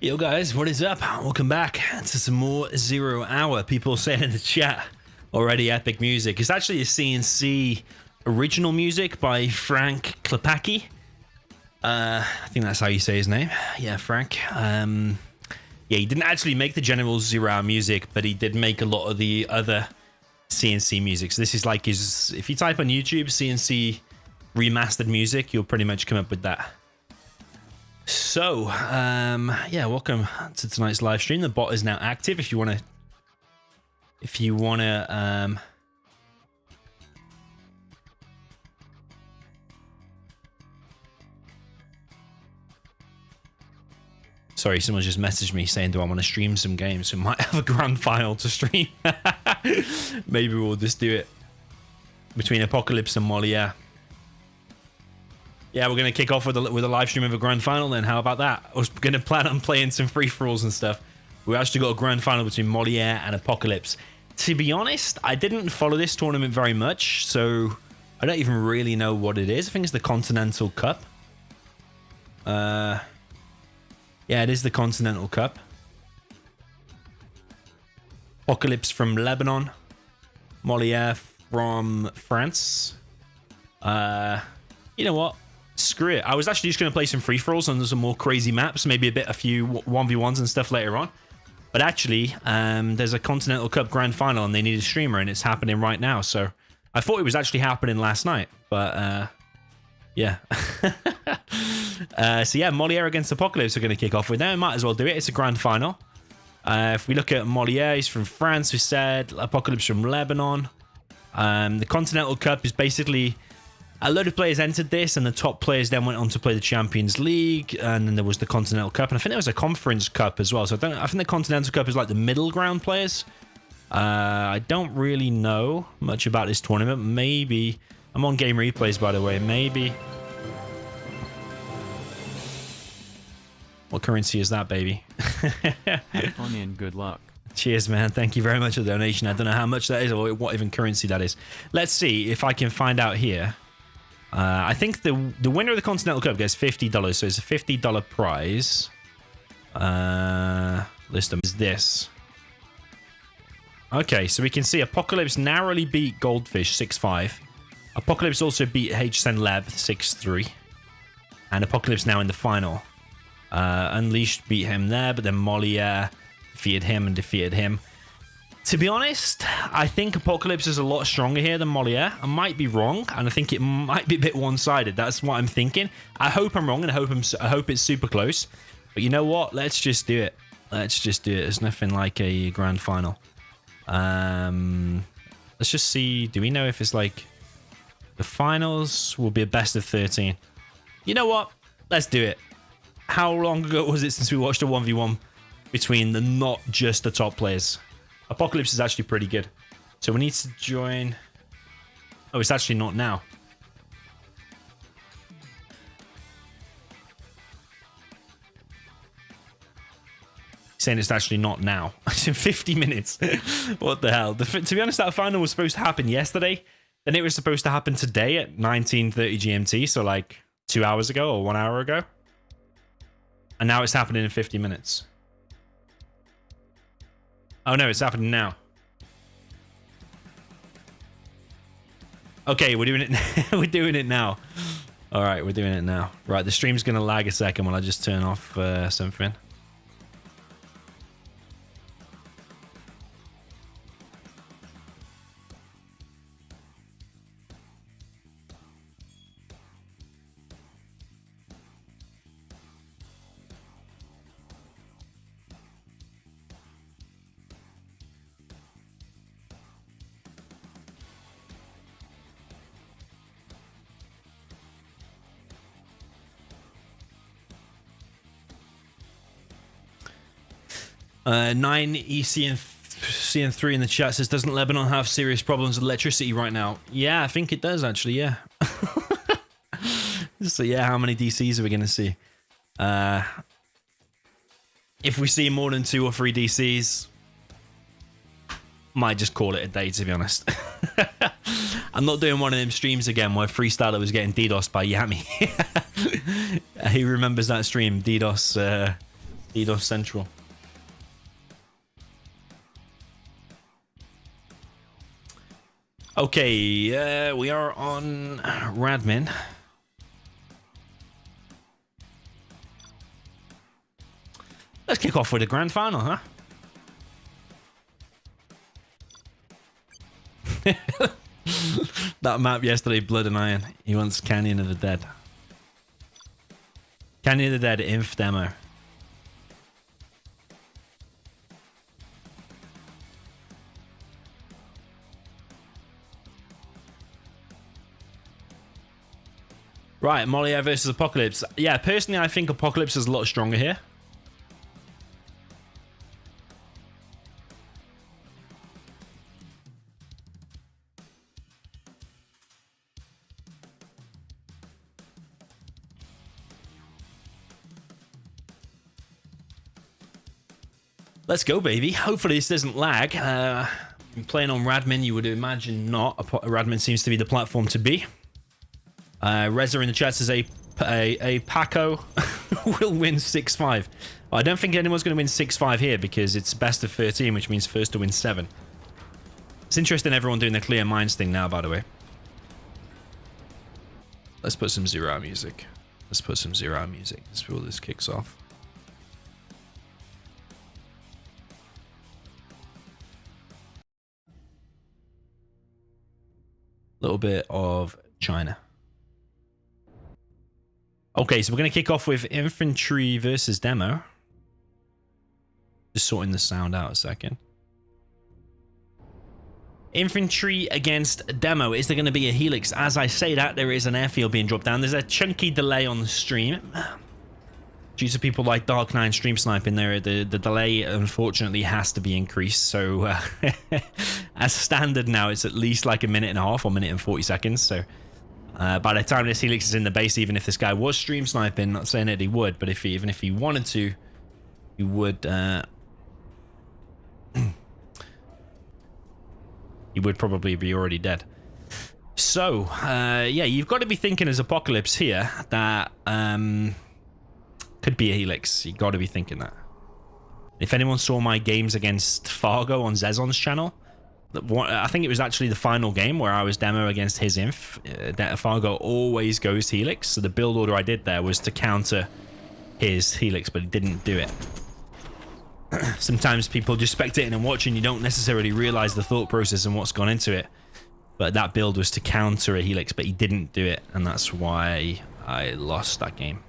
Yo guys, what is up? Welcome back to some more 0 Hour. People saying in the chat already epic music. It's actually a CNC original music by Frank Klepacki. I think that's how you say his name. Yeah, Frank. Yeah, he didn't actually make the general 0 Hour music, but he did make a lot of the other CNC music. So this is like his, if you type on YouTube CNC remastered music, you'll pretty much come up with that. So, yeah, welcome to tonight's live stream. The bot is now active. If you want to, sorry, someone just messaged me saying, do I want to stream some games? We might have a grand final to stream. Maybe we'll just do it between Apocalypse and Moliere. Yeah, we're going to kick off with a live stream of a grand final then. How about that? I was going to plan on playing some free-for-alls and stuff. We actually got a grand final between Moliere and Apocalypse. To be honest, I didn't follow this tournament very much, so I don't even really know what it is. I think it's the Continental Cup. Yeah, it is the Continental Cup. Apocalypse from Lebanon. Moliere from France. You know what? Screw it. I was actually just going to play some free-for-alls on some more crazy maps, maybe a few 1v1s and stuff later on. But actually, there's a Continental Cup Grand Final and they need a streamer and it's happening right now. So I thought it was actually happening last night, but yeah. So yeah, Moliere against Apocalypse are going to kick off with now. Might as well do it. It's a Grand Final. If we look at Moliere, he's from France, we said. Apocalypse from Lebanon. The Continental Cup is basically... a load of players entered this, and the top players then went on to play the Champions League, and then there was the Continental Cup, and I think there was a Conference Cup as well. So I think the Continental Cup is like the middle ground players. I don't really know much about this tournament. Maybe I'm on game replays, by the way. Maybe. What currency is that, baby? Have fun and good luck. Cheers, man. Thank you very much for the donation. I don't know how much that is or what even currency that is. Let's see if I can find out here. I think the winner of the Continental Cup gets $50, so it's a $50 prize. List them is this. Okay, so we can see Apocalypse narrowly beat Goldfish 6-5. Apocalypse also beat HSN Lab 6-3. And Apocalypse now in the final. Unleashed beat him there, but then Moliere defeated him and defeated him. To be honest, I think Apocalypse is a lot stronger here than Moliere. I might be wrong, and I think it might be a bit one-sided. That's what I'm thinking. I hope I'm wrong, and I hope it's super close. But you know what? Let's just do it. Let's just do it. There's nothing like a grand final. Let's just see. Do we know if it's like the finals will be a best of 13? You know what? Let's do it. How long ago was it since we watched a 1v1 between the not just the top players? Apocalypse is actually pretty good. So we need to join... oh, it's actually not now. Saying it's actually not now. It's in 50 minutes. What the hell? To be honest, that final was supposed to happen yesterday. Then it was supposed to happen today at 19:30 GMT. So like 2 hours ago or 1 hour ago. And now it's happening in 50 minutes. Oh no, it's happening now. Okay, we're doing it. We're doing it now. All right, we're doing it now. Right, the stream's gonna lag a second while I just turn off something. Nine ECN3 in the chat says, doesn't Lebanon have serious problems with electricity right now? Yeah, I think it does actually, yeah. So yeah, how many DCs are we going to see? If we see more than 2 or 3 DCs, might just call it a day, to be honest. I'm not doing one of them streams again where Freestyler was getting DDoS by Yami. He remembers that stream, DDoS Lead on Central. Okay, we are on Radmin. Let's kick off with the grand final, huh? That map yesterday, Blood and Iron. He wants Canyon of the Dead. Canyon of the Dead Inf demo. Right, Molière versus Apocalypse. Yeah, personally, I think Apocalypse is a lot stronger here. Let's go, baby. Hopefully this doesn't lag. Playing on Radmin, you would imagine not. Radmin seems to be the platform to be. Reza in the chat says a Paco will win 6-5. I don't think anyone's going to win 6-5 here because it's best of 13, which means first to win 7. It's interesting everyone doing the Clear Minds thing now, by the way. Let's put some Zero music. Let's put some Zero music before this kicks off. Little bit of China. Okay, so we're going to kick off with Infantry versus Demo. Just sorting the sound out a second. Infantry against Demo. Is there going to be a Helix? As I say that, there is an airfield being dropped down. There's a chunky delay on the stream. Due to people like Dark9 stream sniping there, the delay unfortunately has to be increased. So as standard now, it's at least like a minute and a half or minute and 40 seconds. So by the time this Helix is in the base, even if this guy was stream sniping, not saying that he would, but if even if he wanted to, he would he would probably be already dead. So yeah, you've got to be thinking as Apocalypse here that could be a Helix. You got to be thinking that. If anyone saw my games against Fargo on Zezon's channel, I think it was actually the final game where I was demo against his Inf. Fargo always goes Helix, so the build order I did there was to counter his Helix, but he didn't do it. Sometimes people just spectating and watching, you don't necessarily realize the thought process and what's gone into it. But that build was to counter a Helix, but he didn't do it, and that's why I lost that game.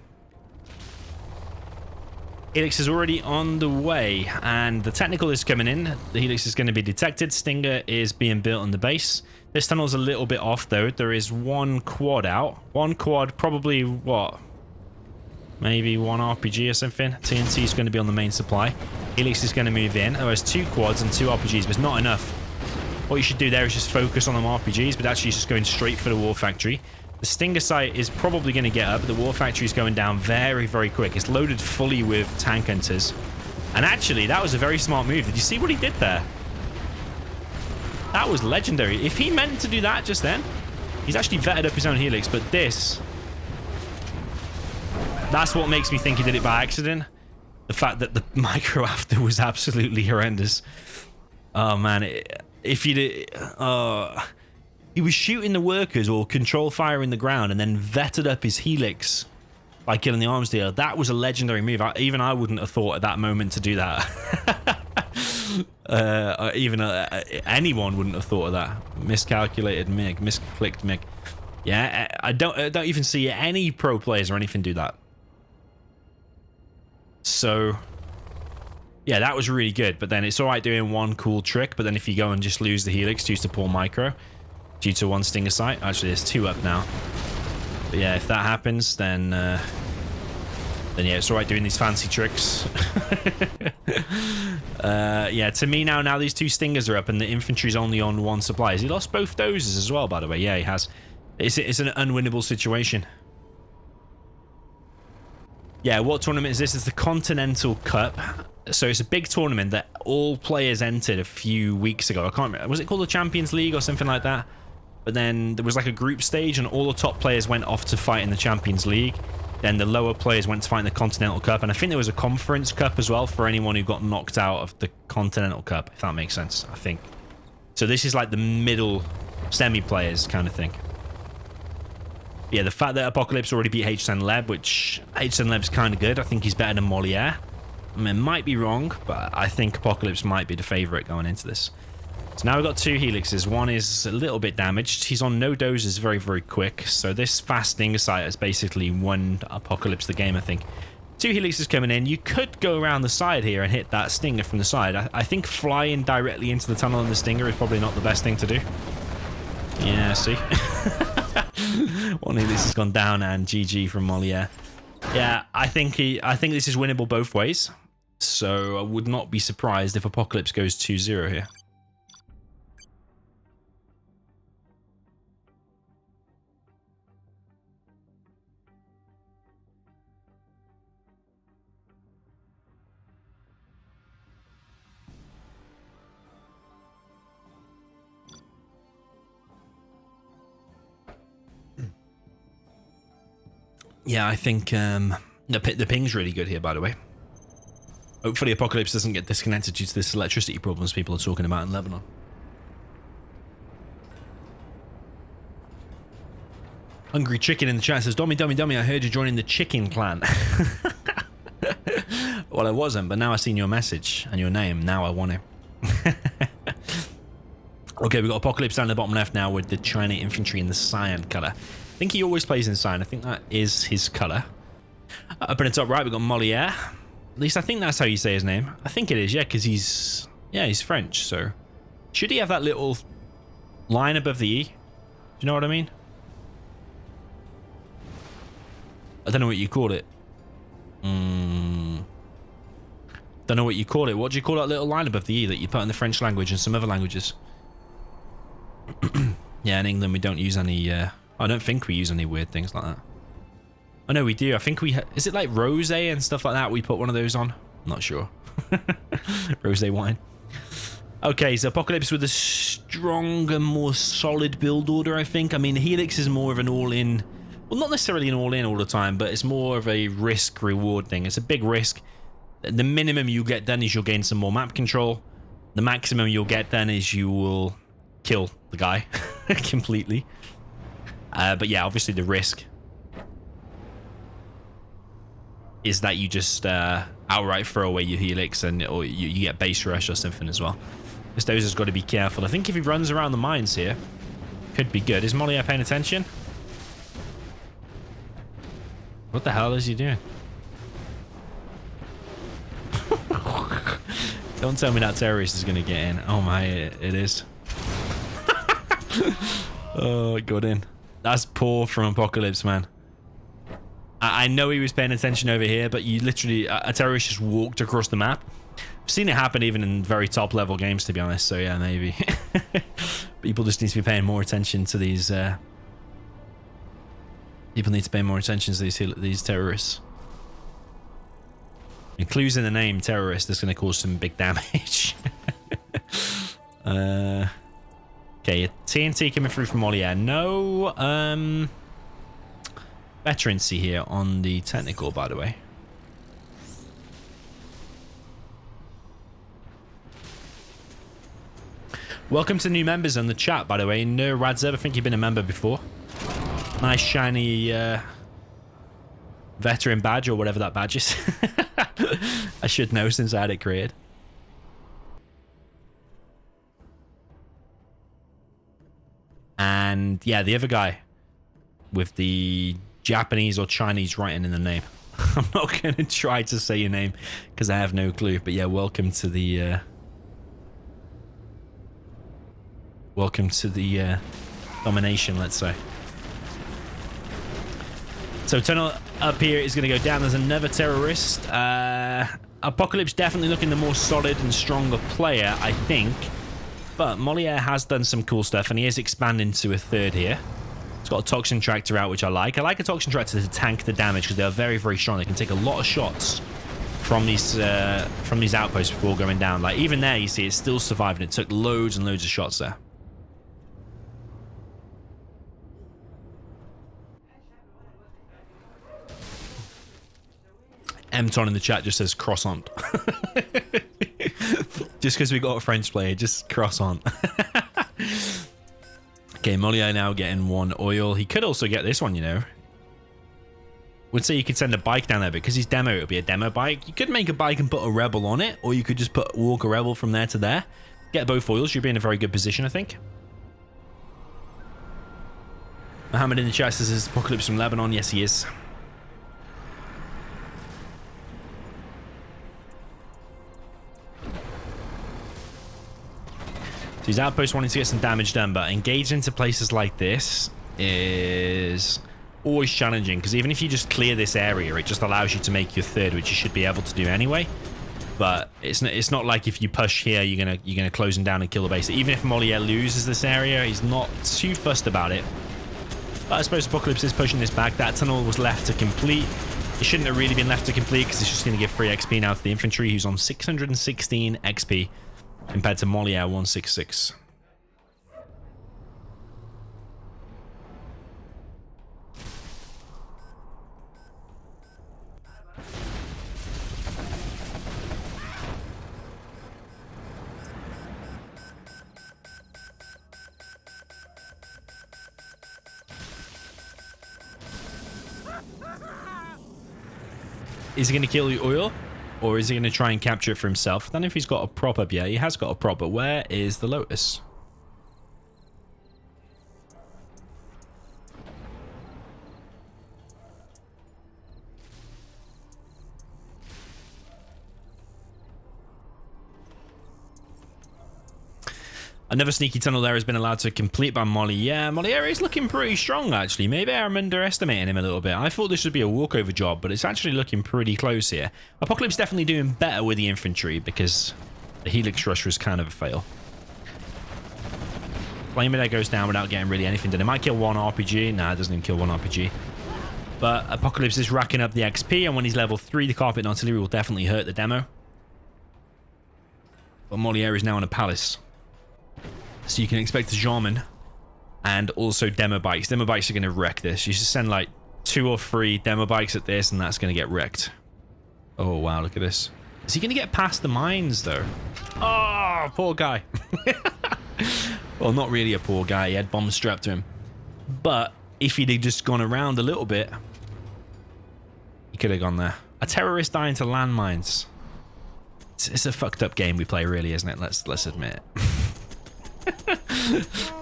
Helix is already on the way, and the technical is coming in. The Helix is going to be detected. Stinger is being built on the base. This tunnel's a little bit off, though. There is one quad out. One quad, probably, what? Maybe one RPG or something. TNT is going to be on the main supply. Helix is going to move in. There's 2 quads and 2 RPGs, but it's not enough. What you should do there is just focus on them RPGs, but actually just going straight for the War Factory. The Stinger site is probably going to get up, but the War Factory is going down very, very quick. It's loaded fully with tank hunters. And actually, that was a very smart move. Did you see what he did there? That was legendary. If he meant to do that just then, he's actually vetted up his own Helix, but this... That's what makes me think he did it by accident. The fact that the micro after was absolutely horrendous. Oh, man. If you did... He was shooting the workers or control fire in the ground and then vetted up his Helix by killing the arms dealer. That was a legendary move. Even I wouldn't have thought at that moment to do that. Anyone wouldn't have thought of that. Miscalculated MiG. Misclicked MiG. Yeah, I don't even see any pro players or anything do that. So... yeah, that was really good. But then it's alright doing one cool trick. But then if you go and just lose the Helix due to poor micro... due to one Stinger site. Actually, there's 2 up now. But yeah, if that happens, then yeah, it's alright doing these fancy tricks. Yeah, to me now these 2 Stingers are up and the Infantry's only on 1 supply. Has he lost both doses as well, by the way? Yeah, he has. It's an unwinnable situation. Yeah, what tournament is this? It's the Continental Cup. So it's a big tournament that all players entered a few weeks ago. I can't remember. Was it called the Champions League or something like that? But then there was like a group stage and all the top players went off to fight in the Champions League. Then the lower players went to fight in the Continental Cup, and I think there was a Conference Cup as well for anyone who got knocked out of the Continental Cup, if that makes sense, I think. So this is like the middle semi-players kind of thing. Yeah, the fact that Apocalypse already beat H10 Leb, which H10 Leb's kind of good. I think he's better than Moliere. I mean, might be wrong, but I think Apocalypse might be the favorite going into this. So now we've got 2 helixes. One is a little bit damaged. He's on no doses very, very quick. So this fast stinger sight has basically won Apocalypse the game, I think. 2 helixes coming in. You could go around the side here and hit that stinger from the side. I think flying directly into the tunnel on the stinger is probably not the best thing to do. Yeah, see? One helix has gone down, and GG from Moliere. Yeah, I think this is winnable both ways. So I would not be surprised if Apocalypse goes 2-0 here. Yeah, I think the ping's really good here, by the way. Hopefully Apocalypse doesn't get disconnected due to this electricity problems people are talking about in Lebanon. Hungry Chicken in the chat says, Domi, I heard you joining the chicken clan. Well, I wasn't, but now I've seen your message and your name. Now I want to. Okay, we've got Apocalypse down in the bottom left now with the China Infantry in the cyan color. I think he always plays in cyan. I think that is his color. Up in the top right, we've got Moliere. At least I think that's how you say his name. I think it is, yeah, because he's French, so... Should he have that little line above the E? Do you know what I mean? I don't know what you call it. Don't know what you call it. What do you call that little line above the E that you put in the French language and some other languages? Yeah, in England we don't use any... I don't think we use any weird things like that. I know we do. I think we... Is it like rosé and stuff like that? We put one of those on? I'm not sure. Rosé wine. Okay, so Apocalypse with a stronger, more solid build order, I think. I mean, Helix is more of an all-in... Well, not necessarily an all-in all the time, but it's more of a risk-reward thing. It's a big risk. The minimum you get done is you'll gain some more map control. The maximum you'll get done is you will kill the guy completely. But yeah, obviously the risk is that you just outright throw away your helix or you get base rush or something as well. Gusto's has got to be careful. I think if he runs around the mines here, could be good. Is Moliere paying attention? What the hell is he doing? Don't tell me that terrorist is going to get in. Oh my, it is. Oh, it got in. That's poor from Apocalypse, man. I know he was paying attention over here, but you literally... A terrorist just walked across the map. I've seen it happen even in very top level games, to be honest, so yeah, maybe. People just need to be paying more attention to these... People need to pay more attention to these terrorists. And clues in the name, terrorist, that's going to cause some big damage. Okay, a TNT coming through from Moliere. No veterancy here on the technical, by the way. Welcome to new members on the chat, by the way. No Radzeb, I think you've been a member before. Nice shiny veteran badge or whatever that badge is. I should know since I had it created. And yeah, the other guy with the Japanese or Chinese writing in the name. I'm not going to try to say your name because I have no clue. But yeah, welcome to the domination, let's say. So tunnel up here is going to go down. There's another terrorist. Apocalypse definitely looking the more solid and stronger player, I think. But Moliere has done some cool stuff, and he is expanding to a third here. He's got a Toxin Tractor out, which I like. I like a Toxin Tractor to tank the damage because they're very, very strong. They can take a lot of shots from these outposts before going down. Like, even there, you see, it's still surviving. It took loads and loads of shots there. Mton in the chat just says croissant. Just because we got a French player, just croissant. Okay, Moliere now getting 1 oil. He could also get this one, you know. Would say you could send a bike down there, but because he's demo, it'll be a demo bike. You could make a bike and put a rebel on it, or you could just walk a rebel from there to there. Get both oils, you'll be in a very good position, I think. Mohammed in the chat says, is Apocalypse from Lebanon? Yes, he is. So his outpost wanting to get some damage done, but engaging into places like this is always challenging, because even if you just clear this area, it just allows you to make your third, which you should be able to do anyway. But it's not like if you push here, you're gonna close him down and kill the base. Even if Moliere loses this area, he's not too fussed about it. But I suppose Apocalypse is pushing this back. That tunnel was left to complete. It shouldn't have really been left to complete, because it's just going to give free XP now to the infantry, who's on 616 XP compared to Moliere 166. Is he going to kill the oil, or is he going to try and capture it for himself? I don't know if he's got a prop up yet. He has got a prop, but where is the Lotus? Another sneaky tunnel there has been allowed to complete by Moliere. Yeah, Moliere is looking pretty strong, actually. Maybe I'm underestimating him a little bit. I thought this would be a walkover job, but it's actually looking pretty close here. Apocalypse definitely doing better with the infantry, because the Helix Rush was kind of a fail. Flamer there goes down without getting really anything done. It might kill 1 RPG. Nah, it doesn't even kill 1 RPG. But Apocalypse is racking up the XP, and when he's level 3, the Carpet Artillery will definitely hurt the demo. But Moliere is now in a palace. So you can expect a Jarman and also demo bikes. Demo bikes are going to wreck this. You should send like 2 or 3 demo bikes at this, and that's going to get wrecked. Oh, wow, look at this. Is he going to get past the mines, though? Oh, poor guy. Well, not really a poor guy. He had bombs strapped to him. But if he'd just gone around a little bit, he could have gone there. A terrorist dying to landmines. It's a fucked up game we play, really, isn't it? Let's admit it.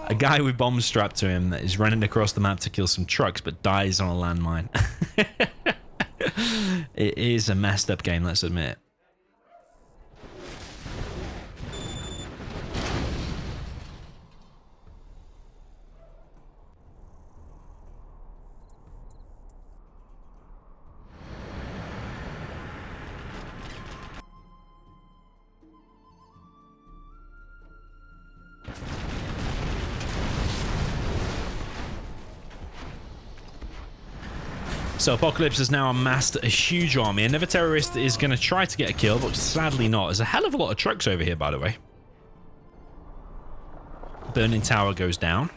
A guy with bombs strapped to him that is running across the map to kill some trucks but dies on a landmine. It is a messed up game, let's admit it. So Apocalypse has now amassed a huge army. Another terrorist is going to try to get a kill, but sadly not. There's a hell of a lot of trucks over here, by the way. Burning Tower goes down.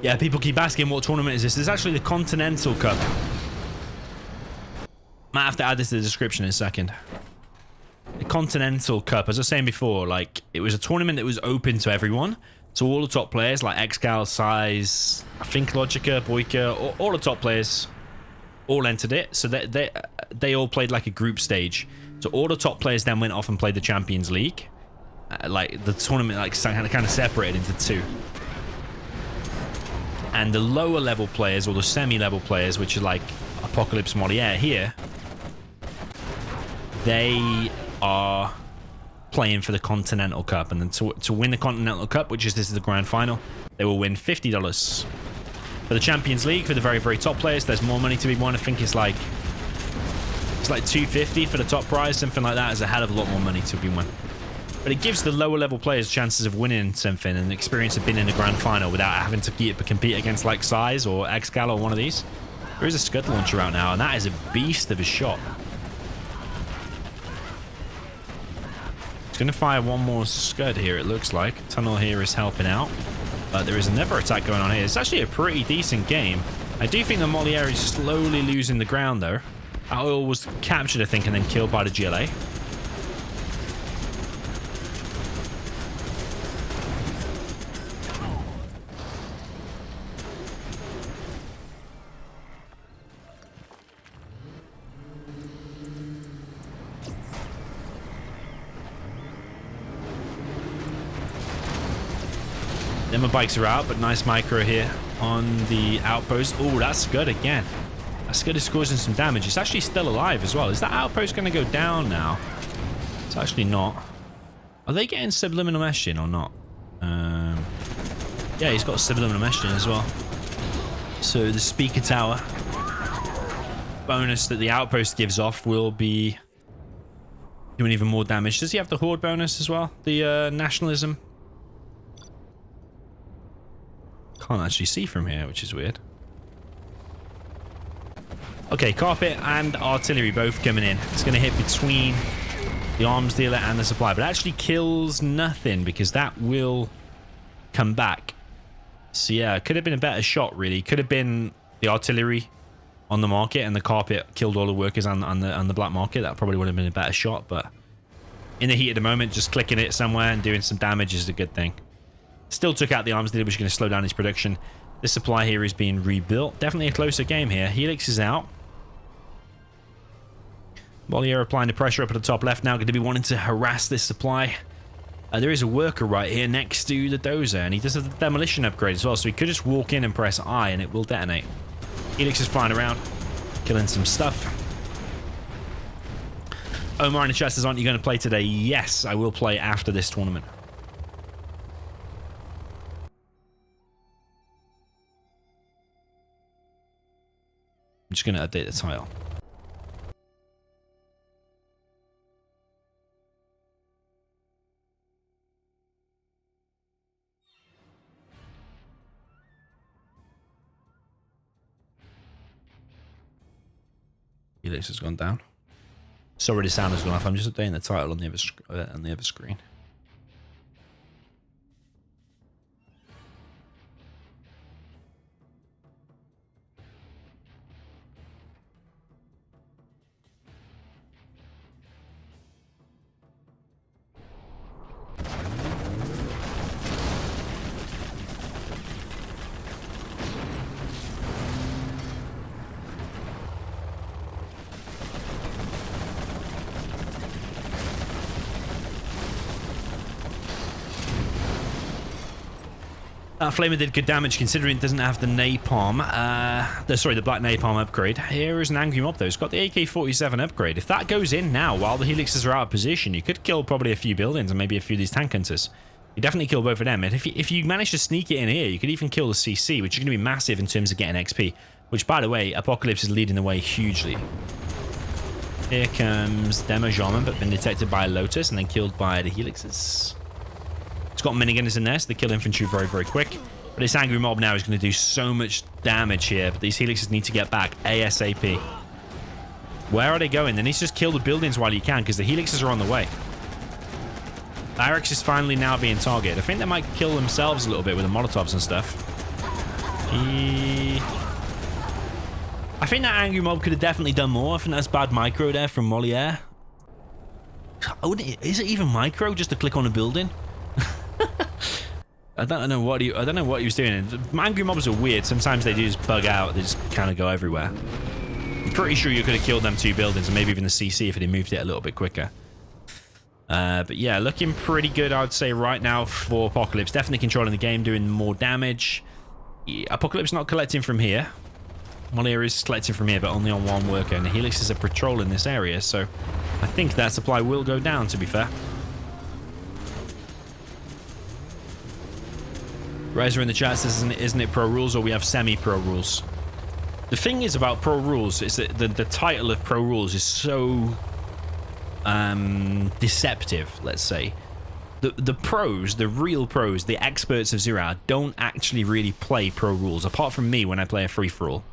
Yeah, people keep asking what tournament is this. This is actually the Continental Cup. Might have to add this to the description in a second. The Continental Cup, as I was saying before, like, it was a tournament that was open to everyone. So all the top players, like Excal, Size, I think Logica, Boyka, all the top players all entered it. So they all played like a group stage. So all the top players then went off and played the Champions League. Like, the tournament like kind of separated into 2. And the lower level players, or the semi-level players, which are like Apocalypse Moliere here, they are playing for the Continental Cup. And then to win the Continental Cup, which is this is the grand final, they will win $50. For the Champions League, for the very, very top players, there's more money to be won. I think it's like $250 for the top prize, something like that. Is a hell of a lot more money to be won. But it gives the lower level players chances of winning something and the experience of being in the grand final without having to compete against like Size or Excal or one of these. There is a Scud launcher out now, and that is a beast of a shot. It's going to fire one more Scud here, it looks like. Tunnel here is helping out. But there is another attack going on here. It's actually a pretty decent game. I do think the Moliere is slowly losing the ground, though. That oil was captured, I think, and then killed by the GLA. Then my bikes are out, but nice micro here on the outpost. Oh, that's good again. That's good. It's causing some damage. It's actually still alive as well. Is that outpost going to go down now? It's actually not. Are they getting subliminal meshing or not? Yeah, he's got subliminal meshing as well. So the speaker tower bonus that the outpost gives off will be doing even more damage. Does he have the horde bonus as well? The nationalism? Can't actually see from here, which is weird. Okay, carpet and artillery both coming in. It's going to hit between the arms dealer and the supply, but it actually kills nothing because that will come back. So yeah, it could have been a better shot, really. Could have been the artillery on the market and the carpet killed all the workers on the black market. That probably would have been a better shot, but in the heat of the moment, just clicking it somewhere and doing some damage is a good thing. Still took out the arms dealer, which is going to slow down his production. This supply here is being rebuilt. Definitely a closer game here. Helix is out. Moliere applying the pressure up at the top left now. Going to be wanting to harass this supply. There is a worker right here next to the dozer, and he does have the demolition upgrade as well, so he could just walk in and press I and it will detonate. Helix is flying around, killing some stuff. Omar in the chat says, aren't you going to play today? Yes, I will play after this tournament. I'm just going to update the title. Helix has gone down. Sorry, the sound has gone off. I'm just updating the title on the other screen. That Flamer did good damage considering it doesn't have the napalm. The black napalm upgrade. Here is an angry mob though. It's got the AK-47 upgrade. If that goes in now while the helixes are out of position, you could kill probably a few buildings and maybe a few of these tank hunters. You definitely kill both of them. And if you manage to sneak it in here, you could even kill the CC, which is going to be massive in terms of getting XP. Which, by the way, Apocalypse is leading the way hugely. Here comes Demo Jarman, but been detected by a Lotus and then killed by the helixes. It's got minigunners in there, so they kill infantry very, very quick. But this angry mob now is going to do so much damage here. But these helixes need to get back ASAP. Where are they going? They need to just kill the buildings while you can, because the helixes are on the way. Barracks is finally now being targeted. I think they might kill themselves a little bit with the Molotovs and stuff. I think that angry mob could have definitely done more. I think that's bad micro there from Moliere. Is it even micro just to click on a building? I don't know what he was doing. Angry mobs are weird. Sometimes they do just bug out. They just kind of go everywhere. I'm pretty sure you could have killed them two buildings and maybe even the CC if it had moved it a little bit quicker. But yeah, looking pretty good, I would say, right now for Apocalypse. Definitely controlling the game, doing more damage. Apocalypse not collecting from here. Moliere is collecting from here, but only on one worker. And the helixes are patrolling this area, so I think that supply will go down, to be fair. Riser in the chat says, isn't it pro rules or we have semi-pro rules? The thing is about pro rules is that the title of pro rules is so deceptive, let's say. the pros, the real pros, the experts of Zero Hour don't actually really play pro rules, apart from me when I play a free-for-all.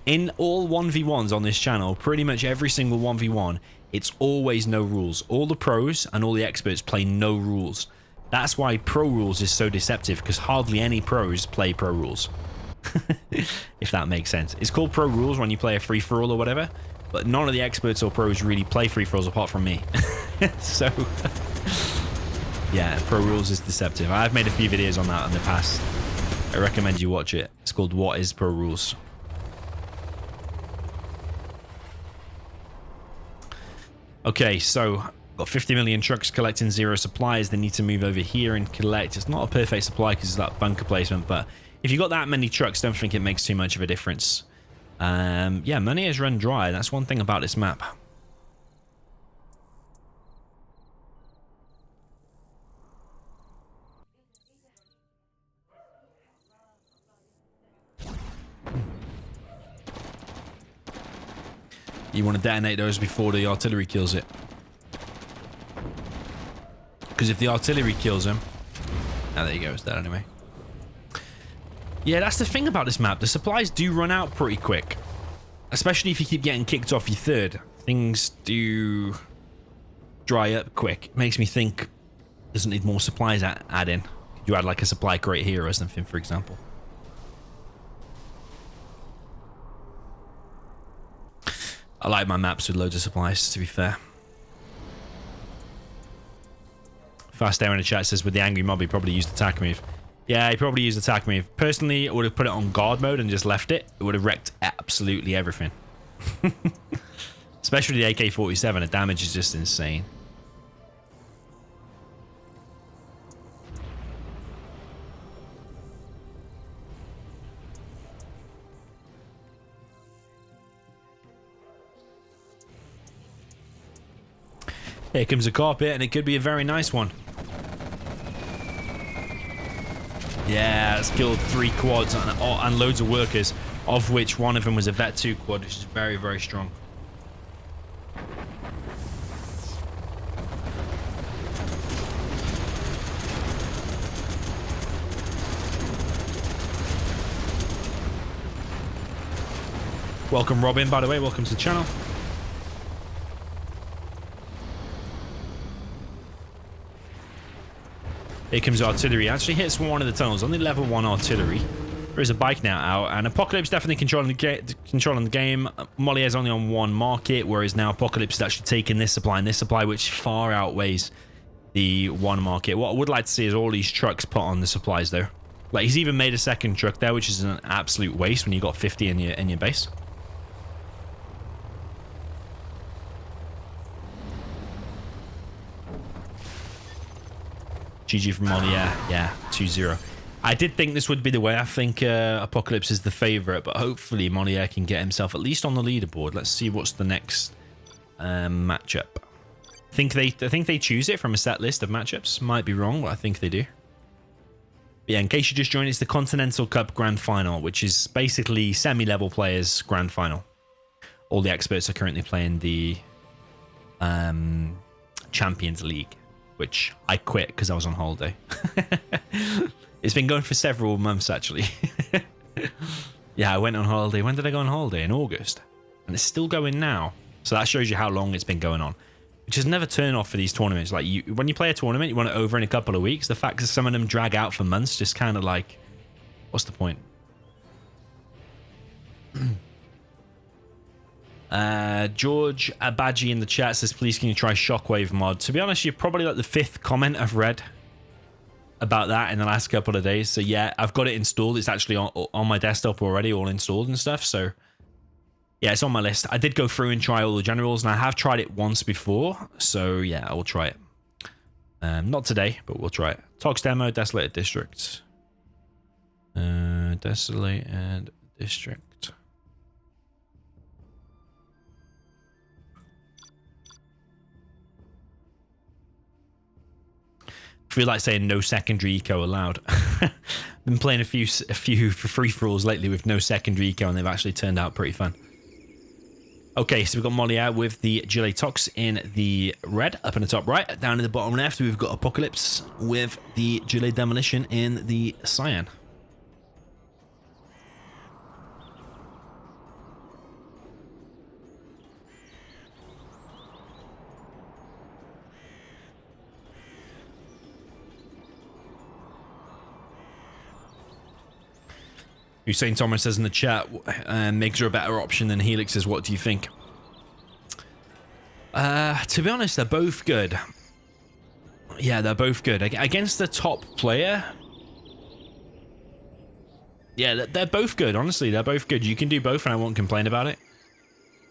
In all 1v1s on this channel, pretty much every single 1v1, it's always no rules. All the pros and all the experts play no rules. That's why pro rules is so deceptive, because hardly any pros play pro rules. If that makes sense. It's called pro rules when you play a free-for-all or whatever, but none of the experts or pros really play free-for-alls apart from me. So, yeah, pro rules is deceptive. I've made a few videos on that in the past. I recommend you watch it. It's called What is Pro Rules? Okay, so got 50 million trucks collecting 0 supplies. They need to move over here and collect. It's not a perfect supply because it's that bunker placement, but if you got that many trucks, don't think it makes too much of a difference. Yeah, money has run dry. That's one thing about this map. You want to detonate those before the artillery kills it. Because if the artillery kills him... Oh, there you go. It's dead anyway. Yeah, that's the thing about this map. The supplies do run out pretty quick. Especially if you keep getting kicked off your third. Things do dry up quick. It makes me think, doesn't need more supplies add in. You add like a supply crate here or something, for example. I like my maps with loads of supplies, to be fair. Fast Air in the chat says with the angry mob, he probably used attack move. Yeah, he probably used attack move. Personally, I would have put it on guard mode and just left it. It would have wrecked absolutely everything. Especially the AK-47, the damage is just insane. Here comes a carpet, and it could be a very nice one. Yeah, it's killed 3 quads and loads of workers, of which one of them was a Vet 2 quad, which is very, very strong. Welcome, Robin, by the way. Welcome to the channel. Here comes artillery. Actually hits one of the tunnels. Only level 1 artillery. There is a bike now out, and Apocalypse definitely controlling the game. Moliere's only on 1 market, whereas now Apocalypse is actually taking this supply and this supply, which far outweighs the 1 market. What I would like to see is all these trucks put on the supplies, though. Like, he's even made a 2nd truck there, which is an absolute waste when you got 50 in your base. GG from Moliere. Yeah, 2-0. I did think this would be the way. I think Apocalypse is the favorite, but hopefully Moliere can get himself at least on the leaderboard. Let's see what's the next matchup. I think they choose it from a set list of matchups. Might be wrong, but I think they do. But yeah, in case you just joined, it's the Continental Cup Grand Final, which is basically semi-level players' Grand Final. All the experts are currently playing the Champions League, which I quit because I was on holiday. It's been going for several months, actually. Yeah, I went on holiday. When did I go on holiday? In August. And it's still going now. So that shows you how long it's been going on. Which is never turn off for these tournaments. Like, when you play a tournament, you want it over in a couple of weeks. The fact that some of them drag out for months, just kind of like, what's the point? George Abaji in the chat says, please can you try Shockwave mod? To be honest, you're probably like the 5th comment I've read about that in the last couple of days. So yeah, I've got it installed. It's actually on my desktop already, all installed and stuff. So yeah, it's on my list. I did go through and try all the generals, and I have tried it once before. So yeah, I will try it. Not today, but we'll try it. Tox demo, Desolated District. Desolated District. I feel like saying no secondary eco allowed. Been playing a few free-for-alls lately with no secondary eco, and they've actually turned out pretty fun. Okay, so we've got Moliere with the DoMiNaToR in the red, up in the top right. Down in the bottom left, we've got Apocalypse with the DoMiNaToR Demolition in the cyan. Hussein Thomas says in the chat, MiGs are a better option than Helixes. What do you think? To be honest, they're both good. Yeah, they're both good. Against the top player, yeah, they're both good. Honestly, they're both good. You can do both and I won't complain about it.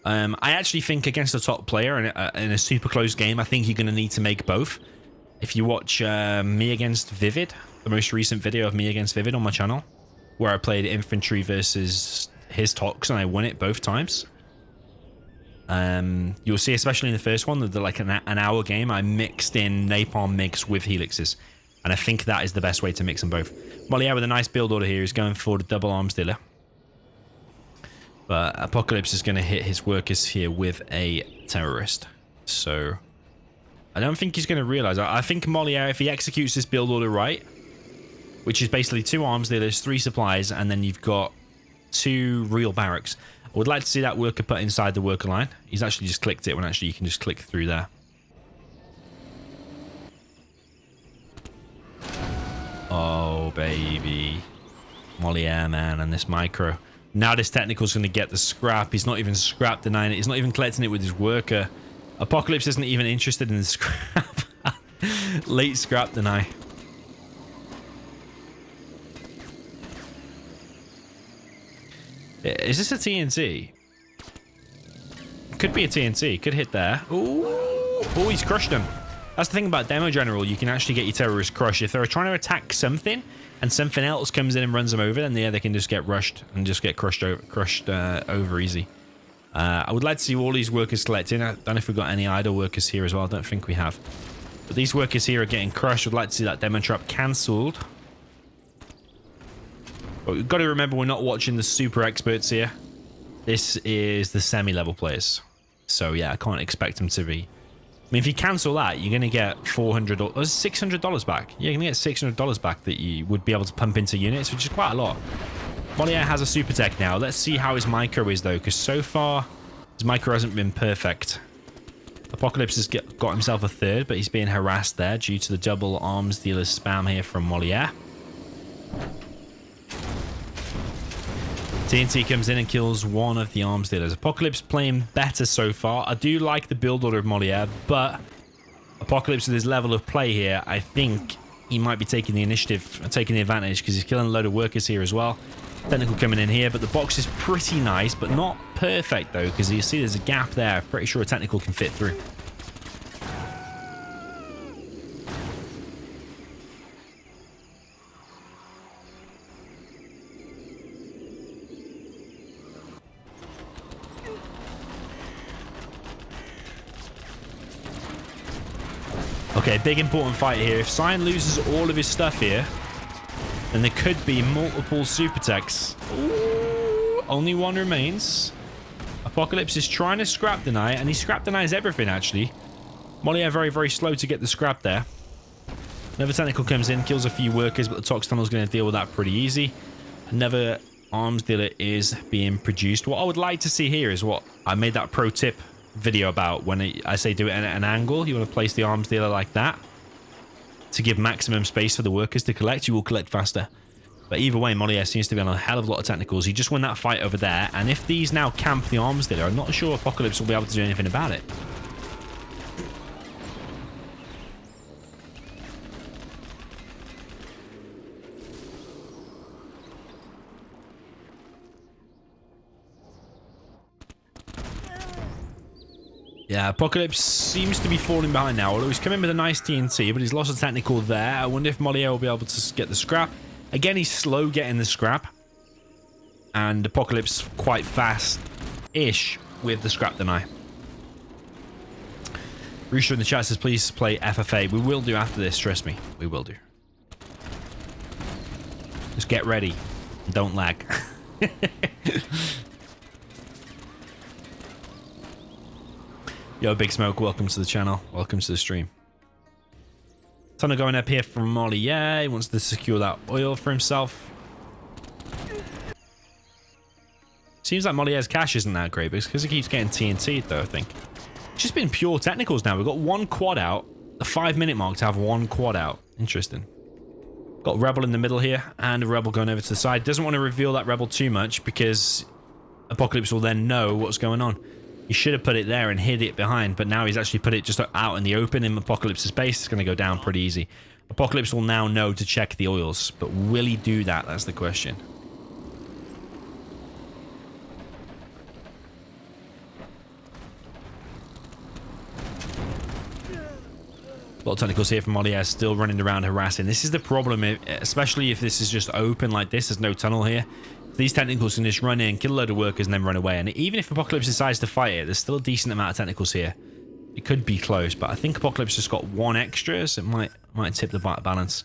I actually think against the top player in a super close game, I think you're going to need to make both. If you watch me against Vivid, the most recent video of me against Vivid on my channel, where I played Infantry versus his Tox and I won it both times. You'll see, especially in the first one, that like an hour game, I mixed in Napalm MiGs with Helixes. And I think that is the best way to mix them both. Moliere with a nice build order here is going for the double arms dealer. But Apocalypse is going to hit his workers here with a terrorist. So I don't think he's going to realize. I think Moliere, if he executes this build order right, which is basically 2 arms dealers, 3 supplies, and then you've got 2 real barracks. I would like to see that worker put inside the worker line. He's actually just clicked it when actually you can just click through there. Oh, baby. Moliere, man, and this micro. Now this technical's going to get the scrap. He's not even scrap denying it. He's not even collecting it with his worker. Apocalypse isn't even interested in the scrap. Late scrap deny. Is this a TNT? Could be a TNT. Could hit there. Ooh. Oh, he's crushed him. That's the thing about Demo General. You can actually get your terrorists crushed. If they're trying to attack something and something else comes in and runs them over, then yeah, they can just get rushed and just get crushed over easy. I would like to see all these workers selected. I don't know if we've got any idle workers here as well. I don't think we have. But these workers here are getting crushed. I'd like to see that Demo Trap cancelled. But we've got to remember we're not watching the super experts here. This is the semi-level players. So yeah, I can't expect them to be. I mean, if you cancel that, you're going to get $400 or $600 back. You're going to get $600 back that you would be able to pump into units, which is quite a lot. Moliere has a super tech now. Let's see how his micro is though, because so far his micro hasn't been perfect. Apocalypse has got himself a 3rd, but he's being harassed there due to the double arms dealer spam here from Moliere. TNT comes in and kills one of the arms dealers. Apocalypse playing better so far. I do like the build order of Moliere, but Apocalypse with his level of play here, I think he might be taking the initiative, taking the advantage, because he's killing a load of workers here as well. Technical coming in here, but the box is pretty nice, but not perfect though, because you see there's a gap there. Pretty sure a technical can fit through. Okay, big important fight here. If Cyan loses all of his stuff here, then there could be multiple super techs. Ooh, only one remains. Apocalypse is trying to scrap deny, and he scrap denies everything actually. Moliere very, very slow to get the scrap there. Another technical comes in, kills a few workers, but the Tox Tunnel is going to deal with that pretty easy. Another arms dealer is being produced. What I would like to see here is what I made that pro tip video about when I say do it at an angle. You want to place the arms dealer like that to give maximum space for the workers to collect. You will collect faster. But either way, Moliere seems to be on a hell of a lot of technicals. He just won that fight over there, and if these now camp the arms dealer, I'm not sure Apocalypse will be able to do anything about it. Yeah, Apocalypse seems to be falling behind now, although he's come in with a nice TNT, but he's lost a technical there. I wonder if Moliere will be able to get the scrap. Again, he's slow getting the scrap. And Apocalypse quite fast-ish with the scrap deny. Rooster in the chat says, please play FFA. We will do after this, trust me. We will do. Just get ready. Don't lag. Yo, Big Smoke, welcome to the channel. Welcome to the stream. Tunnel going up here from Molly. Yeah, he wants to secure that oil for himself. Seems like Molly's cash isn't that great, but it's because he keeps getting TNT'd though, I think. It's just been pure technicals now. We've got one quad out. The 5-minute mark to have one quad out. Interesting. Got Rebel in the middle here, and a Rebel going over to the side. Doesn't want to reveal that Rebel too much, because Apocalypse will then know what's going on. He should have put it there and hid it behind, but now he's actually put it just out in the open in Apocalypse's base. It's going to go down pretty easy. Apocalypse will now know to check the oils, but will he do that? That's the question. A lot of tentacles here from Moliere, still running around harassing. This is the problem, especially if this is just open like this. There's no tunnel here. These tentacles can just run in, kill a load of workers, and then run away. And even if Apocalypse decides to fight it, there's still a decent amount of tentacles here. It could be close, but I think Apocalypse just got one extra, so it might tip the balance.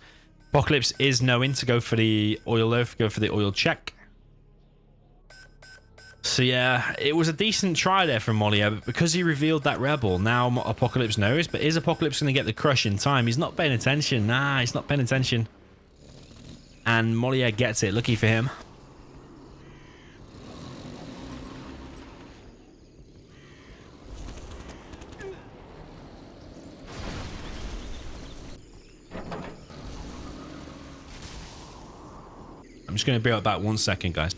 Apocalypse is knowing to go for the oil though, go for the oil check. So yeah, it was a decent try there from Moliere, but because he revealed that Rebel, now Apocalypse knows. But is Apocalypse going to get the crush in time? He's not paying attention. Nah, he's not paying attention. And Moliere gets it. Lucky for him. I'm just going to be right back 1 second, guys.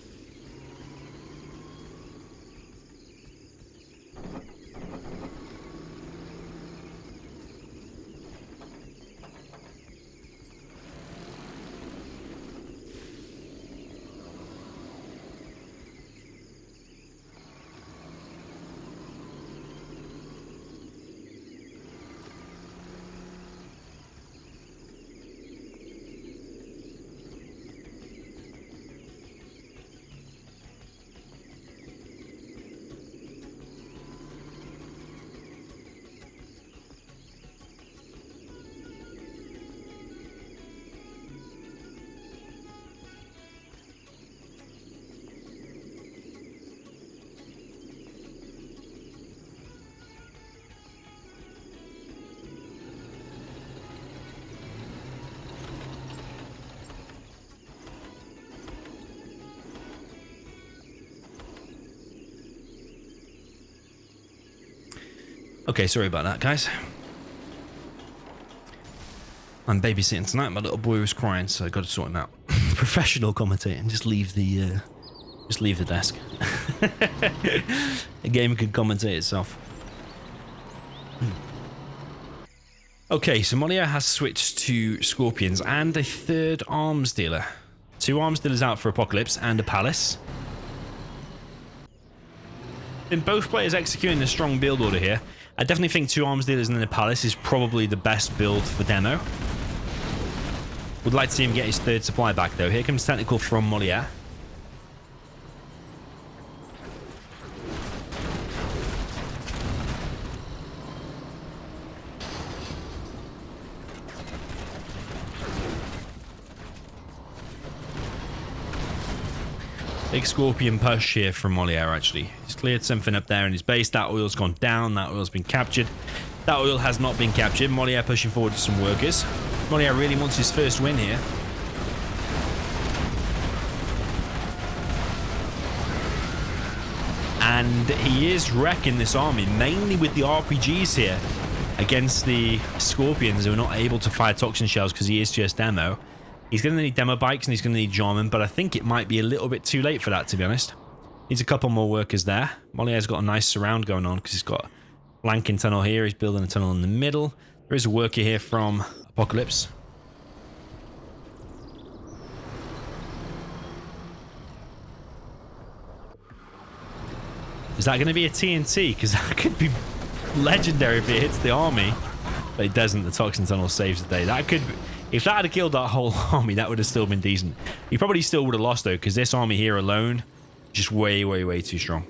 Okay, sorry about that, guys. I'm babysitting tonight. My little boy was crying, so I got to sort him out. Professional commentating. Just leave the desk. The game can commentate itself. Okay, so Moliere has switched to Scorpions and a third arms dealer. 2 arms dealers out for Apocalypse and a Palace. In both players executing a strong build order here. I definitely think 2 arms dealers and then a Palace is probably the best build for demo. Would like to see him get his 3rd supply back though. Here comes Technical from Moliere. Big Scorpion push here from Moliere, actually. He's cleared something up there in his base. That oil's gone down. That oil's been captured. That oil has not been captured. Moliere pushing forward to some workers. Moliere really wants his first win here. And he is wrecking this army, mainly with the RPGs here against the Scorpions who are not able to fire toxin shells because he is just demo. He's going to need demo bikes and he's going to need Jarman, but I think it might be a little bit too late for that, to be honest. Needs a couple more workers there. Moliere's got a nice surround going on because he's got a flanking tunnel here. He's building a tunnel in the middle. There is a worker here from Apocalypse. Is that going to be a TNT? Because that could be legendary if it hits the army. But it doesn't. The toxin tunnel saves the day. That could be... If that had killed that whole army, that would have still been decent. He probably still would have lost, though, because this army here alone, just way, way, way too strong.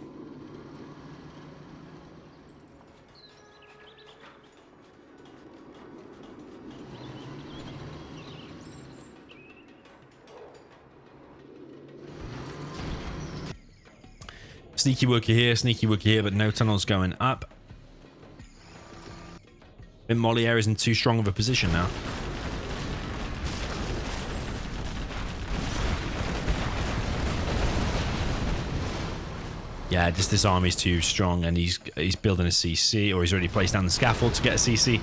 Sneaky worker here, but no tunnels going up. I think Moliere is in too strong of a position now. Yeah, just this army's too strong, and he's building a CC, or he's already placed down the scaffold to get a CC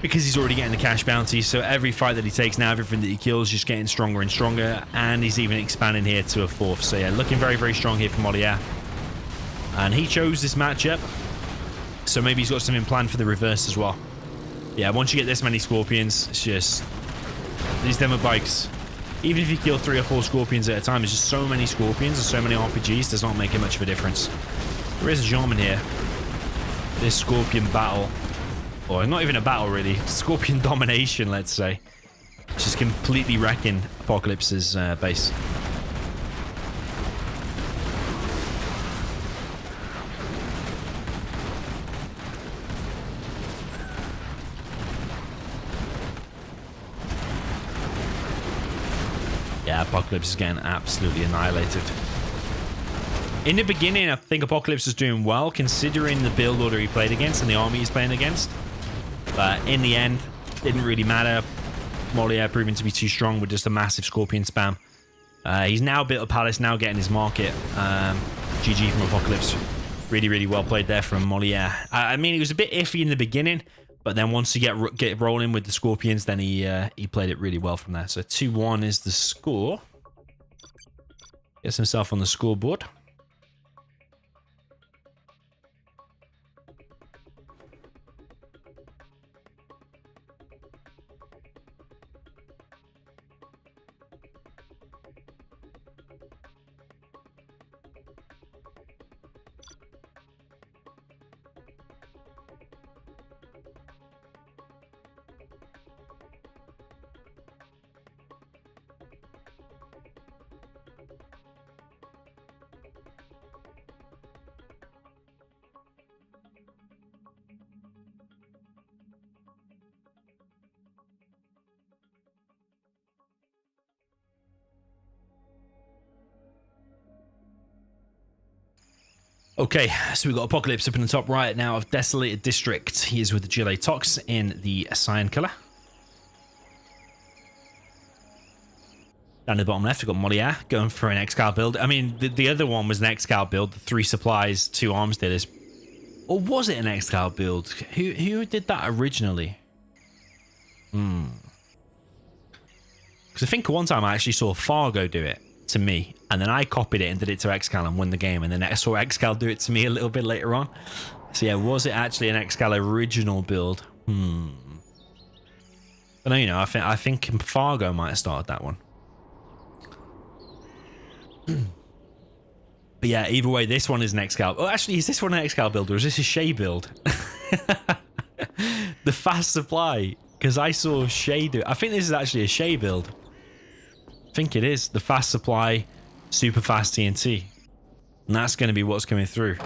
because he's already getting the cash bounty. So every fight that he takes now, everything that he kills, just getting stronger and stronger, and he's even expanding here to a 4th. So yeah, looking very, very strong here for Moliere. And he chose this matchup, so maybe he's got something planned for the reverse as well. Yeah, once you get this many Scorpions, it's just these demo bikes. Even if you kill 3 or 4 Scorpions at a time, there's just so many Scorpions and so many RPGs, does not make it much of a difference. There is a German here. This Scorpion battle, or not even a battle really, Scorpion domination, let's say. Just completely wrecking Apocalypse's base. Yeah, Apocalypse is getting absolutely annihilated. In the beginning, I think Apocalypse was doing well, considering the build order he played against and the army he's playing against. But in the end, didn't really matter. Moliere proving to be too strong with just a massive Scorpion spam. He's now built a palace, now getting his market. GG from Apocalypse. Really, really well played there from Moliere. I mean, it was a bit iffy in the beginning, but then once you get rolling with the Scorpions, then he played it really well from there. So 2-1 is the score. Gets himself on the scoreboard. Okay, so we've got Apocalypse up in the top right now of Desolated District. He is with the GLA Tox in the cyan color. Down to the bottom left, we've got Moliere going for an Excal build. I mean, the other one was an Excal build, 3 supplies, 2 arms dealers. Or was it an Excal build? Who did that originally? Because I think one time I actually saw Fargo do it to me, and then I copied it and did it to Excal and won the game, and then I saw Excal do it to me a little bit later on. So yeah, was it actually an Excal original build? But no, you know, I think Fargo might have started that one. But yeah, either way, this one is an Excal. Oh, actually, is this one an Excal build, or is this a Shea build? The fast supply, because I saw Shea do it. I think this is actually a Shea build. I think it is the fast supply, super fast TNT, and that's going to be what's coming through.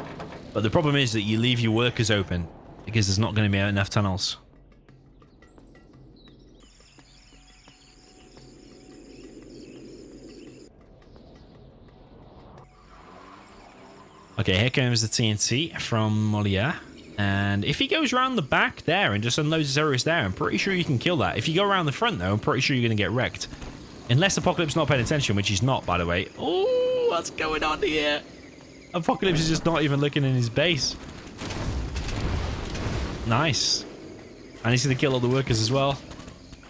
But the problem is that you leave your workers open because there's not going to be enough tunnels. Okay, here comes the TNT from Moliere. And if he goes around the back there and just unloads his terrorists there, I'm pretty sure you can kill that. If you go around the front, though, I'm pretty sure you're going to get wrecked. Unless Apocalypse not paying attention, which he's not, by the way. Oh, what's going on here? Apocalypse is just not even looking in his base. Nice. And he's going to kill all the workers as well.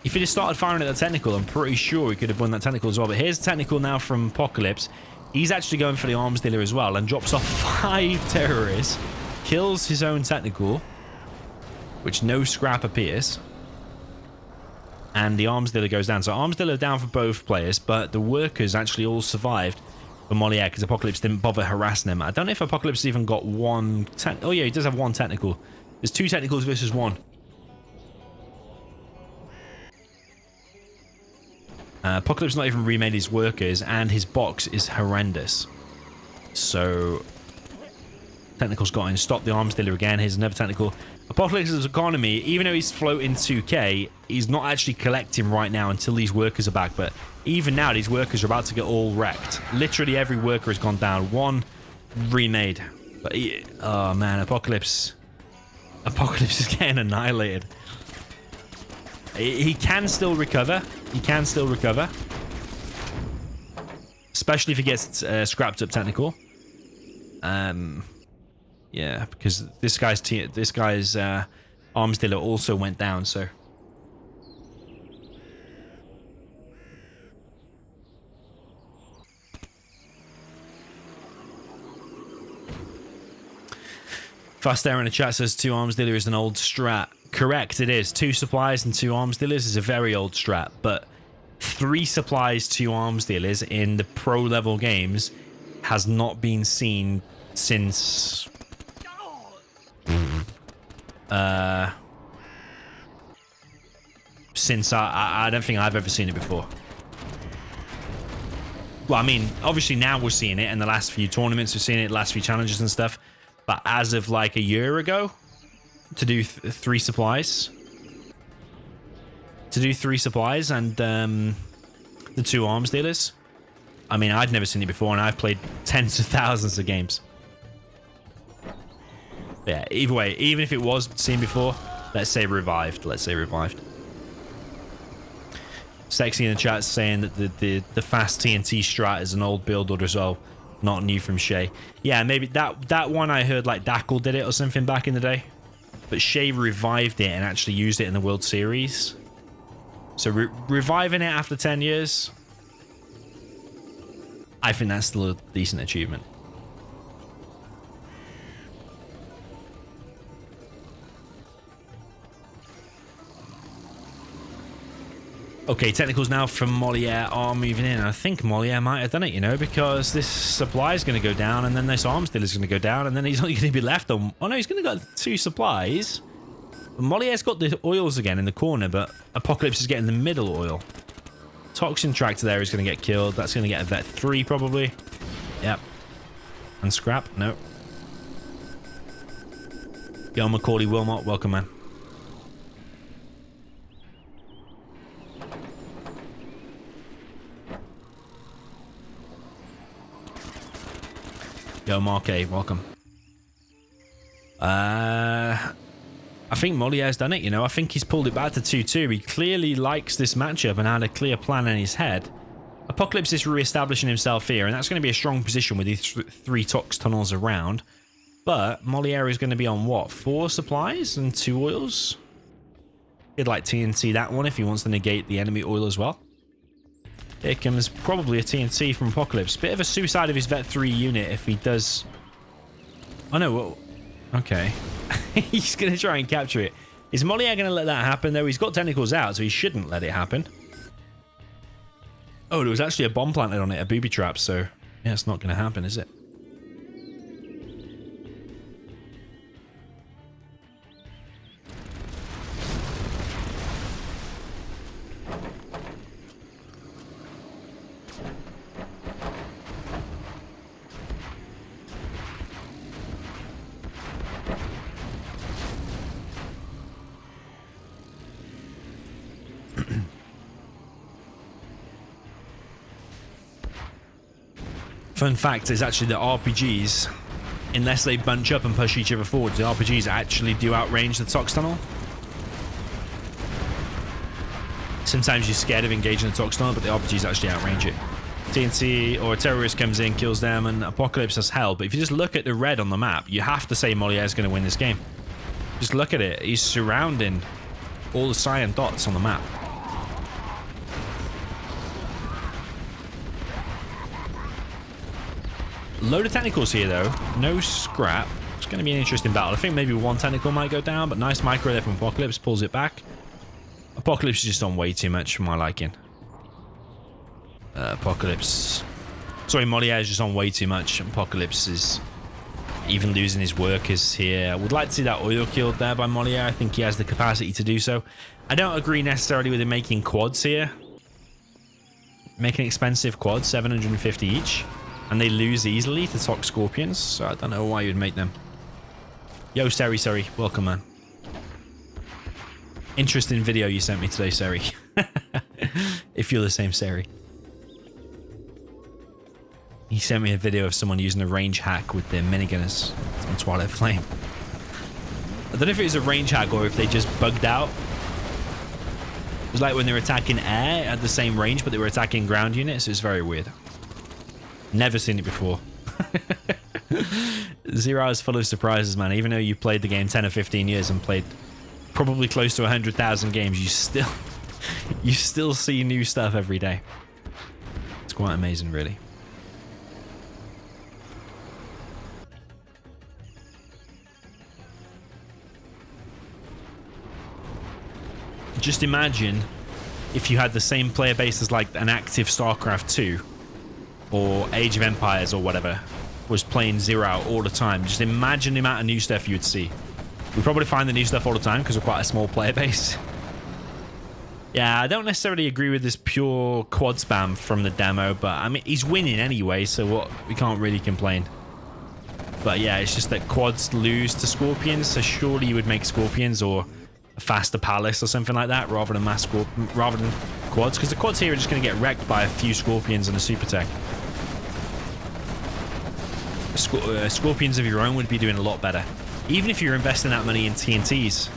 If he just started firing at the technical, I'm pretty sure he could have won that technical as well. But here's the technical now from Apocalypse. He's actually going for the arms dealer as well and drops off 5 terrorists. Kills his own technical, which no scrap appears. And the arms dealer goes down. So arms dealer down for both players, but the workers actually all survived for Moliere because Apocalypse didn't bother harassing him. I don't know if Apocalypse even got one... Oh yeah, he does have 1 technical. There's 2 technicals versus 1. Apocalypse not even remade his workers, and his box is horrendous. So... Technical's got in. Stop the arms dealer again. Here's another technical. Apocalypse's economy, even though he's floating 2k, he's not actually collecting right now until these workers are back. But even now, these workers are about to get all wrecked. Literally every worker has gone down. 1 remade. But oh man, Apocalypse Apocalypse is getting annihilated. He can still recover. He can still recover. Especially if he gets scrapped up technical. Yeah, because this guy's arms dealer also went down, so. Fast Air in the chat says 2 arms dealer is an old strat. Correct, it is. 2 supplies and 2 arms dealers is a very old strat, but 3 supplies, 2 arms dealers in the pro level games has not been seen since I don't think I've ever seen it before. Well, I mean, obviously now we're seeing it in the last few tournaments, we're seeing it in the last few challenges and stuff, but as of like a year ago, to do 3 supplies and the 2 arms dealers, I mean, I'd never seen it before, and I've played tens of thousands of games. Yeah, either way, even if it was seen before, let's say revived. Sexy in the chat saying that the fast TNT strat is an old build order as well, not new from Shay. Yeah, maybe that one I heard like Dackle did it or something back in the day, but Shay revived it and actually used it in the World Series. So reviving it after 10 years, I think that's still a decent achievement. Okay, technicals now from Moliere are moving in. I think Moliere might have done it, you know, because this supply is going to go down, and then this arms dealer is going to go down, and then he's only going to be left on... Oh no, he's going to got 2 supplies. Moliere's got the oils again in the corner, but Apocalypse is getting the middle oil. Toxin Tractor there is going to get killed. That's going to get a Vet 3 probably. Yep. And Scrap? No. Yo, Macaulay Wilmot, welcome, man. Yo, Mark A, welcome. I think Moliere's done it, you know. I think he's pulled it back to 2-2. He clearly likes this matchup and had a clear plan in his head. Apocalypse is re-establishing himself here, and that's going to be a strong position with these 3 Tox tunnels around. But Moliere is going to be on, what, 4 supplies and 2 oils? He'd like TNT that one if he wants to negate the enemy oil as well. Here comes probably a TNT from Apocalypse. Bit of a suicide of his Vet 3 unit if he does... Oh no, well, okay. He's going to try and capture it. Is Moliere going to let that happen though? He's got tentacles out, so he shouldn't let it happen. Oh, there was actually a bomb planted on it, a booby trap, so... Yeah, it's not going to happen, is it? Fun fact is actually that RPGs, unless they bunch up and push each other forward, the RPGs actually do outrange the Tox tunnel. Sometimes you're scared of engaging the Tox tunnel, but the RPGs actually outrange it. TNT or a terrorist comes in, kills them, and Apocalypse has hell. But if you just look at the red on the map, you have to say Moliere's going to win this game. Just look at it. He's surrounding all the cyan dots on the map. Load of technicals here though, no scrap. It's going to be an interesting battle. I think maybe 1 technical might go down, but nice micro there from Apocalypse, pulls it back. Apocalypse is just on way too much for my liking. Apocalypse... Sorry, Moliere is just on way too much. Apocalypse is even losing his workers here. I would like to see that oil killed there by Moliere. I think he has the capacity to do so. I don't agree necessarily with him making quads here. Making expensive quads, 750 each. And they lose easily to Tox Scorpions, so I don't know why you'd make them. Yo, Seri, welcome, man. Interesting video you sent me today, Seri. If you're the same Seri. He sent me a video of someone using a range hack with their minigunners on Twilight Flame. I don't know if it was a range hack or if they just bugged out. It was like when they were attacking air at the same range, but they were attacking ground units. It was very weird. Never seen it before. 0 Hours full of surprises, man. Even though you played the game 10 or 15 years and played probably close to 100,000 games, you still see new stuff every day. It's quite amazing, really. Just imagine if you had the same player base as like an active StarCraft 2 or Age of Empires or whatever was playing 0 Hour all the time. Just imagine the amount of new stuff you would see. We probably find the new stuff all the time because we're quite a small player base. Yeah, I don't necessarily agree with this pure quad spam from the demo, but I mean, he's winning anyway, so what? We can't really complain. But yeah, it's just that quads lose to Scorpions, so surely you would make Scorpions or a faster Palace or something like that rather than quads, because the quads here are just going to get wrecked by a few Scorpions and a super tech. Scorpions of your own would be doing a lot better. Even if you're investing that money in TNTs,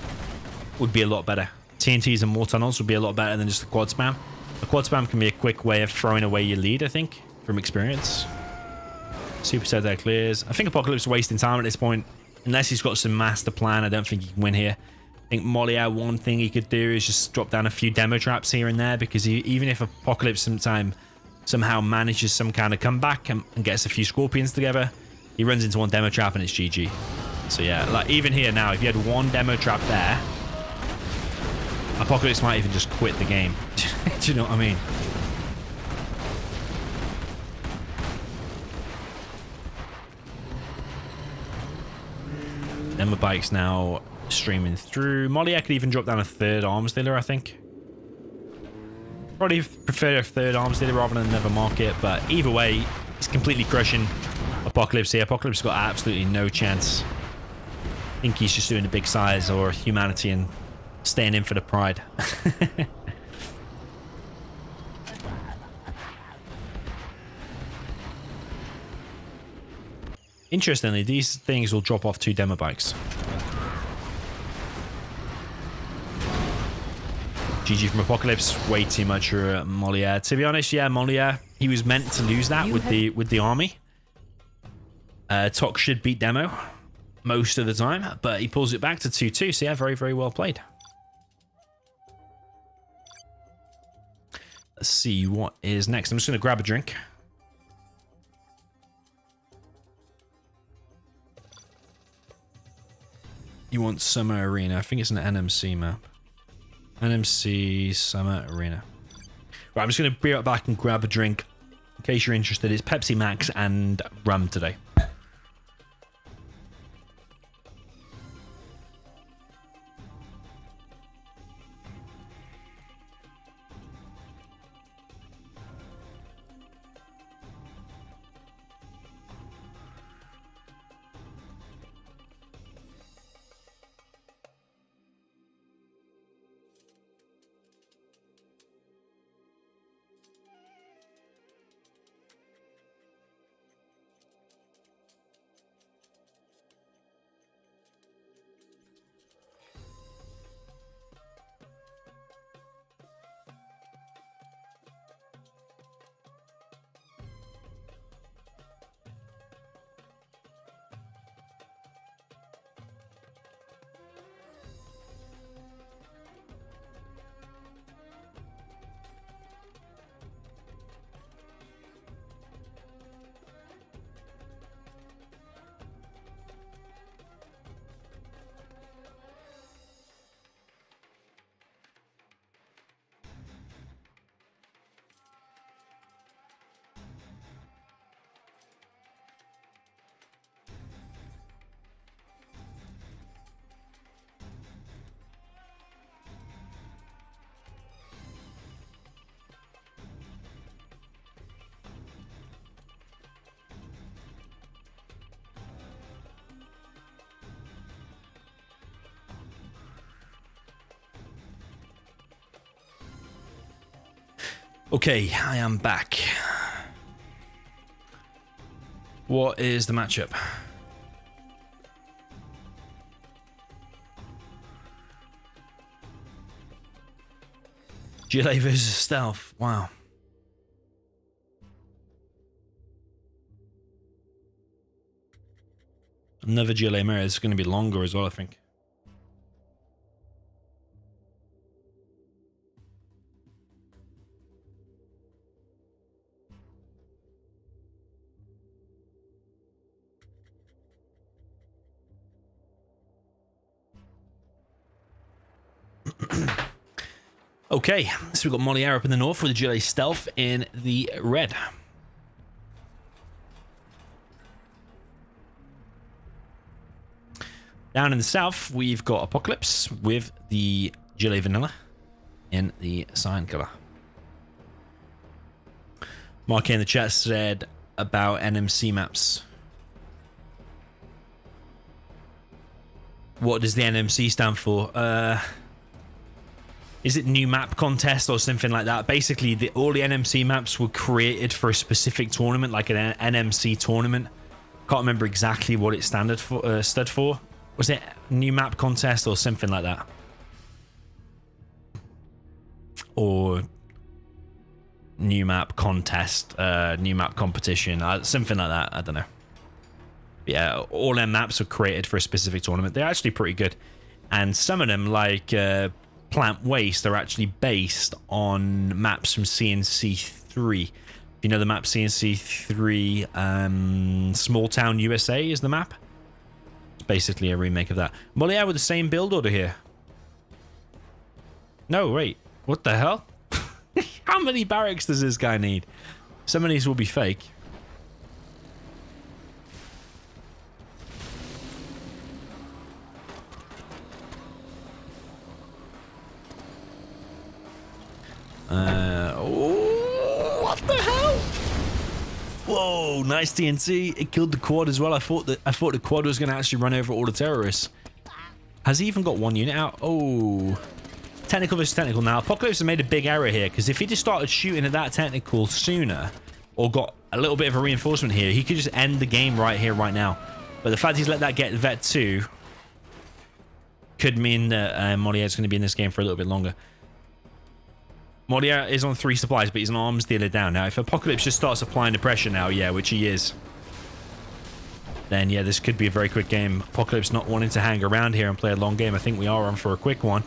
would be a lot better. TNTs and more tunnels would be a lot better than just the quad spam. The quad spam can be a quick way of throwing away your lead, I think, from experience. Super set there clears. I think Apocalypse is wasting time at this point. Unless he's got some master plan, I don't think he can win here. I think Molière, one thing he could do is just drop down a few demo traps here and there, because even if Apocalypse somehow manages some kind of comeback and gets a few Scorpions together, he runs into one demo trap and it's GG. So yeah, like even here now, if you had one demo trap there, Apocalypse might even just quit the game. Do you know what I mean? Demo bikes now streaming through. Molière could even drop down a third arms dealer, I think. Probably prefer a third arms dealer rather than another market, but either way, he's completely crushing Apocalypse here. Apocalypse got absolutely no chance. I think he's just doing a big size or humanity and staying in for the pride. Interestingly, these things will drop off 2 demo bikes. GG from Apocalypse, way too much for Molière. To be honest, yeah, Molière, he was meant to lose that with the army. Tok should beat Demo most of the time, but he pulls it back to 2-2, so yeah, very, very well played. Let's see what is next. I'm just going to grab a drink. You want Summer Arena? I think it's an NMC map. NMC Summer Arena. Right, I'm just going to be right back and grab a drink. In case you're interested, it's Pepsi Max and rum today. Okay, I am back. What is the matchup? GLA versus stealth. Wow. Another GLA mirror. It's going to be longer as well, I think. Okay, so we've got Molière up in the north with the GLA Stealth in the red. Down in the south, we've got Apocalypse with the GLA Vanilla in the cyan color. Mark in the chat said about NMC maps. What does the NMC stand for? Is it new map contest or something like that? Basically, all the NMC maps were created for a specific tournament, like an NMC tournament. Can't remember exactly what it stood for. Was it new map contest or something like that? Or new map contest, new map competition, something like that. I don't know. Yeah, all their maps were created for a specific tournament. They're actually pretty good. And some of them, like Plant Waste, are actually based on maps from CNC3. If you know the map CNC3, Small Town USA is the map. It's basically a remake of that. Molière with the same build order here. No, wait. What the hell? How many barracks does this guy need? Some of these will be fake. What the hell? Whoa, nice TNT. It killed the quad as well. I thought the quad was going to actually run over all the terrorists. Has he even got one unit out? Oh, technical versus technical. Now, Apocalypse has made a big error here, because if he just started shooting at that technical sooner, or got a little bit of a reinforcement here, he could just end the game right here, right now. But the fact he's let that get Vet 2 could mean that Molière's going to be in this game for a little bit longer. Molière is on 3 supplies, but he's an arms dealer down. Now, if Apocalypse just starts applying the pressure now, yeah, which he is, then yeah, this could be a very quick game. Apocalypse not wanting to hang around here and play a long game. I think we are on for a quick one.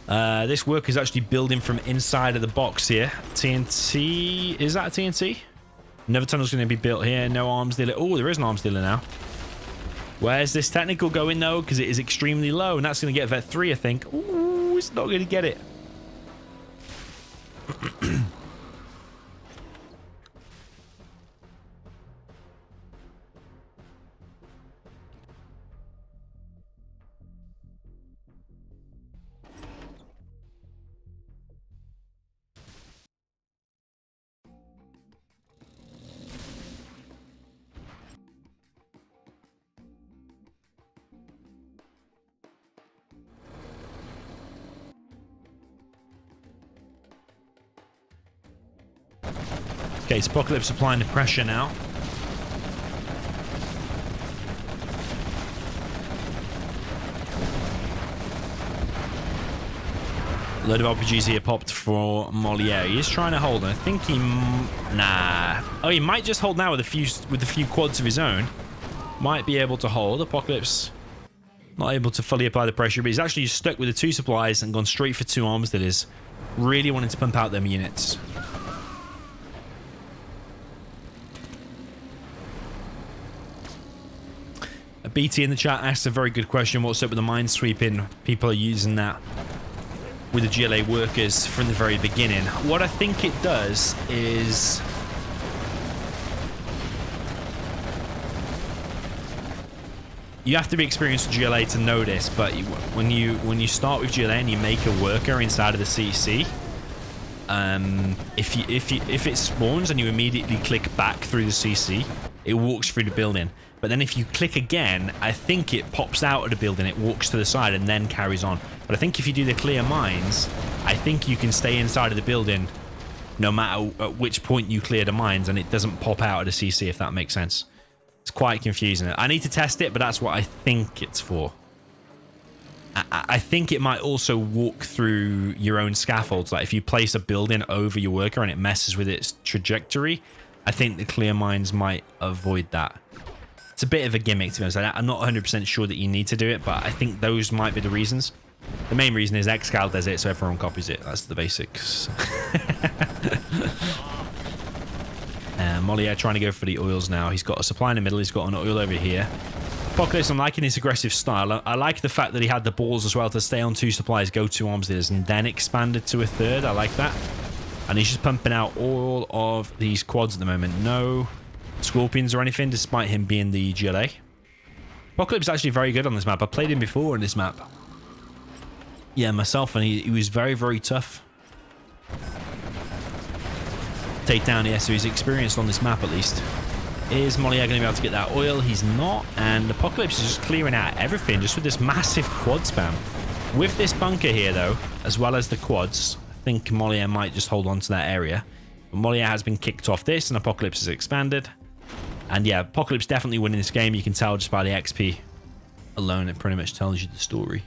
This work is actually building from inside of the box here. TNT, is that a TNT? Another tunnel's going to be built here. No arms dealer. Oh, there is an arms dealer now. Where's this technical going though? Because it is extremely low, and that's going to get Vet 3, I think. Ooh, it's not going to get it. Okay, so Apocalypse applying the pressure now. A load of RPGs here popped for Molière. He is trying to hold, and I think he... Nah. Oh, he might just hold now with a few quads of his own. Might be able to hold. Apocalypse not able to fully apply the pressure, but he's actually stuck with the 2 supplies and gone straight for 2 arms dealers. Really wanting to pump out them units. BT in the chat asked a very good question. What's up with the mine sweeping? People are using that with the GLA workers from the very beginning. What I think it does is... You have to be experienced with GLA to know this, but when you start with GLA and you make a worker inside of the CC, if it spawns and you immediately click back through the CC, it walks through the building. But then if you click again, I think it pops out of the building, it walks to the side and then carries on. But I think if you do the clear mines, I think you can stay inside of the building no matter at which point you clear the mines, and it doesn't pop out of the CC, if that makes sense. It's quite confusing. I need to test it, but that's what I think it's for. I think it might also walk through your own scaffolds. Like if you place a building over your worker and it messes with its trajectory, I think the clear mines might avoid that. It's a bit of a gimmick, to be honest. I'm not 100% sure that you need to do it, but I think those might be the reasons. The main reason is Xcal does it, so everyone copies it. That's the basics. Moliere trying to go for the oils now. He's got a supply in the middle. He's got an oil over here. Apocalypse, I'm liking his aggressive style. I like the fact that he had the balls as well to stay on 2 supplies, go 2 arms dealers, and then expanded to a 3rd. I like that. And he's just pumping out all of these quads at the moment. No scorpions or anything, despite him being the GLA. Apocalypse is actually very good on this map. I played him before on this map. Yeah, myself, and he was very, very tough. Take down, yeah, so he's experienced on this map at least. Is Moliere going to be able to get that oil? He's not, and Apocalypse is just clearing out everything just with this massive quad spam. With this bunker here, though, as well as the quads, I think Moliere might just hold on to that area. But Moliere has been kicked off this, and Apocalypse has expanded. And yeah, Apocalypse definitely winning this game. You can tell just by the XP alone. It pretty much tells you the story.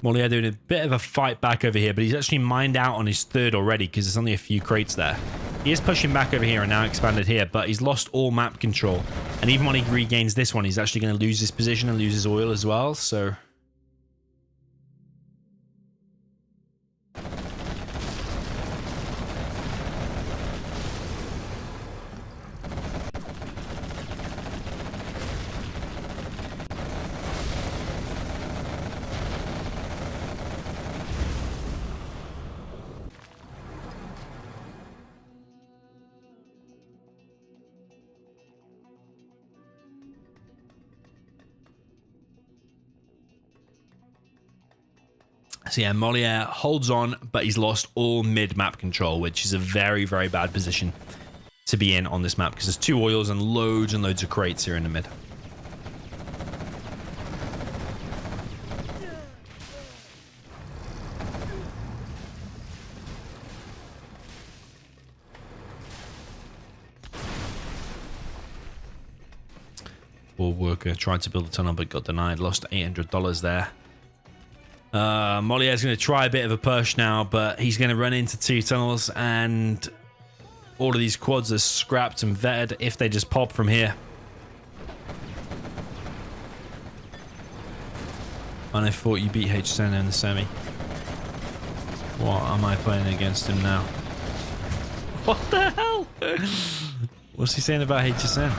Moliere doing a bit of a fight back over here, but he's actually mined out on his 3rd already because there's only a few crates there. He is pushing back over here and now expanded here, but he's lost all map control. And even when he regains this one, he's actually going to lose his position and lose his oil as well, so... So yeah, Moliere holds on, but he's lost all mid-map control, which is a very, very bad position to be in on this map because there's 2 oils and loads of crates here in the mid. Poor worker tried to build a tunnel but got denied, lost $800 there. Moliere's going to try a bit of a push now, but he's going to run into 2 tunnels and all of these quads are scrapped and vetted if they just pop from here. And I thought you beat HSN in the semi. What am I playing against him now? What the hell? What's he saying about HSN?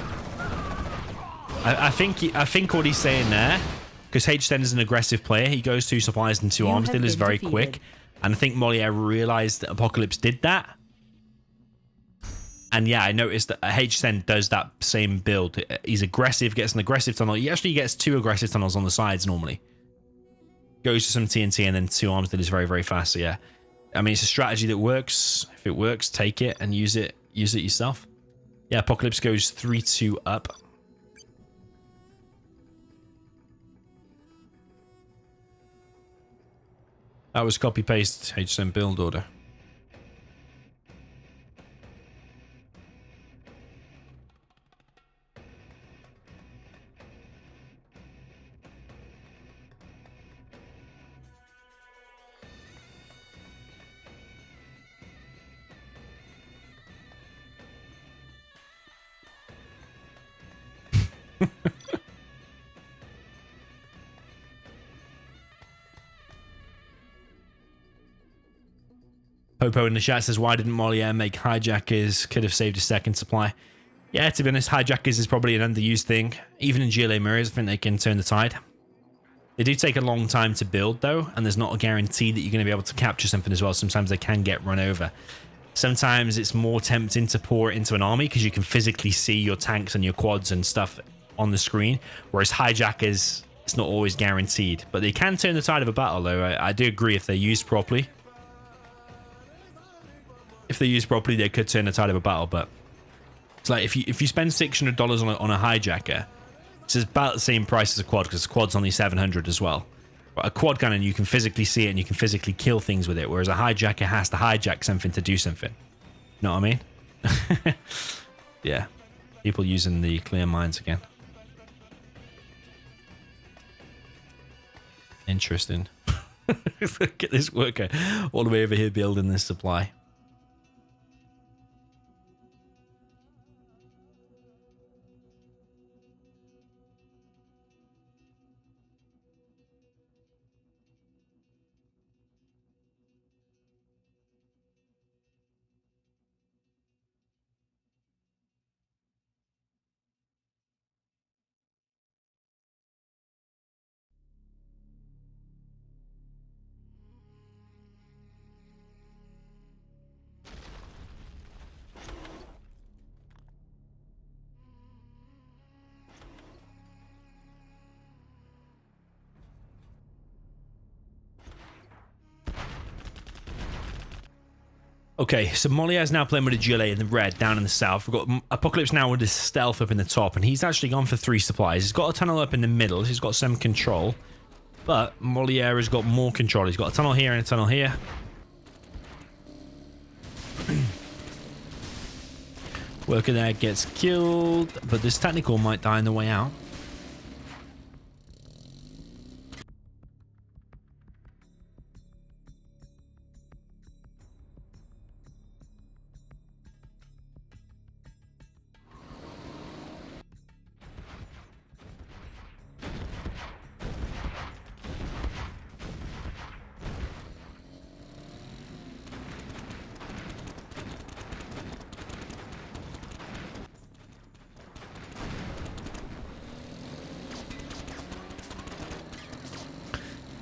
I think what he's saying there, because HSN is an aggressive player, he goes 2 supplies and 2 arms dealers very quick, and I think Moliere realized that Apocalypse did that. And yeah, I noticed that HSN does that same build. He's aggressive, gets an aggressive tunnel. He actually gets 2 aggressive tunnels on the sides normally. Goes to some TNT and then 2 arms dealers very, very fast. So yeah, I mean, it's a strategy that works. If it works, take it and use it yourself. Yeah, Apocalypse goes 3-2 up. That was copy-paste HSM build order. Popo in the chat says, why didn't Moliere make hijackers? Could have saved a second supply. Yeah, to be honest, hijackers is probably an underused thing. Even in GLA mirrors, I think they can turn the tide. They do take a long time to build, though, and there's not a guarantee that you're going to be able to capture something as well. Sometimes they can get run over. Sometimes it's more tempting to pour it into an army because you can physically see your tanks and your quads and stuff on the screen, whereas hijackers, it's not always guaranteed, but they can turn the tide of a battle though. I do agree if they're used properly. If they're used properly, they could turn the tide of a battle, but it's like if you spend $600 on a hijacker, it's about the same price as a quad because the quad's only 700 as well. But a quad cannon, you can physically see it and you can physically kill things with it, whereas a hijacker has to hijack something to do something. You know what I mean? Yeah. People using the clear mines again. Interesting. Look at this worker all the way over here building this supply. Okay, so Moliere's now playing with a GLA in the red down in the south. We've got Apocalypse now with his stealth up in the top, and he's actually gone for 3 supplies. He's got a tunnel up in the middle. He's got some control, but Moliere has got more control. He's got a tunnel here and a tunnel here. Worker there gets killed, but this technical might die on the way out.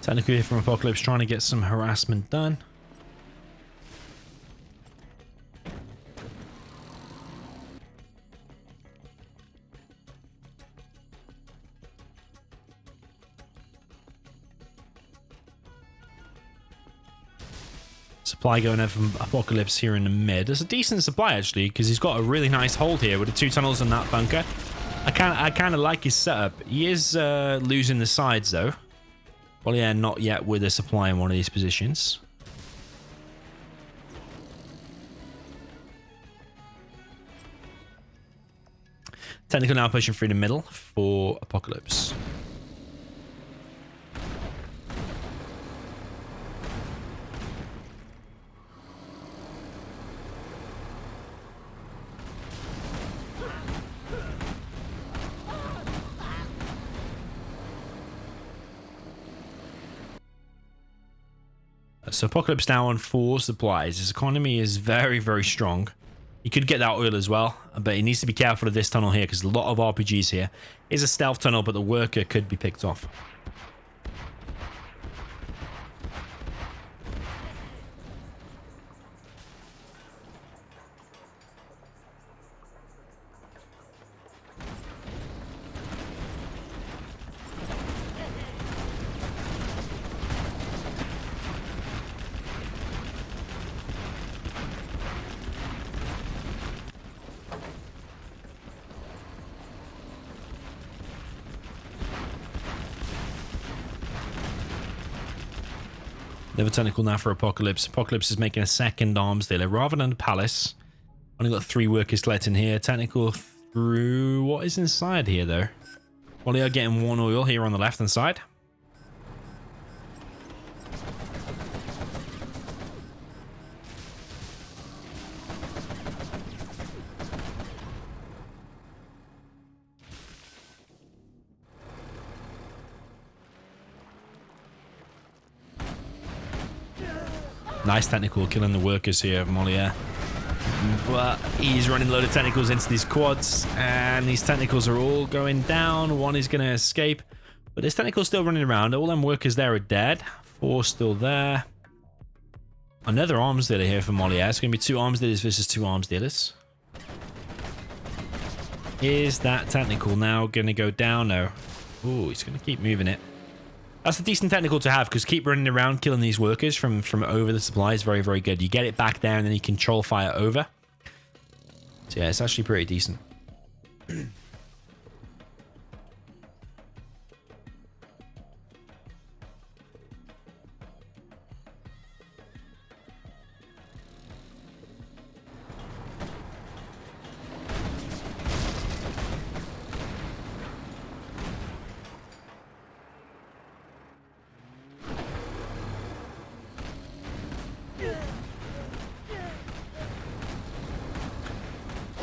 Technically here from Apocalypse trying to get some harassment done. Supply going in from Apocalypse here in the mid. There's a decent supply actually because he's got a really nice hold here with the 2 tunnels in that bunker. I kind of like his setup. He is losing the sides though. Well, yeah, not yet with a supply in one of these positions. Technical now pushing through the middle for Apocalypse. So Apocalypse now on 4 supplies. His economy is very, very strong. He could get that oil as well, but he needs to be careful of this tunnel here because a lot of RPGs here. It's a stealth tunnel, but the worker could be picked off. Another technical now for Apocalypse. Apocalypse is making a second arms dealer rather than a palace. Only got 3 workers left in here. Technical through what is inside here though. Well, they are getting 1 oil here on the left hand side. Nice technical killing the workers here of Moliere. But he's running a load of technicals into these quads, and these technicals are all going down. 1 is going to escape, but this technical's still running around. All them workers there are dead. 4 still there. Another arms dealer here for Moliere. It's going to be 2 arms dealers versus 2 arms dealers. Is that technical now going to go down? No. Ooh, he's going to keep moving it. That's a decent technical to have, because keep running around killing these workers from over the supply is very, very good. You get it back there and then you control fire over. So yeah, it's actually pretty decent.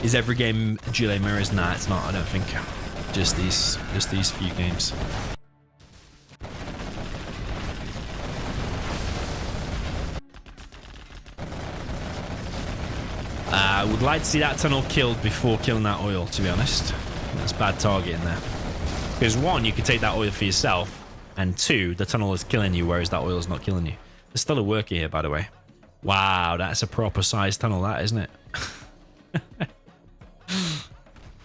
Is every game Gile mirrors? Nah, it's not. I don't think. Just these few games. I would like to see that tunnel killed before killing that oil, to be honest. That's bad target in there. Because 1, you could take that oil for yourself, and 2, the tunnel is killing you, whereas that oil is not killing you. There's still a worker here, by the way. Wow, that's a proper sized tunnel, that, isn't it?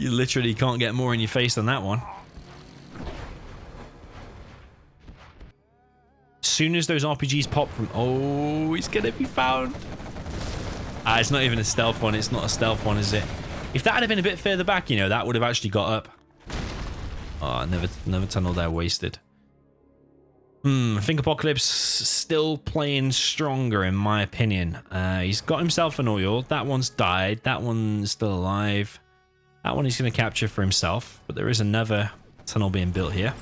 You literally can't get more in your face than that one. As soon as those RPGs pop from... Oh, he's going to be found. Ah, it's not even a stealth one. It's not a stealth one, is it? If that had been a bit further back, you know, that would have actually got up. Oh, another tunnel there wasted. I think Apocalypse still playing stronger, in my opinion. He's got himself an oil. That one's died. That one's still alive. That one he's going to capture for himself. But there is another tunnel being built here.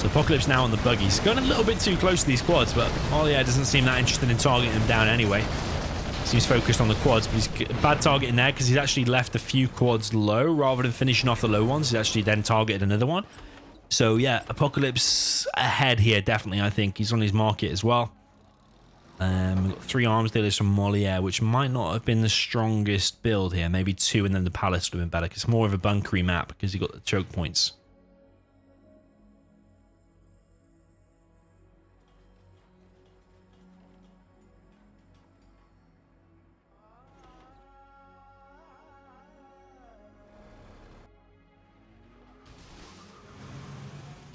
Apocalypse now on the buggy. He's going a little bit too close to these quads, but Moliere doesn't seem that interested in targeting him down anyway. Seems focused on the quads, but he's bad targeting there because he's actually left a few quads low rather than finishing off the low ones. He's actually then targeted another one. So yeah, Apocalypse ahead here, definitely. I think he's on his market as well. We've got 3 arms dealers from Moliere, which might not have been the strongest build here. Maybe 2 and then the palace would have been better, because it's more of a bunkery map because you got the choke points.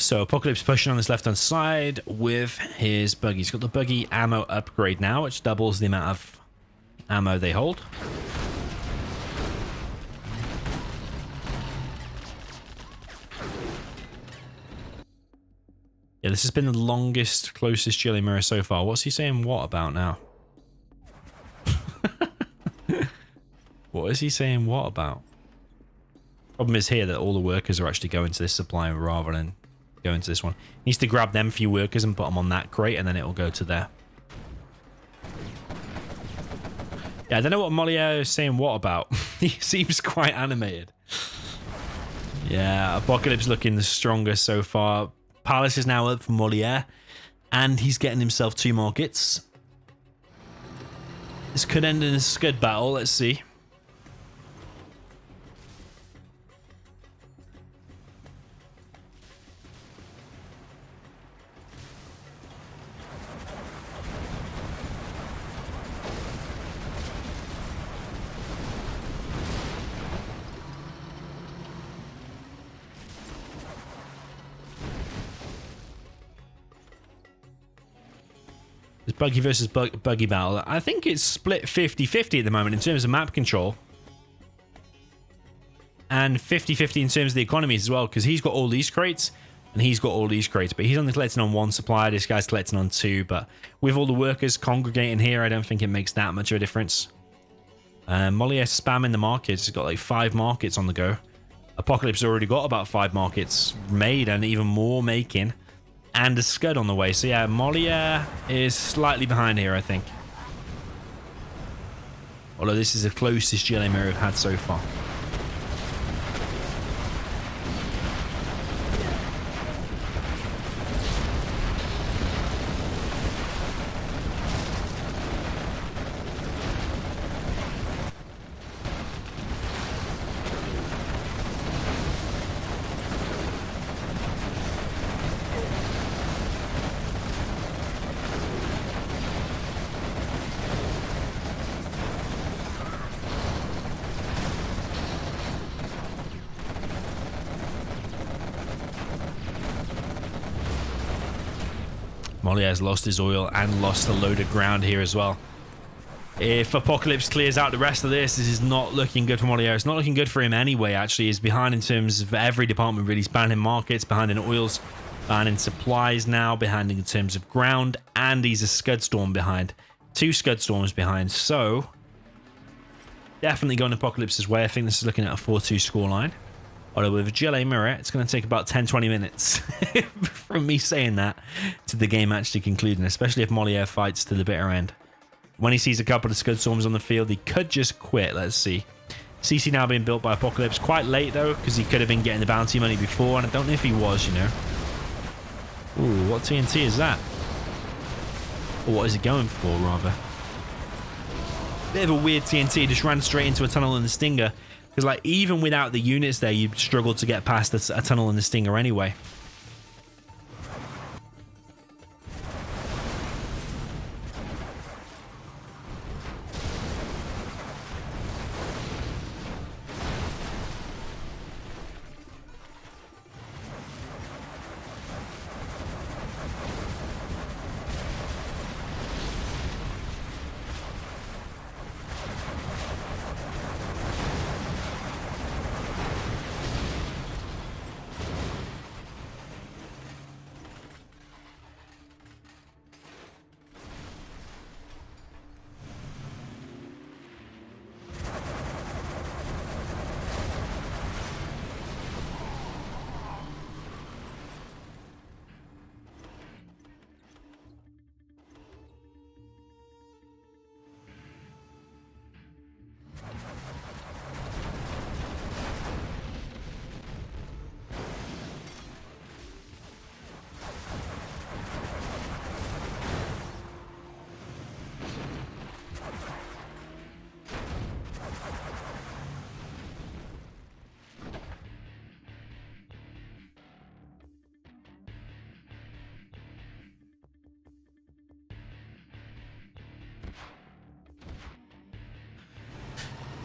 So Apocalypse pushing on this left-hand side with his buggy. He's got the buggy ammo upgrade now, which doubles the amount of ammo they hold. Yeah, this has been the longest, closest Chile mirror so far. What's he saying what about now? What is he saying what about? Problem is here that all the workers are actually going to this supply rather than go into this one. He needs to grab them few workers and put them on that crate, and then it will go to there. Yeah, I don't know what Moliere is saying what about. He seems quite animated. Yeah, Apocalypse looking the strongest so far. Palace is now up for Moliere, and he's getting himself 2 markets. This could end in a scud battle. Let's see. Buggy versus buggy battle. I think it's split 50-50 at the moment in terms of map control. And 50-50 in terms of the economies as well, because he's got all these crates. And he's got all these crates, but he's only collecting on 1 supply. This guy's collecting on 2, but with all the workers congregating here, I don't think it makes that much of a difference. Moliere spamming the markets. He's got like 5 markets on the go. Apocalypse already got about 5 markets made and even more making. And a Scud on the way. So yeah, Moliere is slightly behind here, I think. Although this is the closest GLA mirror we've had so far. Moliere's lost his oil and lost a load of ground here as well. If Apocalypse clears out the rest of this is not looking good for Moliere. It's not looking good for him anyway, actually. He's behind in terms of every department, really. He's behind in markets, behind in oils, behind in supplies now, behind in terms of ground, and he's a Scud Storm behind. 2 Scud Storms behind, so definitely going Apocalypse's way. I think this is looking at a 4-2 scoreline. Although with a GLA mirror, it's going to take about 10-20 minutes from me saying that to the game actually concluding, especially if Moliere fights to the bitter end. When he sees a couple of Scud Storms on the field, he could just quit. Let's see. CC now being built by Apocalypse. Quite late, though, because he could have been getting the bounty money before, and I don't know if he was, you know. Ooh, what TNT is that? Or what is he going for, rather? Bit of a weird TNT. Just ran straight into a tunnel in the Stinger. Because, like, even without the units there, you'd struggle to get past a tunnel in the Stinger anyway.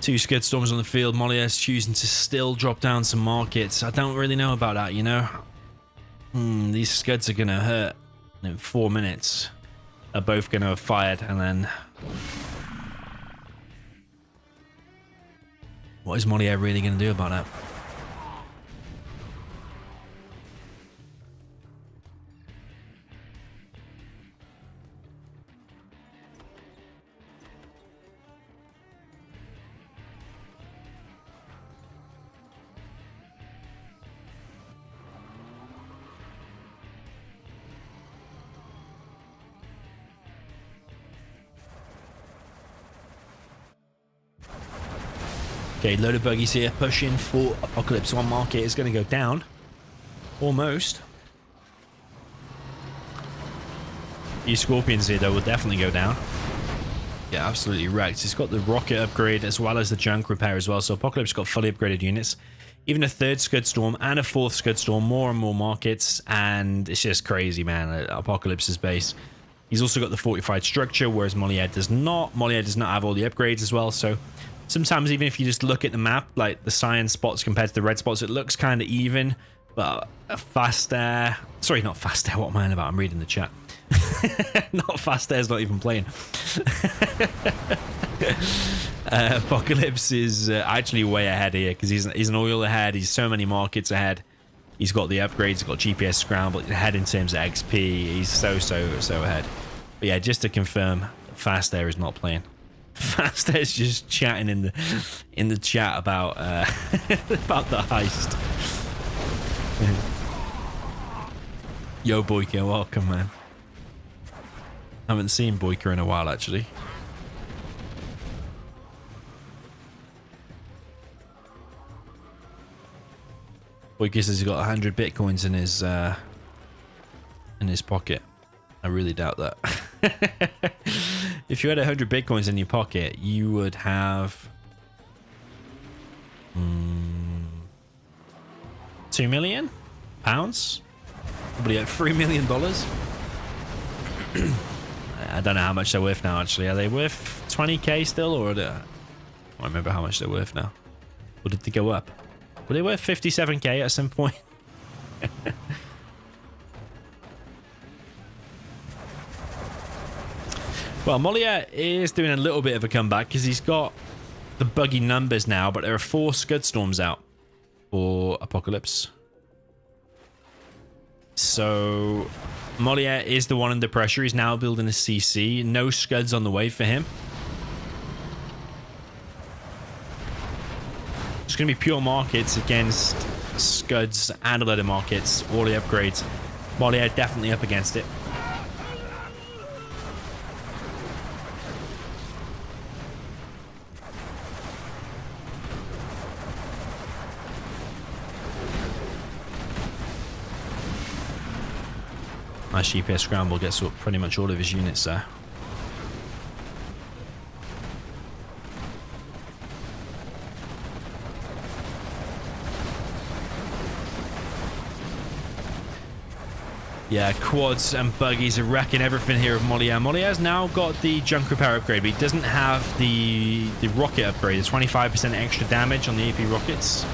Two Scud Storms on the field. Moliere's choosing to still drop down some markets. I don't really know about that, you know. These Scuds are going to hurt in 4 minutes. They're both going to have fired, and then... what is Moliere really going to do about that? Okay, load of buggies here, pushing for Apocalypse. One market is going to go down. Almost. These Scorpions here, though, will definitely go down. Yeah, absolutely wrecked. It's got the rocket upgrade as well as the junk repair as well. So Apocalypse got fully upgraded units. Even a 3rd Scud Storm and a 4th Scud Storm. More and more markets. And it's just crazy, man. Apocalypse's base. He's also got the fortified structure, whereas Moliere does not. Moliere does not have all the upgrades as well. So sometimes even if you just look at the map, like the cyan spots compared to the red spots, it looks kind of even. But a fast air... sorry, not fast air. What am I on about? I'm reading the chat. Not fast air's not even playing. Apocalypse is actually way ahead here because he's an oil ahead. He's so many markets ahead. He's got the upgrades. He's got GPS scramble ahead in terms of XP. He's so ahead. But yeah, just to confirm, Fast Air is not playing. Fast Air is just chatting in the chat about about the heist. Yo, Boyka, welcome, man. Haven't seen Boyka in a while, actually. Boyka says he's got 100 bitcoins in his pocket. I really doubt that. If you had 100 bitcoins in your pocket, you would have 2 million pounds, probably at $3 million. I don't know how much they're worth now. Actually, are they worth 20k still, or I don't remember how much they're worth now. Or did they go up? Were they worth 57k at some point? Well, Molière is doing a little bit of a comeback because he's got the buggy numbers now, but there are 4 Scud Storms out for Apocalypse. So Molière is the one under pressure. He's now building a CC. No Scuds on the way for him. It's going to be pure markets against Scuds and a lot of markets. All the upgrades. Molière definitely up against it. Nice GPS scramble, gets up pretty much all of his units there. Yeah, quads and buggies are wrecking everything here of Molière. Molière's now got the junk repair upgrade, but he doesn't have the rocket upgrade. The 25% extra damage on the AP rockets.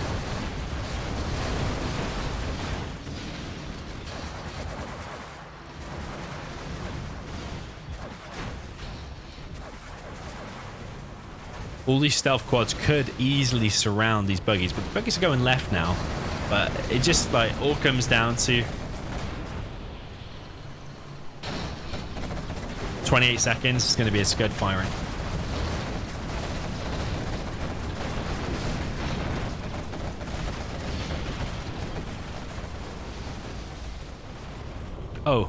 All these stealth quads could easily surround these buggies, but the buggies are going left now. But it just like all comes down to 28 seconds. It's going to be a Scud firing. Oh,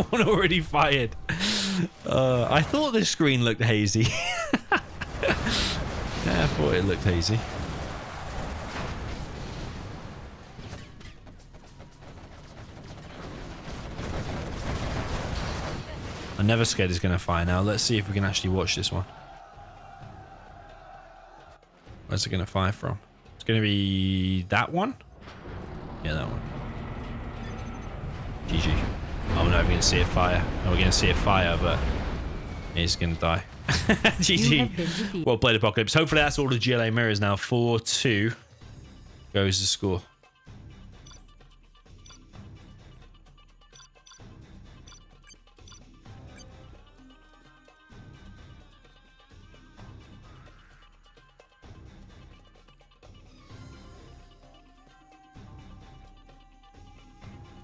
one already fired. I thought the screen looked hazy. Yeah, I thought it looked hazy. I'm never scared he's going to fire now. Let's see if we can actually watch this one. Where's it going to fire from? It's going to be that one? Yeah, that one. GG. I'm not even going to see it fire. No, we're going to see it fire, but he's going to die. GG. Well played, Apocalypse. Hopefully that's all the GLA mirrors now. 4-2 goes the score.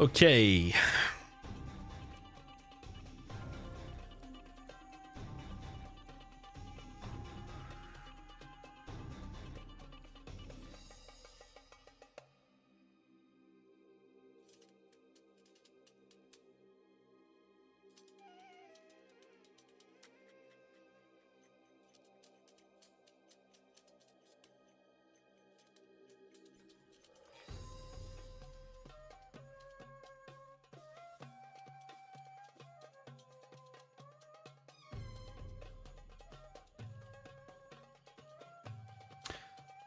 Okay.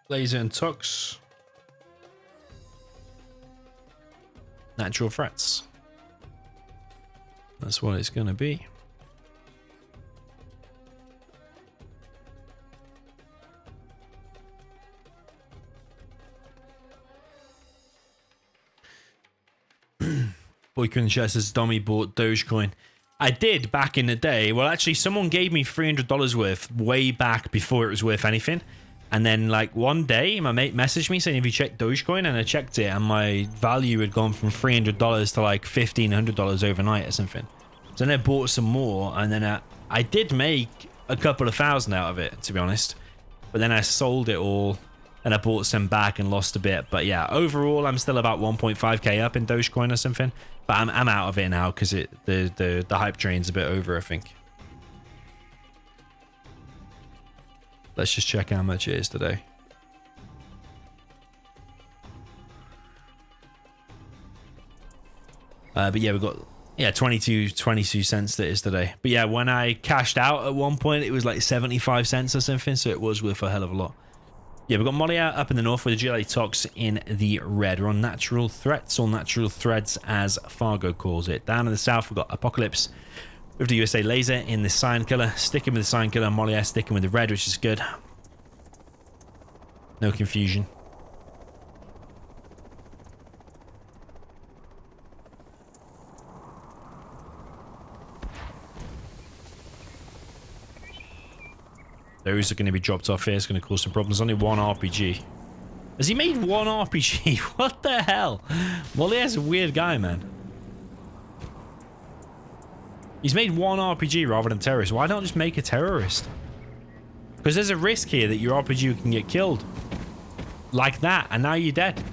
Laser and Tox. Natural threats. That's what it's going to be. Boyka in the chat says Domi bought Dogecoin. I did back in the day. Well, actually, someone gave me $300 worth way back before it was worth anything. And then like one day, my mate messaged me saying, "Have you checked Dogecoin?" And I checked it, and my value had gone from $300 to like $1,500 overnight or something. So then I bought some more, and then I did make a couple of thousand out of it, to be honest. But then I sold it all, and I bought some back and lost a bit. But yeah, overall, I'm still about 1.5k up in Dogecoin or something. But I'm out of it now because the hype train's a bit over, I think. Let's just check how much it is today. But yeah, we've got 22 cents that is today. But yeah, when I cashed out at one point, it was like 75 cents or something, so it was worth a hell of a lot. Yeah, we've got Molia up in the north with the GLA Tox in the red. We're on natural threats, or natural threads as Fargo calls it. Down in the south, we've got Apocalypse with the USA Laser in the Cyan Killer, sticking with the Cyan Killer. Molia sticking with the red, which is good. No confusion. Those are going to be dropped off here. It's going to cause some problems. Only one RPG. Has he made one RPG? What the hell? Molier's a weird guy, man. He's made one RPG rather than terrorist. Why not just make a terrorist? Because there's a risk here that your RPG can get killed. Like that. And now you're dead.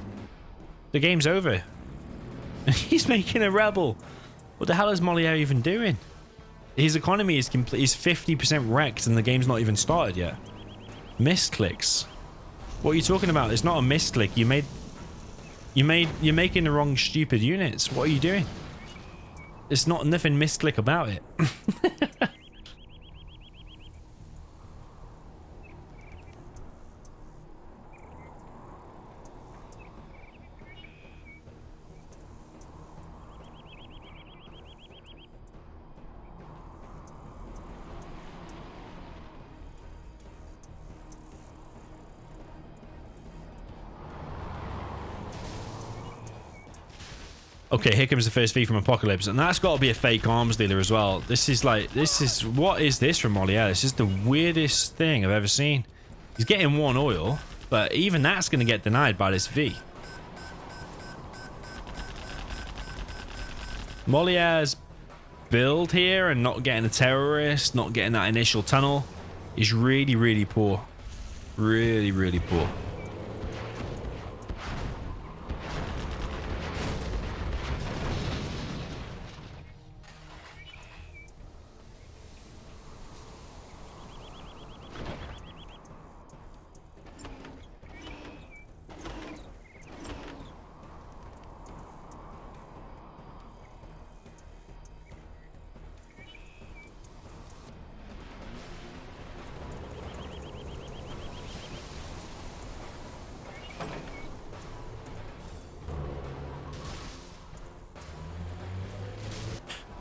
The game's over. He's making a rebel. What the hell is Moliere even doing? His economy is complete. He's 50% wrecked and the game's not even started yet. Misclicks. What are you talking about? It's not a misclick. You're making the wrong stupid units. What are you doing? It's not nothing misclick about it. Okay, here comes the first V from Apocalypse, and that's got to be a fake arms dealer as well. What is this from Moliere? This is the weirdest thing I've ever seen. He's getting one oil, but even that's going to get denied by this V. Moliere's build here and not getting a terrorist, not getting that initial tunnel is really, really poor. Really, really poor.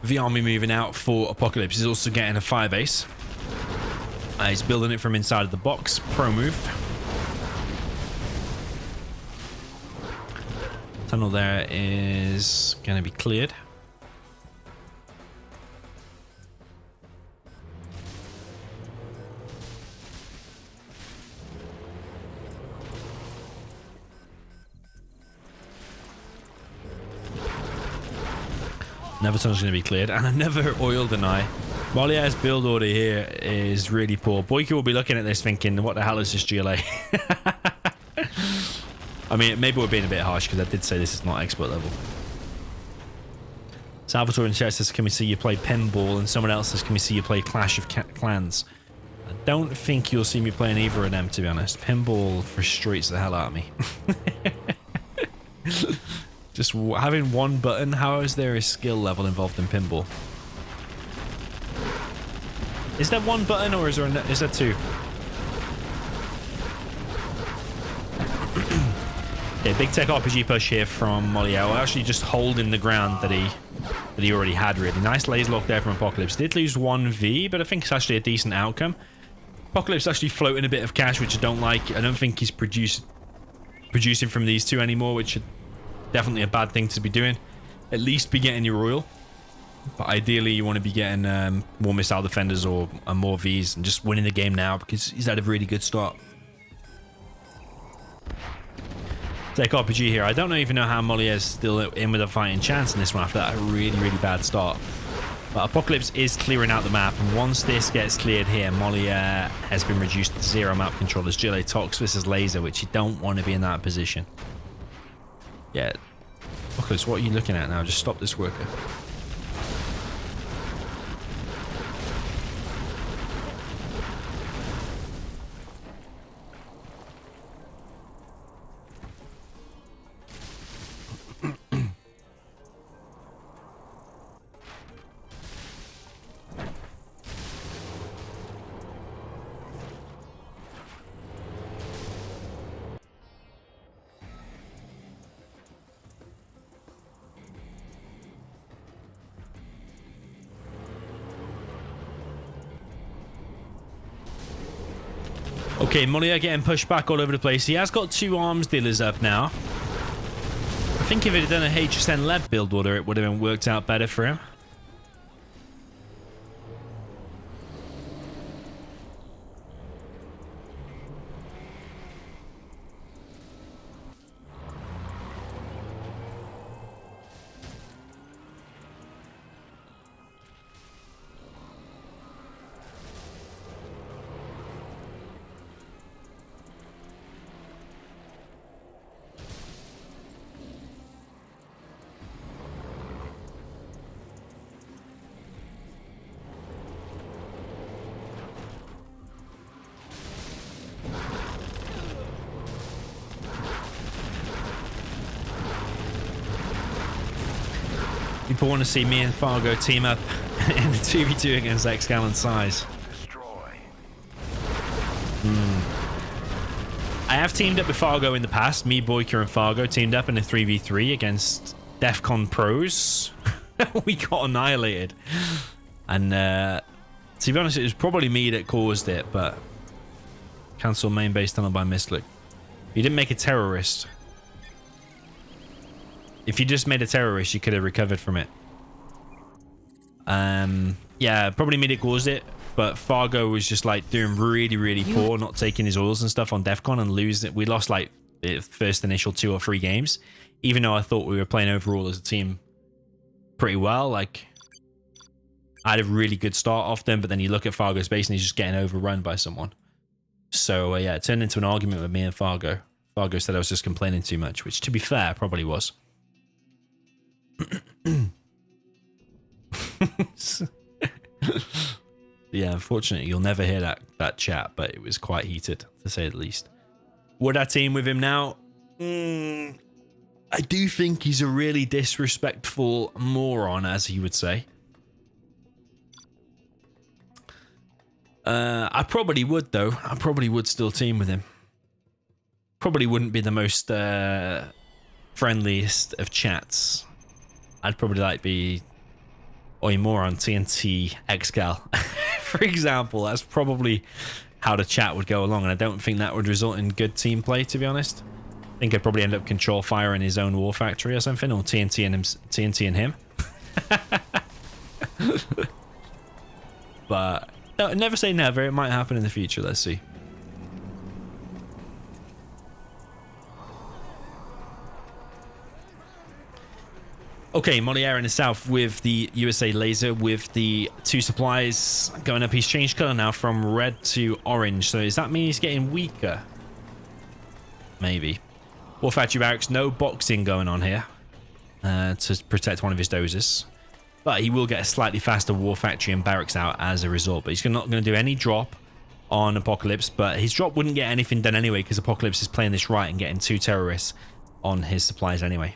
The army moving out for Apocalypse is also getting a 5 ace. He's building it from inside of the box. Pro move. Tunnel there is going to be cleared. Another tunnel's going to be cleared, and another oil deny. Moliere's build order here is really poor. Boyka will be looking at this thinking, what the hell is this GLA? I mean, maybe we're being a bit harsh because I did say this is not expert level. Salvatore in chat says, can we see you play pinball? And someone else says, can we see you play Clash of Clans? I don't think you'll see me playing either of them, to be honest. Pinball frustrates the hell out of me. Just having one button, how is there a skill level involved in pinball? Is there one button or is there two? Okay, big tech RPG push here from Moliere. Actually just holding the ground that he already had, really. Nice laser lock there from Apocalypse. Did lose 1V, but I think it's actually a decent outcome. Apocalypse actually floating a bit of cash, which I don't like. I don't think he's producing from these two anymore, which are definitely a bad thing to be doing. At least be getting your oil. But ideally, you want to be getting more missile defenders or more Vs and just winning the game now because he's had a really good start. take RPG here. I don't even know how Moliere's still in with a fighting chance in this one after that really, really bad start. But Apocalypse is clearing out the map, and once this gets cleared here, Moliere has been reduced to 0 map control as Gillet Tox versus Laser, which you don't want to be in that position. Yeah. Apocalypse, what are you looking at now? Just stop this worker. Okay, Moliere getting pushed back all over the place. He has got 2 arms dealers up now. I think if it had done a HSN Lev build order, it would have been worked out better for him. People want to see me and Fargo team up in the 2v2 against Excal and Size. I have teamed up with Fargo in the past. Me, Boyka, and Fargo teamed up in a 3v3 against DEFCON pros. We got annihilated. And to be honest, it was probably me that caused it, but cancel main base tunnel by misclick. You didn't make a terrorist. If you just made a terrorist, you could have recovered from it. Yeah, probably me that caused it, but Fargo was just like doing really, really poor, not taking his oils and stuff on DEFCON and losing. We lost like the first initial 2 or 3 games, even though I thought we were playing overall as a team pretty well. Like, I had a really good start off them, but then you look at Fargo's base and he's just getting overrun by someone. So yeah, it turned into an argument with me and Fargo. Fargo said I was just complaining too much, which to be fair, probably was. Yeah, unfortunately, you'll never hear that chat, but it was quite heated, to say the least. Would I team with him now? I do think he's a really disrespectful moron, as he would say. I probably would, though. I probably would still team with him. Probably wouldn't be the most friendliest of chats. I'd probably like be Oi Moron TNT Excal. For example, that's probably how the chat would go along, and I don't think that would result in good team play, to be honest. I think I'd probably end up control fire in his own war factory or something, or TNT and him. But no, never say never. It might happen in the future. Let's see. Okay, Moliere in the south with the USA laser with the 2 supplies going up. He's changed color now from red to orange. So does that mean he's getting weaker? Maybe. War factory barracks, no boxing going on here to protect one of his dozers. But he will get a slightly faster war factory and barracks out as a result. But he's not going to do any drop on Apocalypse. But his drop wouldn't get anything done anyway because Apocalypse is playing this right and getting 2 terrorists on his supplies anyway.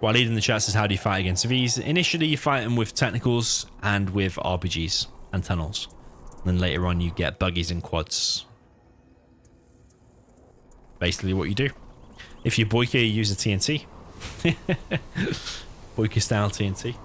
While leading the chat says, how do you fight against V's? Initially, you fight them with technicals and with RPGs and tunnels. And then later on, you get buggies and quads. Basically what you do. If you're Boyka, you use a TNT. Boyka style TNT.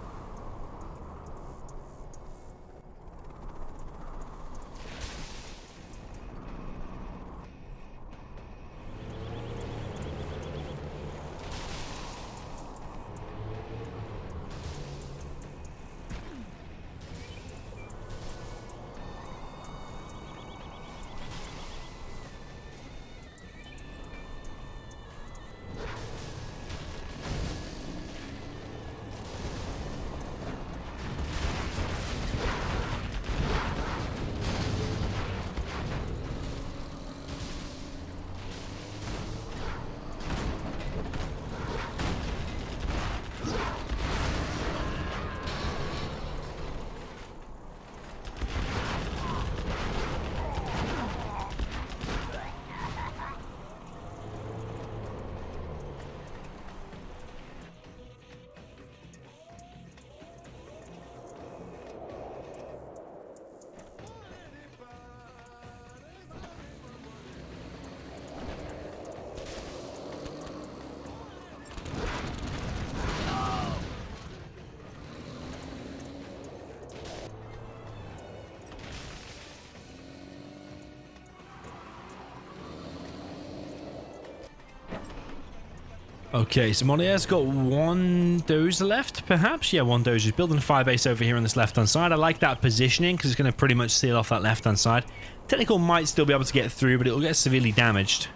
Okay, so Moliere's got one dozer left, perhaps? Yeah, one dozer. He's building a fire base over here on this left-hand side. I like that positioning because it's going to pretty much seal off that left-hand side. Technical might still be able to get through, but it'll get severely damaged.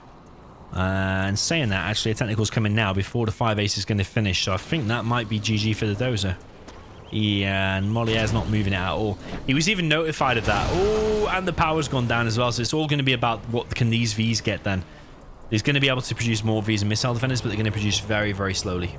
And saying that, actually, a technical's coming now before the fire base is going to finish, so I think that might be GG for the dozer. Yeah, and Moliere's not moving it at all. He was even notified of that. Oh, and the power's gone down as well, so it's all going to be about what can these Vs get then. He's going to be able to produce more Vs and missile defenders, but they're going to produce very, very slowly.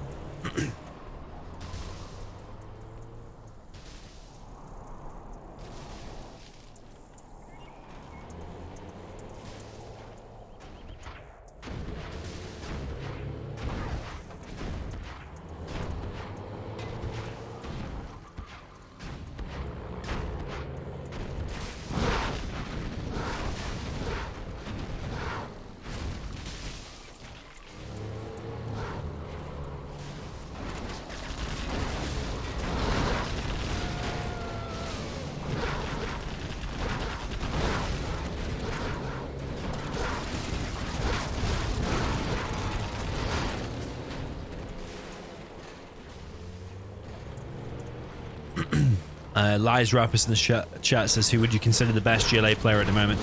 Lies Rappers in the chat says, who would you consider the best GLA player at the moment?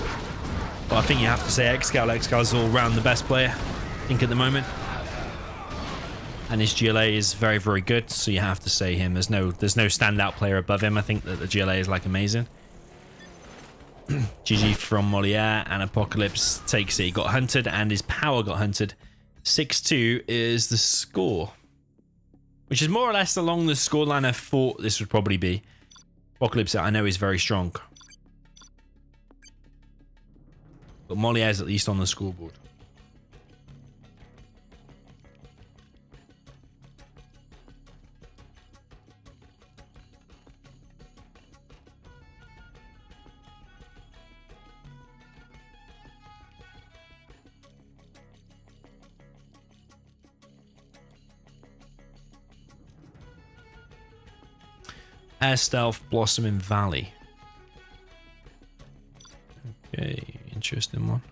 Well, I think you have to say Xcal. Xcal's all round the best player, I think, at the moment. And his GLA is very, very good, so you have to say him. There's no standout player above him. I think that the GLA is like amazing. GG from Moliere, and Apocalypse takes it. He got hunted and his power got hunted. 6-2 is the score, which is more or less along the scoreline I thought this would probably be. Apocalypse, I know, is very strong. But Moliere's at least on the scoreboard. Air Stealth, Blossoming Valley. Okay, interesting one.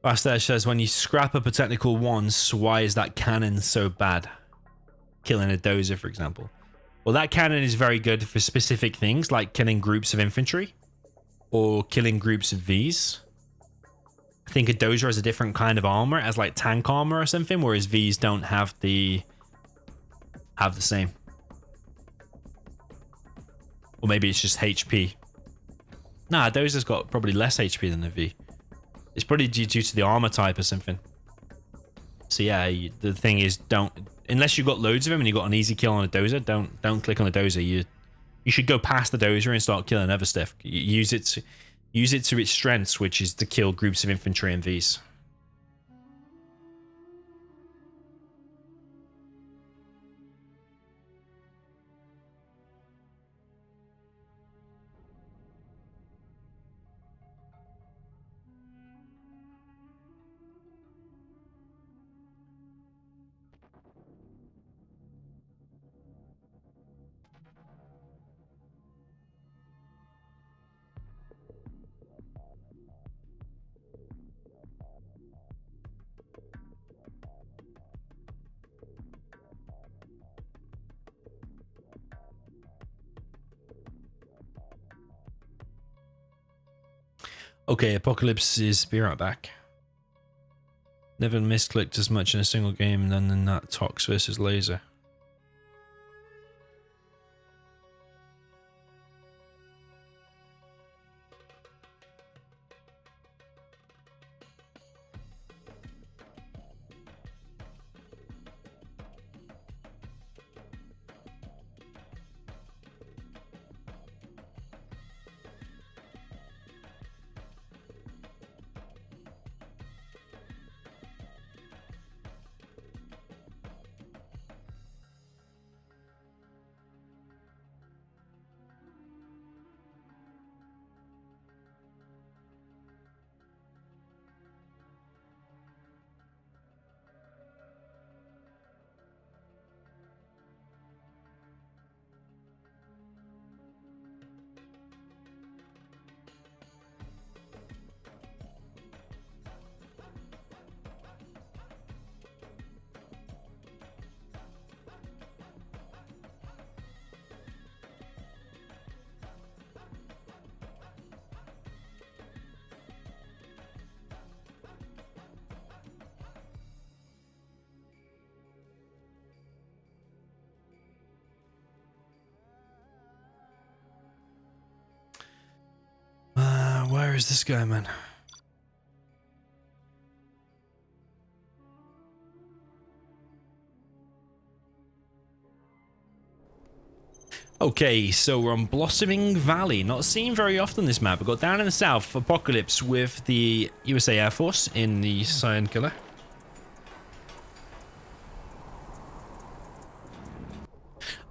Bastash says, when you scrap up a technical once, why is that cannon so bad? Killing a dozer, for example. Well, that cannon is very good for specific things, like killing groups of infantry or killing groups of Vs. I think a dozer has a different kind of armor, as like tank armor or something, whereas Vs don't have the same. Or maybe it's just HP. Nah, dozer's got probably less HP than the V. It's probably due to the armor type or something. So yeah, the thing is, don't, unless you've got loads of them and you've got an easy kill on a dozer, don't click on the dozer. You should go past the dozer and start killing other stuff. Use it to its strengths, which is to kill groups of infantry and Vs. Okay, Apocalypse is be right back. Never misclicked as much in a single game than in that Tox versus Laser. Where is this guy, man? Okay, so we're on Blossoming Valley. Not seen very often this map. We've got down in the south, Apocalypse with the USA Air Force in the cyan color.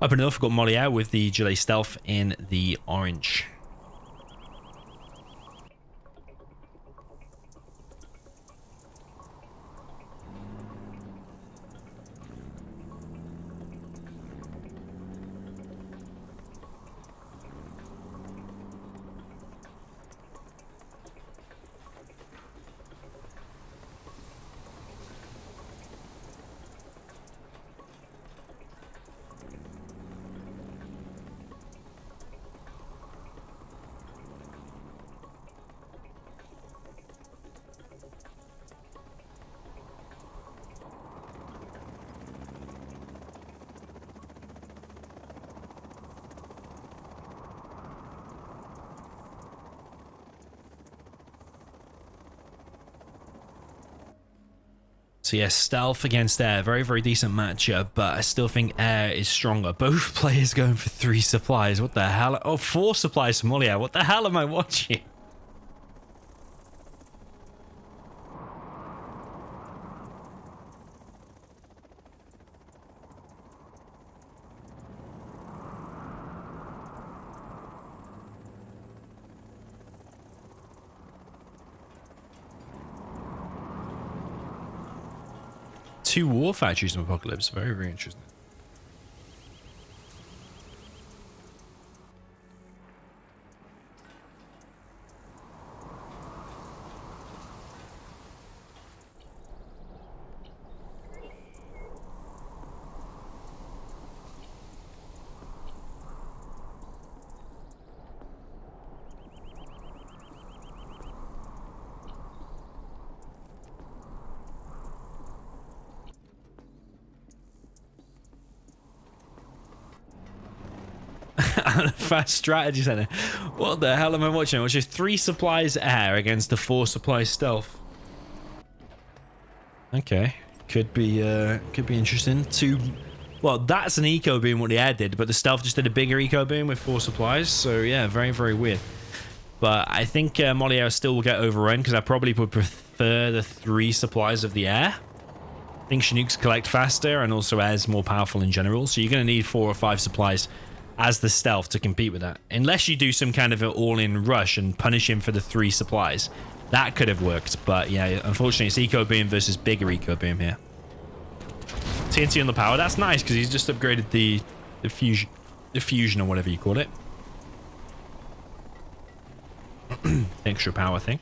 Up and north, we've got Moliere with the Gillet Stealth in the orange. So yes, stealth against air, very, very decent matchup, but I still think air is stronger. Both players going for 3 supplies. What the hell? Oh, 4 supplies from Moliere. What the hell am I watching? Two war factories in Apocalypse. Very, very interesting. Fast strategy center. What the hell am I watching? Which is 3 supplies air against the 4 supplies stealth. Okay, could be interesting. Well, that's an eco boom what the air did, but the stealth just did a bigger eco boom with 4 supplies. So yeah, very, very weird. But I think Moliere still will get overrun because I probably would prefer the 3 supplies of the air. I think Chinooks collect faster and also air's more powerful in general. So you're going to need 4 or 5 supplies as the stealth to compete with that. Unless you do some kind of an all-in rush and punish him for the 3 supplies. That could have worked, but yeah, unfortunately it's eco boom versus bigger eco boom here. TNT on the power, that's nice because he's just upgraded the fusion or whatever you call it. Extra power thing.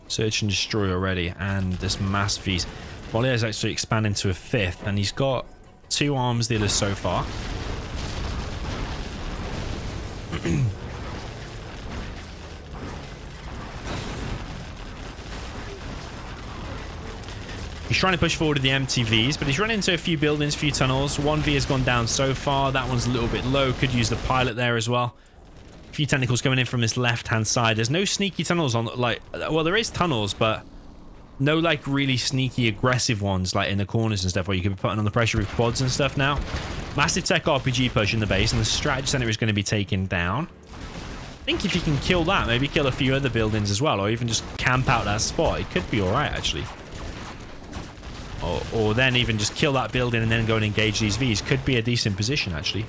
Search and destroy already, and this mass feast. Moliere is actually expanding to a 5th, and he's got 2 arms dealers so far. He's trying to push forward with the MTVs, but he's run into a few buildings, a few tunnels. 1V has gone down so far. That one's a little bit low. Could use the pilot there as well. Few tentacles coming in from this left-hand side. There's no sneaky tunnels on, like, well, there is tunnels, but no, like, really sneaky, aggressive ones, like, in the corners and stuff, where you can be putting on the pressure with quads and stuff now. Massive tech RPG push in the base, and the strategy center is going to be taken down. I think if you can kill that, maybe kill a few other buildings as well, or even just camp out that spot, it could be alright, actually. Or then even just kill that building and then go and engage these Vs. Could be a decent position, actually.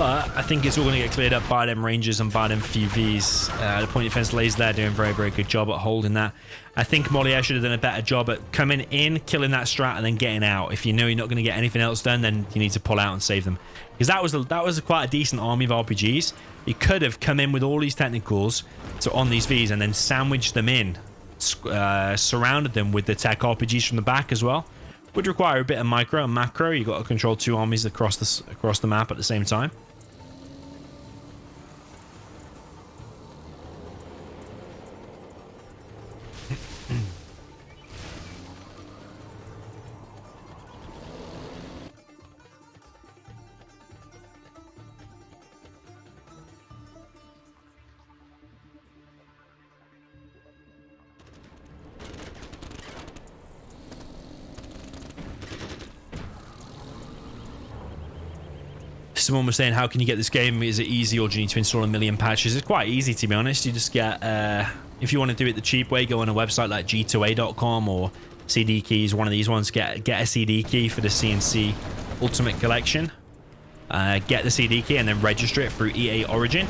But I think it's all going to get cleared up by them Rangers and by them few Vs. The point defense lays there doing a very, very good job at holding that. I think Moliere should have done a better job at coming in, killing that strat, and then getting out. If you know you're not going to get anything else done, then you need to pull out and save them. Because that was quite a decent army of RPGs. You could have come in with all these technicals on these Vs and then sandwiched them in, surrounded them with the tech RPGs from the back as well. Would require a bit of micro and macro. You've got to control two armies across the map at the same time. Someone was saying, how can you get this game? Is it easy or do you need to install a million patches? It's quite easy, to be honest. You just get, if you want to do it the cheap way, go on a website like g2a.com or CD Keys, one of these ones. Get a CD key for the CNC Ultimate Collection. Get the CD key and then register it through EA Origin.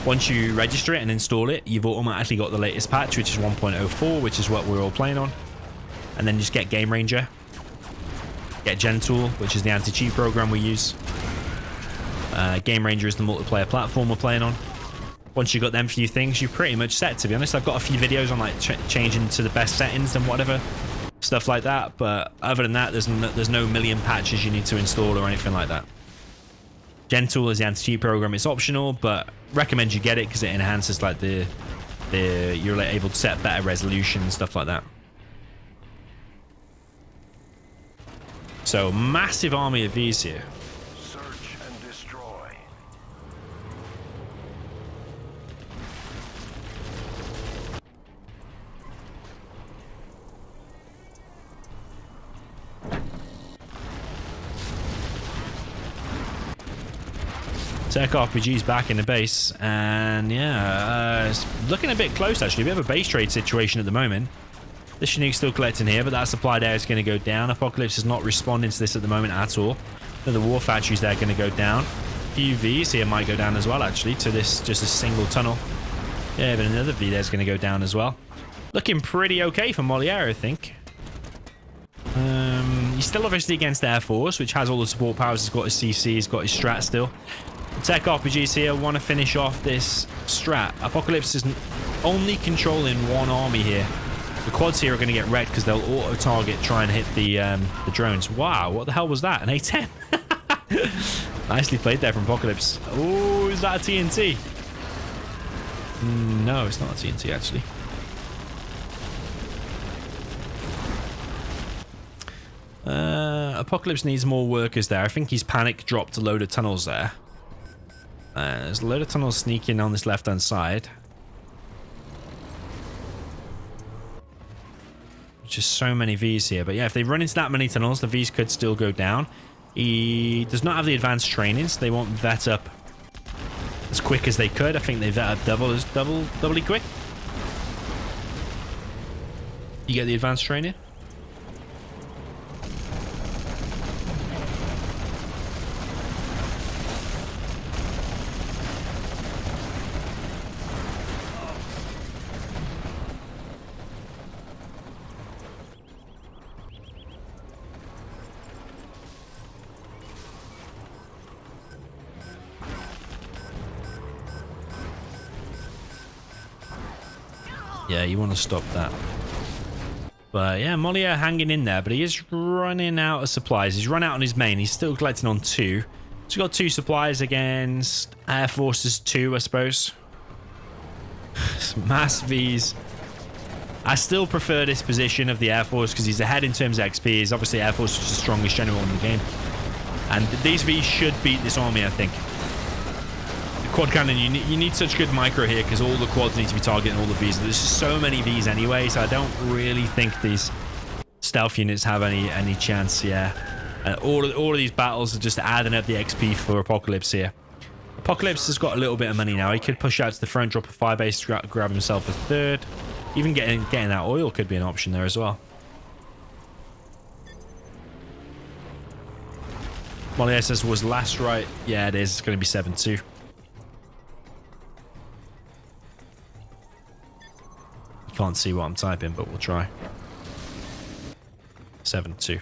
Once you register it and install it, you've automatically got the latest patch, which is 1.04, which is what we're all playing on. And then just get Game Ranger. Get Gentool, which is the anti-cheat program we use. Game Ranger is the multiplayer platform we're playing on. Once you've got them few things, you're pretty much set, to be honest. I've got a few videos on like changing to the best settings and whatever, stuff like that. But other than that, there's no million patches you need to install or anything like that. Gentool is the anti-cheat program. It's optional, but recommend you get it because it enhances like you're like able to set better resolution and stuff like that. So massive army of these here. Tech RPG's back in the base, and yeah, it's looking a bit close actually. A bit of a base trade situation at the moment. The Chinook's still collecting here, but that supply there is going to go down. Apocalypse is not responding to this at the moment at all. The war factories there are going to go down. UVs here might go down as well actually to this just a single tunnel. Yeah, but another V there's going to go down as well. Looking pretty okay for Moliere, I think. He's still obviously against Air Force, which has all the support powers. He's got his CC, he's got his strat still. Tech RPGs here want to finish off this strat. Apocalypse is only controlling one army here. The quads here are going to get wrecked because they'll auto-target, try and hit the drones. Wow, what the hell was that? An A10? Nicely played there from Apocalypse. Oh, is that a TNT? No, it's not a TNT actually. Apocalypse needs more workers there. I think he's panic dropped a load of tunnels there. There's a load of tunnels sneaking on this left-hand side. Just so many Vs here. But yeah, if they run into that many tunnels, the Vs could still go down. He does not have the advanced training, so they won't vet up as quick as they could. I think they vet up doubly quick. You get the advanced training? Yeah, you want to stop that. But yeah, Moliere hanging in there, but he is running out of supplies. He's run out on his main. He's still collecting on 2. So he's got 2 supplies against Air Force's 2, I suppose. Mass Vs. I still prefer this position of the Air Force because he's ahead in terms of XP. He's obviously Air Force is the strongest general in the game. And these Vs should beat this army, I think. Quad cannon, you need such good micro here because all the quads need to be targeting all the Vs. There's just so many Vs anyway, so I don't really think these stealth units have any chance. Yeah, all of these battles are just adding up the XP for Apocalypse here. Apocalypse has got a little bit of money now. He could push out to the front, drop a fire base, grab himself a 3rd. Even getting that oil could be an option there as well. Molly says was last right. Yeah, it is. It's going to be 7-2. Can't see what I'm typing, but we'll try. 7-2.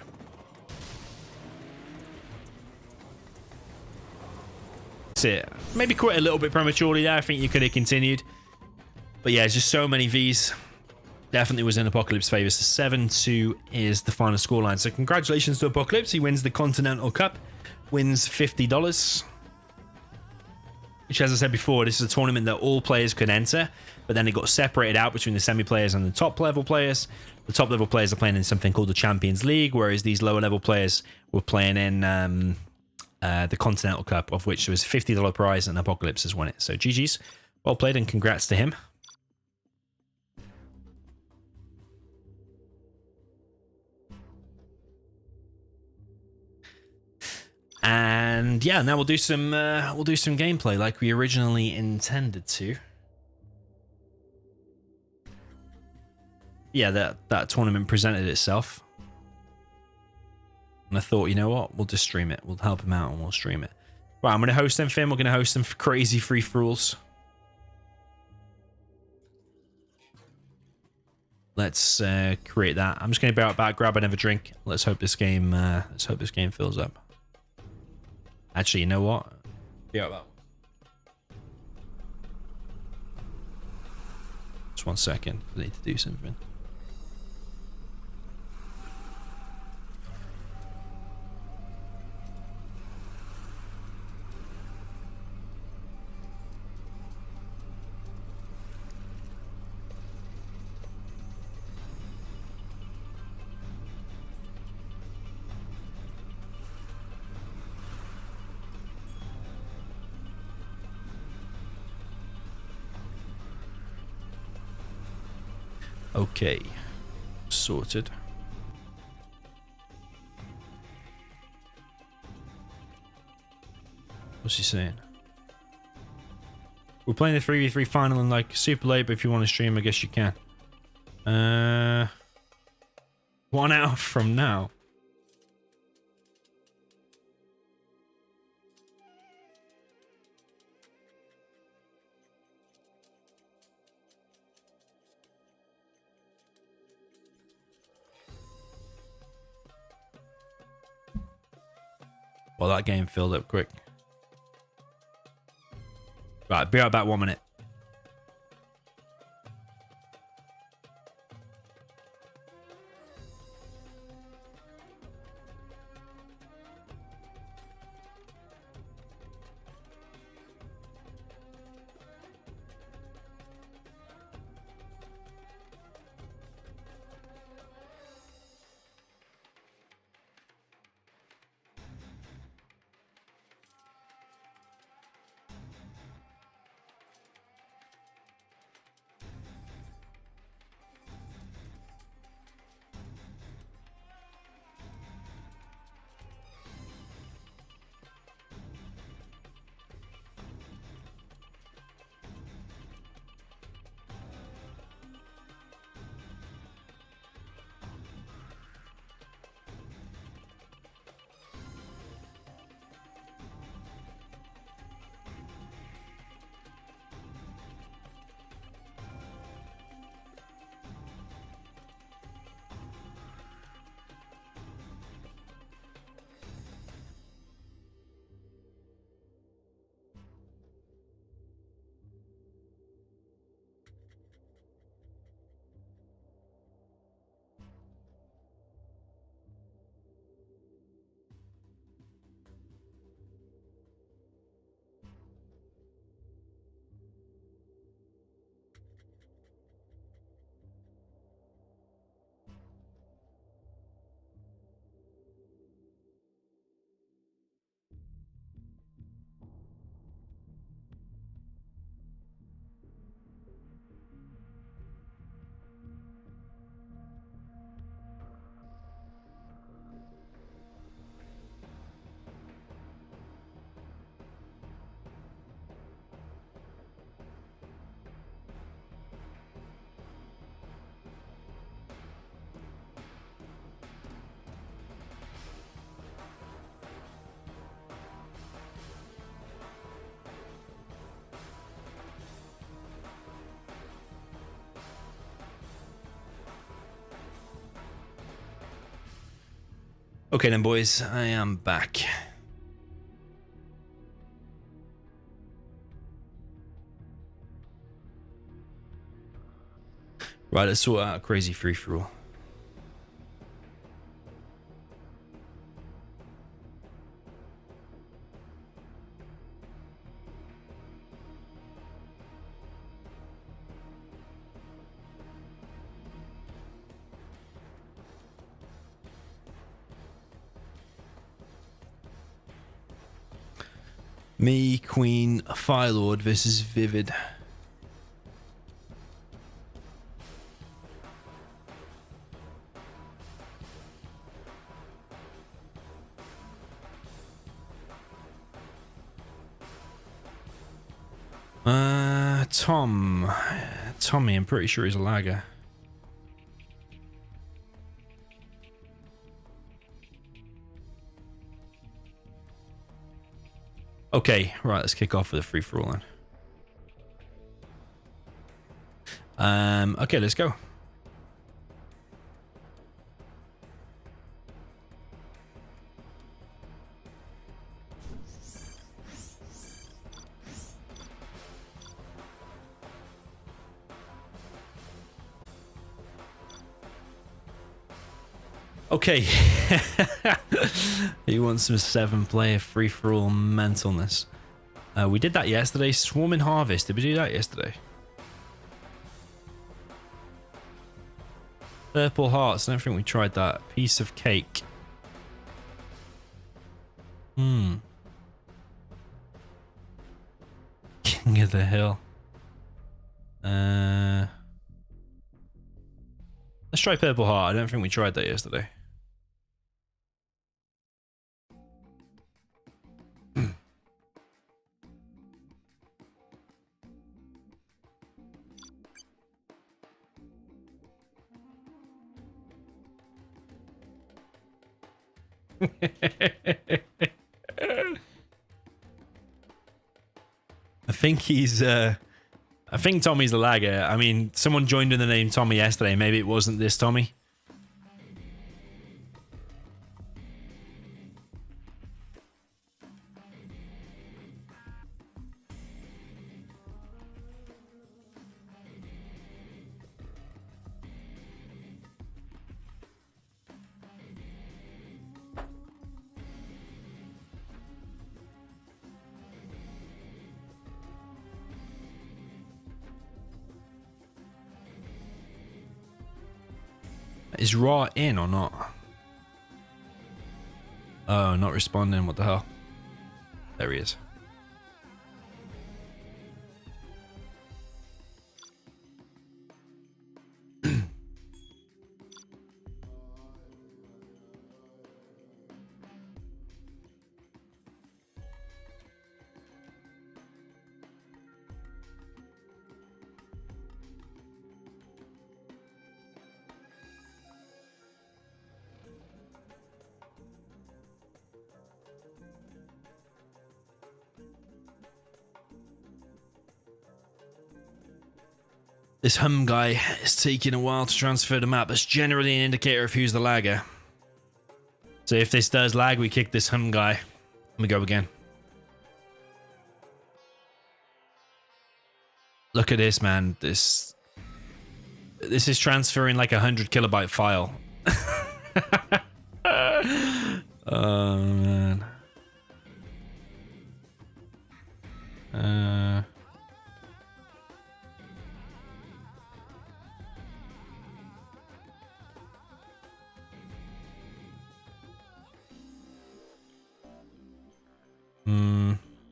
That's it. Maybe quit a little bit prematurely there. I think you could have continued. But yeah, it's just so many Vs. Definitely was in Apocalypse's favour. So 7-2 is the final scoreline. So congratulations to Apocalypse. He wins the Continental Cup. Wins $50. Which, as I said before, this is a tournament that all players could enter. But then it got separated out between the semi-players and the top-level players. The top-level players are playing in something called the Champions League, whereas these lower-level players were playing in the Continental Cup, of which there was a $50 prize, and Apocalypse has won it. So GG's. Well played, and congrats to him. And yeah, now we'll do some gameplay like we originally intended to. Yeah, that tournament presented itself. And I thought, you know what? We'll just stream it. We'll help him out and we'll stream it. Right, I'm going to host them, Finn. We're going to host them for crazy free-for-alls. Let's create that. I'm just going to be out back, grab another drink. Let's hope this game fills up. Actually, you know what? Be out back. Just 1 second. I need to do something. Okay, sorted. What's he saying? We're playing the 3v3 final in like super late, but if you want to stream, I guess you can. 1 hour from now. Well, that game filled up quick. Right, be right back 1 minute. Okay then, boys, I am back. Right, let's sort out a crazy free-for-all. Me, Queen, Firelord versus Vivid. Tommy, I'm pretty sure he's a lagger. Okay, right, let's kick off with a free-for-all then. Okay, let's go. Okay. He wants some 7-player free-for-all mentalness. We did that yesterday. Swarming Harvest. Did we do that yesterday? Purple Hearts. I don't think we tried that. Piece of Cake. King of the Hill. Let's try Purple Heart. I don't think we tried that yesterday. I think Tommy's the lagger. I mean, someone joined in the name Tommy yesterday. Maybe it wasn't this Tommy. Is Raw in or not? Oh, not responding. What the hell? There he is. This hum guy is taking a while to transfer the map. That's generally an indicator of who's the lagger. So if this does lag, we kick this hum guy. And we go again. Look at this, man. This is transferring like 100 kilobyte file. Oh, man.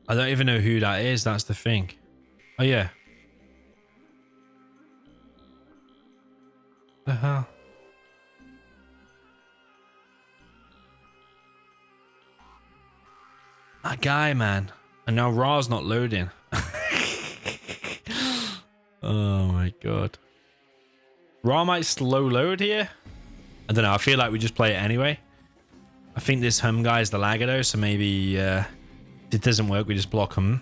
I don't even know who that is. That's the thing. Oh, yeah. The hell? That guy, man. And now Ra's not loading. Oh, my God. Ra might slow load here. I don't know. I feel like we just play it anyway. I think this hum guy is the lagger, though. So maybe... if it doesn't work, we just block him.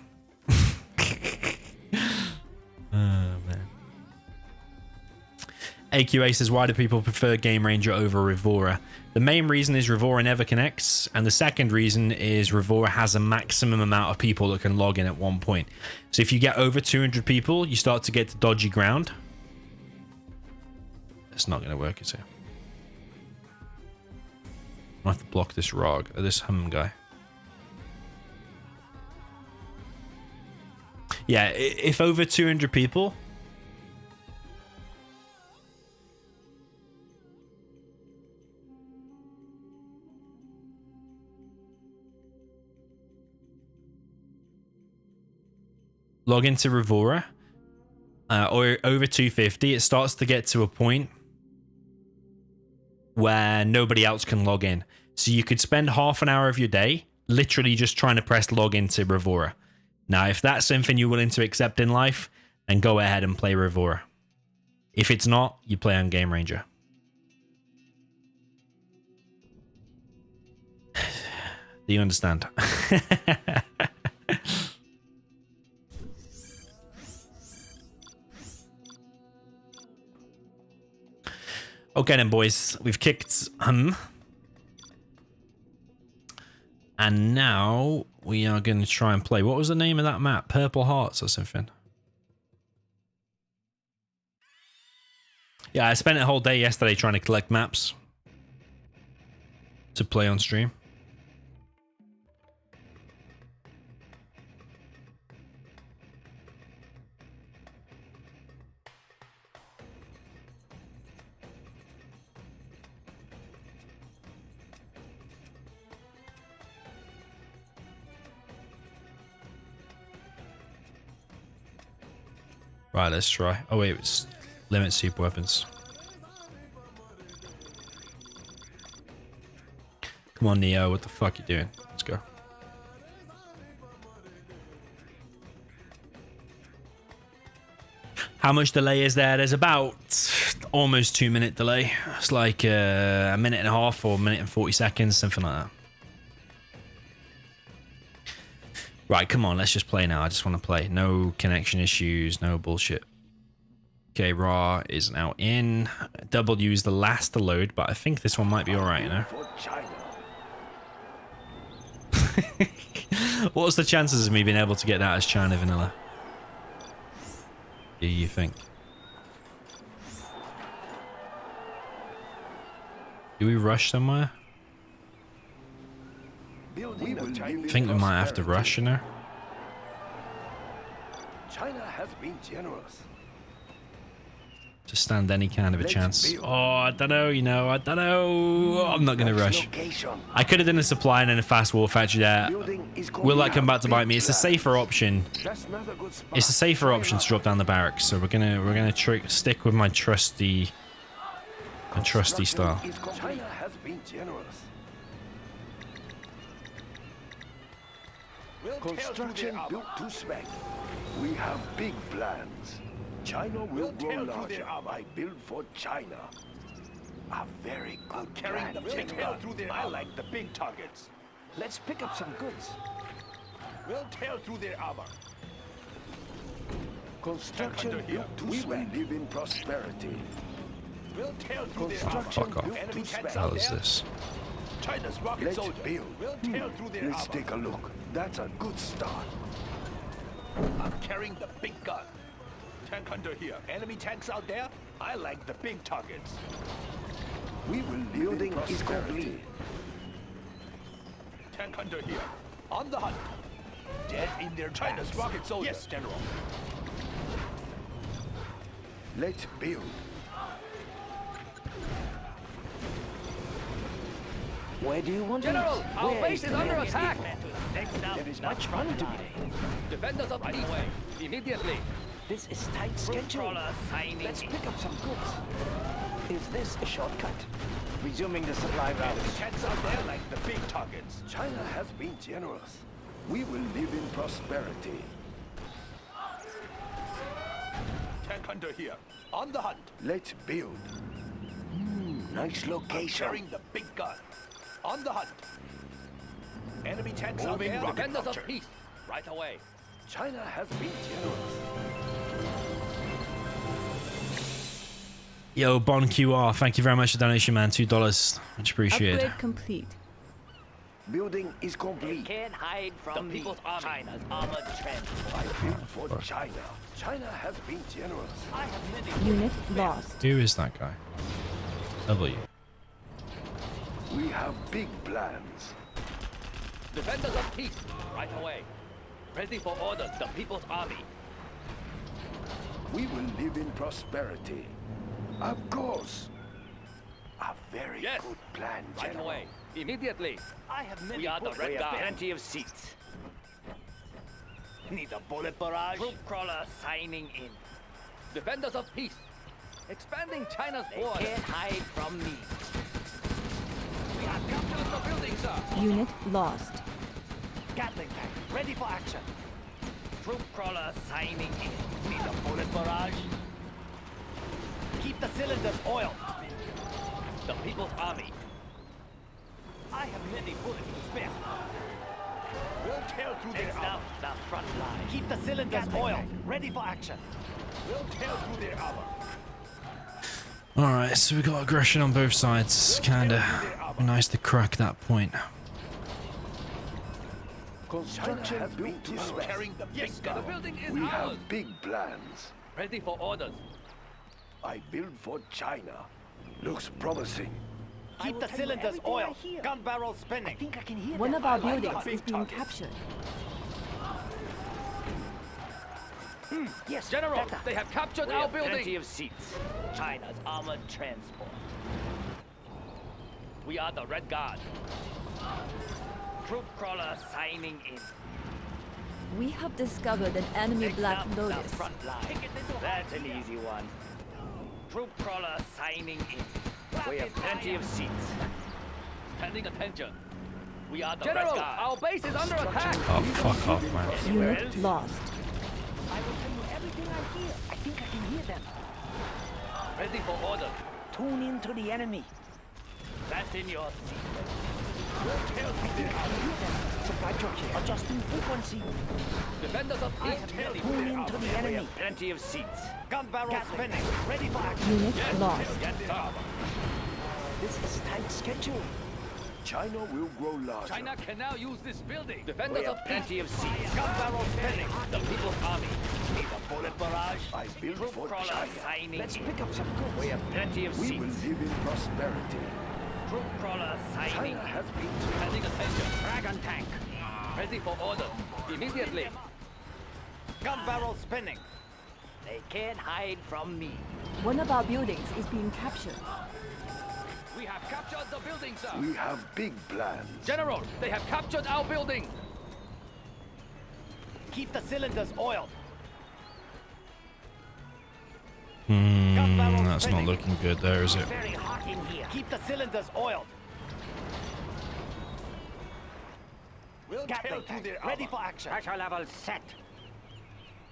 Oh, man. AQA says, why do people prefer Game Ranger over Revora? The main reason is Revora never connects, and the second reason is Revora has a maximum amount of people that can log in at one point. So if you get over 200 people, you start to get to dodgy ground. It's not going to work, is it? I have to block this Rog, or this guy. Yeah, if over 200 people... log into Revora, or over 250, it starts to get to a point where nobody else can log in. So you could spend half an hour of your day literally just trying to press log into Revora. Now, if that's something you're willing to accept in life, then go ahead and play Revora. If it's not, you play on Game Ranger. Do you understand? Okay then, boys, we've kicked him. And now we are going to try and play. What was the name of that map? Purple Hearts or something? Yeah, I spent a whole day yesterday trying to collect maps to play on stream. Right, let's try. Oh wait, it's limit super weapons. Come on, Neo, what the fuck you doing? Let's go. How much delay is there? There's about almost 2 minute delay. It's like a minute and a half or a minute and 40 seconds, something like that. Right, come on, let's just play now. I just want to play. No connection issues, no bullshit. Okay, Ra is now in. W is the last to load, but I think this one might be alright, you know? What's the chances of me being able to get that as China Vanilla? Do you think? Do we rush somewhere? I think we might have to rush, you know? China has been generous. To stand any kind of a chance. Oh, I don't know, you know, I don't know. I'm not going to rush. I could have done a supply and then a fast war factory there. Will that come back to bite me? It's a safer option. It's a safer option to drop down the barracks. So we're gonna stick with my trusty style. China has been generous. Construction built to spec. We have big plans. China will grow larger. I build for China. A very good plan. I like the big targets. Let's pick up some goods. We'll tear through their armor. Construction built to spec. We will live in prosperity. We'll tear through their armor. Fuck off. Enemy tanks How out is there. this? China's rocket soldier. Build. We'll tear through their Let's take a look. That's a good start. I'm carrying the big gun. Tank hunter here. Enemy tanks out there? I like the big targets. We will building is complete. Tank hunter here. On the hunt. Dead in their China's rocket soldier. Yes, General. Let's build. Where do you want General, our Where base is under attack. There is much fun to be. Defenders of peace. Immediately. This is tight schedule. Let's pick up some goods. Is this a shortcut? Resuming the supply route. Tanks out there like the big targets. China has been generous. We will live in prosperity. Tank hunter here. On the hunt. Let's build. Nice location. Carrying the big gun. On the hunt. Enemy tanks out there. Defenders of peace. Right away. China has been generous. Yo, Bon QR, thank you very much for the donation, man. $2. Much appreciated. Upgrade complete. Building is complete. Can't hide from the People's Army. China's armored transport. I build for China. China has been generous. I have many Unit lost. Who is that guy? W. We have big plans. defenders of peace. Right away. Ready for orders, the People's Army. We will live in prosperity. Of course. A very Yes. good plan, Right General. away. Immediately. I have many We are the bullets. Red We have Guard. plenty of seats. Need a bullet barrage? Troop crawler signing in. Defenders of peace. Expanding China's They borders. can't hide from me. We have captured the building, sir. Unit lost. Gatling tank, ready for action. Troop crawler signing in. Need a bullet barrage? Keep the cylinders oiled. The People's Army. I have many bullets to spare. We'll tear through their Next armor. up, the front line. Keep the cylinders oiled. Ready for action. We'll tear through their armor. Alright, so we got aggression on both sides. It's kinda nice to crack that point. Construction has built to spec. Carrying the big gun. The building is We ours. have big plans. Ready for orders. I build for China. Looks promising. Keep the cylinders oiled. Gun barrel spinning. One of our buildings is being captured. Yes, General, better. they have captured We our have building. plenty of seats. China's armored transport. We are the Red Guard. Troop crawler signing in. We have discovered an enemy Next Black up, the Lotus. front line. That's an easy one. Troop crawler signing in. We have plenty of seats. Paying attention. We are the General, Red Guard. Our base is under attack. Oh, fuck off, man. Unit lost. I will tell you everything I hear. I think I can hear them. Ready for orders. Tune in to the enemy. That's in your seat. Supply truck here. Adjusting frequency. Defenders of peace. Tune in to the enemy. Plenty of seats. Gun barrel spinning. Ready for action. Unit lost. This is tight schedule. China will grow larger. China can now use this building. We Defenders have of plenty peace. of seats. Gun barrel spinning. The People's Army. Need a bullet barrage. I build Troop for crawler China. signing Let's in. pick up some goods. We have plenty of We will seats. live in prosperity. Troop crawler signing China in. has been Paying attention. Dragon tank. Ready for orders. Immediately. Gun barrel spinning. They can't hide from me. One of our buildings is being captured. We have captured the building, sir. We have big plans. General, they have captured our building. Keep the cylinders oiled. That's not looking good there, is it? Very hot in here. Keep the cylinders oiled. We'll Gatling tank, ready for action. Pressure level set.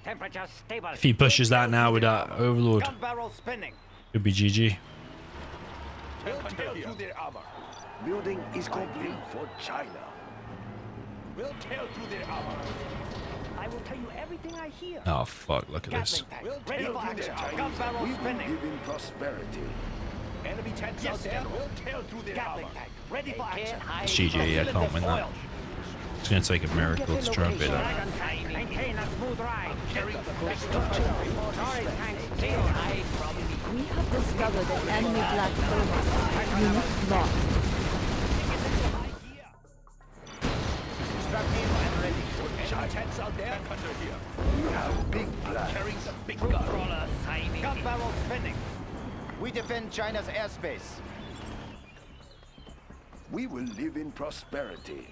Temperature stable. If he pushes that now with that Overlord, Gun barrel spinning. could be GG. We'll tear through their armor. Building is complete for China. We'll tear through their armor. I will tell you everything I hear. Oh, fuck, look at this. Gatling tank, We'll ready tear for through their action. Chinese. Gun barrel We will spinning. live in prosperity. Enemy tanks Yes, out there. General. We'll tear through their Gatling armor. tank, ready for action. It's GG, I can't win that. It's gonna take a miracle to try and beat that. Dragon tank, maintain a smooth ride. The structure. Sorry, tank, still hide from me. We have discovered an enemy Black Lotus. Unit lost. Strap in and ready. Enemy tanks out there. Under here. We have big plans. Carrying the big gun. Crawler signing Gun in. barrel spinning. We defend China's airspace. We will live in prosperity.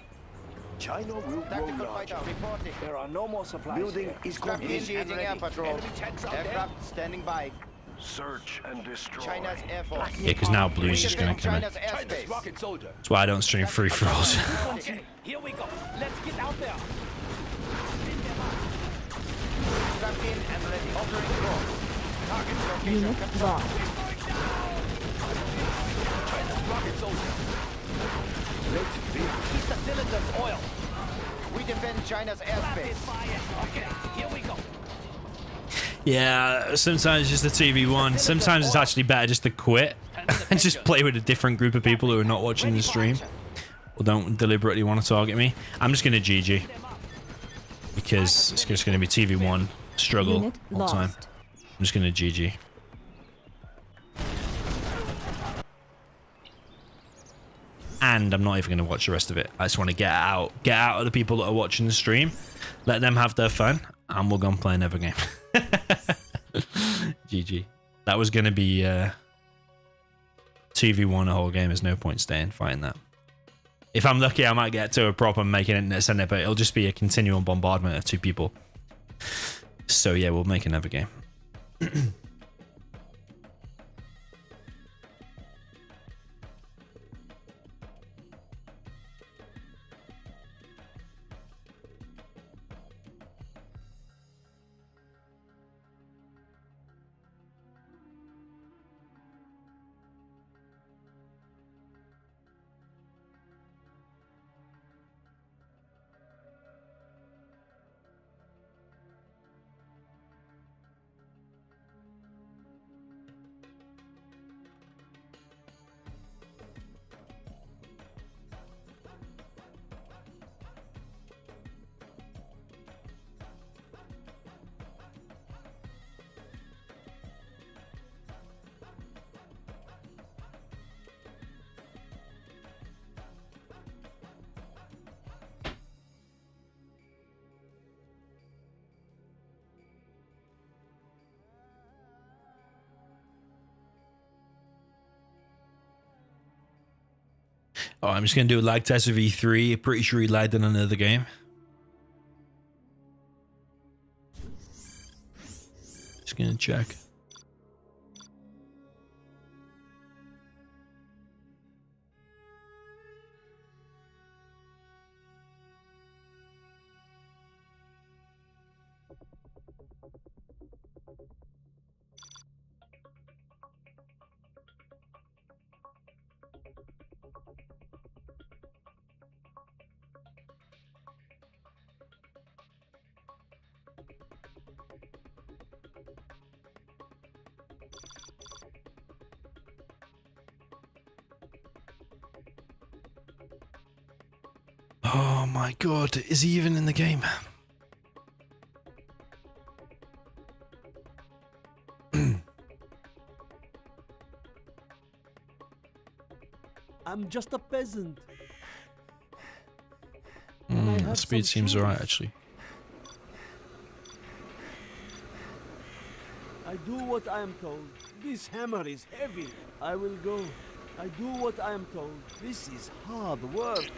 China will grow Tactical larger. fighter reporting. There are no more supplies. Building is complete. Initiating air patrol. Enemy tanks out there. Aircraft standing by. Search and destroy. China's air force. Yeah, because now Blue's just gonna Defend come in. China's China's airspace. rocket soldier. That's why I don't stream free for alls. Okay, here we go. Let's get out there. Strapped in and ready. Altering course. Target location. Unit lost. China's rocket soldier. Let's build. Keep the cylinders oiled. We defend China's airspace. Okay, here we go. Yeah, sometimes just a 2v1. Sometimes it's actually better just to quit and just play with a different group of people who are not watching the stream or don't deliberately want to target me. I'm just going to GG because it's just going to be 2v1 struggle Unit all the time. lost. I'm just going to GG. And I'm not even going to watch the rest of it. I just want to get out of the people that are watching the stream, let them have their fun, and we'll go and play another game. GG. That was going to be 2v1 a whole game. There's no point staying fighting that. If I'm lucky, I might get to a prop and make it and send it, but it'll just be a continual bombardment of 2 people. So yeah, we'll make another game. Oh, I'm just going to do a lag test of E3. Pretty sure he lagged in another game. Just going to check. Oh my god, is he even in the game? I'm just a peasant. The speed seems alright actually. I do what I am told. This hammer is heavy. I will go. I do what I am told. This is hard work.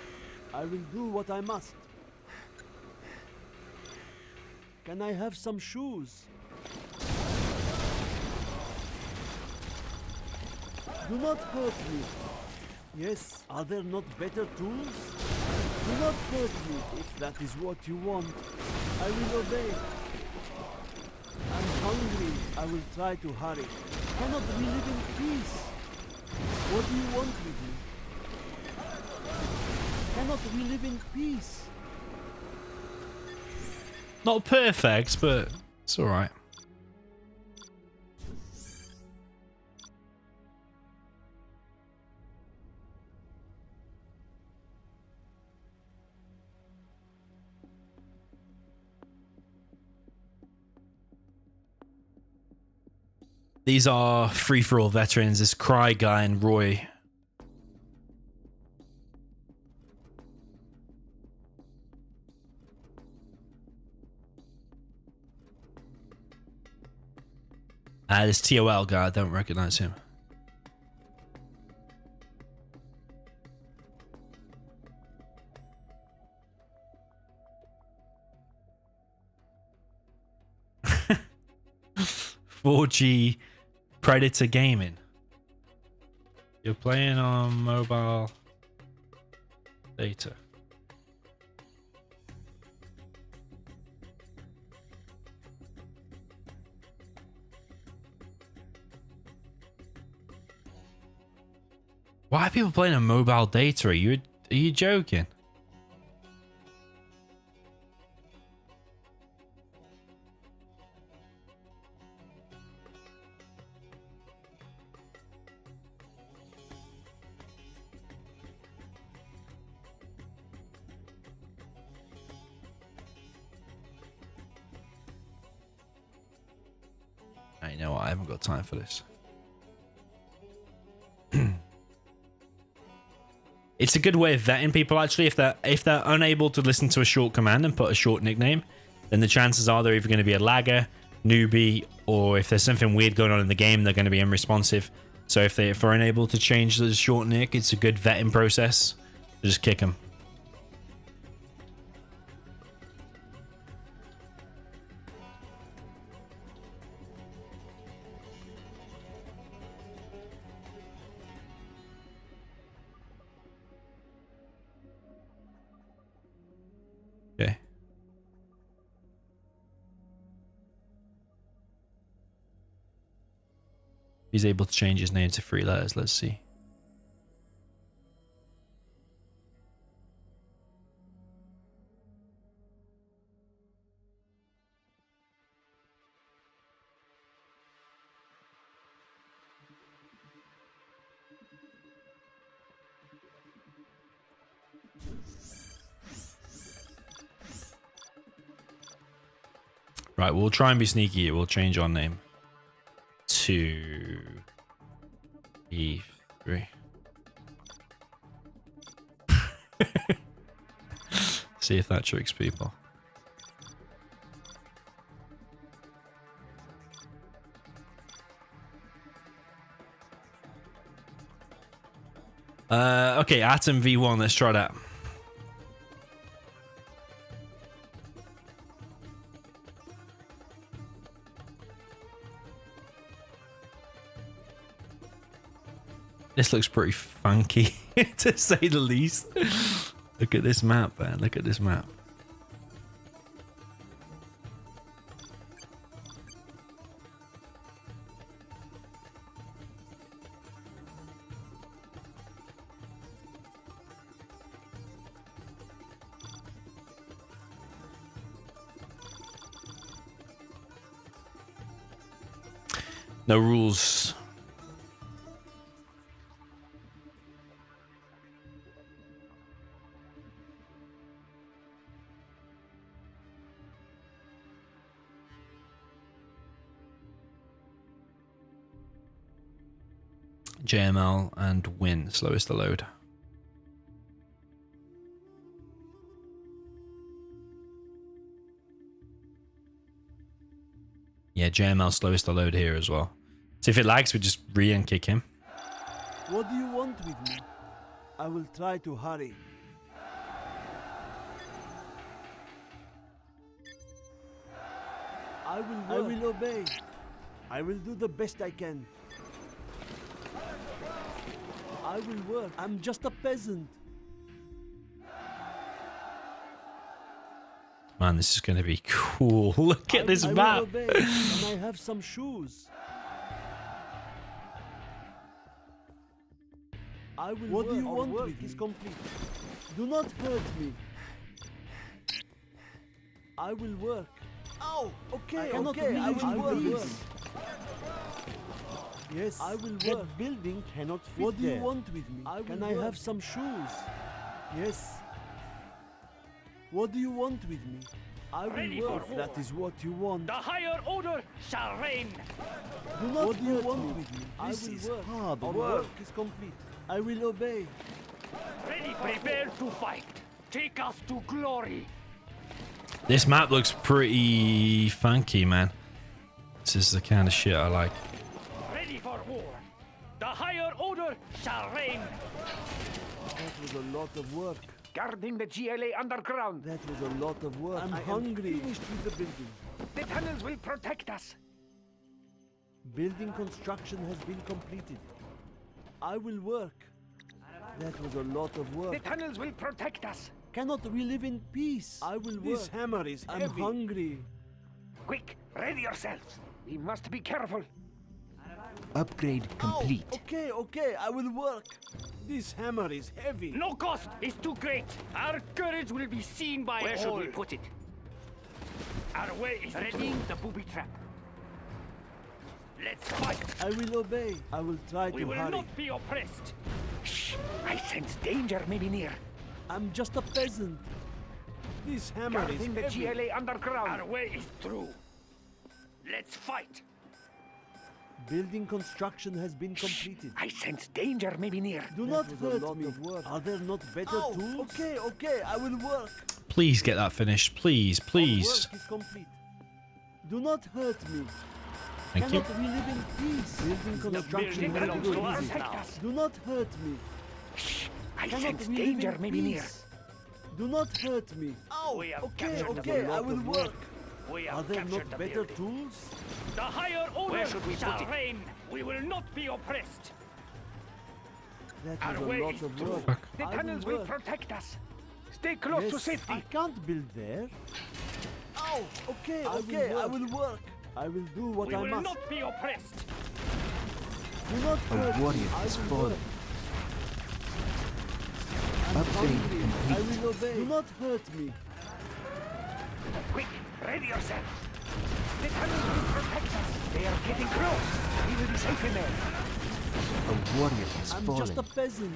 I will do what I must. Can I have some shoes? Do not hurt me. Yes, are there not better tools? Do not hurt me if that is what you want. I will obey. I'm hungry. I will try to hurry. Cannot we live in peace? What do you want with me? Cannot we live in peace? Not perfect, but it's alright. These are free-for-all veterans. This Cry guy and Roy. This TOL guy, I don't recognize him. $4G Predator Gaming. You're playing on mobile data. Why are people playing on mobile data? Are you joking? I know I haven't got time for this. It's a good way of vetting people actually. If they're unable to listen to a short command and put a short nickname, then the chances are they're either going to be a lagger, newbie, or if there's something weird going on in the game, they're going to be unresponsive. So if they're unable to change the short nick, it's a good vetting process. Just kick them. Okay. He's able to change his name to 3 letters. Let's see. Right, we'll try and be sneaky. We'll change our name to E3. See if that tricks people. Okay, Atom V1. Let's try that. This looks pretty funky, to say the least. Look at this map, man. Look at this map. No rules. JML and win, slowest to load. Yeah, JML slowest to load here as well. So if it lags, we just and kick him. What do you want with me? I will try to hurry. I will obey. I will do the best I can. I will work. I'm just a peasant. Man, this is going to be cool. Look at this I map. will obey. And I have some shoes. I will what work. Do you want work with is complete. Do not hurt me. I will work. Oh, okay, I will work. Yes, I will work. That building cannot fit. What do you want with me? Can I have some shoes? Yes. What do you want with me? I will work. That is what you want. The higher order shall reign. Do not what do you want with me? This is work. Hard work. Work is complete. I will obey. Ready, prepare to fight. Take us to glory. This map looks pretty funky, man. This is the kind of shit I like. Ready for war. The higher order shall reign. That was a lot of work. Guarding the GLA underground. That was a lot of work. I'm hungry. Finished with the building. The tunnels will protect us. Building construction has been completed. I will work. That was a lot of work. The tunnels will protect us. Cannot we live in peace? I will work. This hammer is heavy. I'm hungry. Quick, ready yourselves. We must be careful. Upgrade complete. Oh, okay, I will work. This hammer is heavy. No cost is too great. Our courage will be seen by all. Where should we put it? Our way is readying the booby trap. Let's fight. I will obey. I will try to hurry. We will not be oppressed. Shh! I sense danger may be near. I'm just a peasant. This hammer is the heavy. GLA underground. Our way is through. Let's fight. Building construction has been completed. I sense danger may be near. Do not hurt me. Are there not better tools? Okay, I will work. Please get that finished. Please, please. Work is complete. Do not hurt me. Thank you. Cannot we live in peace? Building construction building has belongs to been us completed. now. Do not hurt me. I Cannot sense we live danger in may be near. peace? Do not hurt me. We have Okay, captured the okay, building. I will work. We have Are there captured not the better building. tools? The higher order Where should we shall put it? reign. We will not be oppressed. That Our was a way lot is of through. work. The I tunnels will will work. protect us. Stay close to Yes, safety. I can't build there. Okay, I will work. I will do what We I will must. not be oppressed. Do not hurt me. warrior I has will fallen. work. I'm Upgrade hungry. I complete. will obey. Do not hurt me. Quick, ready yourself. The tunnels will protect us. They are getting close. We will be safe in there. A warrior has I'm fallen. just a peasant.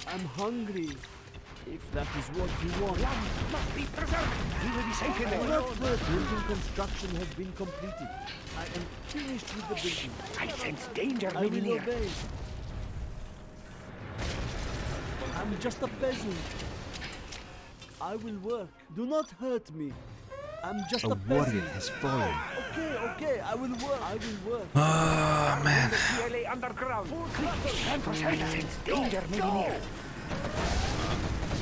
I'm hungry. If that is what you want. Land must be preserved. We will be safe in Do there. not hurt. Building construction has been completed. I am finished with the building. I sense danger I may be will near. obey. I'm just a peasant. I will work. Do not hurt me. I'm just A a warrior peasant. has fallen. Okay, I will work. I will work. Oh, man. The GLA underground. Stand for shelter. I sense danger may be near.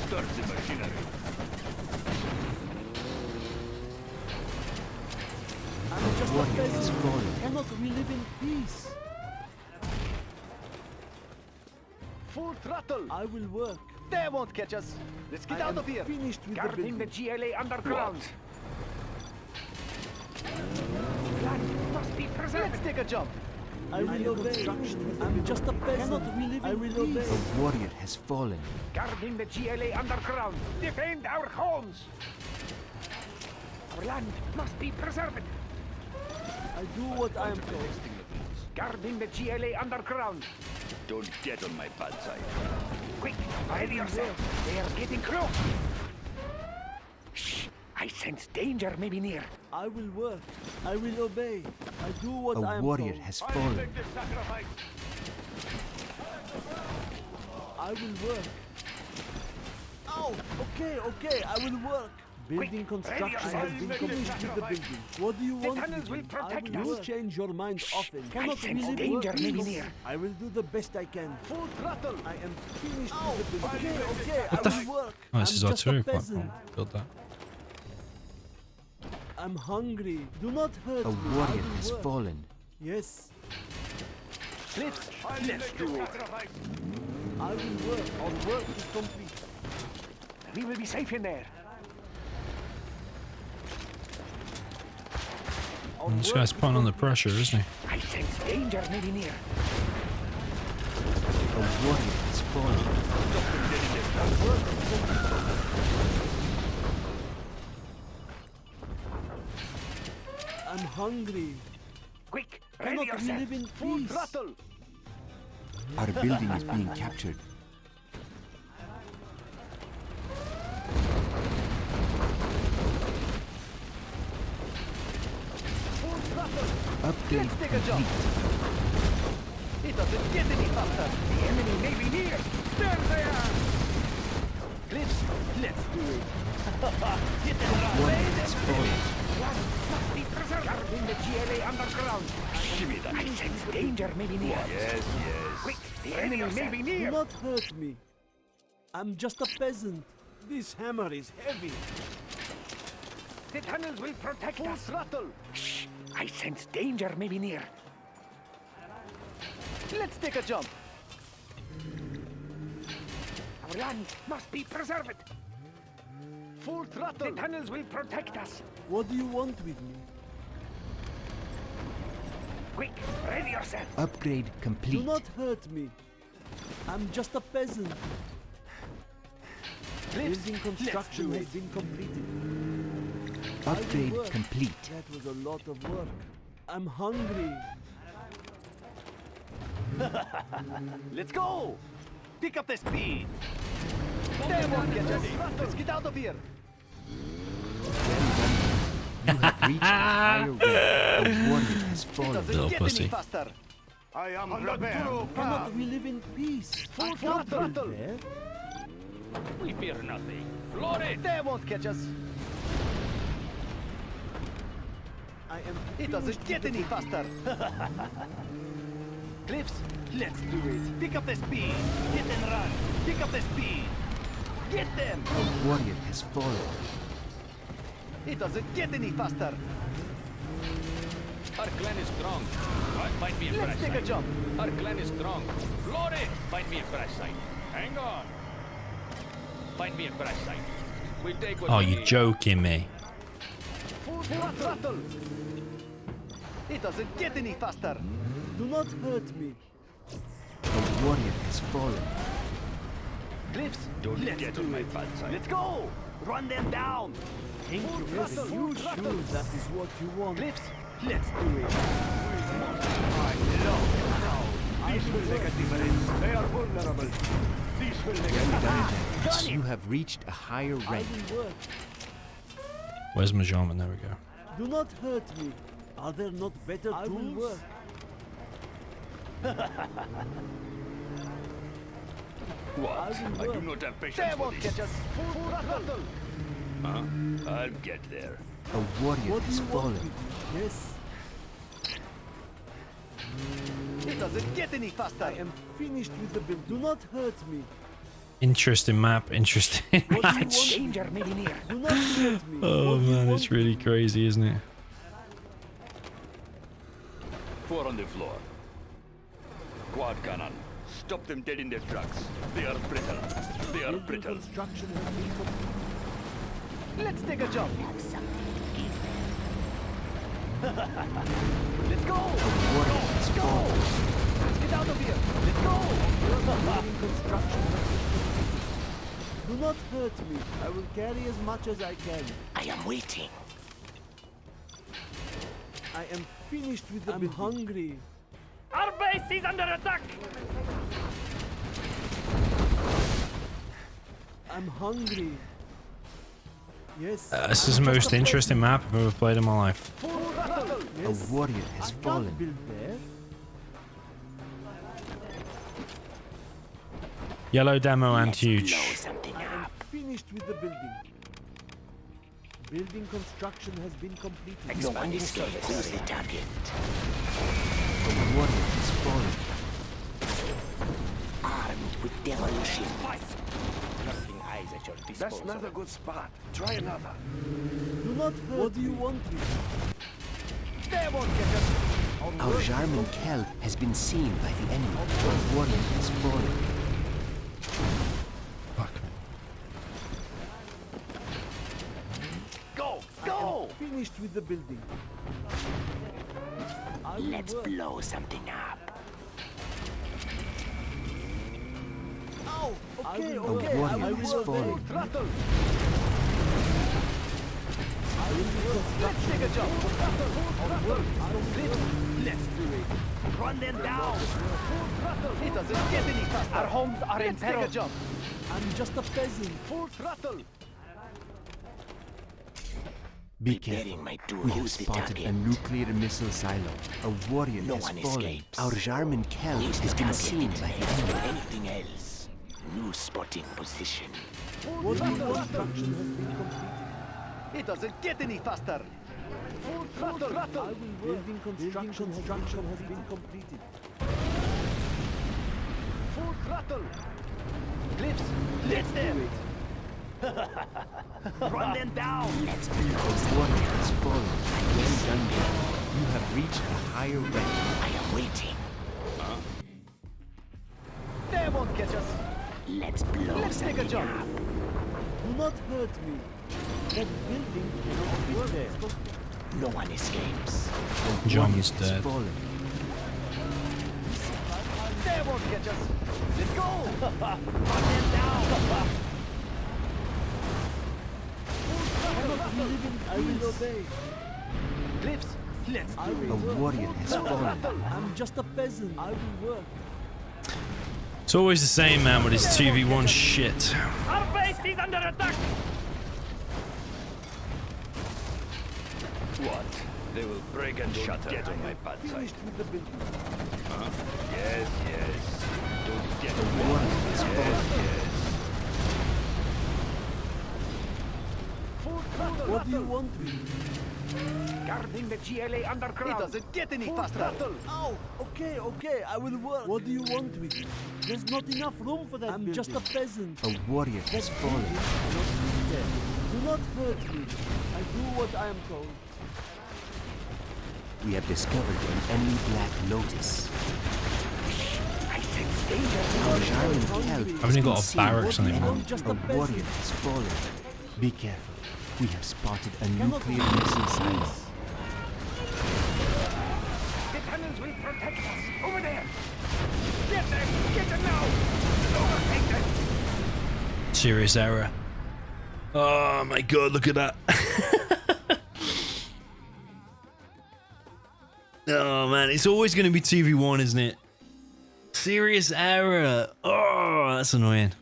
Start the machinery. I'm just a Warrior has peasant. fallen. Cannot we live in peace? Full throttle. I will work. They won't catch us. Let's I am finished with the Guarding the building. GLA underground. Land must be preserved. Let's take a jump. I will obey. I'm just a peasant. Cannot we live in peace? I will obey. A warrior has fallen. Guarding the GLA underground. Defend our homes. Our land must be preserved. I do what I am told. Guarding the GLA underground. Don't get on my bad side. Quick, ready yourself. They are getting close. Shh! I sense danger may be near. I will work. I will obey. I do what I A am warrior told. has fallen. the sacrifice. I will work. Okay, I will work. Building construction yourself. has been completed with the building. What do you want? tunnels with will me? protect I will us. change your mind often. Cannot we sense live danger in may be peace? near. I will do the best I can. Full throttle. I am finished with the building. Okay, What I the will work. Oh, this I'm is our just a two. peasant. Build that. I'm hungry. Do not hurt A me. I warrior will has work. fallen. Yes, Let's do it. I will work. Our work is complete. We will be safe in there. This guy's putting on the pressure, isn't he? I sense danger may be near. A warrior has fallen. I'm hungry. Quick, ready Cannot we yourself. live in Full peace? throttle. Our building is being captured. Full throttle. Upgrade Let's take a jump. complete. It doesn't get any faster. The enemy may be near. There they are. Let's do it. Hit the Warrior has fallen. Land must be preserved. Guarding the GLA underground. Shimmy that. I sense danger may be near. Yes. Quick, the enemy may be Do near. not hurt me. I'm just a peasant. This hammer is heavy. The tunnels will protect Full us. throttle. Shh! I sense danger may be near. Let's take a jump. Our land must be preserved. Full The throttle. tunnels will protect us. What do you want with me? Quick, ready yourself. Upgrade Do complete. not hurt me. I'm just a peasant. Building construction has been completed. I will Upgrade work. complete. That was a lot of work. I'm hungry. Let's go. Pick up the speed. They won't get us. Let's get out of here. You have reached a higher rank. A warrior has fallen. Little pussy. I am prepared. Cannot we live in peace? Full Can't build throttle. there. We fear nothing. Floor it! They won't catch us. I am. It doesn't get any faster. Cliffs, let's do it. Pick up the speed. Hit and run. Pick up the speed. Get them. A warrior has fallen. It doesn't get any faster. Our clan is strong. Find me a Let's crash take a site. jump. Our clan is strong. Floor it! Find me a crash site. Hang on. Find me a crash site. We'll take what Oh, we you need. joking me? Full throttle. It doesn't get any faster. Do not hurt me. A warrior has fallen. Cliffs, Don't let's get do on my it. bad side. Let's go. Run them down. Yes, throttle, you full throttle. sure that is what you want. Cliffs, let's do it. This will make a difference. They are vulnerable. This will make a difference. You have reached a higher I rank. will work. Where's my German? There we go. Do not hurt me. Are there not better I tools? will work. What? I will I do work. not have patience They for won't this. catch us. Full throttle. Huh? I'll get there. A warrior What do has you want fallen. with me? Yes, It doesn't get any faster. I am finished with the build. Do not hurt me. Interesting map. Interesting What do you want? match. Danger may be near. Do not hurt me. Oh What do you man, want it's really crazy, isn't it? 4 on the floor. Quad cannon. Stop them dead in their tracks. They are brittle. They are Building brittle. construction has been completed. Let's take a jump. Let's go. Warrior has Go. fallen. Let's get out of here. Let's go. Building construction has been completed. Do not hurt me. I will carry as much as I can. I am waiting. I am finished with the building. I'm hungry. Our base is under attack. I'm hungry. Yes. This is the most interesting map I've ever played in my life. Full throttle. Yes. A warrior has I can't fallen. build there. Yellow demo and huge. I am finished with the building. Building construction has been completed. No one escapes the target. A warrior has fallen. Armed with demolition. Nothing eyes at your That's disposal. not a good spot. Try another. Do not hurt. What do you want me? They won't get us. Our Jarman Kell has been seen by the enemy. A warrior has fallen. Fuck me. Go. I Go. am finished with the building. I will Let's work. blow something up. Ow! Okay, A okay. warrior I has will fallen. obey. Throttle. I will work. Let's take a jump. Throttle. Let's do it. Run them down. It doesn't get any faster. Our homes are in peril. Let's take a jump. I'm just a peasant. Full throttle. Be careful. We have spotted a nuclear missile silo. A warrior has fallen. Our Jarman Kell has been seen by the enemy. Anything else? New spotting position. What do you want? Construction has been completed. It doesn't get any faster. Full throttle. I will work. Building construction has been completed. Full throttle. Cliffs, let's them. Run them down. Let's A warrior has fallen. Well done, Gale. You have reached a higher rank. I am waiting. They won't catch us. Let's take a jump. Do not hurt me. That building cannot be there. No one escapes. John's Has dead. fallen. They won't catch us. Let's go. Run them down. I will obey. Cliffs, let's I do will A work. warrior has fallen. I'm just a peasant. I will work. It's always the same, man, with his 2v1 shit. Our base is under attack. What? They will break and shatter. Get on my bad side. Finished with the building. Huh? Yes, yes. Don't get The warrior is falling. What do you want with me? Guarding the GLA underground. It doesn't get any faster. Ow! Okay, okay, I will work. What do you want with me? There's not enough room for that. I'm just a peasant. A warrior has fallen. Do not hurt me. I do what I am told. We have discovered an enemy Black Lotus. Our German Kelp I've only got a barracks on it, man. Just A a peasant. warrior has fallen. Be careful. We have spotted a nuclear missile silo. The tunnels will protect us. Over there. Get them. Get them now. Overtake them. Serious error. Oh my god, look at that. Oh man, it's always going to be 2v1, isn't it? Serious error. Oh, that's annoying.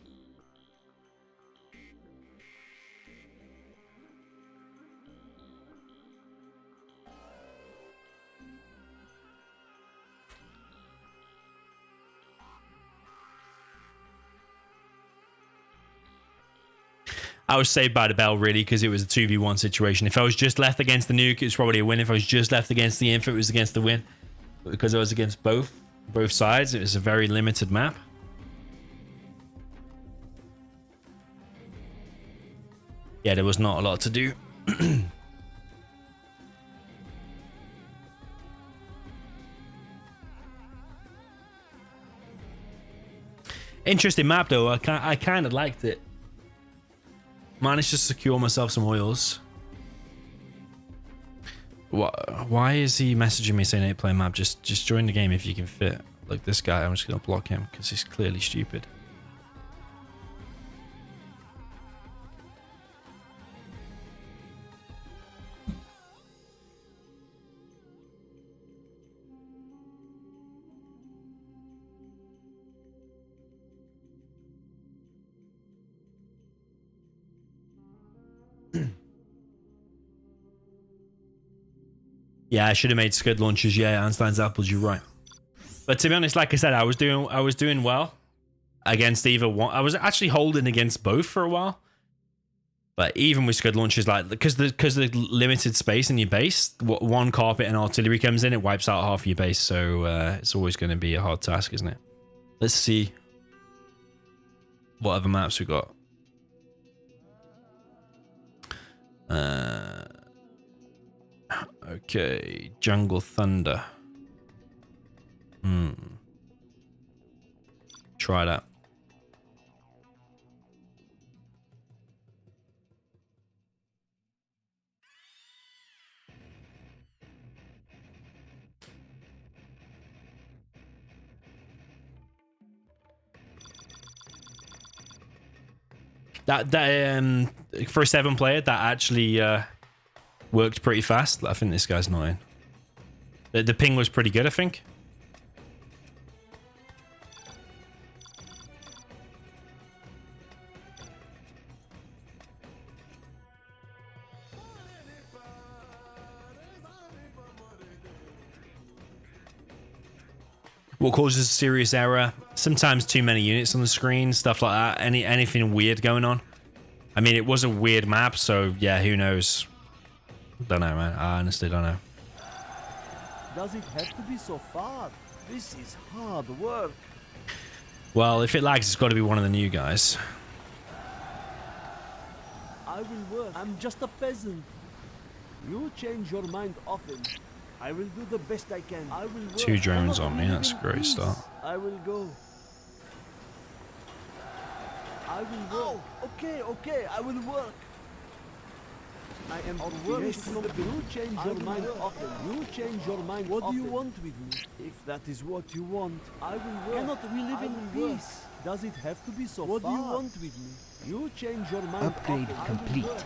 I was saved by the bell, really, because it was a 2v1 situation. If I was just left against the nuke, it was probably a win. If I was just left against the inf, it was against the win. But because I was against both sides, it was a very limited map. Yeah, there was not a lot to do. Interesting map, though. I kind of liked it. Managed to secure myself some oils. Why is he messaging me saying 8-player map? Just join the game if you can fit. Like this guy, I'm just gonna block him because he's clearly stupid. Yeah, I should have made scud launchers. Yeah, Einstein's apples. You're right. But to be honest, like I said, I was doing well against either one. I was actually holding against both for a while. But even with scud launchers, like because the limited space in your base, one carpet and artillery comes in, it wipes out half your base. So it's always going to be a hard task, isn't it? Let's see what other maps we got. Okay, Jungle Thunder. Try that. That for a 7-player, that actually worked pretty fast. I think this guy's not in. The ping was pretty good, I think. What causes a serious error? Sometimes too many units on the screen, stuff like that. Anything weird going on. I mean, it was a weird map, so yeah, who knows? Don't know, man. I honestly don't know. Does it have to be so far? This is hard work. Well, if it lags, it's got to be one of the new guys. I will work. I'm just a peasant. You change your mind often. I will do the best I can. I will work. 2 drones on me. That's a great start. I will go. I will work. Okay, okay. I will work. I am finished from the You change your mind often. You change your mind. What do you want with me? If that is what you want, I will work. Cannot we live in peace? Does it have to be so far? What do you want with me? You change your mind. Upgrade often. complete.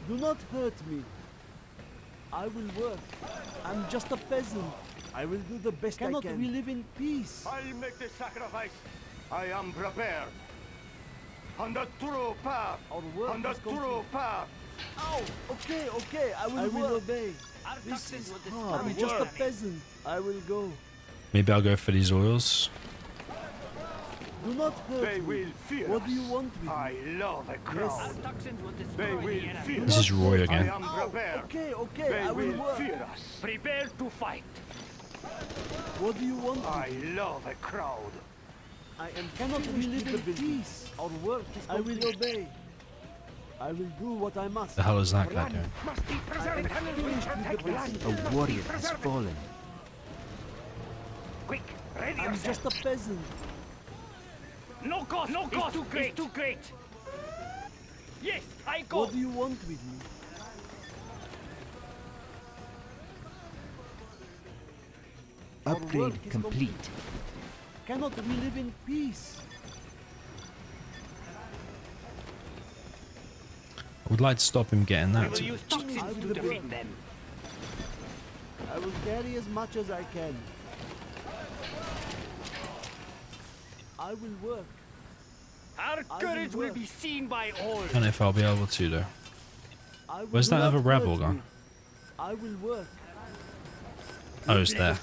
Do not hurt me. I will work. I'm just a peasant. I will do the best I can. Cannot we live in peace? I make the sacrifice. I am prepared. On the true path. Our work On the is complete. true path. Oh, okay, I will obey. Our This toxins is will hard. destroy I'm the just a enemy. peasant. I will go. Maybe I'll go for these oils. Do not hurt They me. will fear What us. do you want with me? I love a crowd. Our toxins will They destroy will the enemy. fear This us. is Roy I again. am prepared. Okay, They I will will work. fear us. Prepare to fight. What do you want with I me? love a crowd. Cannot we live in peace? Our work is I will obey. I will do what I must. The hell is that guy doing? Must be preserved. Protect the land. A warrior has fallen. Quick, ready I'm yourself. just a peasant. No cost. It's too great. It's too great. Yes, I go. What do you want with me? Upgrade work is complete. Cannot we live in peace? I would like to stop him getting We that. will use I toxins will to do defeat it. them. I will carry as much as I can. I will work. Our will courage will work. be seen by all. I don't know if I'll be able to though. I will Where's do that not other rebel hurt gone? me. I will work. Oh, it's there.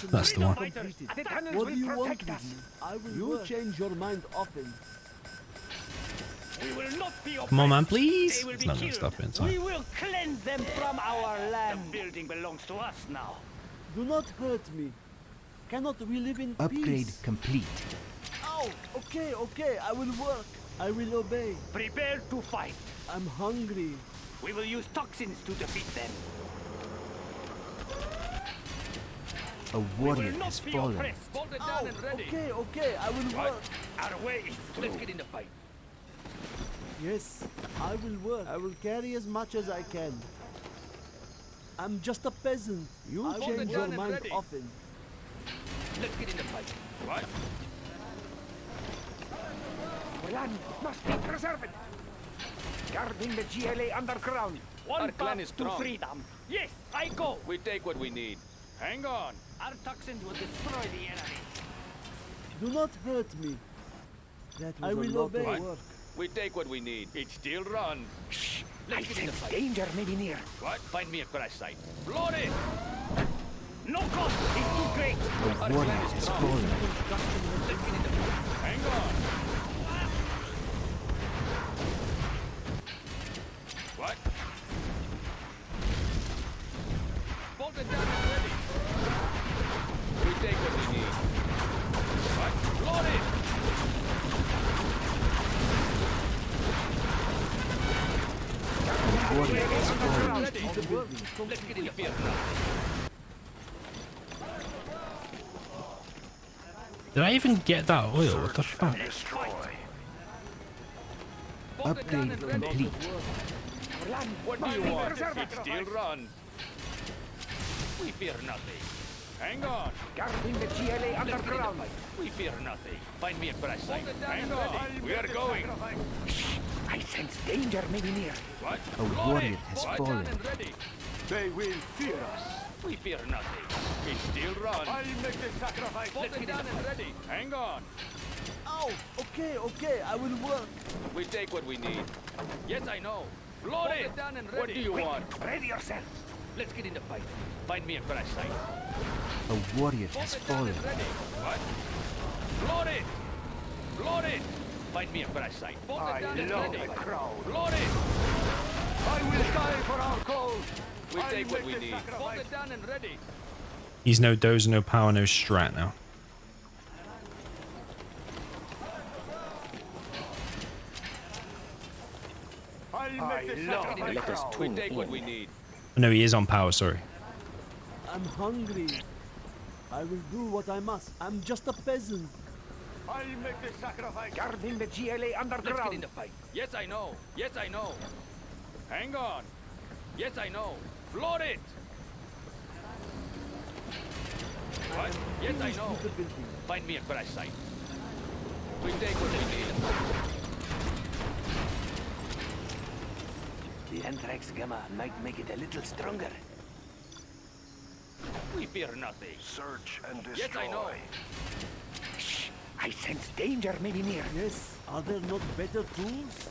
That's the one. Completed. The tunnels What will do you want protect with us. me? I will work. change your mind often. We will not be Come on, man, oppressed. please. They will It's be not gonna killed. stop it in time. We will cleanse them from our land. The building belongs to us now. Do not hurt me. Cannot we live in Upgrade peace? complete. Oh, okay, I will work. I will obey. Prepare to fight. I'm hungry. We will use toxins to defeat them. A We warrior will has not be fallen. oppressed. Bolted Oh, down and ready. okay, I will work. Our way is Let's through. get in the fight. Yes, I will work. I will carry as much as I can. I'm just a peasant. You Hold it change your down and mind ready. often. Let's get in the fight. What? Our land must be preserved. Guarding the GLA underground. One Our clan path is to strong. freedom. Yes, I go. We take what we need. Hang on. Our toxins will destroy the enemy. Do not hurt me. That was I will obey. What? Work. We take what we need. It still runs. Shh. I Let's get in the sense fight. danger may be near. What? Find me a crash site. Load it! No cost. It's too great. A warrior has fallen. Let's get in the fight. Hang on. What? Bolted down and ready. We take what we need. What? Load it! A warrior has fallen. Ready. Let's get in the field now. Did I even get that oil? What the fuck? Destroy. Bolted down Upgrade and ready. complete. Our land What do must you be want? preserved. It still runs. We fear nothing. Hang on. Guarding the GLA Let's get in the underground. fight. We fear nothing. Find me a crash site. Hang on. We are going. Shh. I sense danger may be near. What? A Load warrior it. has Bolted fallen. down and ready. They will fear us. We fear nothing. It still runs. make the sacrifice. Bolted down and ready. Hang on. Oh, okay, I will work. We take what we need. Yes, I know. Load it. Down and ready. What do you want? Ready yourself. Let's get in the fight. Find me a crash site. A warrior has Bolted down fallen. and ready. What? Load it. Load it. Find me a crash site. Bolted I down and love ready. the crowd. Load it. I will die for our cause. We take what we need. Bolted down and ready. He's no doze, no power, no strat now. I love the Let us crowd. We take what we need. No, he is on power, sorry. I'm hungry. I will do what I must. I'm just a peasant. I'll make the sacrifice. Guarding the GLA Let's get in underground. the fight. Yes, I know. Yes, I know. Hang on. Yes, I know. Float it. What? Yes, I know. With the building. Find me a crash site. We take what we need. The anthrax gamma might make it a little stronger. We fear nothing. Search and destroy. Yes, I know. Shh. I sense danger may be near. Yes, are there not better tools?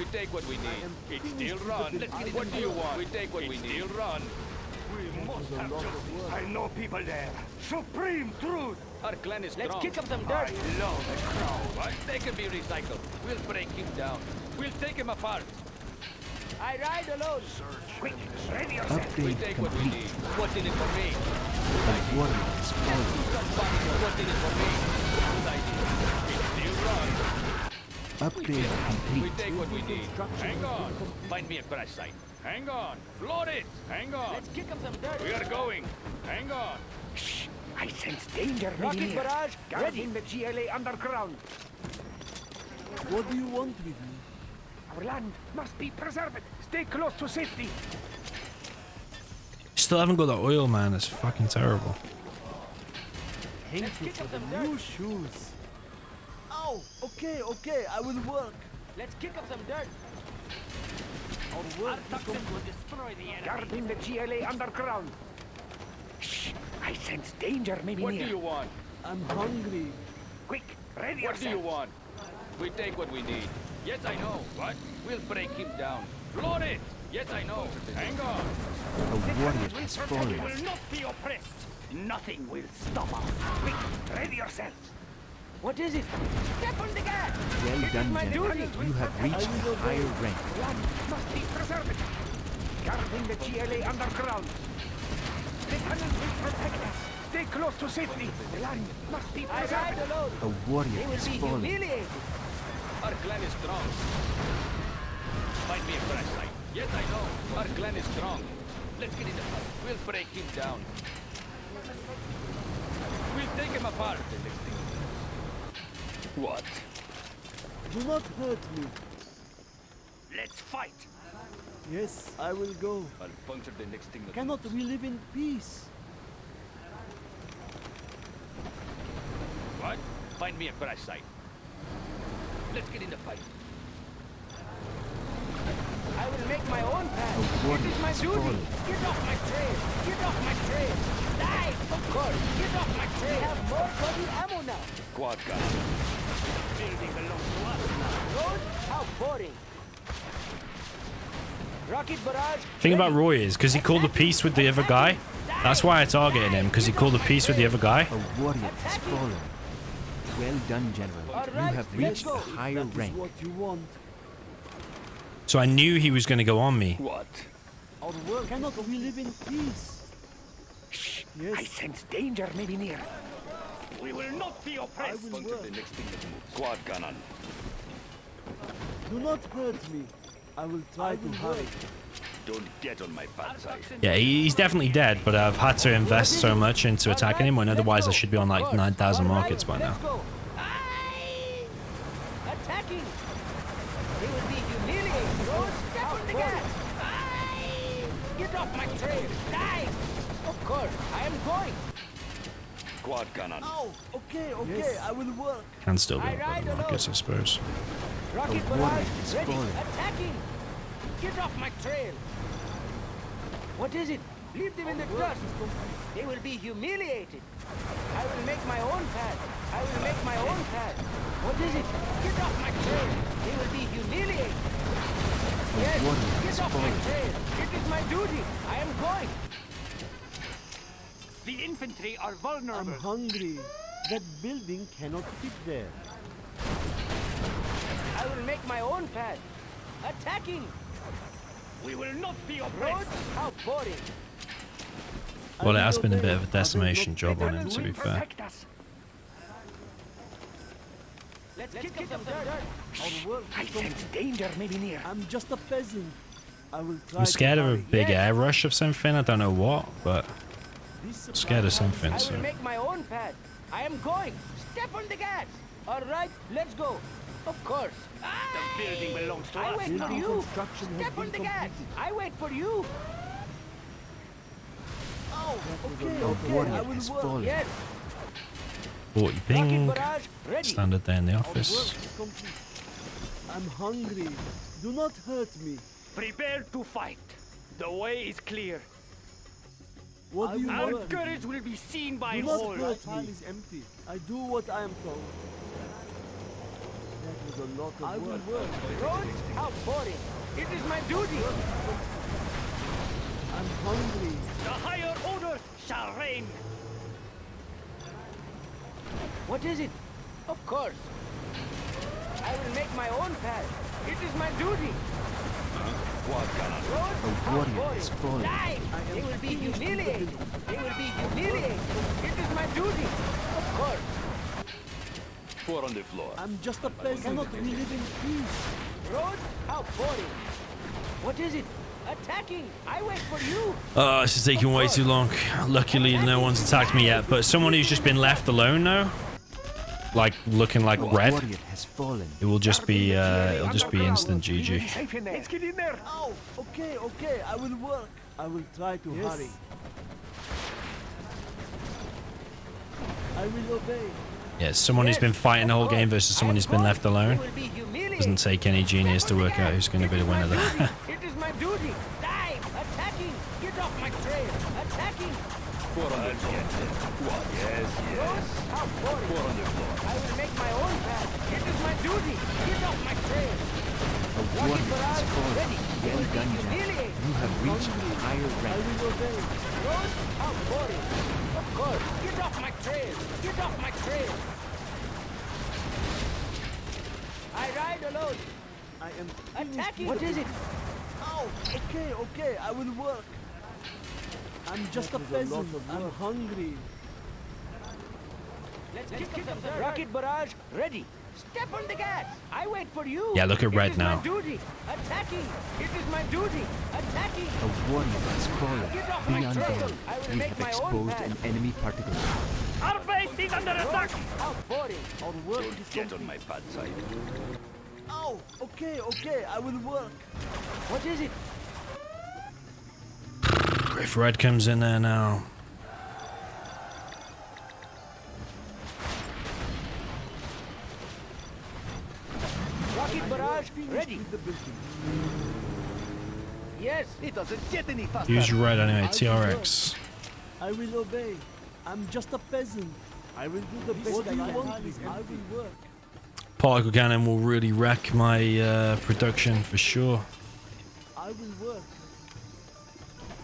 We take what we need. It's still run. What do you want? We take what we need. Still run. We must have justice. I know people there. Supreme truth. Our clan is strong. Let's kick up some dirt. I love the crowd. What? They can be recycled. We'll break him down. We'll take him apart. I ride alone. Quick, ready yourself. We Upgrade take what we complete. need. What's in it for me? A warrior has fallen. What's in it for me? Good idea. It's still run. Upgrade We complete. take what we need. Hang on. Find me a crash site. Hang on. Float it. Hang on. Let's kick up some dirt. We are going. Hang on. Shh, I sense danger. Rocket near. barrage, ready. Guarding the GLA underground. What do you want with me? Our land must be preserved. Stay close to safety. Still haven't got the oil, man. It's fucking terrible. Thank you for the new shoes. Oh, okay, okay, I will work. Let's kick up some dirt. I'll work. will destroy the enemy. Guarding the GLA underground. Shh, I sense danger maybe What near. do you want? I'm hungry. Quick, ready What do yourself. you want? We take what we need. Yes, I know. What? We'll break him down. Float it. Yes, I know. Hang on. A warrior has We fallen. will not be oppressed. Nothing will stop us. Quick, ready yourself. What is it? Step on the gas. Well done, my General. duty. You have reached a higher rank. Land must be preserved. Guarding the GLA underground. The cannons will protect us. Stay close to safety. The land must be I ride preserved. alone. A warrior They will has be fallen. humiliated. Our clan is strong. Find me a crash site. Yes, I know. Our clan is strong. Let's get in the fight. We'll break him down. We'll take him apart. What? Do not hurt me. Let's fight. Yes, I will go. I'll puncture the next thing that Cannot we live in peace? What? Find me a crash site. Let's get in the fight. I will make my own path. A warrior It is my has duty. fallen. Get off my trail. Get off my trail. Die. Of course. Get off my trail. We have more body ammo now. Quad gun. Building belongs to us now. Road? How boring. Rocket barrage. Thing about Roy is because he called a peace with the other guy. That's why I targeted him, because he called a peace with the other guy. A warrior has fallen. Well done, General. You Alright, have let's reached go. a higher That is rank. what you want. So I knew he was going to go on me. What? Our world cannot we live in peace? Shh, Yes. I sense danger maybe near. We will not be I oppressed. will Puncture work. the next thing that moves. Quad cannon. Do not hurt me. I will try to hide. Don't get on my bad side. Yeah, he's definitely dead, but I've had to invest so much into attacking him when otherwise I should be on like 9,000 markets by now. Let's go. Aye! Attacking. They will be humiliated. Road, step on the gas. Aye! Get off my trail. Die. Of course, I am going. Quad cannon. Oh, okay, okay, Yes. Oh, I will work. Can still be I on ride the markets, I suppose. Rocket warrior barrage, is ready. fallen. Attacking. Get off my trail. What is it? Leave them in the dust. They will be humiliated. I will make my own path. I will make my own path. What is it? Get off my trail. They will be humiliated. Yes, warrior get has off my fallen. trail. It is my duty. I am going. The infantry are I'm vulnerable. hungry. That building cannot fit there. I will make my own path. Attacking. We will not be Roads? oppressed. How boring. Well, it I has will been a obey. bit of a I will decimation not job beg on you. him, to be Will fair. protect us. Let's kick up some dirt. Our work I is sense danger maybe near. I'm just a peasant. I will try I'm scared to of a hide. big Yes. air rush of something. I don't know what, but This supply scared of line- something. I So will make my own path. I am going. Step on the gas. All right, let's go. Of course. The building belongs to I us wait for Building you. construction has Step on been the gas. completed. I wait for you. Okay, A okay, warrior I will has work. fallen. Yes. 40 Rocket ping. barrage ready. Standard day in the Our office. work is complete. I'm hungry. Do not hurt me. Prepare to fight. The way is clear. What do you Our want? courage will be seen by Do not all. hurt me. Is empty. I do what I am told. was a lot of I will work. Roads? How boring. It is my duty. I'm hungry. The higher order shall reign. What is it? Of course. I will make my own path. It is my duty. Roads? A warrior has fallen. Die! They will be humiliated. They will be humiliated. It is my duty. Of course. 4 on the floor. I'm just a peasant. Cannot we live in peace? Roads? How boring. What is it? Attacking! I wait for you! Oh, this is taking way too long. Luckily, no one's attacked me yet, but someone who's just been left alone now, like looking like A red, warrior has fallen. it will just be instant GG. Safe in there. Let's get in there. Oh, okay, okay. I will work. I will try to hurry. I will obey. Yeah, someone who's been fighting the whole game versus someone who's been left alone. They will be humiliated. Doesn't take any genius to work out who's going to be the winner there. It is my duty. Die! Attacking! Get off my trail! Attacking! 4 on the floor. What? Yes, yes. How boring. 4 on the floor. I will make my own path. It is my duty. Get off my trail. A warrior has fallen. Ready. They Well will be done, Jack. humiliated. You have reached a higher I rank. will obey. Rose? How boring. Of course. Get off my trail. Get off my trail. I ride alone. I am Attacking. What is it? Oh, okay, okay. I will work. I'm just a peasant. I'm hungry. Let's kick up the rocket barrage. Ready. Step on the gas. I wait for you. Yeah, look at red It is now. my duty. Attacking. It is my duty. Attacking. A warrior has fallen. Get off Be my on trail. guard. I will We make have my own exposed path. an enemy particle. Our base is under attack. How boring. Our work is Get on complete. my bad side. Oh, okay, okay. I will work. What is it? If red comes in there now, Rocket barrage. Ready. With the building. Yes. It doesn't get any faster. use red anyway. TRX. I will obey. I'm just a peasant. I will do the best I want with I will work. Particle cannon will really wreck my production for sure. I will work.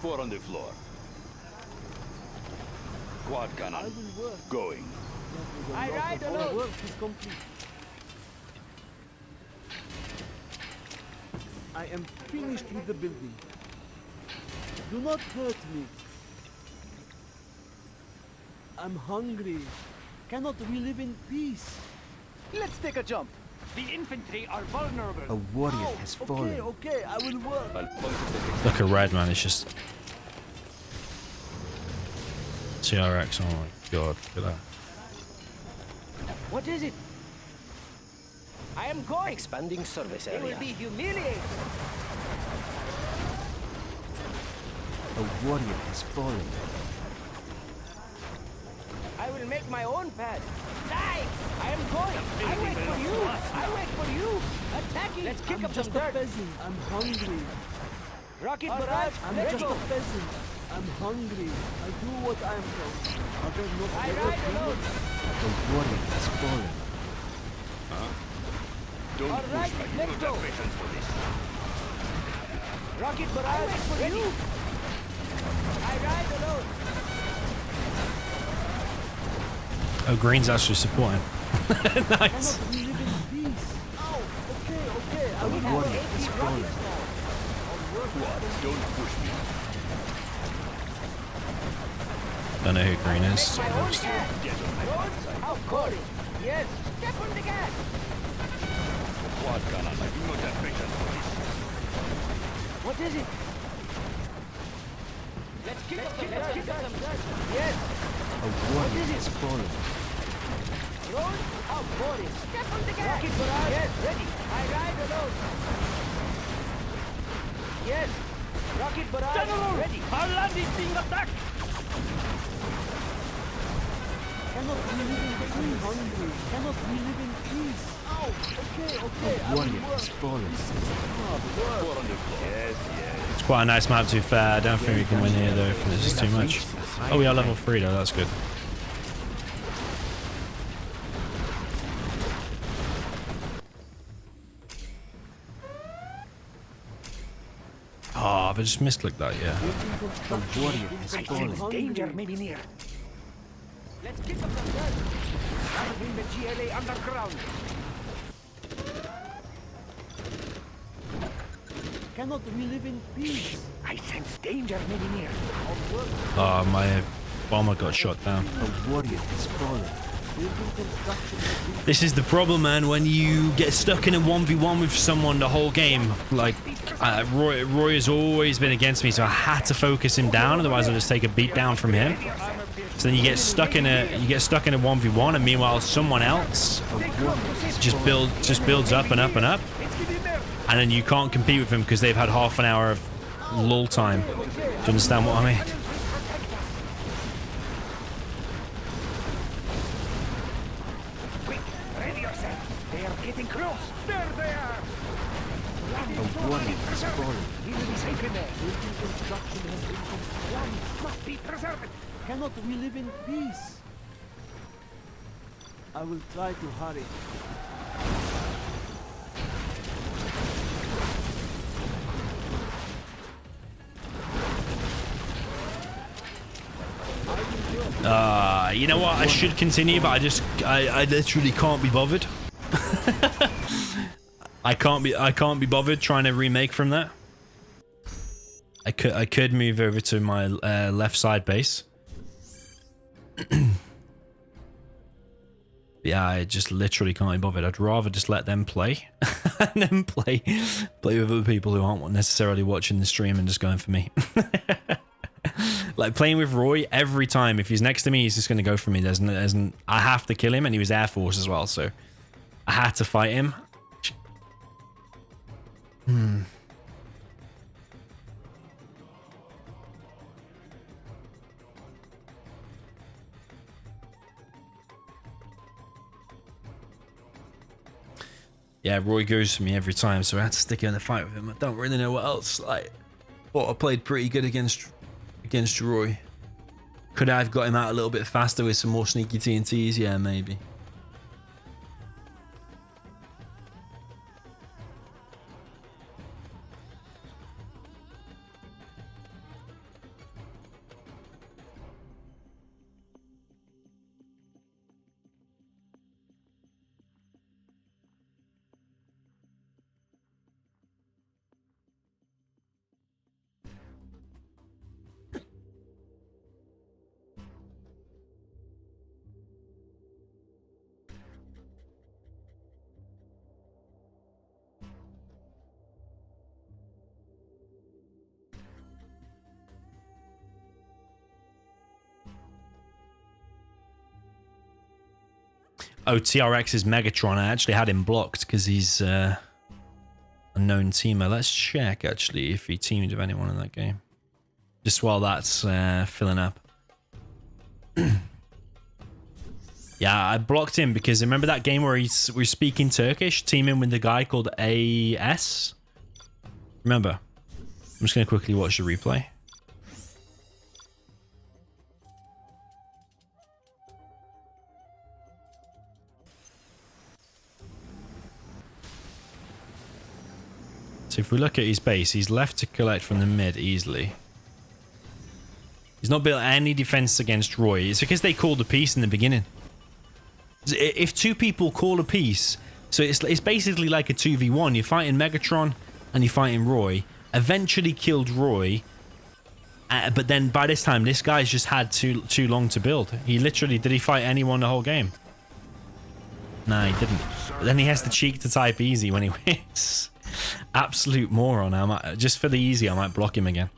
4 on the floor. Quad I cannon. will work. Going. I ride Our alone. work is complete. I am finished with the building. Do not hurt me. I'm hungry. Cannot we live in peace? Let's take a jump. The infantry are vulnerable. A warrior has fallen. Okay, okay, I will work. I'll point to the Look at red, man. It's just TRX. Oh my god, look at that. What is it? I am going. Expanding service They will area. be humiliated. A warrior has fallen. I will make my own path. Die! I am going. I wait for you. I wait for you. Attacking. Let's kick I'm up just some a dirt. peasant. I'm hungry. Rocket All barrage. right, I'm Let's just go. a peasant. I'm hungry. I do what I am told. Other not I ever ride do alone. A warrior has fallen. Don't All push right, me. You let's don't go. have patience for this. Rocket barrage. I wait for you. I ride alone. Oh, green's actually supporting. Nice. Cannot we live in peace? Oh, okay, okay. I A will warrior work. has fallen. What? Don't push me. Don't know who green is. My own path. Get on my bad Roads? side. How boring. Yes. Step on the gas. Quad cannon. I do not have patience for this. What is it? Let's kick up some dirt. Yes. A warrior has fallen. Road? How boring. Step on the gas. Rocket barrage. Yes, ready. I ride alone. Yes. Rocket barrage. General! Ready. Our land is being attacked. Cannot we live in peace? I'm hungry. Cannot we live in peace? Oh, okay, okay. I A will warrior work. has fallen. 4 on the floor. Yes, yes. It's quite a nice map to be fair. I don't think we can win here though. This is too much. Oh, we are level 3 though. That's good. have I just misclicked that? Yeah. A warrior has fallen. Danger may be near. Let's kick up the dirt. I'll bring the GLA underground. Cannot we live in peace? I sense danger may be near. Oh, my bomber got shot down. A warrior has fallen. This is the problem, man, when you get stuck in a 1v1 with someone the whole game. Like, Roy has always been against me, so I had to focus him down, otherwise I'll just take a beat down from him. So then you get stuck in a 1v1, and meanwhile someone else just builds up and up and up. And then you can't compete with them because they've had half an hour of lull time. Do you understand what I mean? Ready yourself. They are getting close. There they are. A warrior has fallen. He will be safe in there. Construction has been completed. Land must be preserved. Cannot we live in peace? I will try to hurry. You know what? I should continue, but I literally can't be bothered. I can't be bothered trying to remake from that. I could move over to my left side base. Yeah, I just literally can't be bothered. I'd rather just let them play and then play with other people who aren't necessarily watching the stream and just going for me. Like playing with Roy every time. If he's next to me, he's just going to go for me. I have to kill him, and he was Air Force as well, so I had to fight him. Yeah, Roy goes for me every time, so I had to stick in the fight with him. I don't really know what else. Like, thought I played pretty good against Roy. Could I have got him out a little bit faster with some more sneaky TNTs? Yeah, maybe. Oh, TRX is Megatron. I actually had him blocked because he's a known teamer. Let's check, actually, if he teamed with anyone in that game. Just while that's filling up. Yeah, I blocked him because remember that game where we're speaking Turkish, teaming with the guy called AS? Remember? I'm just going to quickly watch the replay. So if we look at his base, he's left to collect from the mid easily. He's not built any defense against Roy. It's because they called a peace in the beginning. If two people call a peace, so it's basically like a 2v1. You're fighting Megatron and you're fighting Roy. Eventually killed Roy, but then by this time, this guy's just had too long to build. He literally, did he fight anyone the whole game? Nah, he didn't. But then he has the cheek to type easy when he wins. Absolute moron. Just for the easy, I might block him again.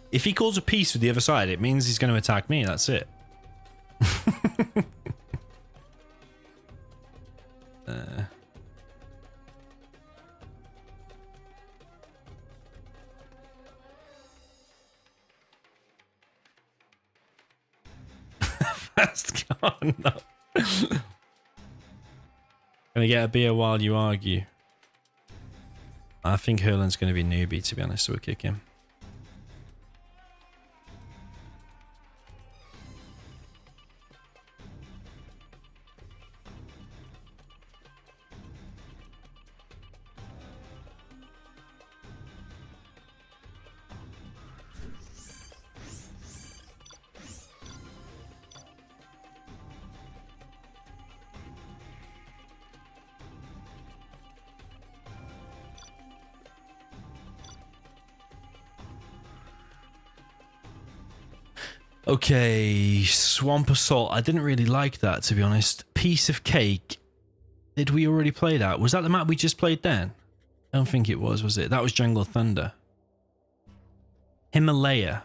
If he calls a peace with the other side, it means he's going to attack me. That's it. Fast car. No. Gonna get a beer while you argue. I think Hurland's gonna be newbie, to be honest, so we'll kick him. Okay, Swamp Assault. I didn't really like that, to be honest. Piece of Cake. Did we already play that? Was that the map we just played then? I don't think it was it? That was Jungle Thunder. Himalaya.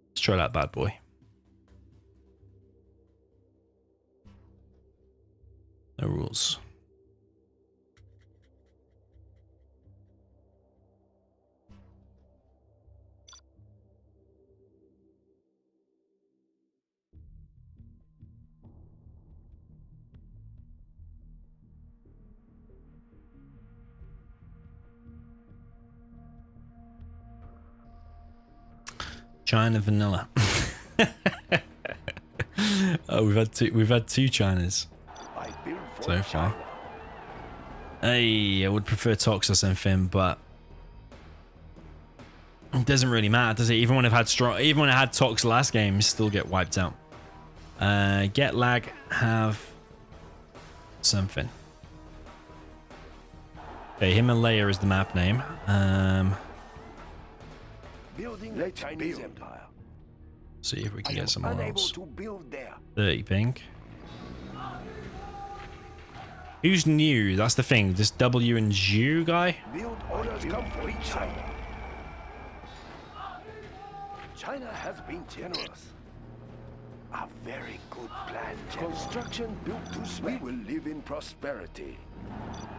Let's try that bad boy. No rules. China vanilla. Oh, we've had two Chinas so far. Hey, I would prefer Toxos and Finn, but it doesn't really matter, does it? Even when I had Tox last game, you still get wiped out. Get lag, have something. Okay, Himalaya is the map name. Building the Chinese Empire. See if we can get some more Unable else. to build there. 30 pink. Who's new? That's the thing. This W and Zhu guy? Build orders come from China. China has been generous. A very good plan. Construction built to spec. We will live in prosperity.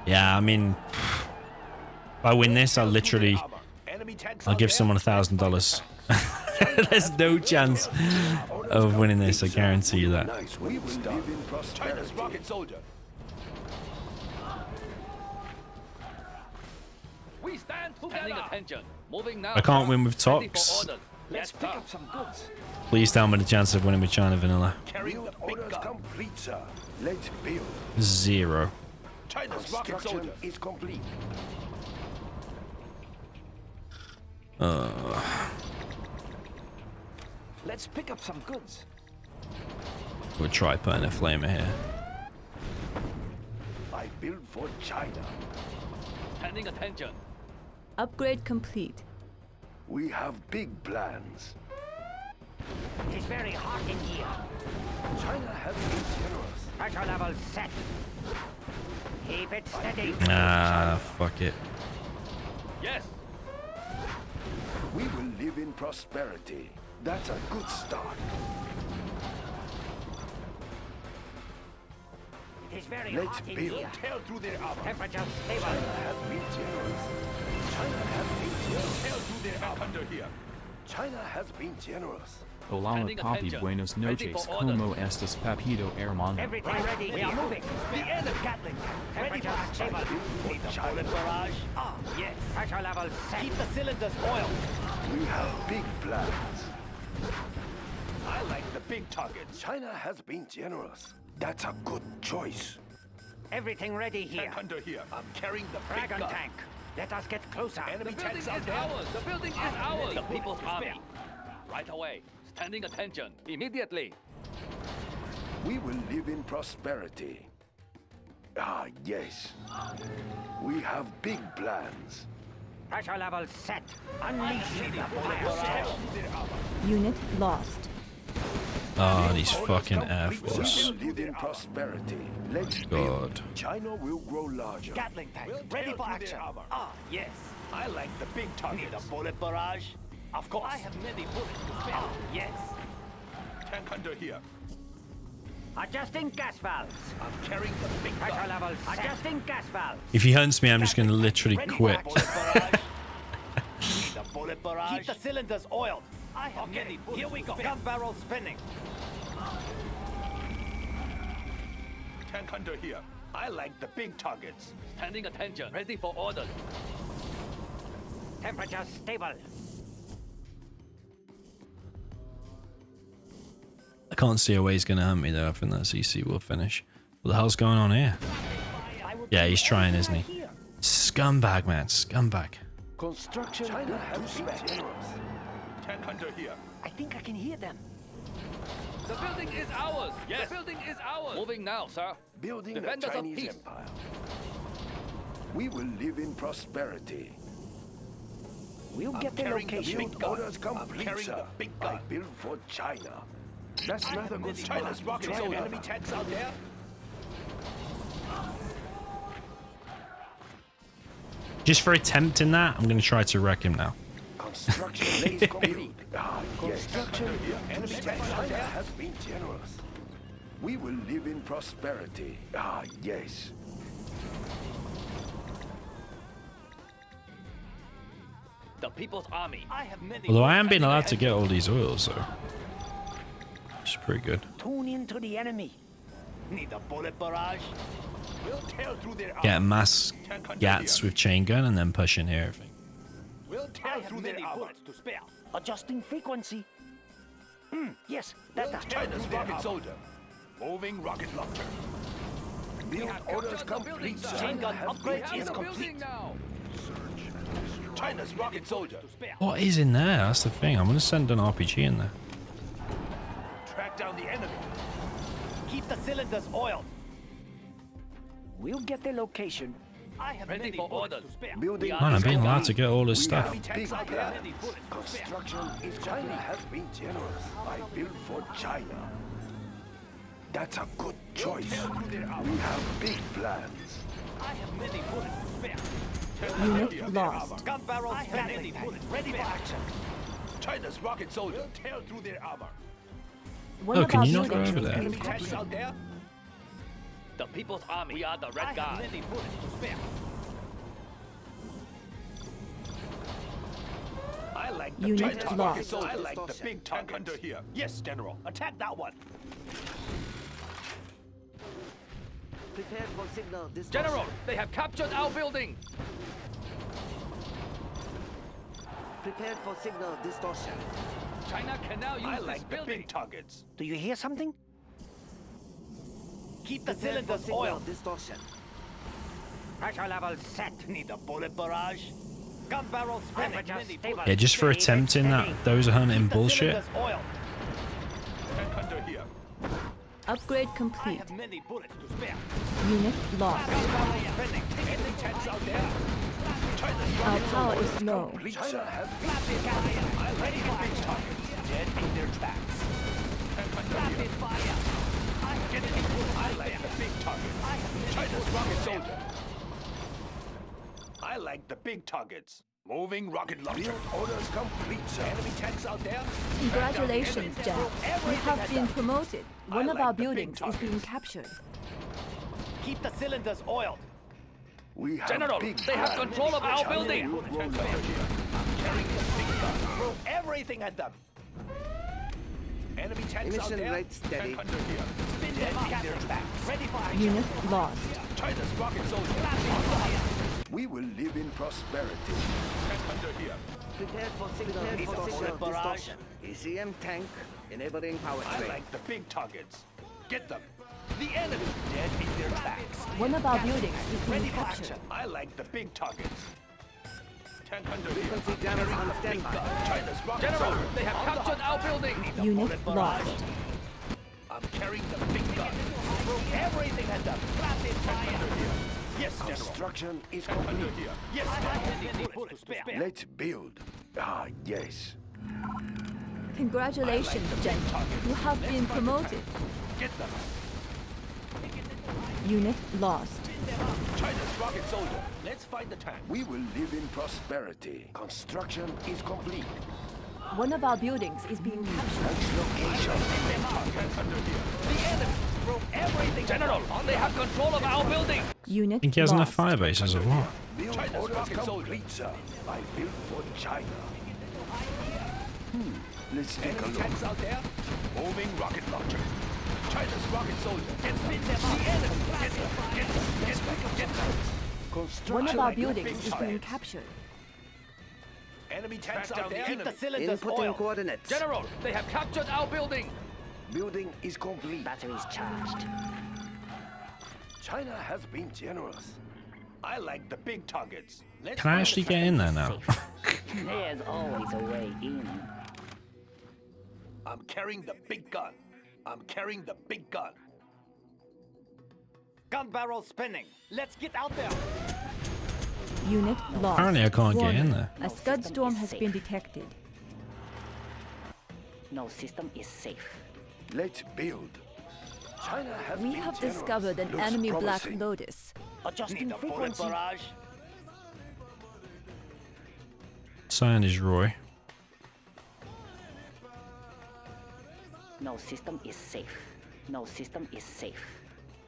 Yeah, I mean, if I win this, I'll give someone $1,000. There's no chance of winning this. I guarantee you that. We will live in prosperity. China's rocket soldier. We stand together. Standing attention. Moving now. I can't win with Ready for Tox. orders. Let's pick up some goods. Please tell me the chance of winning with China vanilla. Carrying the big Orders gun. complete, sir. Let's build. 0. China's rocket Construction soldier. is complete. Let's pick up some goods. We'll try putting a flamer here. I build for China. Standing attention. Upgrade complete. We have big plans. It's very hot in here. China has been generous. Pressure level set. Keep it steady. Ah, fuck it. Yes. We will live in prosperity. That's a good start. It is very Let's hot in build. here. Tear through their armor. Temperature stable. China has been generous. China has been generous. Tear through their armor. Under here. China has been generous. Hola Standing papi, attention. buenos Ready noches, for orders. como estas papito hermano. Everything ready. We are moving. The end of Gatling. Temperature stable. Need the China. bullet barrage. Ah, yes. Pressure level set. Keep the cylinders oiled. We have big plans. I like the big targets. China has been generous. That's a good choice. Everything ready here. Tank under here. I'm carrying the big Dragon gun. tank. Let us get closer. Enemy tanks out there. Ours. The building is ours. The people's army. Right away. Standing attention. Immediately. We will live in prosperity. Ah, yes. We have big plans. Pressure level set. Unleash the fire. Unit lost. Oh, these fucking Air We Force. will live in prosperity. Let's God. build. China will grow larger. Gatling tank. We'll Ready tear for through action. their armor. Ah, yes. I like the big targets. The bullet barrage. Of course. I have many bullets to spare. Ah, yes. Tank under here. Adjusting gas valves. I'm carrying the big Pressure gun. level set. Adjusting gas valves. If he hunts me, I'm just going to literally Ready quit. for bullet barrage. The bullet barrage. Keep the cylinders oiled. I have many bullets. Here we go. Gun barrel spinning. Tank hunter here. I like the big targets. Standing attention. Ready for orders. Temperature stable. I can't see a way he's gonna hunt me though. I think that CC will finish. What the hell's going on here? Yeah, he's trying, isn't he? Scumbag, man. Scumbag. Construction China has been generous. Tank hunter here. I think I can hear them. The building is ours. Yes. The building is ours. Moving now, sir. Building Defenders the of Chinese peace. empire. We will live in prosperity. We'll get the Carrying location. big gun. Orders complete, carrying sir. the big I gun. built for China. That's not a good China's spot. rocket soldier. Enemy tanks out there. Just for attempting that, I'm gonna try to wreck him now. Construction lays complete. Construction here. Enemy tanks out there has been generous. We will live in prosperity. Ah, yes. The People's Army. I have many. Although I am being allowed to get all these oils, so it's pretty good. Tune into the enemy. Need a bullet barrage. We'll tear through their Get mass gats with chain gun and then push in here. I think. We'll tear through their bullets to spare. Adjusting frequency. Yes, that's China's rocket soldier. Moving rocket launcher. Build orders complete, sir. Chain gun upgrade been is generous. complete. now. China's rocket soldier. What is in there? That's the thing. I'm gonna send an RPG in there. Track down the enemy. Keep the cylinders oiled. We'll get the location. I have Ready for orders. Building. Man, I'm being allowed to get all this We stuff. have big plans. Construction is China has been generous. I built for China. That's a good choice. We have big plans. I have many bullets to spare. Unit lost. Gun barrels ready. Ready for action. China's rocket soldier. Tear through their armor. One Oh, of can our you not go buildings over is there? being Enemy tanks captured. out there. The People's Army. We are the Red Guard. Many bullets to spare. I like the Unit China's rocket lost. soldier. I like the big tank under here. Yes, General. Attack that one. Prepare for signal distortion. General, they have captured our building. Prepare for signal distortion. China can now use I this like the building. big targets. Do you hear something? Keep the Prepare for cylinders signal oiled. distortion. Pressure level set. Need a bullet barrage. Gun barrels ready. Many bullets. Yeah, just for attempting that, those are hunting bullshit. Cylinders oiled. Tank under here. Upgrade I complete. have many bullets to spare. Unit lost. Gun barrels ready. Enemy tanks out there. Our power is low. China has been I'm ready for action. Dead in their tracks. Rapid fire. Get any bullets. I like the big targets. China's rocket soldier. I like the big targets. Moving rocket launcher. Build orders complete, sir. Enemy tanks out there. Congratulations, Jack. You have been promoted. One of like our the big buildings is being targets. captured. Keep the cylinders oiled. We have General, big they have plans. control of our China building. will roll out here. I'm carrying the big gun. Throw everything at them. Enemy tanks out Emission there. rate steady. Tank under here. Spin them up. Their tracks. Ready for action. Unit lost. China's rocket soldier. We will live in prosperity. Tank under here. Prepare for signal distortion. ECM tank enabling power I train. like the big targets. Get them. The enemy dead in their tracks. One of our buildings is Ready being for captured. action. I like the big targets. Tank under here. Frequency jammers on standby. China's rocket General, soldier. they have captured our building. Unit lost. I'm carrying the big gun. Throw everything at them. Rapid fire. Under here. Yes, General. Construction is complete. Here. Yes, many bullets to spare. Let's build. Ah, yes. Congratulations, Jen. You have been promoted. Get them. Unit lost. China's rocket soldier. Let's find the tank. We will live in prosperity. Construction is complete. One of our buildings is being captured. Next location. Tank under here. The enemy throw everything. General, they have control of our building. Unit Think he has enough lost. fire bases or what? Build China's rocket soldier. Sir. I built for China. Let's take a look. Tanks out there. Moving rocket launcher. China's rocket soldier. Get the enemy. Get construction. One of our like a buildings big is being science. captured. Enemy tanks Back down out the there. enemy. The cylinders Inputting oil. coordinates. General, they have captured our building. Building is complete. Batteries charged. China has been generous. I like the big targets. Let's Can I actually get in there now? There's always a way in. I'm carrying the big gun. I'm carrying the big gun. Gun barrel spinning. Let's get out there. Unit lost. Apparently I can't get in Warning. there. A scud storm has been detected. No system is safe. Let's build. China has We been have generous. discovered an Looks enemy promising. Black Lotus. Adjusting frequency. Barrage. Cyan is Roy. No system is safe. No system is safe.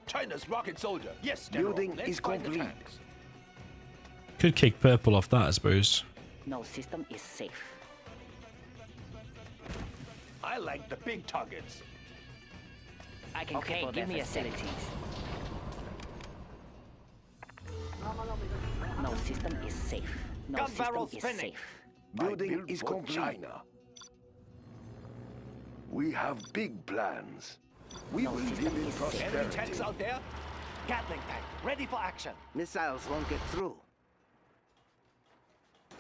China's rocket soldier. Yes, General. Building Let's is find the complete. tanks. Could kick purple off that, I suppose. No system is safe. I like the big targets. I can cripple their facilities. No system is safe. No Gun system barrel is spinning. safe. Building is complete. China. We have big plans. We No will system live in is safe. Enemy prosperity. tanks out there. Gatling tank. Ready for action. Missiles won't get through.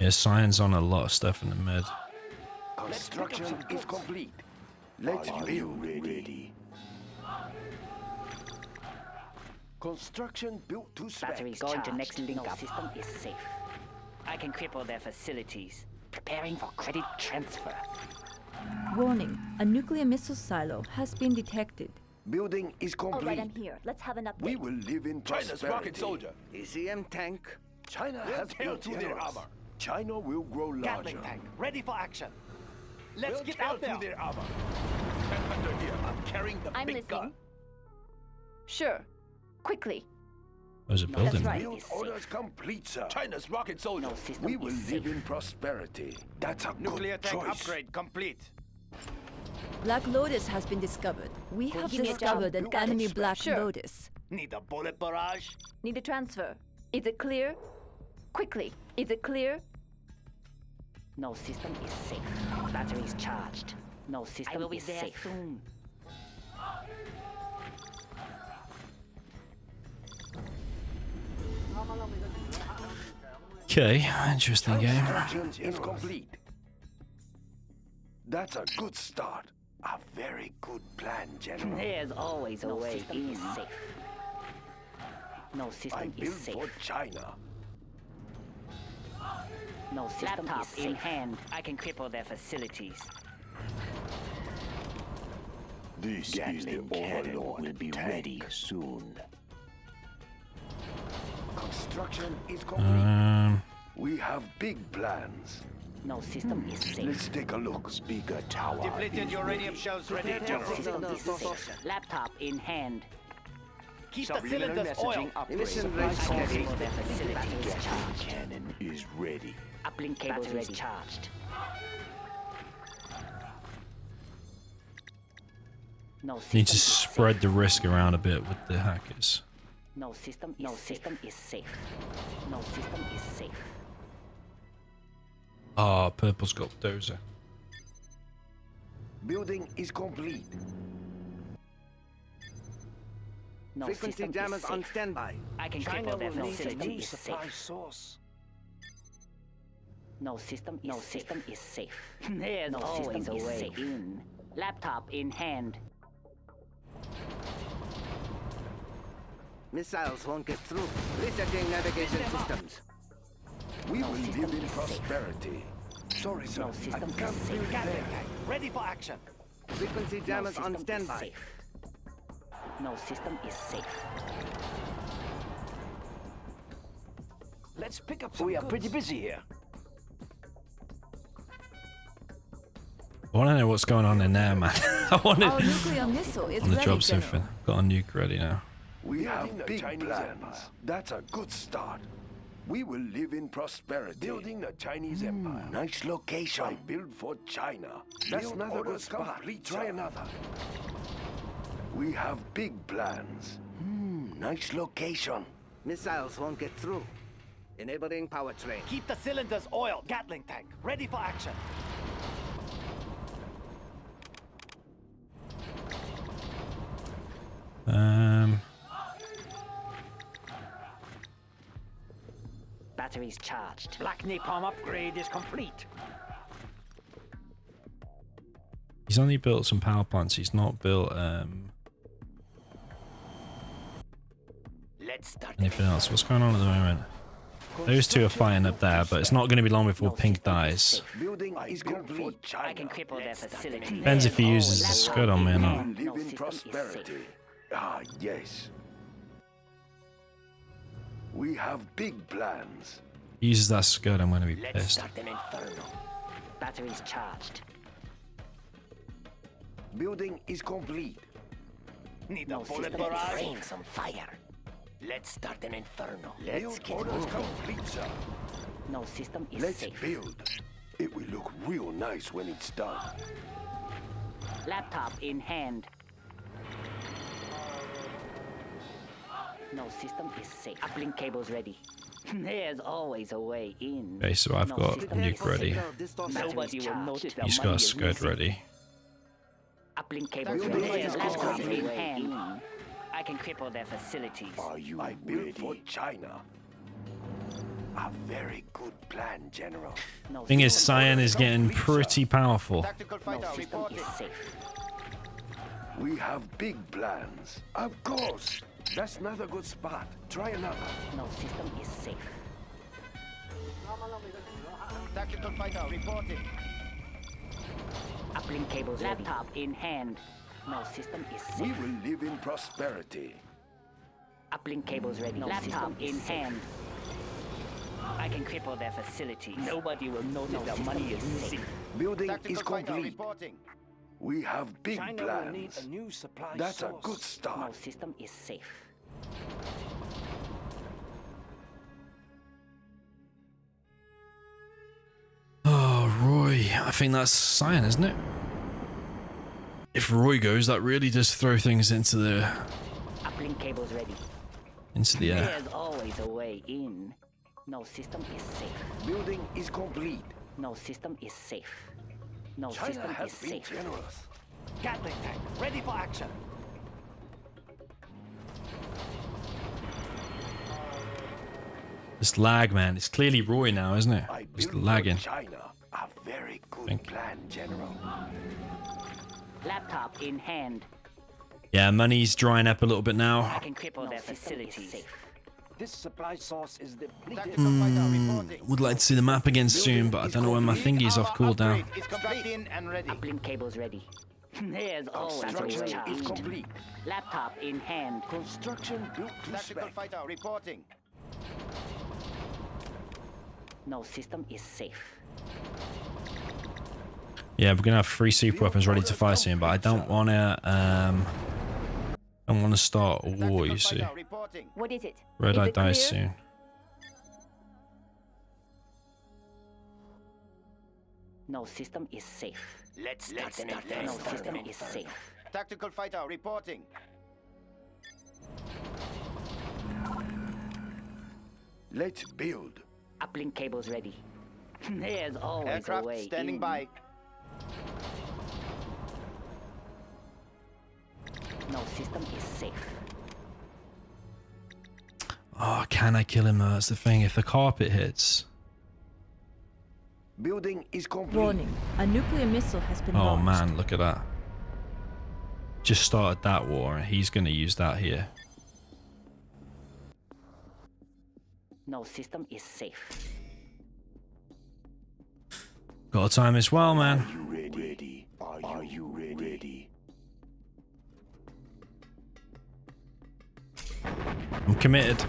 Yeah, Cyan's on a lot of stuff in the mid. Construction is complete. Let's build ready. Construction built to spec. Batteries going to next link up. No system is safe. I can cripple their facilities. Preparing for credit transfer. Warning. A nuclear missile silo has been detected. Building is All complete. right, I'm here. Let's have an update. We will live in prosperity. China's rocket soldier. ECM tank. China We'll has tear built through their generous. armor. China will grow larger. Gatling tank. Ready for action. Let's We'll get tear out there. through their armor. And under here, I'm carrying the I'm big listening. gun. Sure. Quickly. There's a building. right. Build orders complete, sir. China's rocket soldier. No system We will is live safe. in prosperity. That's a Nuclear good tank choice. upgrade complete. Black Lotus has been discovered. We have discovered an enemy Black Lotus. Need a bullet barrage? Need a transfer. Is it clear? Quickly. Is it clear? No system is safe. Batteries charged. No system is safe. Soon. Okay, interesting game. Construction is complete. That's a good start. A very good plan, General. There's always a way in. Is safe. No I system built is safe. for China. No system is safe. In hand, I can cripple their facilities. This is the Overlord will be ready soon. Construction is complete. We have big plans. No system is safe. Let's take a look. Speaker tower. Depleted is uranium ready. shells ready, No General. system is safe. Laptop in hand. Keep the cylinders oil. Emission rate steady. Their facilities charged. Cannon is ready. Uplink cables ready. Charged. No system Need to is spread safe. the risk around a bit with the hackers. No system is safe. No system is safe. Ah, purple's got dozer. Building is complete. No Frequency system jammers is on safe. standby. I can China cripple their will need a facility new is supply safe. source. No system is safe. There's always a way in. Laptop in hand. Missiles won't get through. Resetting navigation systems. We No will system live in is safe. prosperity. Sorry, sir. No I system is can't safe. build Gatling there. tank. Ready for action. Frequency No jammers system on is standby. safe. No system is safe. Let's pick up some. We are pretty busy here. I want to know what's going on in there, man. I want Our to. nuclear missile is On the ready, job General. sofa. Got a nuke ready now. We have big plans. That's a good start. We will live in prosperity. Building the Chinese Empire. Nice location. I build for China. That's another good spot. Try another. We have big plans. Nice location. Missiles won't get through. Enabling powertrain. Keep the cylinders oiled. Gatling tank, ready for action. Batteries charged. Black napalm upgrade is complete. He's only built some power plants. He's not built Let's start anything else. What's going on at the moment? Those two are fighting up there, but it's not going to be long before Pink dies. Building is complete. I can cripple their facility. Depends if he uses the scud on me or not. Live in prosperity. Ah, yes. We have big plans. He uses that scud, I'm going to be Let's pissed. start an inferno. Batteries charged. Building is complete. Need a No bullet system barrage. is rain some fire. Let's start an inferno. Build Let's get orders moving. complete, sir. No system is Let's safe. build. It will look real nice when it's done. Laptop in hand. No system is safe. Uplink cables ready. There's always a way in. Okay, so I've No got system nuke is ready. safe. Nobody will notice He's got a scud ready. Uplink cables Building ready. is Laptop complete. in hand. I can cripple their facilities. Are you I built for China. A very good plan, General. No Thing is, system Cyan is getting pretty powerful. No system is safe. We have big plans. Of course. That's not a good spot. Try another. No system is safe. Tactical fighter reporting. Uplink cables ready. Laptop in hand. No system is We safe. will live in prosperity. Uplink cables ready. No laptop in hand. I can cripple their facilities. Nobody will notice their money is safe. Building is complete. reporting. We have big China will need plans. a new supply That's a source. good No start. system is safe. Oh, Roy. I think that's Cyan, isn't it? If Roy goes, that really does throw things into the Uplink cables ready. air. There's always a way in. No system is safe. Building is complete. No system is safe. No China system has is been safe. generous. Gatling tank, ready for action. This lag, man. It's clearly Roy now, isn't it? I It's built for lagging. China. A very good Think. plan, General. Laptop in hand. Yeah, money's drying up a little bit I now. can cripple their facilities. This supply source is depleted. Tactical fighter reporting. Would like to see the map again soon, but I don't know when my thingy's off cooldown. It's complete in and ready. Uplink cables ready. There's always a Construction way is in. complete. Laptop in hand. Construction built to Tactical spec. fighter reporting. No system is safe. Yeah, we're gonna have 3 super weapons ready to fight soon, but I don't wanna start a war, you see. Fighter reporting. What is it? Red Is Eye it dies clear? soon. No system is safe. Let's No system is safe. Tactical fighter reporting. Let's build. Uplink cables ready. There's always a Aircraft way standing in. by. No system is safe. Oh, can I kill him? That's the thing. If the carpet hits. Building is complete. Warning. A nuclear missile has been Oh launched. man, look at that. Just started that war, and he's gonna use that here. No system is safe. Got to time as well, man. Are you ready? Are you ready? I'm committed.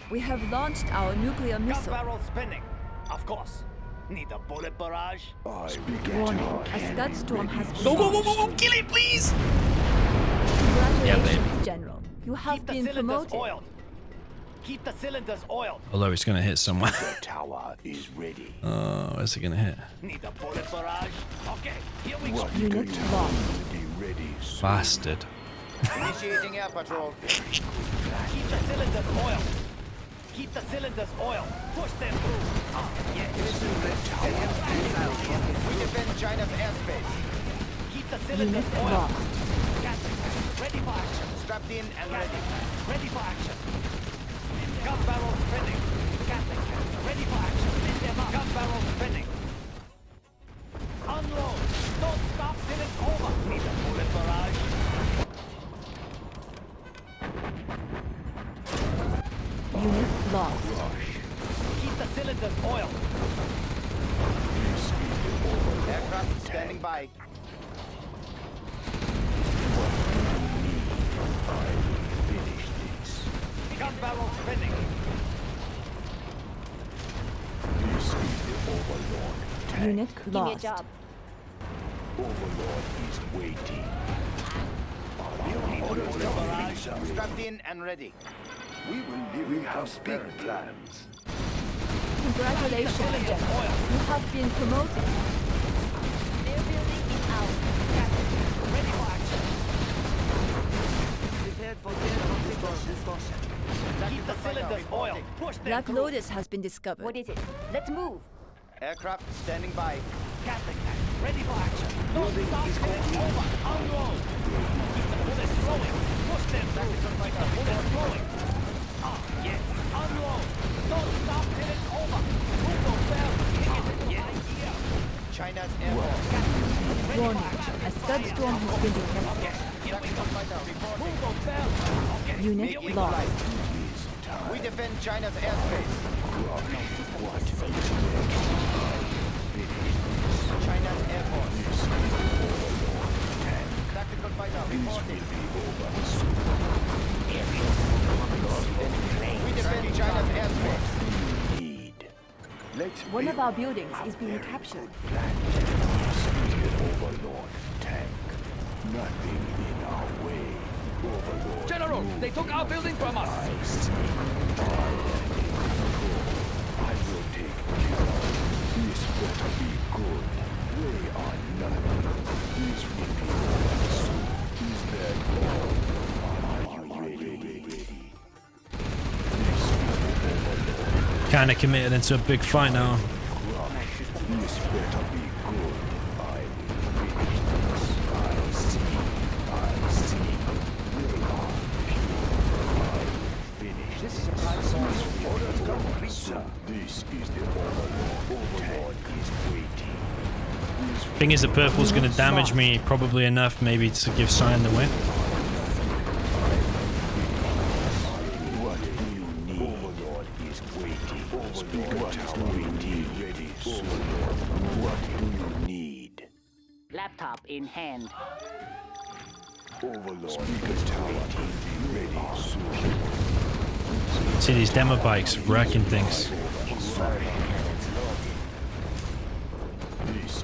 We have launched our nuclear Gun missile. barrel spinning. Of course. Need a bullet barrage. I began Warning. our A scud storm has been Go, go, go, launched. go, go, kill it, please! Congratulations, Yeah, babe. General. You have Keep the been cylinders promoted. oiled. Keep the cylinders oiled. Although it's gonna hit somewhere. The tower is ready. Oh, where's it gonna hit? Need a bullet barrage? Okay, here we What go. Unit lost. Be ready soon. Bastard. Initiating air patrol. Keep the cylinders oiled. Keep the cylinders oiled. Push them through. Yes. We defend China's airspace. Keep the cylinders Unit oiled. lost. Ready for action. Strapped in and ready. Ready for action. Gun barrel spinning. Gatling cannon. Ready for action. Gun barrel spinning. Unload. Don't stop till it's over. Need a bullet barrage. Unit lost. Keep the cylinders oiled. Aircraft standing by. Finish this. Gun barrel spinning. This is the Overlord. Unit lost. Overlord is waiting. Strapped in and ready. We have big plans. Congratulations, General. You have been promoted. Their building is out. Ready for action. Prepared for discussion. Keep the cylinders oiled. Push them Black through. Lotus has been discovered. What is it? Let's move. Aircraft standing by. Gatling cannon. Ready for action. Don't stop till it's over. Unload. Keep the bullets flowing. Push them through. Keep the bullets flowing. Yes. Unload. Don't stop till it's over. Move those barrels. Yes. China's air force. Ready for Warning. action. A scud storm has been detected. Okay. Here we go. Move those barrels. Okay. Unit Here we lost. go. We defend China's airspace. China's Air Force. Tactical fighter reporting. We defend China's airspace. Let's One of build our buildings is being captured. Overlord tank. Nothing in our way. Overlord. General, they took our building from us. I will take care of this. Better be good. They are nothing. This will be over soon. Is that all? Are you ready? This is the Overlord. Kind of committed into a big fight now. This better be good. I will finish this. I see. They are pure. Finish. This is a platform. Orders complete, sir. This is the Overlord. Overlord is waiting. Thing is, the purple's going to damage me probably enough, maybe to give Cyan the win. What do you need? Overlord is waiting. Overlord is waiting. Ready, Overlord. What do you need? Laptop in hand. Overlord. Speaker tower ready soon. See these demo bikes wrecking things. This is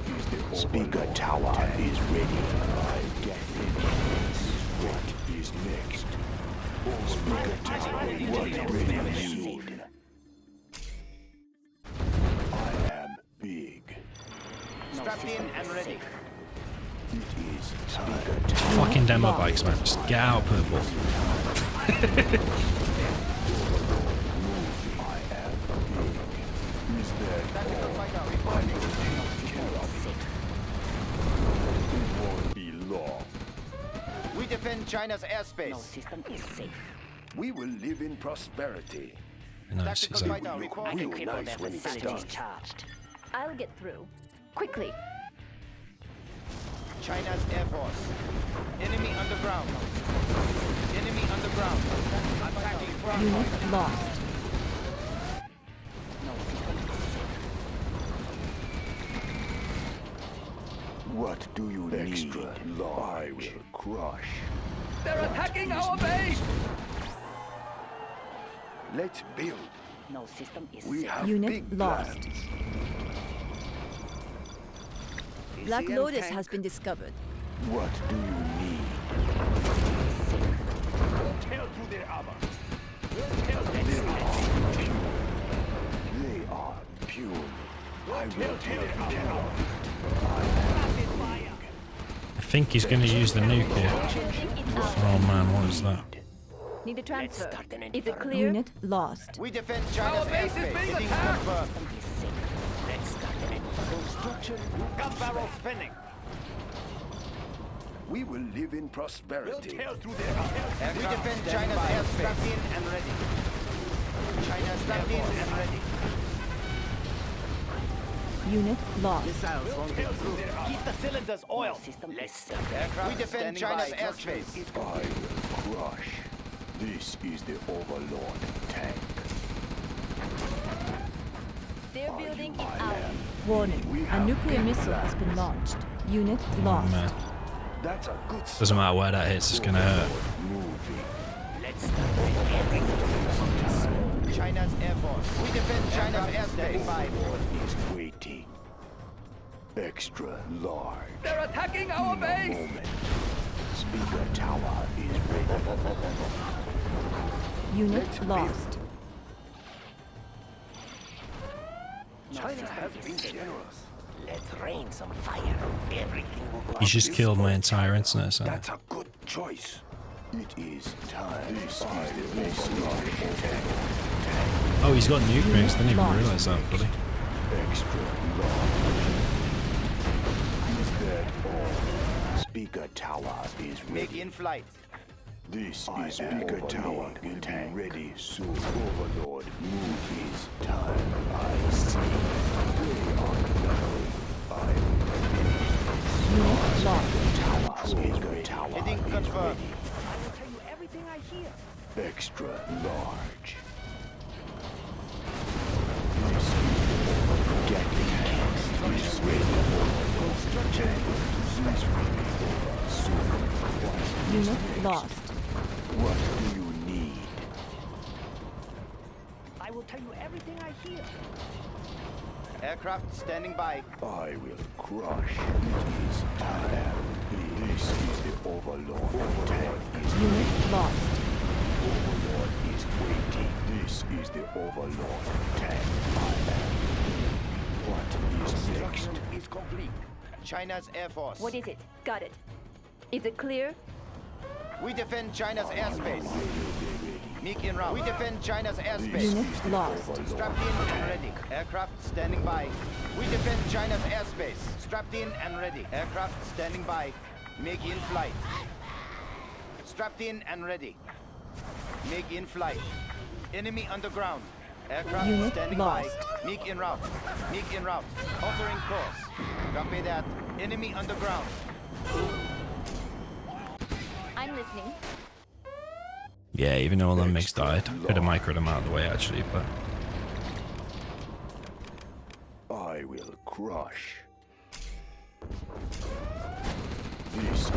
the Speaker tower is ready. I get it. What is next? Speaker tower what do you need? I am big. Strapped in and ready. It is Speaker tower. Fucking demo bikes, man. Just get out, purple. I am big. Is that Tactical all? fighter I reporting. will take care of it. It won't be long. We defend China's No airspace. system is safe. We will live in prosperity. Nice. Tactical So fighter I reporting. can Real cripple nice their when it facilities starts. charged. I'll get through. Quickly. China's Air Force. Enemy underground. Enemy underground. Attacking front. Unit lost. No system is safe. What do you need? I will crush. They're attacking our base. Let's build. No system is We safe. have Unit big lost. plans. Black Lotus has been discovered. What do you need? Tear through their armor. They are pure. I will tell you. I think he's going to use the nuke here. Oh man, what is that? Need a transfer. Is it clear? Unit lost. We defend China's airspace. Hitting confirmed. Gun barrel spinning. We will live in prosperity. We defend China's airspace. Strapped in and ready. China strapped in and ready. Unit lost. Keep the cylinders oil. We defend China's airspace. I will crush. This is the Overlord tank. They're building it out. Warning. A nuclear missile has been launched. Unit lost. Man. That's a good Doesn't matter where that hits, it's going to hurt. movie. China's Air Force. We defend China's airspace. Overlord is waiting. Extra large. They're attacking our base. Moment. Speaker tower is ready. Unit lost. China has been generous. Let's rain some fire. Everything will go. He's just killed my entire internet. So. That's a good choice. It is time. This is the base tank. Oh, he's got nuke rings. Didn't even realize that, buddy. Extra large. Is that all? Speaker tower is ready. Make in flight. This is Speaker Tower. Will be ready soon. Overlord, move his time. I see. They are coming. Unit lost. Speaker Tower Heading is confirmed. ready. Extra large. This is Gatling tanks. This is ready. Construction. This will be over soon. Unit lost. What do you need? I will tell you everything I hear. Aircraft standing by. I will crush. It is time. This is the Overlord. Tank is Unit lost. Overlord is waiting. This is the Overlord tank. What is next? Is complete. China's Air Force. What is it? Got it. Is it clear? We defend China's airspace. Meek en route. We defend China's airspace. Unit lost. Strapped in and ready. Aircraft standing by. We defend China's airspace. Strapped in and ready. Aircraft standing by. Make in flight. Strapped in and ready. Make in flight. Enemy underground. Aircraft Unit standing lost. by. Meek en route. Meek en route. Altering course. Copy that. Enemy underground. I'm listening. Yeah, even though all them MiGs died. Could have microed them out of the way, actually, but... I will crush. This is the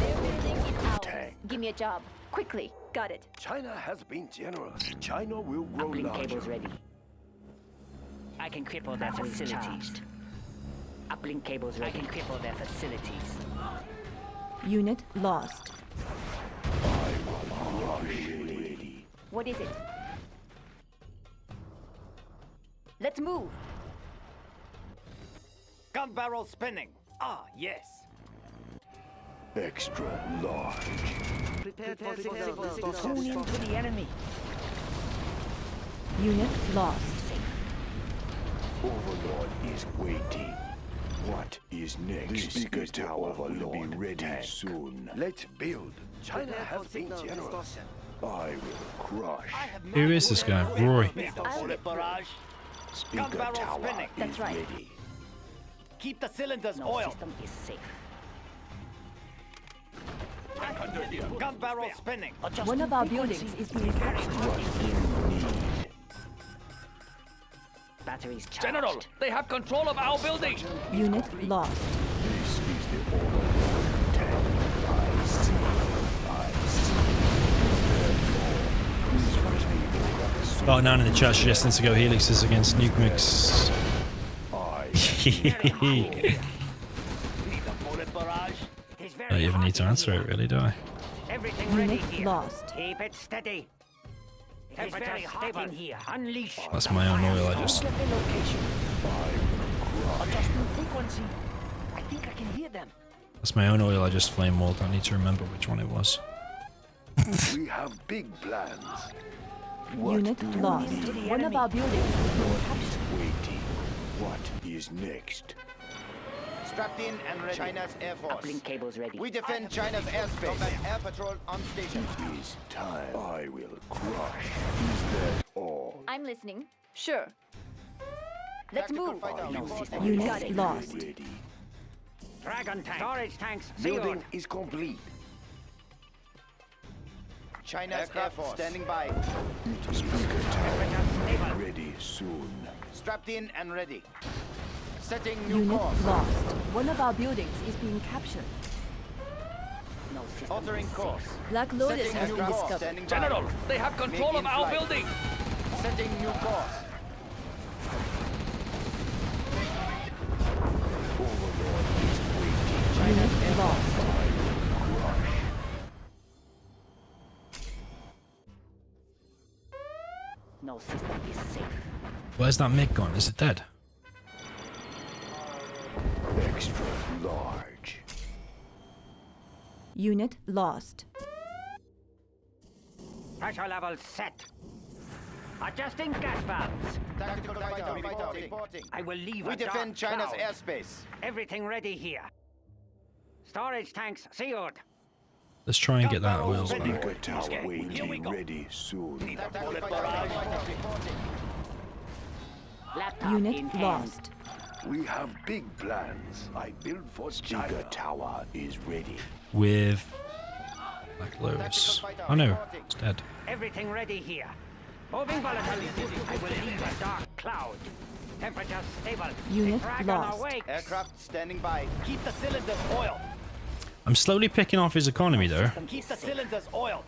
Overlord tank. Give me a job. Quickly. Got it. China has been generous. China will grow Uplink larger. cables ready. I can cripple their facilities. Uplink cables ready. I can cripple their facilities. Unit lost. I will crush. Ready. What is it? Let's move. Gun barrel spinning. Ah, yes. Extra large. Tune into the enemy. Unit lost. Overlord is waiting. What is next? The Speaker Tower will be ready soon. Let's build. China has been generous. I will crush. Who is this guy? Roy. Barrage. Speaker barrel Tower spinning. is That's right. ready. Keep the cylinders No oil. system is safe. Gun barrel spinning. One of our buildings is being captured. What do you need? Batteries charged. General, they have control of our building. Unit lost. This is the Overlord tank. I see. Dark9 in the chat suggesting to go helixes against nuke mix. I don't even need to answer it, really, do I? Everything ready Unit here. lost. Keep it steady. It is very hot in here. Unleash. That's my own oil. I just. Get the location. Adjusting frequency. I think I can hear them. That's my own oil. I just flame walled. I need to remember which one it was. We have big plans. Unit lost. One of our buildings is being captured. Waiting. What is next? Strapped in and ready. China's Air Force. Uplink cables ready. We defend China's airspace. Combat air patrol on station. It is time. I will crush. Is that all? I'm listening. Sure. Let's Tactical move. fighter reporting. Unit lost. Ready. Dragon tank. Storage tanks. Building Secured. is complete. China's Air Force standing by. Speaker tower Stable. ready soon. Strapped in and ready. Setting new Unit course. lost. One of our buildings is being captured. No system. Altering course. Black Lotus Setting has new been course. discovered. Standing by. General, they have control Make of our in-flight. building. Setting new course. Unit lost. No system is safe. Where's that MiG gone? Is it dead? Extra large. Unit lost. Pressure levels set. Adjusting gas valves. Tactical fighter reporting. I will leave We a dark defend China's cloud. airspace. Everything ready here. Storage tanks secured. Let's try and get that oil back. Speaker tower waiting ready soon. Tactical fighter reporting. Laptop Unit in hand. lost. We have big plans. I build for China. Speaker tower is ready. With Black Lotus. Oh no, it's dead. Everything ready here. Moving volatility. I will leave a dark cloud. Temperature stable. Unit Dragon lost. awake. Aircraft standing by. Keep the cylinders oiled. I'm slowly picking off his economy though. Keep the cylinders oiled.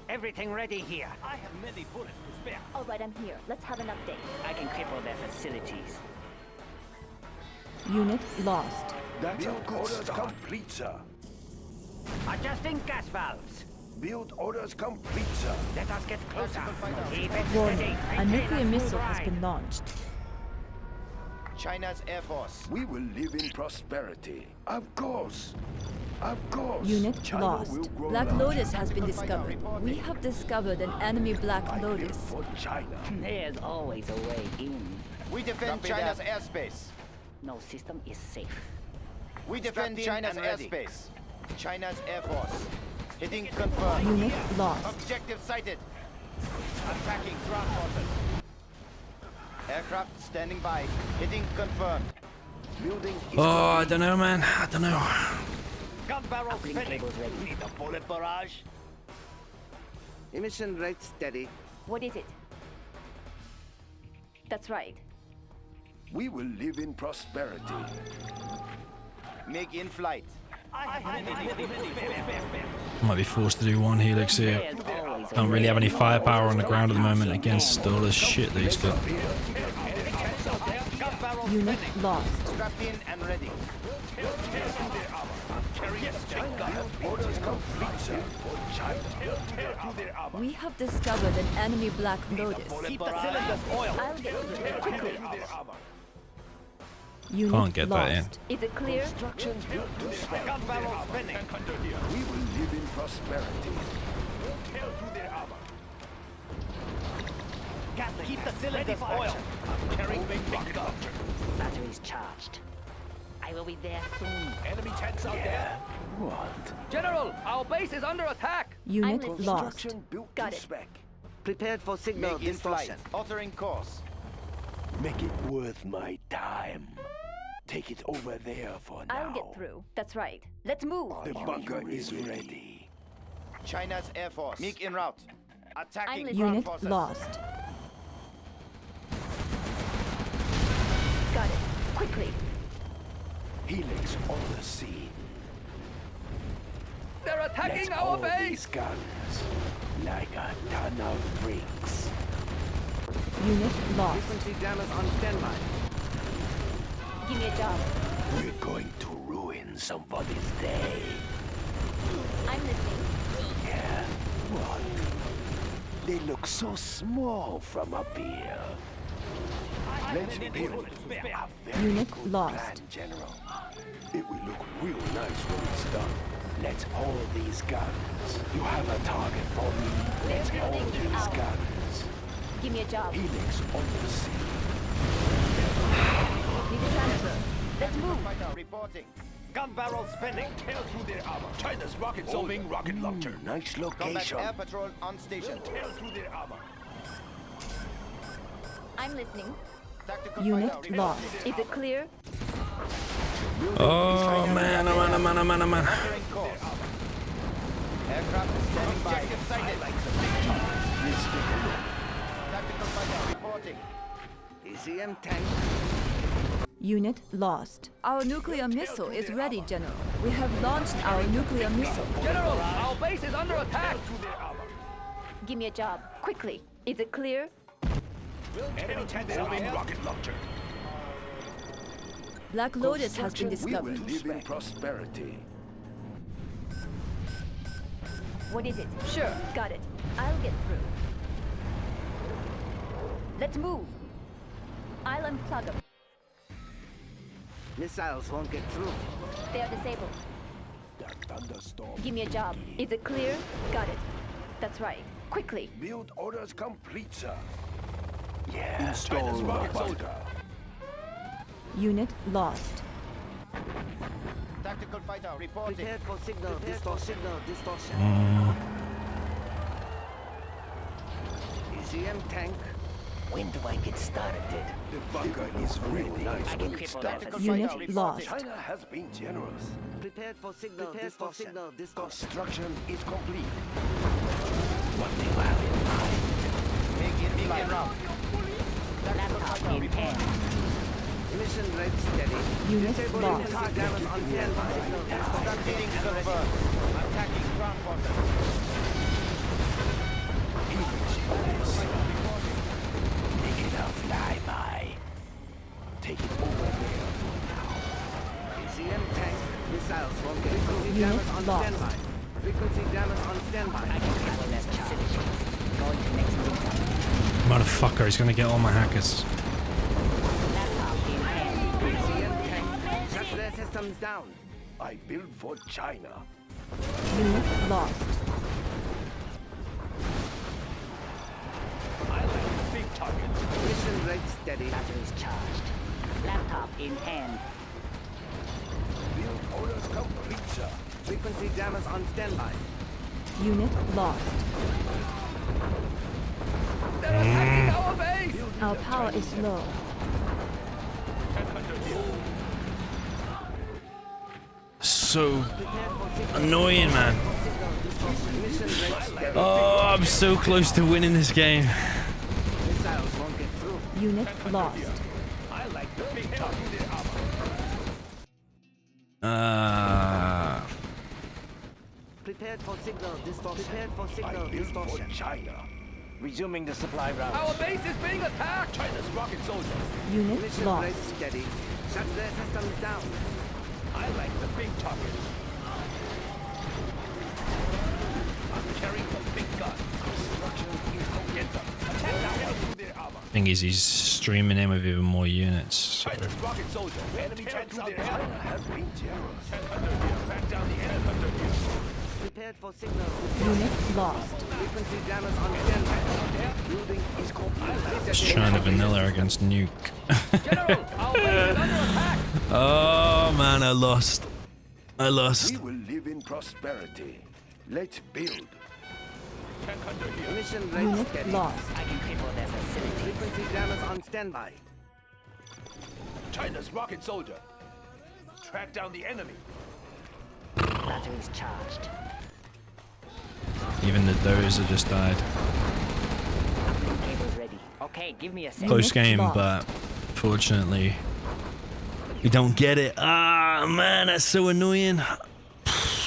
Everything ready here. I have many bullets to spare. All right, I'm here. Let's have an update. I can cripple their facilities. Unit lost. That's a good start. Complete, sir. Adjusting gas valves. Build orders complete, sir. Let us get closer. Keep it Warning. steady. A Maintain nuclear smooth missile has ride. been launched. China's Air Force. We will live in prosperity. Of course. Of course. Unit China lost. will grow Black larger. Lotus has been discovered. We have discovered an enemy Black I build Lotus. for China. There's always a way in. We defend China's airspace. No system is safe. We defend China's airspace. China's Air Force. Hitting confirmed. Unit lost. Objective sighted. Attacking ground forces. Aircraft standing by. Hitting confirmed. Building is Oh, I don't know, man. I don't know. Gun barrel Uplink spinning. cables ready. Need a bullet barrage. Emission rate steady. What is it? That's right. We will live in prosperity. MiG in flight. I might be forced to do one helix here. There's always a Don't really way have any in. firepower on the ground at the moment against all the shit that he's got. Unit lost. Strapped in and ready. Orders complete, sir. For China. We have discovered an enemy Black Lotus. Keep the cylinders oiled. I'll get through it quickly. Can't Unit get that in. lost. Is it clear? Gun barrel spinning. We will live in prosperity. Keep the cylinders oiled. Carrying big bunker. Batteries charged. I will be there soon. Enemy tanks out there. General, our base is under attack. Unit listening. lost. Construction built Got to it. spec. Prepared for signal distortion. Altering course. Make it worth my time. Take it over there for now. I'll get through. That's right. Let's move. The bunker is ready. China's Air Force. MiG en route. Attacking listening. ground Unit forces. lost. Got it. Quickly. Helix on the scene. They're attacking Let's our hold base. these guns like a ton of bricks. Unit lost. Frequency jammers on standby. Give me a job. We're going to ruin somebody's day. I'm listening. Yeah, what? They look so small from up here. Let's build a very Unit good lost. plan, General. It will look real nice when it's done. Let's hold these guns. You have a target for me. Let's hold these guns. Give me a job. Helix on the sea. Need a transfer. Let's move. Fighter reporting. Gun barrel spinning. Tail through their armor. China's rocket solving rocket launcher. Nice Combat location. air patrol on station. Tail through their armor. I'm listening. Tactical Unit fighter lost. reporting. Is it clear? Oh man, oh man, oh man, oh man, oh man. Entering course. Aircraft is standing by. Objective sighted. Let's take a look. Tactical fighter reporting. ECM tank. Unit lost. Our nuclear missile is ready, General. We have launched our nuclear missile. General, our base is under attack. Give me a job. Quickly. Is it clear? Enemy solving rocket launcher. Black Lotus has been We discovered. will live in prosperity. What is it? Sure, got it. I'll get through. Let's move. I'll unplug them. Missiles won't get through. They are disabled. That thunderstorm. Give me a job. Is it clear? Got it. That's right. Quickly. Build orders complete, sir. Yeah, China's rocket soldier. Unit lost. Tactical fighter reporting. Prepared for signal distortion. ECM tank. When do I get started? The bunker is real nice I when can it's cripple done. that Unit facility. lost. China has been generous. Prepared for signal distortion. Construction is complete. What do you have in mind? Make it round. Laptop in hand. Mission rate steady. Unit Disable lost. infantry jammers on standby. Start hitting confirmed. Attacking ground forces. Make it a flyby. Take it over there. ECM tank. Missiles won't get frequency Unit jammers on lost. standby. Frequency jammers on I standby. can cripple that facility. Going to next room. Motherfucker, he's gonna get all my hackers. Laptop in hand. ECM tank. Shut their systems down. I build for China. Unit lost. I like big targets. Mission rate steady. Batteries charged. Laptop in hand. Build orders complete, sir. Frequency jammers on standby. Unit lost. They're attacking our base. Our power is low. So annoying, man. Mission rate steady. Oh, I'm so close to winning this game. Missiles won't get through. Unit lost. I like the big target. Prepared for signal distortion. Prepared for I signal build for distortion. China. Resuming the supply route. Our base is being attacked. China's rocket soldier. Unit Mission lost. rate steady. Shut their systems down. I like the big target. I'm carrying the big gun. Construction is complete. Attack down through their armor. Thing is, he's streaming in with even more units. So. China's rocket soldier. Enemy tanks out there. China has been generous. Back down the enemy under here. Prepared for signal. Unit lost. Frequency jammers on standby. Building is complete. Just trying to vanilla against Nuke. General, our base is under attack. Oh man, I lost. I lost. We will live in prosperity. Let's build. Mission rate Unit steady. lost. I can cripple their facility. Frequency jammers on standby. China's rocket soldier. Track down the enemy. Batteries charged. Even the Dozer just died. Uplink cables ready. Okay, give me a second. Close Unit game, lost. but fortunately, we don't get it. Ah, man, that's so annoying.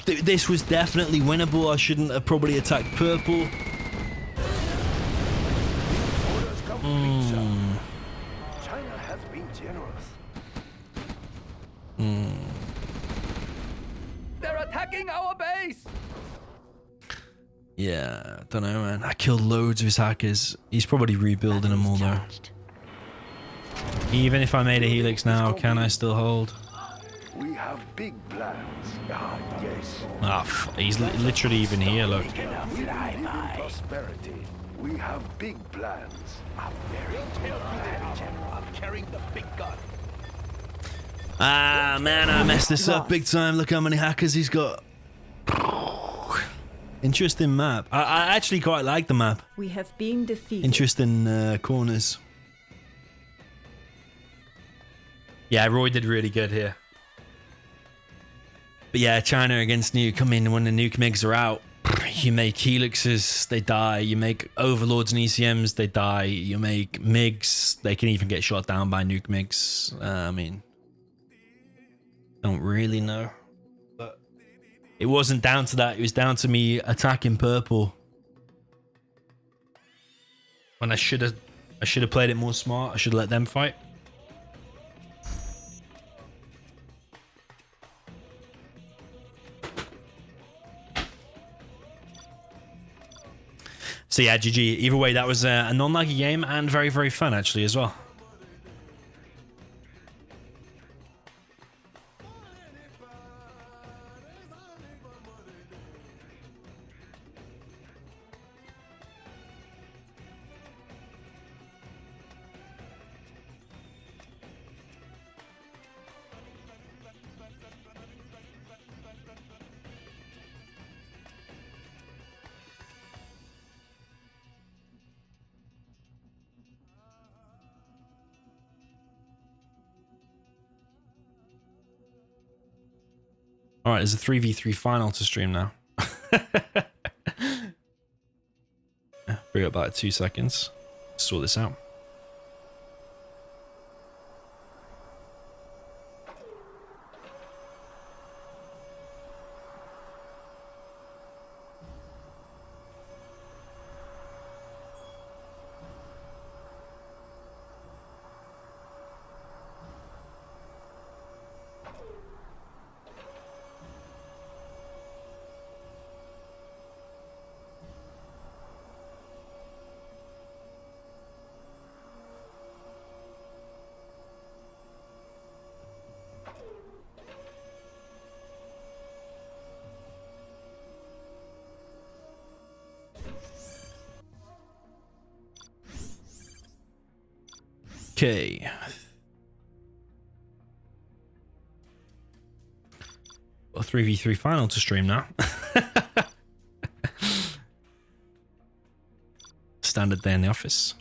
This was definitely winnable. I shouldn't have probably attacked purple. Orders complete, sir. China has been generous. They're attacking our base. Yeah, don't know, man. I killed loads of his hackers. He's probably rebuilding them all though. Even if I made a helix now, can I still hold? We have big plans. Ah, yes. Ah, he's literally even here, look. We live in prosperity. We have big plans. A very Tail through the armor. I'm carrying the big gun. Ah, man, I messed this up big time. Look how many hackers he's got. Interesting map. I actually quite like the map. We have been defeated. Interesting corners. Yeah, Roy did really good here. But yeah, China against Nuke. I mean, when the Nuke MiGs are out, you make Helixes, they die. You make Overlords and ECMs, they die. You make MiGs, they can even get shot down by Nuke MiGs. I mean, don't really know. But it wasn't down to that. It was down to me attacking purple. When I should have played it more smart. I should have let them fight. So yeah, GG. Either way, that was a non-laggy game and very, very fun actually as well. All right, there's a 3v3 final to stream now. Bring it about 2 seconds. Sort this out. Okay. Well, 3v3 final to stream now. Standard day in the office.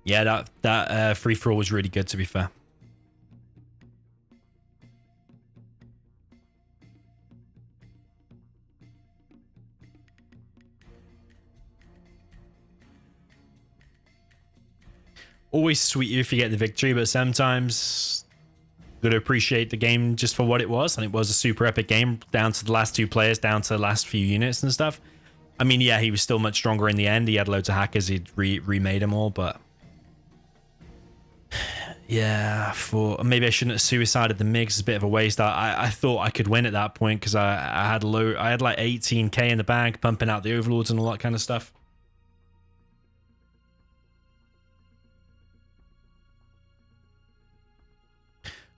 Yeah, that free for all was really good, to be fair. Always sweet if you get the victory, but sometimes you got to appreciate the game just for what it was, and it was a super epic game down to the last 2 players, down to the last few units and stuff. I mean, yeah, he was still much stronger in the end. He had loads of hackers. He'd remade them all, but yeah, maybe I shouldn't have suicided the MiGs. It's a bit of a waste. I thought I could win at that point because I had like 18k in the bag, pumping out the overlords and all that kind of stuff.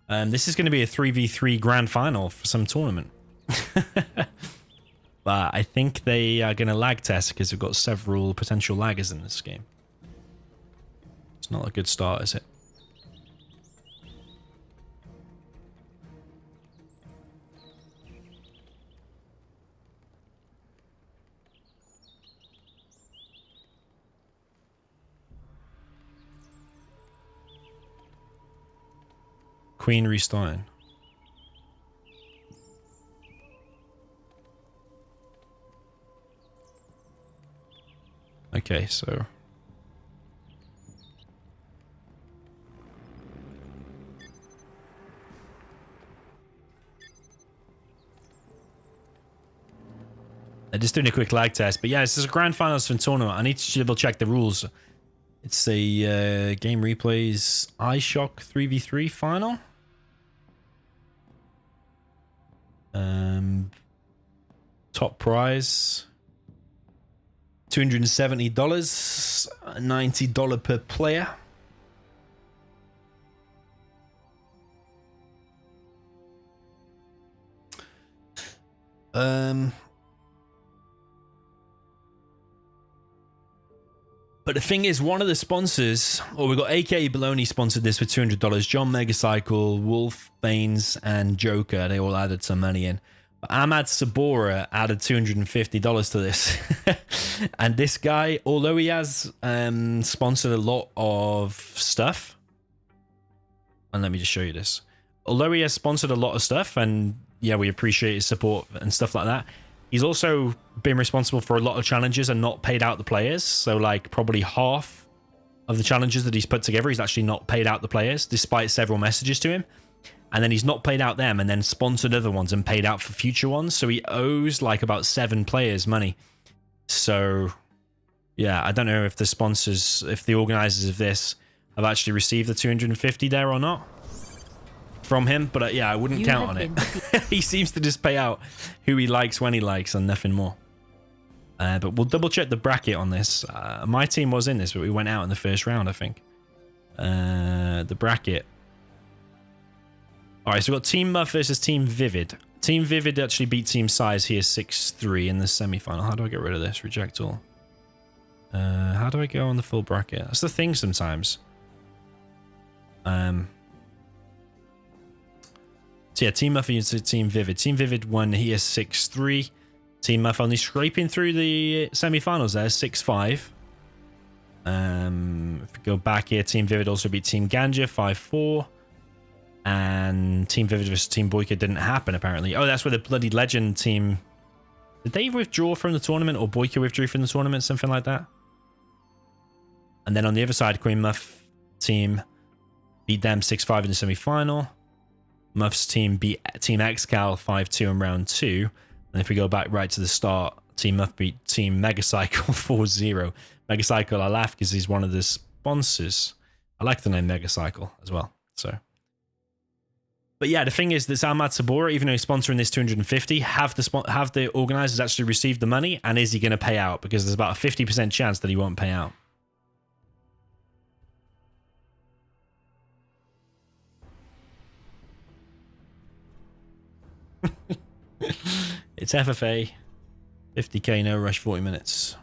This is going to be a 3v3 grand final for some tournament. But I think they are going to lag test because we've got several potential laggers in this game. It's not a good start, is it? Queen restarting. Okay, so just doing a quick lag test, but yeah, this is a grand finals for a tournament. I need to double check the rules. It's a game replays iShock 3v3 final. Top prize $270, $90 per player. But the thing is, one of the sponsors, or we got AKA Baloney sponsored this for $200. John Megacycle, Wolf, Baines, and Joker, they all added some money in. But Ahmad Sabora added $250 to this. And this guy, although he has sponsored a lot of stuff, and let me just show you this. Although he has sponsored a lot of stuff, and yeah, we appreciate his support and stuff like that, he's also been responsible for a lot of challenges and not paid out the players. So like probably half of the challenges that he's put together, he's actually not paid out the players, despite several messages to him. And then he's not paid out them and then sponsored other ones and paid out for future ones. So he owes like about 7 players money. So yeah, I don't know if the sponsors, if the organizers of this have actually received the 250 there or not from him. But yeah, I wouldn't count on it. He seems to just pay out who he likes when he likes and nothing more. But we'll double check the bracket on this. My team was in this, but we went out in the first round, I think. The bracket. All right, so we've got Team Muff versus Team Vivid. Team Vivid actually beat Team Size here 6-3 in the semi-final. How do I get rid of this? Reject all. How do I go on the full bracket? That's the thing sometimes. So yeah, Team Muff versus Team Vivid. Team Vivid won here 6-3. Team Muff only scraping through the semi-finals there, 6-5. If we go back here, Team Vivid also beat Team Ganja 5-4. And Team Vivid versus Team Boyka didn't happen, apparently. Oh, that's where the bloody Legend team... Did they withdraw from the tournament? Or Boyka withdrew from the tournament? Something like that. And then on the other side, Queen Muff team beat them 6-5 in the semi-final. Muff's team beat Team XCal 5-2 in round 2. And if we go back right to the start, Team Muff beat Team Megacycle 4-0. Megacycle, I laugh because he's one of the sponsors. I like the name Megacycle as well. So... But yeah, the thing is that Ahmad Sabora, even though he's sponsoring this 250, have the organizers actually received the money, and is he going to pay out? Because there's about a 50% chance that he won't pay out. It's FFA, 50k no rush, 40 minutes.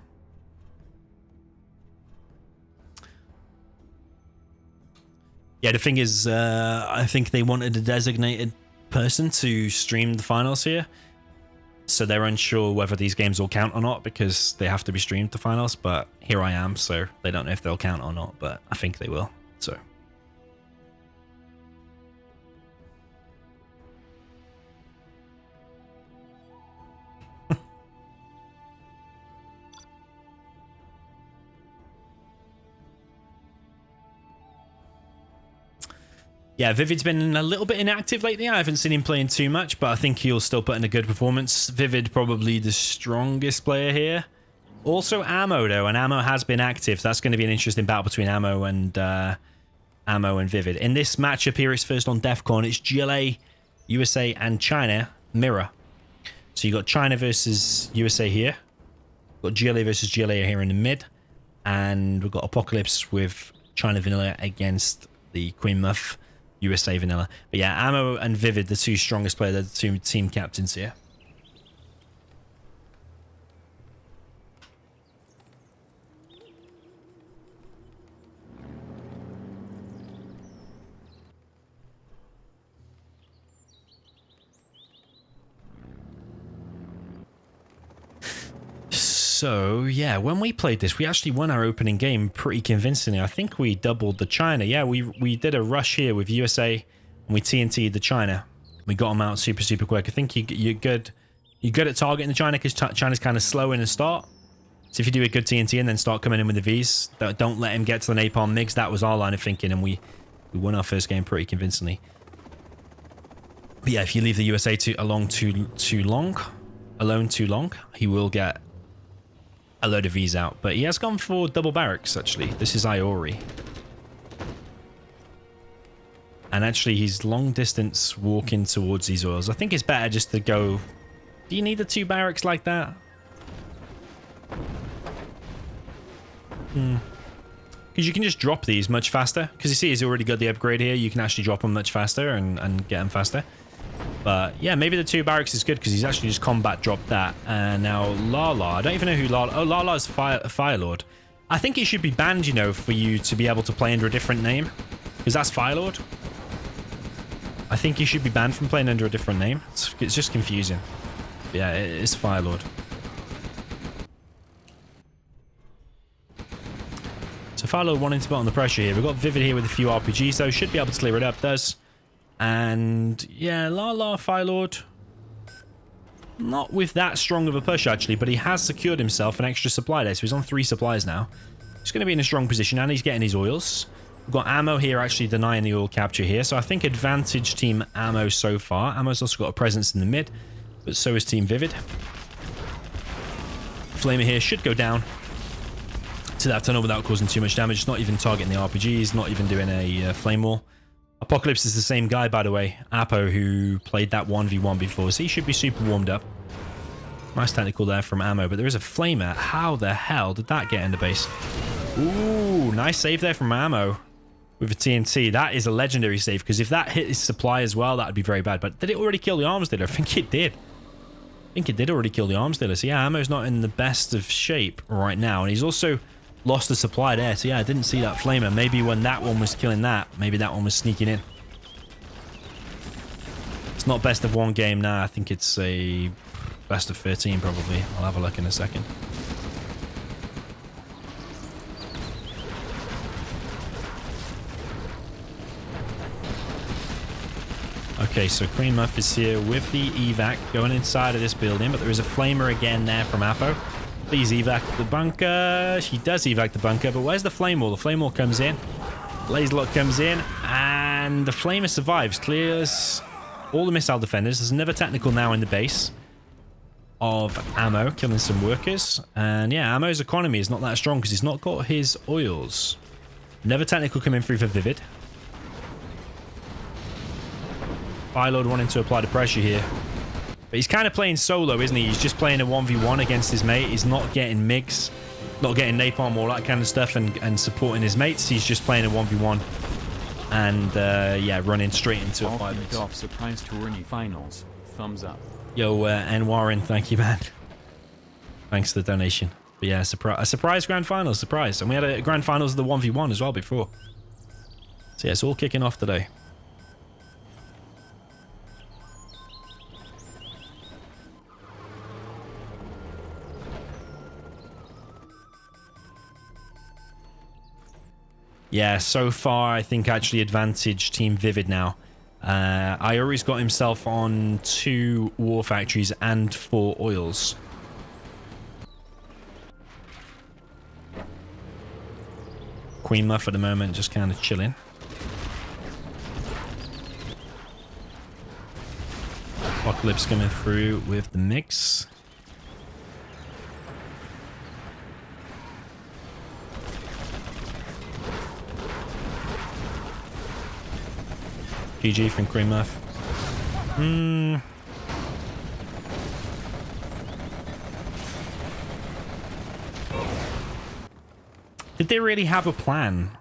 Yeah, the thing is, I think they wanted a designated person to stream the finals here. So they're unsure whether these games will count or not because they have to be streamed, the finals. But here I am, so they don't know if they'll count or not, but I think they will. So... Yeah, Vivid's been a little bit inactive lately. I haven't seen him playing too much, but I think he'll still put in a good performance. Vivid probably the strongest player here. Also Ammo, though, and Ammo has been active. So that's going to be an interesting battle between Ammo and Vivid. In this matchup here, it's first on DEFCON. It's GLA, USA, and China mirror. So you got China versus USA here. We've got GLA versus GLA here in the mid. And we've got Apocalypse with China Vanilla against the Queen Muff USA Vanilla. But yeah, Ammo and Vivid, the two strongest players, the two team captains here. So, yeah, when we played this, we actually won our opening game pretty convincingly. I think we doubled the China. Yeah, we did a rush here with USA, and we TNT'd the China. We got them out super, super quick. I think you're good at targeting the China because China's kind of slow in the start. So if you do a good TNT and then start coming in with the Vs, don't let him get to the napalm MiGs. That was our line of thinking, and we won our first game pretty convincingly. But yeah, if you leave the USA alone too long, he will get a load of Vs out. But he has gone for double barracks, actually. This is Iori. And actually, he's long distance walking towards these oils. I think it's better just to go... Do you need the 2 barracks like that? Because you can just drop these much faster. Because you see he's already got the upgrade here. You can actually drop them much faster and get them faster. But yeah, maybe the 2 barracks is good because he's actually just combat dropped that. And now Lala. I don't even know who Lala... Oh, Lala is Firelord. I think it should be banned, you know, for you to be able to play under a different name. Because that's Firelord. I think you should be banned from playing under a different name. It's just confusing. Yeah, it is Firelord. So Firelord wanting to put on the pressure here. We've got Vivid here with a few RPGs, though. Should be able to clear it up, does. And yeah, Lala Firelord. Not with that strong of a push, actually, but he has secured himself an extra supply there. So he's on 3 supplies now. He's going to be in a strong position, and he's getting his oils. We've got Ammo here actually denying the oil capture here. So I think advantage team Ammo so far. Ammo's also got a presence in the mid, but so is team Vivid. Flamer here should go down to that tunnel without causing too much damage. Not even targeting the RPGs, not even doing a flame wall. Apocalypse is the same guy, by the way. Apo, who played that 1v1 before, so he should be super warmed up. Nice technical there from Ammo, but there is a Flamer. How the hell did that get in the base? Ooh, nice save there from Ammo. With a TNT, that is a legendary save, because if that hit his supply as well, that would be very bad. But did it already kill the arms dealer? I think it did. I think it did already kill the arms dealer. So yeah, Ammo's not in the best of shape right now. And he's also lost the supply there. So yeah, I didn't see that Flamer. Maybe when that one was killing that, maybe that one was sneaking in. It's not best of 1 game now. I think it's a best of 13 probably. I'll have a look in a second. Okay, so Queen Muff is here with the evac going inside of this building, but there is a Flamer again there from Apo. Please evac the bunker. She does evac the bunker, but where's the flame wall? The flame wall comes in. Blaze lock comes in, and the Flamer survives. Clears all the missile defenders. There's another technical now in the base of Ammo, killing some workers. And yeah, Ammo's economy is not that strong because he's not got his oils. Another technical coming through for Vivid. Firelord wanting to apply the pressure here. But he's kind of playing solo, isn't he? He's just playing a 1v1 against his mate. He's not getting MiGs, not getting napalm, all that kind of stuff, and supporting his mates. He's just playing a 1v1. And, yeah, running straight into a fight. Off surprise tourney finals. Thumbs up. Yo, N. Warren, thank you, man. Thanks for the donation. But yeah, a surprise grand finals, surprise. And we had a grand finals of the 1v1 as well before. So yeah, it's all kicking off today. Yeah, so far, I think actually advantage Team Vivid now. Iori's got himself on 2 war factories and 4 oils. Queen Muff at the moment just kind of chilling. Apocalypse coming through with the mix. GG from Queen Muff. Did they really have a plan?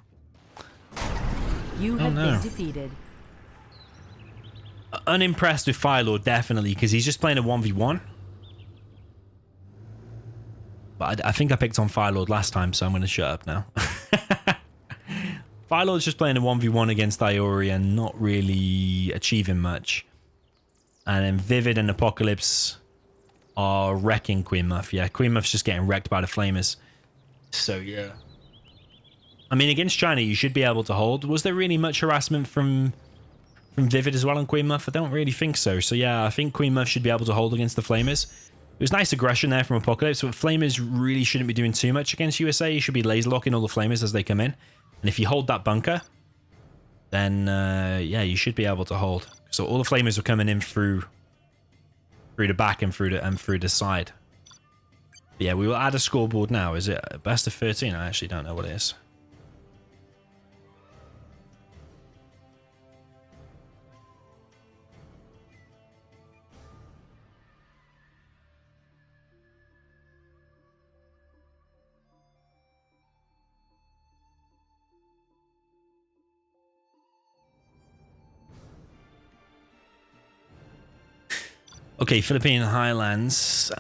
You have been defeated. Unimpressed with Firelord, definitely, because he's just playing a 1v1. But I think I picked on Firelord last time, so I'm going to shut up now. Firelord's just playing a 1v1 against Iori and not really achieving much. And then Vivid and Apocalypse are wrecking Queen Muff. Yeah, Queen Muff's just getting wrecked by the flamers. So, yeah. I mean, against China, you should be able to hold. Was there really much harassment from Vivid as well on Queen Muff? I don't really think so. So, yeah, I think Queen Muff should be able to hold against the flamers. It was nice aggression there from Apocalypse, but flamers really shouldn't be doing too much against USA. You should be laser locking all the flamers as they come in. And if you hold that bunker, then, yeah, you should be able to hold. So all the flamers are coming in through the back and through the side. But yeah, we will add a scoreboard now. Is it a best of 13? I actually don't know what it is. Okay, Philippine Highlands.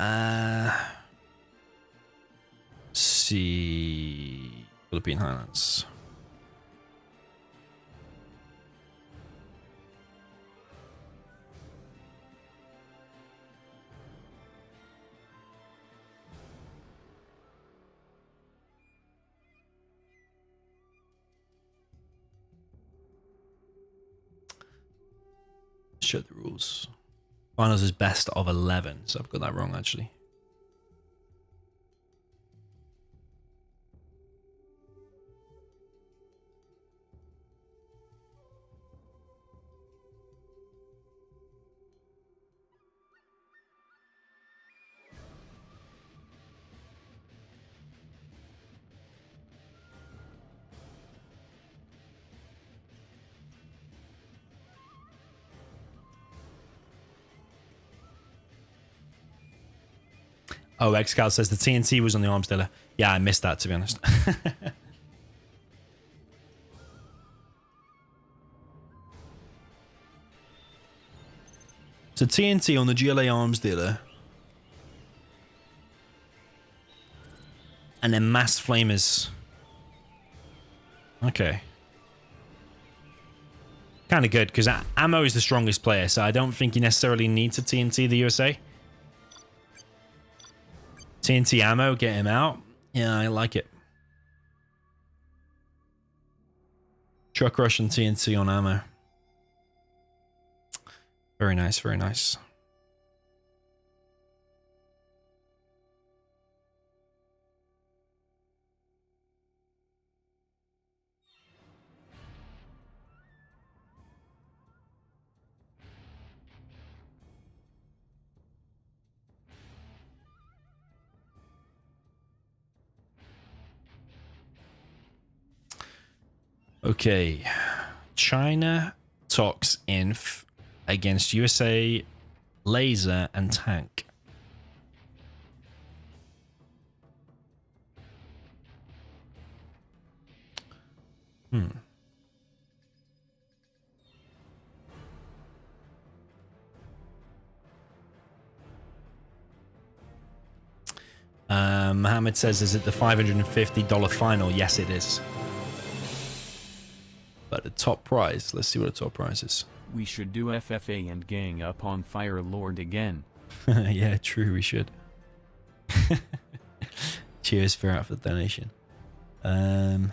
See, Philippine Highlands. Show the rules. Finals is best of 11, so I've got that wrong actually. Oh, Xcal says the TNT was on the arms dealer. Yeah, I missed that, to be honest. So TNT on the GLA arms dealer. And then mass flamers. Okay. Kind of good, because Ammo is the strongest player, so I don't think you necessarily need to TNT the USA. TNT ammo, get him out. Yeah, I like it. Truck rush and TNT on ammo. Very nice, very nice. Okay, China talks inf against USA laser and tank. Mohammed says, is it the $550 final? Yes, it is. But the top prize, let's see what the top prize is. We should do FFA and gang up on Fire Lord again. Yeah, true, we should. Cheers for the donation. Yeah,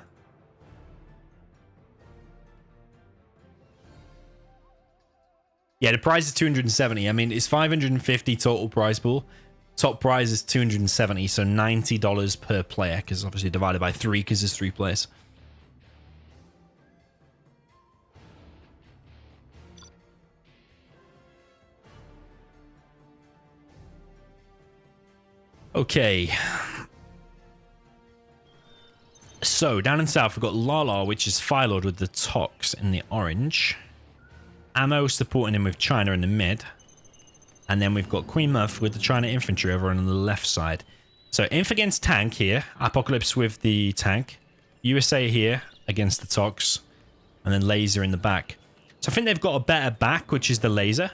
the prize is 270. I mean, it's 550 total prize pool. Top prize is 270, so $90 per player, because obviously divided by 3 because there's 3 players. Okay. So, down in south, we've got Lala, which is Firelord with the Tox in the orange. Ammo supporting him with China in the mid. And then we've got Queen Muff with the China Infantry over on the left side. So, Inf against Tank here. Apocalypse with the Tank. USA here against the Tox. And then Laser in the back. So, I think they've got a better back, which is the Laser.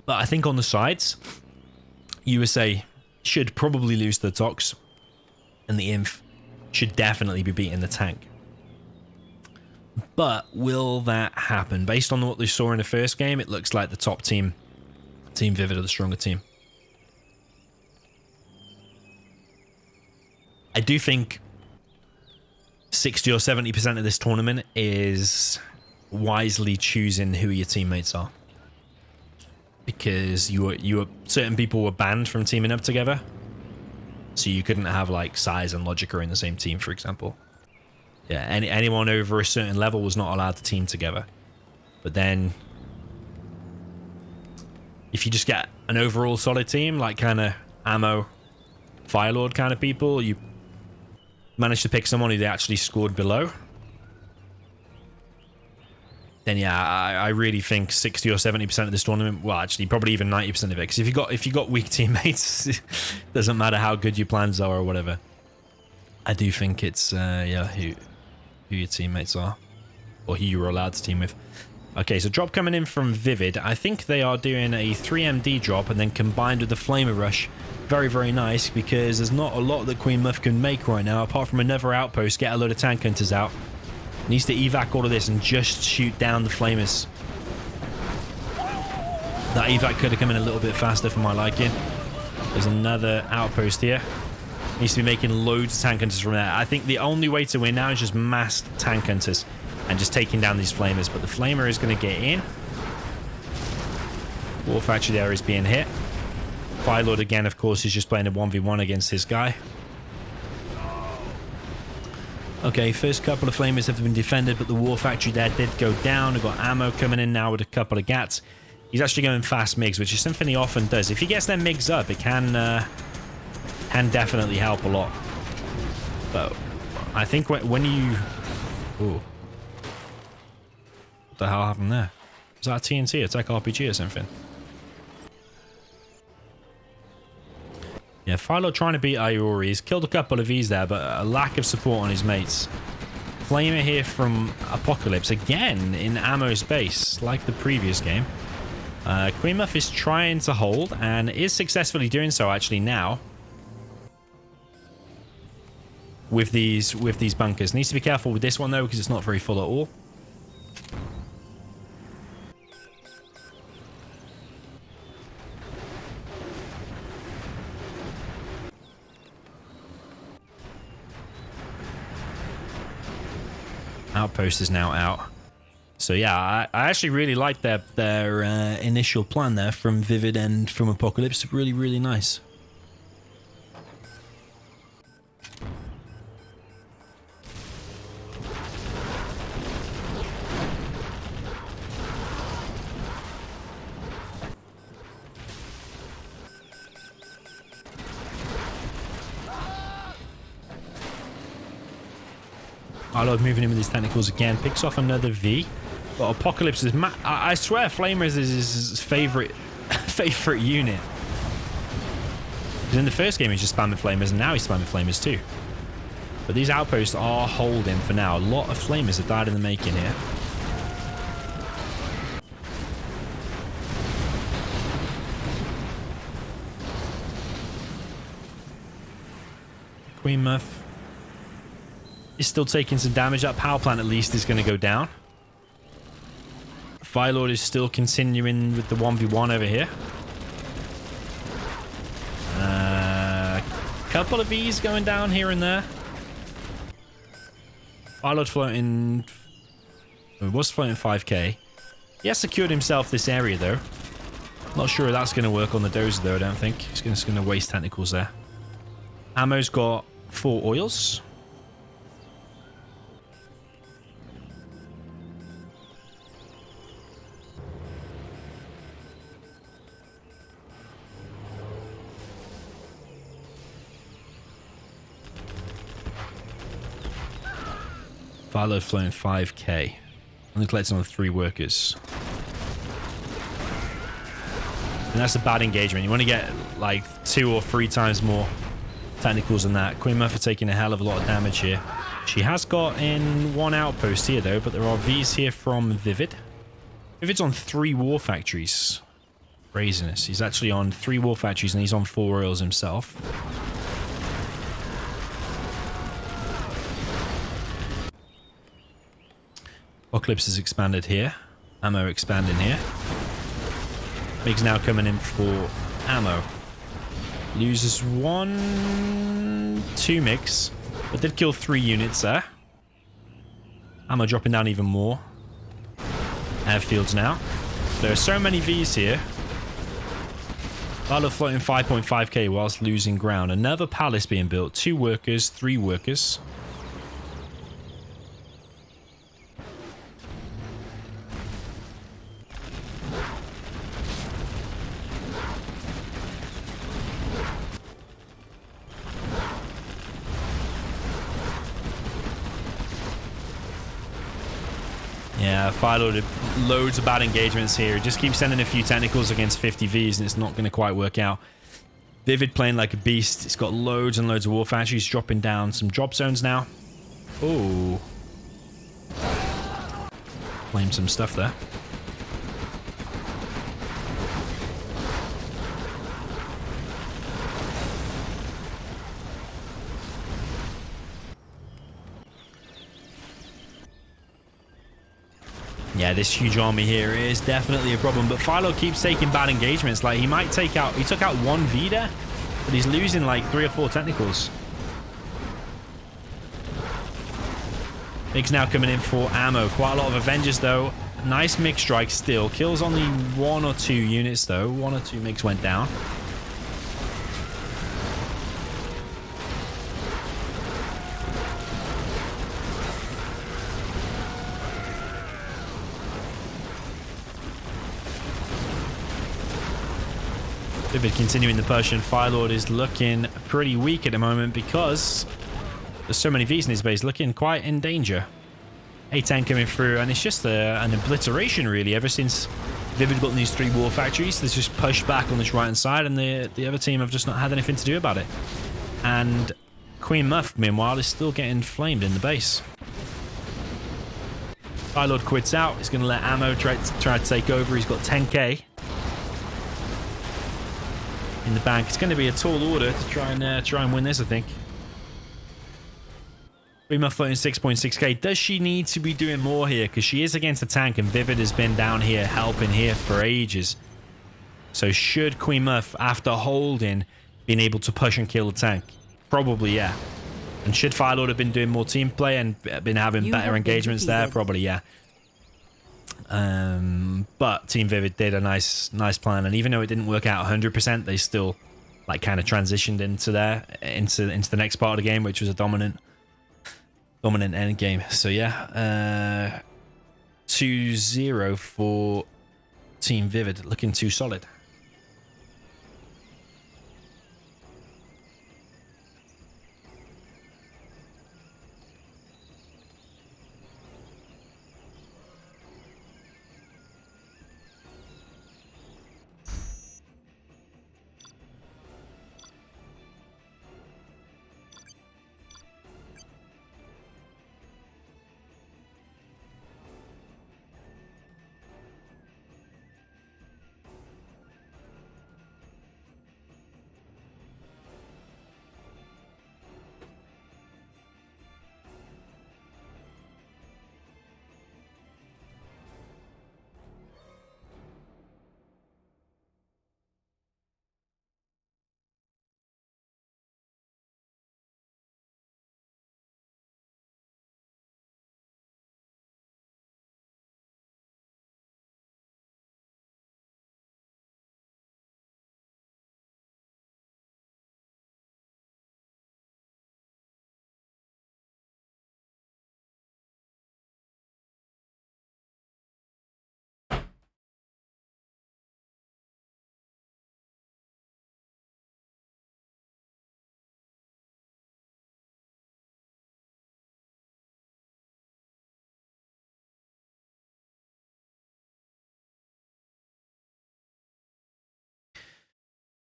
But I think on the sides, USA should probably lose the Tox. And the Inf should definitely be beating the Tank. But will that happen? Based on what we saw in the first game, it looks like the top team, Team Vivid, are the stronger team. I do think 60 or 70% of this tournament is wisely choosing who your teammates are. Because certain people were banned from teaming up together. So you couldn't have like Size and Logica in the same team, for example. Yeah, anyone over a certain level was not allowed to team together. But then if you just get an overall solid team, like kind of Ammo, Firelord kind of people, you manage to pick someone who they actually scored below, then yeah, I really think 60 or 70% of this tournament, well, actually probably even 90% of it, because if you got weak teammates, it doesn't matter how good your plans are or whatever. I do think it's yeah, who your teammates are, or who you were allowed to team with. Okay, so drop coming in from Vivid. I think they are doing a 3MD drop and then combined with the Flamer Rush. Very, very nice, because there's not a lot that Queen Muff can make right now, apart from another outpost, get a load of tank hunters out. Needs to evac all of this and just shoot down the Flamers. That evac could have come in a little bit faster for my liking. There's another outpost here. Needs to be making loads of tank hunters from there. I think the only way to win now is just mass tank hunters and just taking down these Flamers. But the Flamer is going to get in. War Factory there is being hit. Firelord again, of course, is just playing a 1v1 against his guy. Okay, first couple of Flamers have been defended, but the War Factory there did go down. We've got Ammo coming in now with a couple of Gats. He's actually going fast MiGs, which is something he often does. If he gets them MiGs up, it can definitely help a lot. But I think when you... Ooh. What the hell happened there? Was that a TNT attack RPG or something? Yeah, Philo trying to beat Iori. He's killed a couple of these there, but a lack of support on his mates. Flamer here from Apocalypse, again in Ammo's base, like the previous game. Queen Muff is trying to hold, and is successfully doing so actually now. With these bunkers. Needs to be careful with this one though, because it's not very full at all. Outpost is now out. So yeah, I actually really like their initial plan there from Vivid and from Apocalypse. Really, really nice. I love moving him with his tentacles again. Picks off another V. But Apocalypse is... I swear Flamer is his favorite unit. Because in the first game he's just spamming Flamers, and now he's spamming Flamers too. But these outposts are holding for now. A lot of Flamers have died in the making here. Queen Muff is still taking some damage. That power plant at least is going to go down. Firelord is still continuing with the 1v1 over here. Couple of V's going down here and there. Firelord floating... It was floating 5k. He has secured himself this area though. Not sure that's going to work on the Dozer though, I don't think. He's just going to waste tentacles there. Ammo's got 4 oils. Firelord flown 5k. Only collecting on 3 workers. And that's a bad engagement. You want to get like 2 or 3 times more tentacles than that. Queen Muff taking a hell of a lot of damage here. She has got in 1 outpost here though, but there are V's here from Vivid. Vivid's on 3 war factories. Craziness. He's actually on 3 war factories and he's on 4 oils himself. Apocalypse is expanded here. Ammo expanding here. MiG's now coming in for ammo. Loses 2 MiGs, but did kill 3 units there. Ammo dropping down even more. Airfields now. There are so many Vs here. Pilot floating 5.5k whilst losing ground. Another palace being built. 2 workers, 3 workers. Yeah, Firelord, loads of bad engagements here. Just keep sending a few technicals against 50 Vs and it's not going to quite work out. Vivid playing like a beast. It's got loads and loads of war factories dropping down some drop zones now. Oh. Claim some stuff there. Yeah, this huge army here is definitely a problem, but Philo keeps taking bad engagements. Like, he took out 1 V there, but he's losing like 3 or 4 technicals. MiG's now coming in for ammo. Quite a lot of Avengers though. Nice MiG strike still. Kills only 1 or 2 units though. 1 or 2 MiGs went down. Vivid continuing the push, and Firelord is looking pretty weak at the moment because there's so many Vs in his base, looking quite in danger. A10 coming through, and it's just an obliteration really. Ever since Vivid built these 3 war factories, there's just pushed back on this right hand side, and the other team have just not had anything to do about it. And Queen Muff, meanwhile, is still getting flamed in the base. Firelord quits out. He's going to let Ammo try to take over. He's got 10k. In the bank. It's going to be a tall order to try and win this, I think. Rima floating 6.6k. Does she need to be doing more here? Because she is against the tank, and Vivid has been down here helping here for ages. So should Queen Muff, after holding, been able to push and kill the tank? Probably, yeah. And should Firelord have been doing more team play and been having better engagements there? Probably, yeah. But Team Vivid did a nice plan, and even though it didn't work out 100%, they still like kind of transitioned into the next part of the game, which was a dominant end game. So yeah, 2-0 for Team Vivid, looking too solid.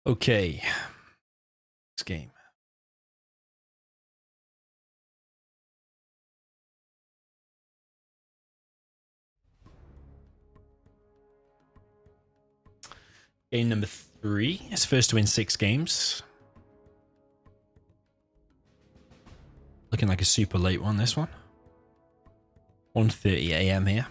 Okay, next game. Game number 3. It's first to win 6 games. Looking like a super late one, this one. 1:30 a.m. here.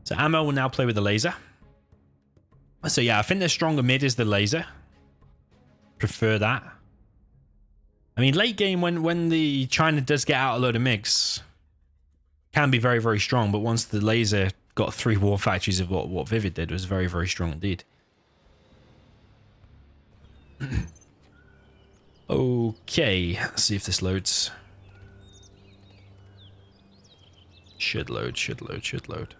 So ammo will now play with the laser. So yeah, I think the stronger mid is the laser. Prefer that. I mean, late game when the China does get out a load of MiGs, can be very, very strong. But once the laser got 3 war factories of what Vivid did, was very, very strong indeed. Okay, let's see if this loads. Should load, should load, should load.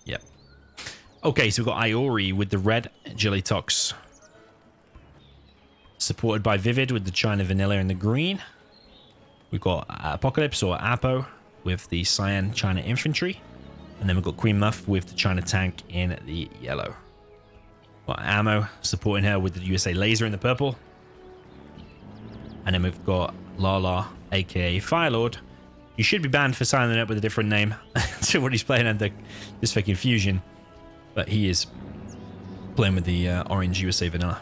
Yep. Okay, so we've got Iori with the red Jellytox. Supported by Vivid with the China Vanilla in the green. We've got Apocalypse or Apo with the Cyan China Infantry. And then we've got Queen Muff with the China Tank in the yellow. Got Ammo supporting her with the USA Laser in the purple. And then we've got Lala, aka Firelord. You should be banned for signing up with a different name to what he's playing under this fake Infusion. But he is playing with the orange USA Vanilla.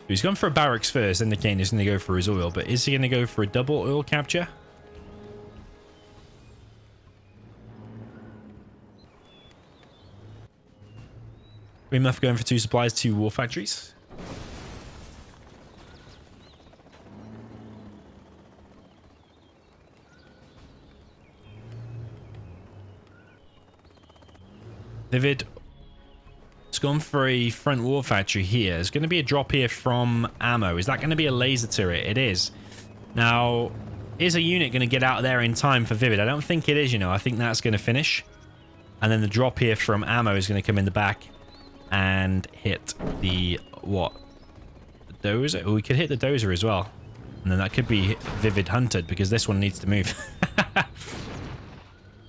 He's gone for a barracks first, indicating he's going to go for his oil. But is he going to go for a double oil capture? Queen Muff going for 2 supplies, 2 war factories. Vivid. It's gone for a front war factory here. There's going to be a drop here from ammo. Is that going to be a laser turret? It is. Now, is a unit going to get out there in time for Vivid? I don't think it is, you know. I think that's going to finish. And then the drop here from ammo is going to come in the back and hit the, what? The dozer? Oh, we could hit the dozer as well. And then that could be Vivid hunted because this one needs to move.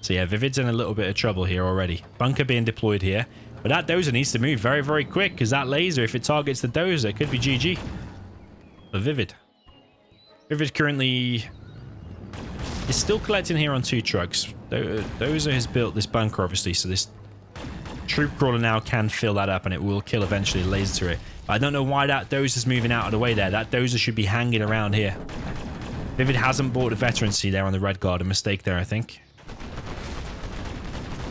So yeah, Vivid's in a little bit of trouble here already. Bunker being deployed here. But that dozer needs to move very, very quick because that laser, if it targets the dozer, it could be GG. But Vivid. Vivid currently is still collecting here on 2 trucks. Dozer has built this bunker, obviously, so this troop crawler now can fill that up and it will kill eventually the laser turret. But I don't know why that dozer's moving out of the way there. That dozer should be hanging around here. Vivid hasn't bought a veterancy there on the red guard. A mistake there, I think.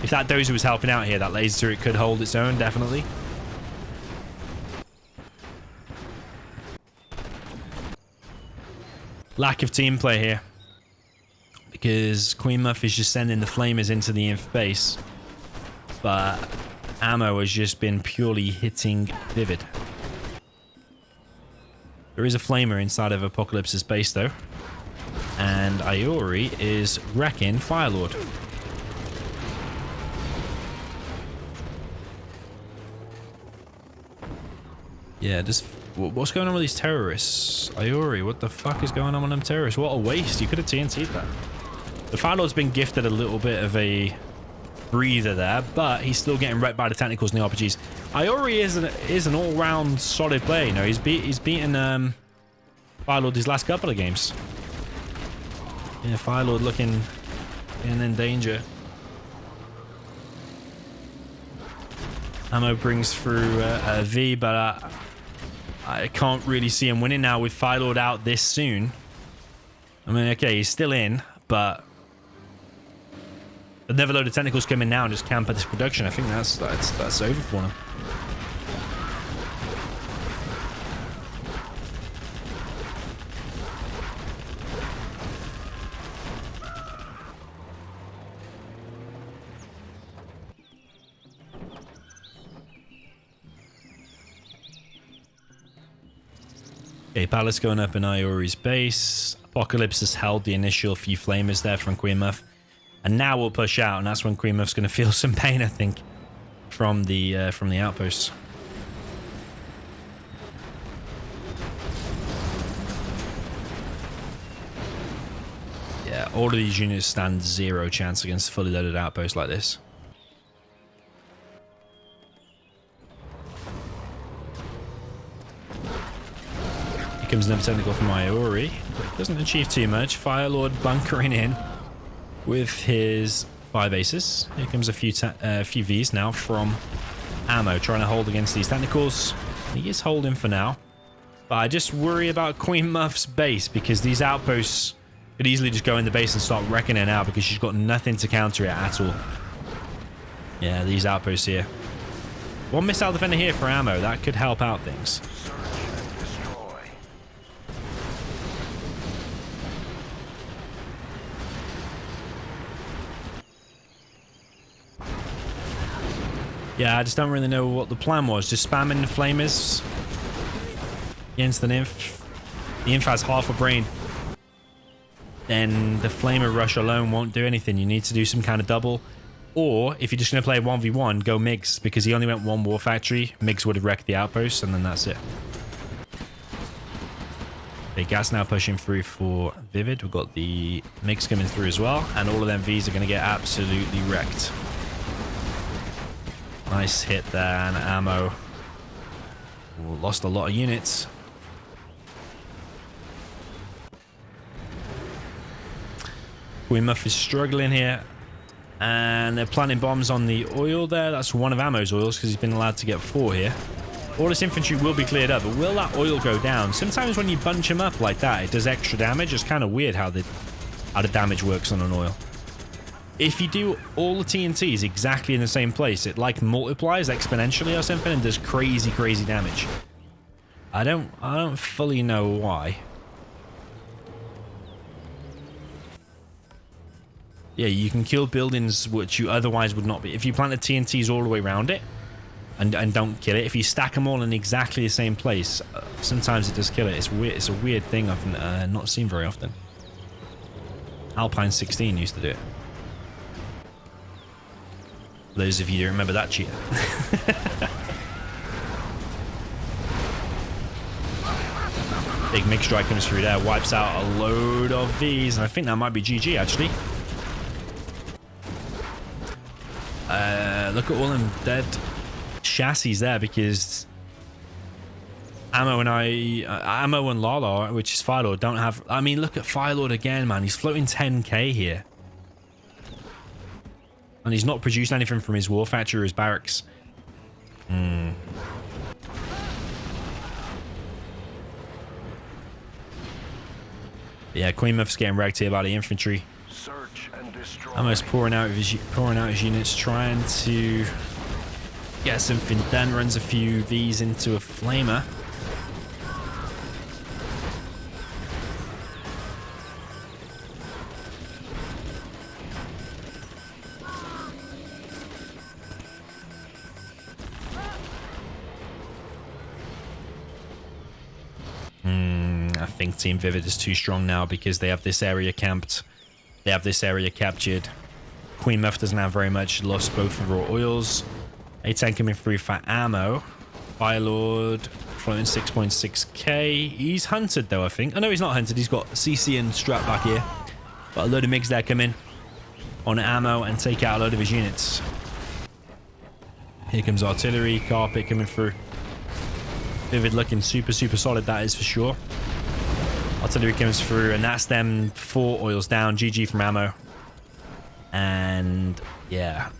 If that dozer was helping out here, that laser turret could hold its own, definitely. Lack of team play here. Because Queen Muff is just sending the flamers into the inf base. But ammo has just been purely hitting Vivid. There is a flamer inside of Apocalypse's base, though. And Iori is wrecking Firelord. Yeah, just what's going on with these terrorists? Iori, what the fuck is going on with them terrorists? What a waste. You could have TNT'd that. The Firelord's been gifted a little bit of a breather there, but he's still getting wrecked by the technicals and the RPGs. Iori is an all-round solid player. You know, he's beaten Firelord his last couple of games. Yeah, Firelord looking in danger. Ammo brings through a V, but I can't really see him winning now with Firelord out this soon. I mean, okay, he's still in, but another load of technicals come in now and just camp at this production. I think that's over for him. Okay, Palace going up in Iori's base. Apocalypse has held the initial few flamers there from Queen Muff. And now we'll push out, and that's when Queen Muff's going to feel some pain, I think, from the outposts. Yeah, all of these units stand 0 chance against fully loaded outposts like this. comes another technical from Iori. Doesn't achieve too much. Firelord bunkering in with his 5 aces. Here comes a few Vs now from Ammo, trying to hold against these technicals. He is holding for now. But I just worry about Queen Muff's base, because these outposts could easily just go in the base and start wrecking it out, because she's got nothing to counter it at all. Yeah, these outposts here. One missile defender here for Ammo. That could help out things. Yeah, I just don't really know what the plan was. Just spamming the flamers against the nymph. The nymph has half a brain. Then the flamer rush alone won't do anything. You need to do some kind of double. Or if you're just going to play 1v1, go Migs, because he only went 1 war factory. Migs would have wrecked the outpost, and then that's it. The gas now pushing through for Vivid. We've got the Migs coming through as well, and all of them Vs are going to get absolutely wrecked. Nice hit there, and Ammo. Ooh, lost a lot of units. Queen Muff is struggling here. And they're planting bombs on the oil there. That's one of Ammo's oils, because he's been allowed to get 4 here. All this infantry will be cleared up, but will that oil go down? Sometimes when you bunch them up like that, it does extra damage. It's kind of weird how the damage works on an oil. If you do all the TNTs exactly in the same place, it like multiplies exponentially or something and does crazy, crazy damage. I don't fully know why. Yeah, you can kill buildings which you otherwise would not be. If you plant the TNTs all the way around it and don't kill it, if you stack them all in exactly the same place, sometimes it does kill it. It's weird. It's a weird thing I've not seen very often. Alpine 16 used to do it. For those of you who remember that cheater. Big mix strike comes through there, wipes out a load of these, and I think that might be GG actually. Look at all them dead chassis there, because Ammo and Lala, which is Firelord, don't have... I mean, look at Firelord again, man. He's floating 10k here. And he's not produced anything from his war factory or his barracks. Yeah, Queen Muff's getting wrecked here by the infantry. Almost pouring out his units, trying to get something done. Runs a few Vs into a flamer. I think Team Vivid is too strong now, because they have this area camped. They have this area captured. Queen Muff doesn't have very much. Lost both of raw oils. A10 coming through for Ammo. Firelord floating 6.6k. He's hunted though, I think. Oh no, he's not hunted. He's got CC and Strat back here. Got a load of MiGs there come in on Ammo and take out a load of his units. Here comes artillery. Carpet coming through. Vivid looking super, super solid, that is for sure. Artillery comes through, and that's them 4 oils down. GG from Ammo. And yeah.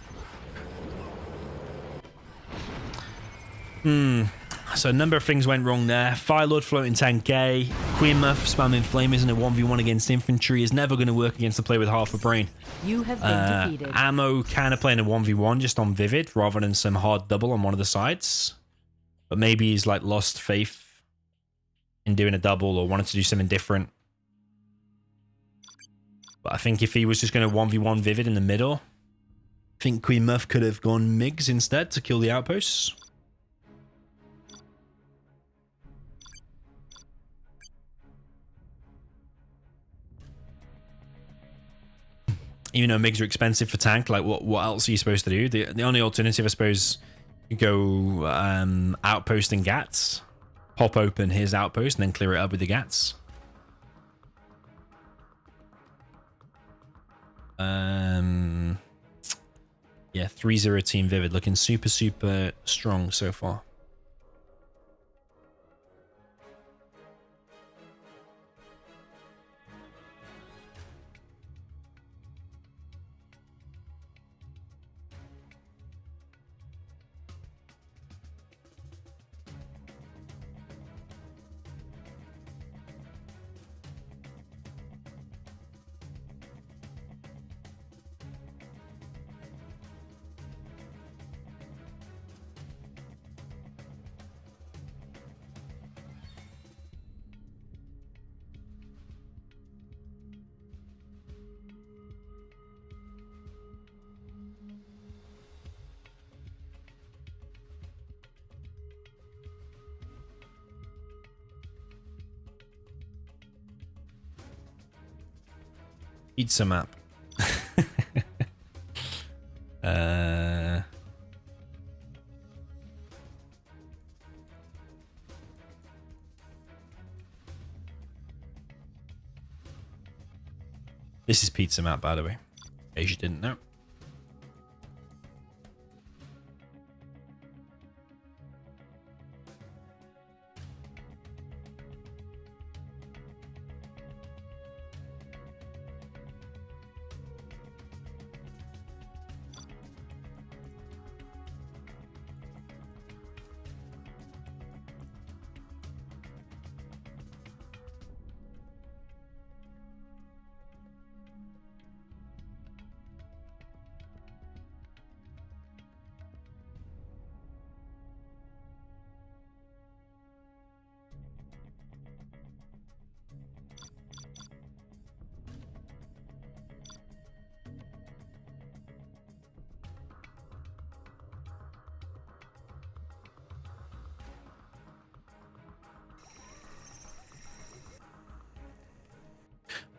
So a number of things went wrong there. Firelord floating 10k. Queen Muff spamming flamers in a 1v1 against infantry is never going to work against a player with half a brain. You have been defeated. Ammo kind of playing a 1v1 just on Vivid rather than some hard double on one of the sides. But maybe he's like lost faith in doing a double or wanted to do something different. But I think if he was just going to 1v1 Vivid in the middle, I think Queen Muff could have gone MiGs instead to kill the outposts. Even though MiGs are expensive for tank, like what else are you supposed to do? The only alternative, I suppose, you go outpost and GATs. Pop open his outpost and then clear it up with the GATs. Yeah, 3-0 Team Vivid, looking super, super strong so far. Pizza map. This is pizza map, by the way, in case you didn't know.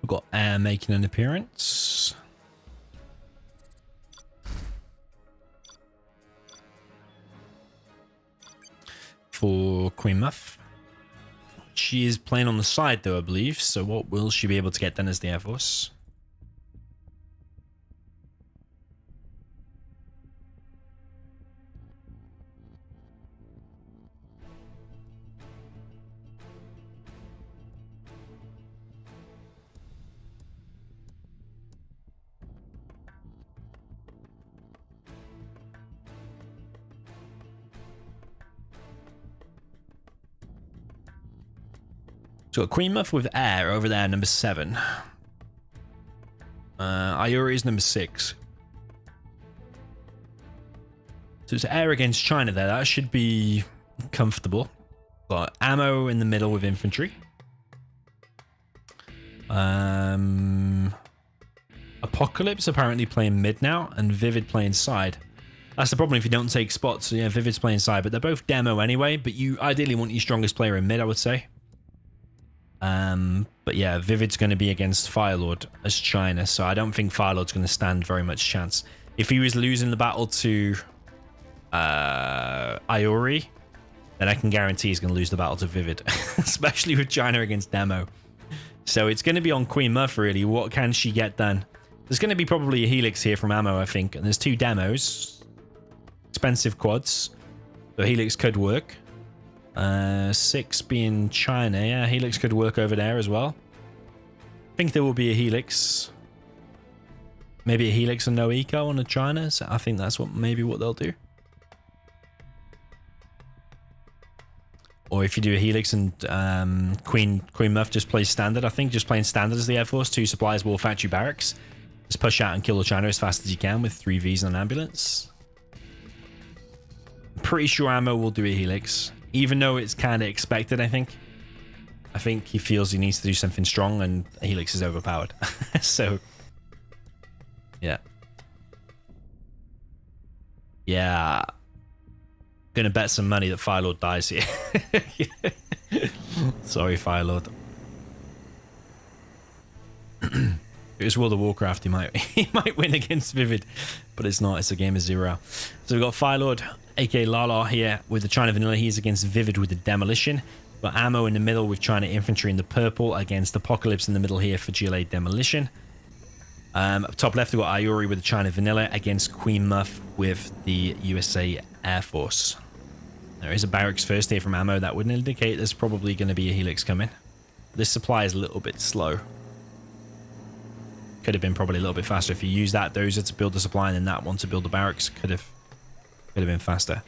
We've got Air making an appearance. For Queen Muff. She is playing on the side though, I believe. So what will she be able to get done as the Air Force? So got Queen Muff with Air over there, number 7. Iori is number 6. So it's Air against China there. That should be comfortable. Got Ammo in the middle with Infantry. Apocalypse apparently playing mid now, and Vivid playing side. That's the problem if you don't take spots. So yeah, Vivid's playing side, but they're both demo anyway. But you ideally want your strongest player in mid, I would say. But yeah, Vivid's going to be against Firelord as China, so I don't think Firelord's going to stand very much chance. If he was losing the battle to Iori, then I can guarantee he's going to lose the battle to Vivid, especially with China against Demo. So it's going to be on Queen Muff, really. What can she get done? There's going to be probably a Helix here from Ammo, I think, and there's 2 demos. Expensive quads, so Helix could work. 6 being China. Yeah, Helix could work over there as well. I think there will be a Helix. Maybe a Helix and no eco on the China. So I think that's maybe what they'll do. Or if you do a Helix and Queen Muff just plays standard. I think just playing standard as the Air Force. 2 supplies, war factory barracks. Just push out and kill the China as fast as you can with 3 Vs and an ambulance. Pretty sure Ammo will do a Helix. Even though it's kind of expected, I think. I think he feels he needs to do something strong, and Helix is overpowered. So, yeah. Yeah. Gonna bet some money that Firelord dies here. Sorry, Firelord. If it was World of Warcraft, he might win against Vivid, but it's not. It's a game of 0. So we've got Firelord, aka Lala, here with the China Vanilla. He's against Vivid with the Demolition. Got Ammo in the middle with China Infantry in the purple against Apocalypse in the middle here for GLA Demolition. Up top left, we've got Iori with the China Vanilla against Queen Muff with the USA Air Force. There is a barracks first here from Ammo. That would indicate there's probably going to be a Helix coming. This supply is a little bit slow. Could have been probably a little bit faster if you use that dozer to build the supply and then that one to build the barracks. Could have been faster.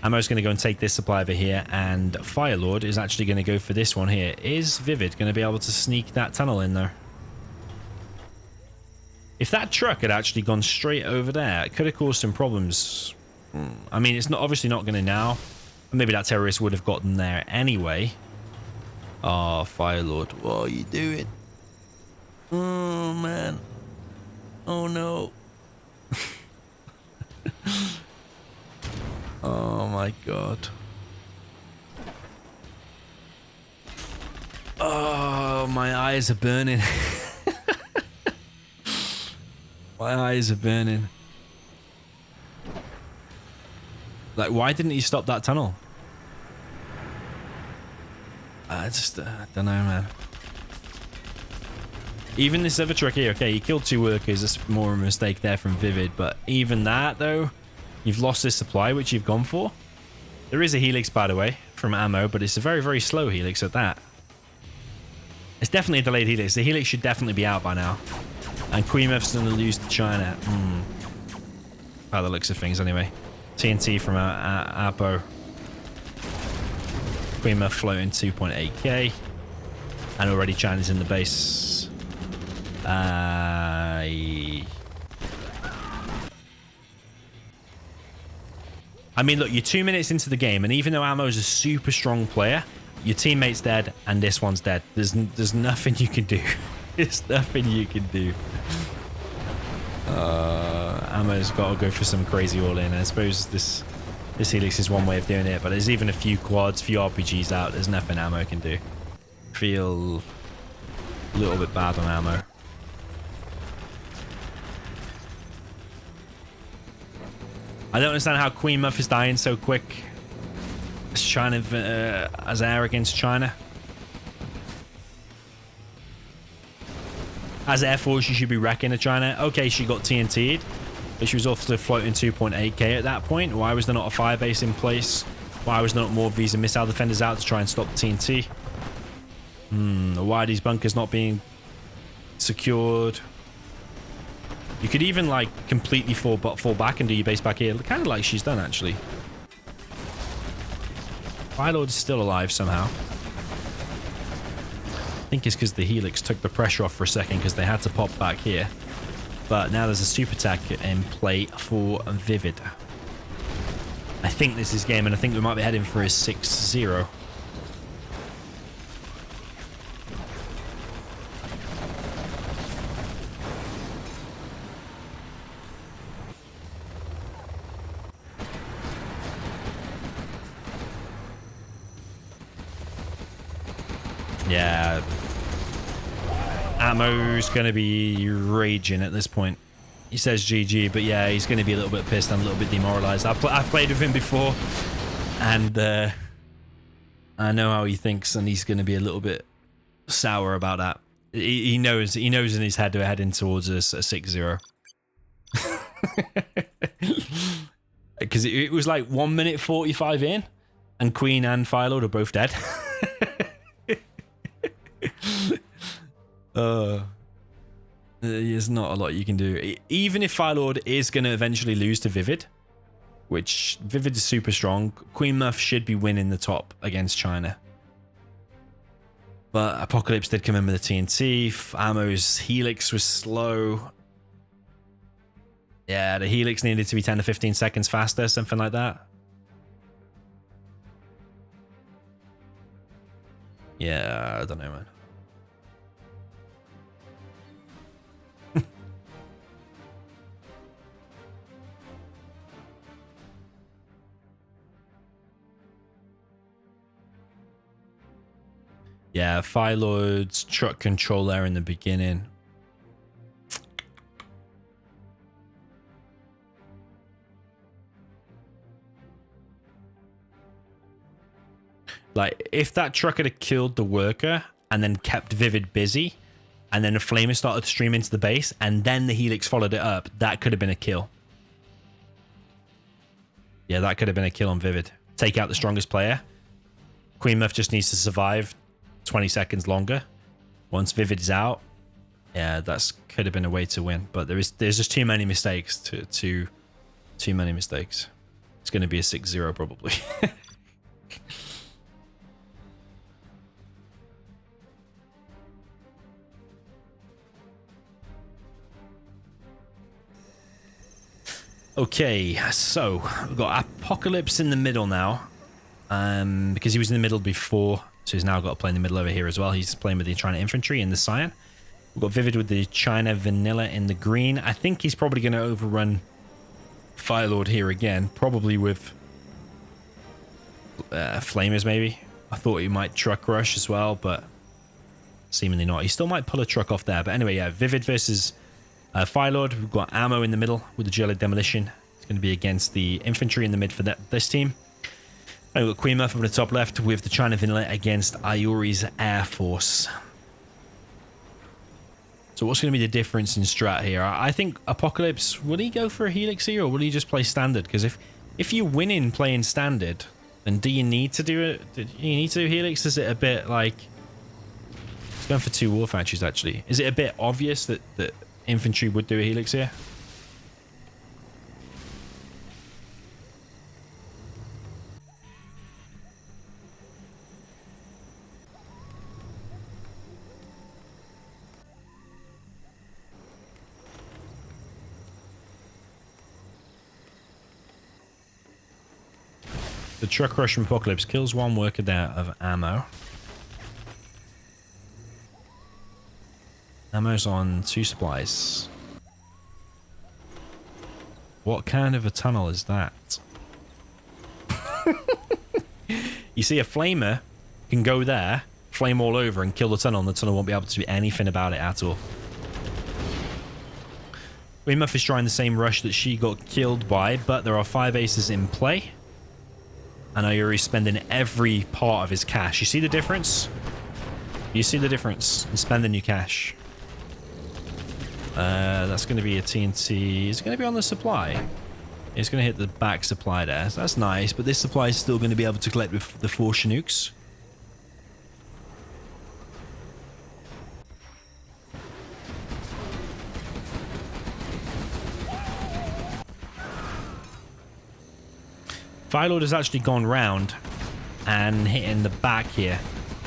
Ammo's going to go and take this supply over here, and Firelord is actually going to go for this one here. Is Vivid going to be able to sneak that tunnel in there? If that truck had actually gone straight over there, it could have caused some problems. I mean, it's not obviously not going to now. Maybe that terrorist would have gotten there anyway. Oh, Firelord, what are you doing? Oh, man. Oh, no. Oh, my God. Oh, my eyes are burning. My eyes are burning. Like, why didn't he stop that tunnel? I don't know, man. Even this other trick here, okay, he killed 2 workers. That's more of a mistake there from Vivid. But even that, though, you've lost this supply, which you've gone for. There is a helix, by the way, from ammo, but it's a very, very slow helix at that. It's definitely a delayed helix. The helix should definitely be out by now. And Queemouth's going to lose to China. By the looks of things, anyway. TNT from Apo. Queemouth floating 2.8k. And already China's in the base. I mean, look, you're 2 minutes into the game, and even though Ammo's a super strong player, your teammate's dead, and this one's dead. There's nothing you can do. There's nothing you can do. Ammo's got to go for some crazy all-in. I suppose this helix is one way of doing it, but there's even a few quads, few RPGs out. There's nothing Ammo can do. Feel a little bit bad on Ammo. I don't understand how Queemouth is dying so quick. It's China as air against China. As Air Force, you should be wrecking at China. Okay, she got TNT'd, but she was also floating 2.8k at that point. Why was there not a firebase in place? Why was there not more Visa missile defenders out to try and stop the TNT? Why are these bunkers not being secured? You could even, like, completely fall back and do your base back here. Kind of like she's done, actually. Firelord is still alive somehow. I think it's because the helix took the pressure off for a second because they had to pop back here. But now there's a super attack in play for Vivid. I think this is game, and I think we might be heading for a 6-0. Yeah, Ammo's going to be raging at this point. He says GG, but yeah, he's going to be a little bit pissed and a little bit demoralized. I've played with him before, and I know how he thinks, and he's going to be a little bit sour about that. He knows in his head we're heading towards a 6-0. Because it was like 1 minute 45 in, and Queen and Firelord are both dead. There's not a lot you can do. Even if Firelord is going to eventually lose to Vivid, which Vivid is super strong, Queemouth should be winning the top against China. But Apocalypse did come in with a TNT. Ammo's helix was slow. Yeah, the helix needed to be 10 to 15 seconds faster, something like that. Yeah, I don't know, man. Yeah, Firelord's truck control there in the beginning. Like, if that truck had killed the worker and then kept Vivid busy, and then a flamer started to stream into the base, and then the helix followed it up, that could have been a kill. Yeah, that could have been a kill on Vivid. Take out the strongest player. Queemouth just needs to survive 20 seconds longer. Once Vivid is out, yeah, that's could have been a way to win. But there's just too many mistakes. Too many mistakes. It's going to be a 6-0 probably. Okay, so we've got Apocalypse in the middle now, because he was in the middle before, so he's now got to play in the middle over here as well. He's playing with the China Infantry in the cyan. We've got Vivid with the China Vanilla in the green. I think he's probably going to overrun Firelord here again, probably with Flamers maybe. I thought he might truck rush as well, but seemingly not. He still might pull a truck off there, but anyway, yeah, Vivid versus Fire Lord, we've got ammo in the middle with the Jelly Demolition. It's going to be against the infantry in the mid for this team. And we've got Queen Muff on the top left with the China Vanilla against Iori's Air Force. So what's going to be the difference in strat here? I think Apocalypse, will he go for a Helix here or will he just play standard? Because if you win in playing standard, then do you need to do it? Do you need to do Helix? Is it a bit like... It's going for 2 war factories actually. Is it a bit obvious that infantry would do a Helix here? The truck rush from Apocalypse kills 1 worker there of ammo. Ammo's on 2 supplies. What kind of a tunnel is that? You see, a flamer can go there, flame all over, and kill the tunnel, and the tunnel won't be able to do anything about it at all. Weymouth is trying the same rush that she got killed by, but there are 5 aces in play. And Iori's spending every part of his cash. You see the difference? You see the difference in spending your cash. That's going to be a TNT. Is it going to be on the supply? It's going to hit the back supply there. So that's nice, but this supply is still going to be able to collect with the 4 Chinooks. Firelord has actually gone round and hit in the back here,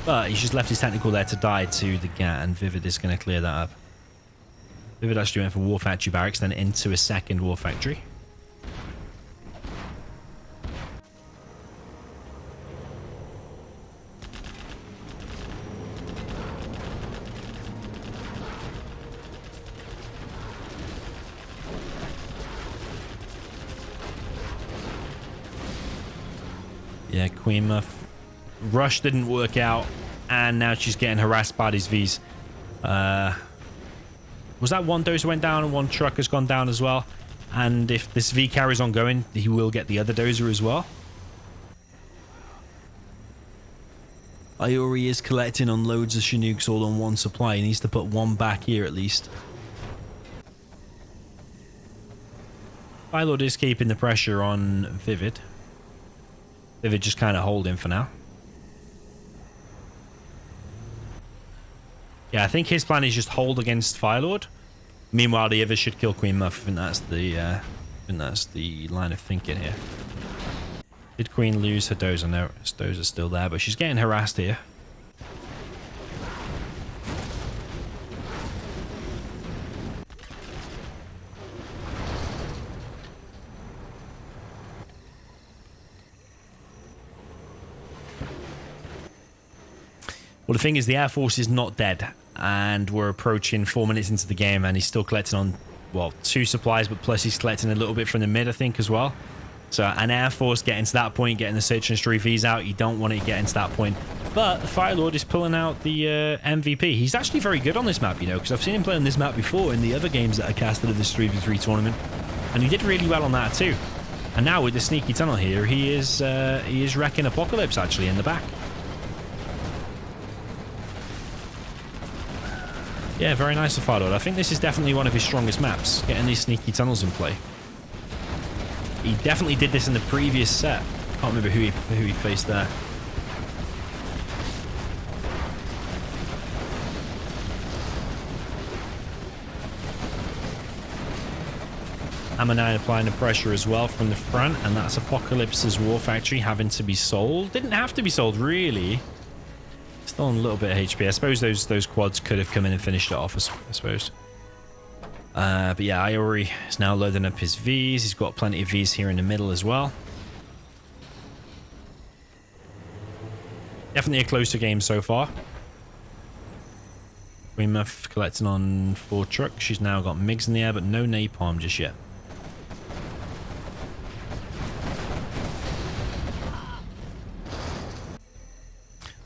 but he's just left his technical there to die to the GAT, and Vivid is going to clear that up. Vivid actually went for War Factory Barracks, then into a second War Factory. Yeah, Queen Muff. Rush didn't work out, and now she's getting harassed by these Vs. Was that 1 dozer went down and 1 truck has gone down as well? And if this V carries on going, he will get the other dozer as well. Iori is collecting on loads of Chinooks all on 1 supply. He needs to put 1 back here at least. Firelord is keeping the pressure on Vivid. Vivid just kind of holding for now. Yeah, I think his plan is just hold against Firelord. Meanwhile, the others should kill Queen Muff. I think that's the line of thinking here. Did Queen lose her dozer? No, her dozer's still there, but she's getting harassed here. Well, the thing is, the Air Force is not dead, and we're approaching 4 minutes into the game, and he's still collecting on, well, 2 supplies, but plus he's collecting a little bit from the mid, I think, as well. So an Air Force getting to that point, getting the Search and Destroy Vs out, you don't want it getting to that point. But the Firelord is pulling out the MVP. He's actually very good on this map, you know, because I've seen him play on this map before in the other games that I casted of this 3v3 tournament, and he did really well on that too. And now with the sneaky tunnel here, he is wrecking Apocalypse actually in the back. Yeah, very nice of Firelord. I think this is definitely one of his strongest maps, getting these sneaky tunnels in play. He definitely did this in the previous set. Can't remember who he faced there. Ammonine applying the pressure as well from the front, and that's Apocalypse's War Factory having to be sold. Didn't have to be sold, really. Still on a little bit of HP. I suppose those quads could have come in and finished it off, I suppose. But yeah, Iori is now loading up his Vs. He's got plenty of Vs here in the middle as well. Definitely a closer game so far. Weymouth collecting on 4 trucks. She's now got MiGs in the air, but no napalm just yet.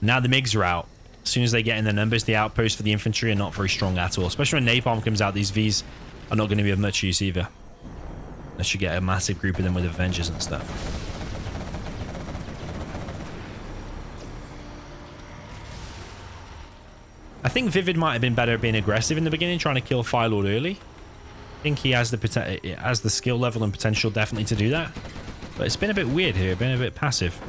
Now the MiGs are out. As soon as they get in the numbers, the outposts for the infantry are not very strong at all. Especially when napalm comes out, these Vs are not going to be of much use either. Unless you get a massive group of them with Avengers and stuff. I think Vivid might have been better at being aggressive in the beginning, trying to kill Firelord early. I think he has the skill level and potential definitely to do that. But it's been a bit weird here, been a bit passive.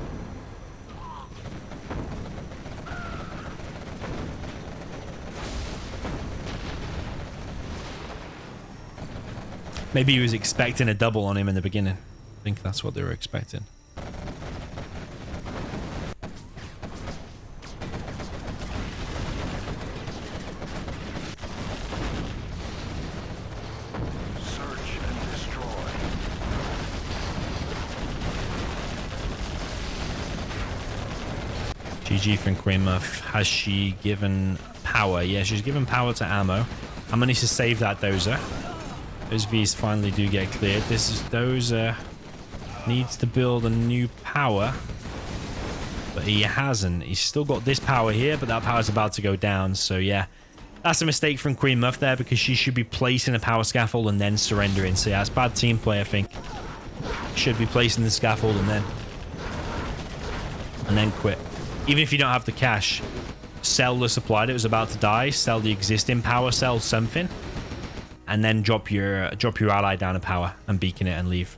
Maybe he was expecting a double on him in the beginning. I think that's what they were expecting. Search and destroy. GG from Queenmuff. Has she given power? Yeah, she's given power to ammo. I'm going to save that dozer. Those V's finally do get cleared. This is Dozer needs to build a new power, but he hasn't. He's still got this power here, but that power's about to go down. So yeah, that's a mistake from Queen Muff there, because she should be placing a power scaffold and then surrendering. So yeah, it's bad team play, I think. Should be placing the scaffold and then quit. Even if you don't have the cash, sell the supply that was about to die, sell the existing power, sell something. And then drop your ally down a power and beacon it and leave.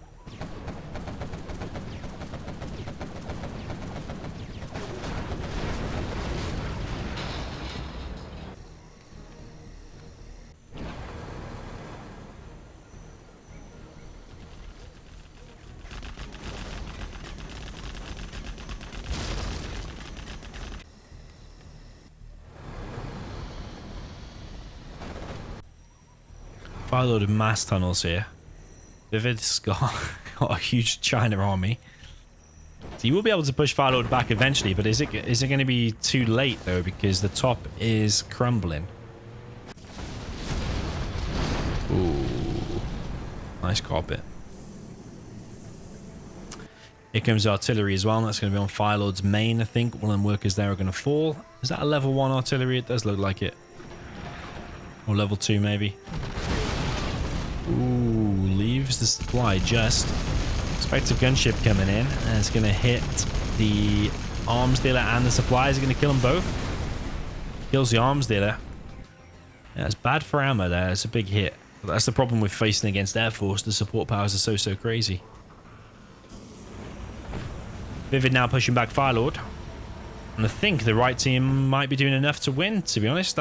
Quite a load of mass tunnels here. Vivid's got a huge China army. So you will be able to push Firelord back eventually, but is it going to be too late though, because the top is crumbling? Ooh, nice carpet. Here comes artillery as well. That's going to be on Firelord's main, I think. One of them workers there are going to fall. Is that a level 1 artillery? It does look like it. Or level 2 maybe. Ooh, leaves the supply just. Expect a gunship coming in, and it's going to hit the arms dealer and the supplies. Are going to kill them both. Kills the arms dealer. Yeah, it's bad for ammo there. It's a big hit. But that's the problem with facing against Air Force. The support powers are so crazy. Vivid now pushing back Firelord. And I think the right team might be doing enough to win, to be honest.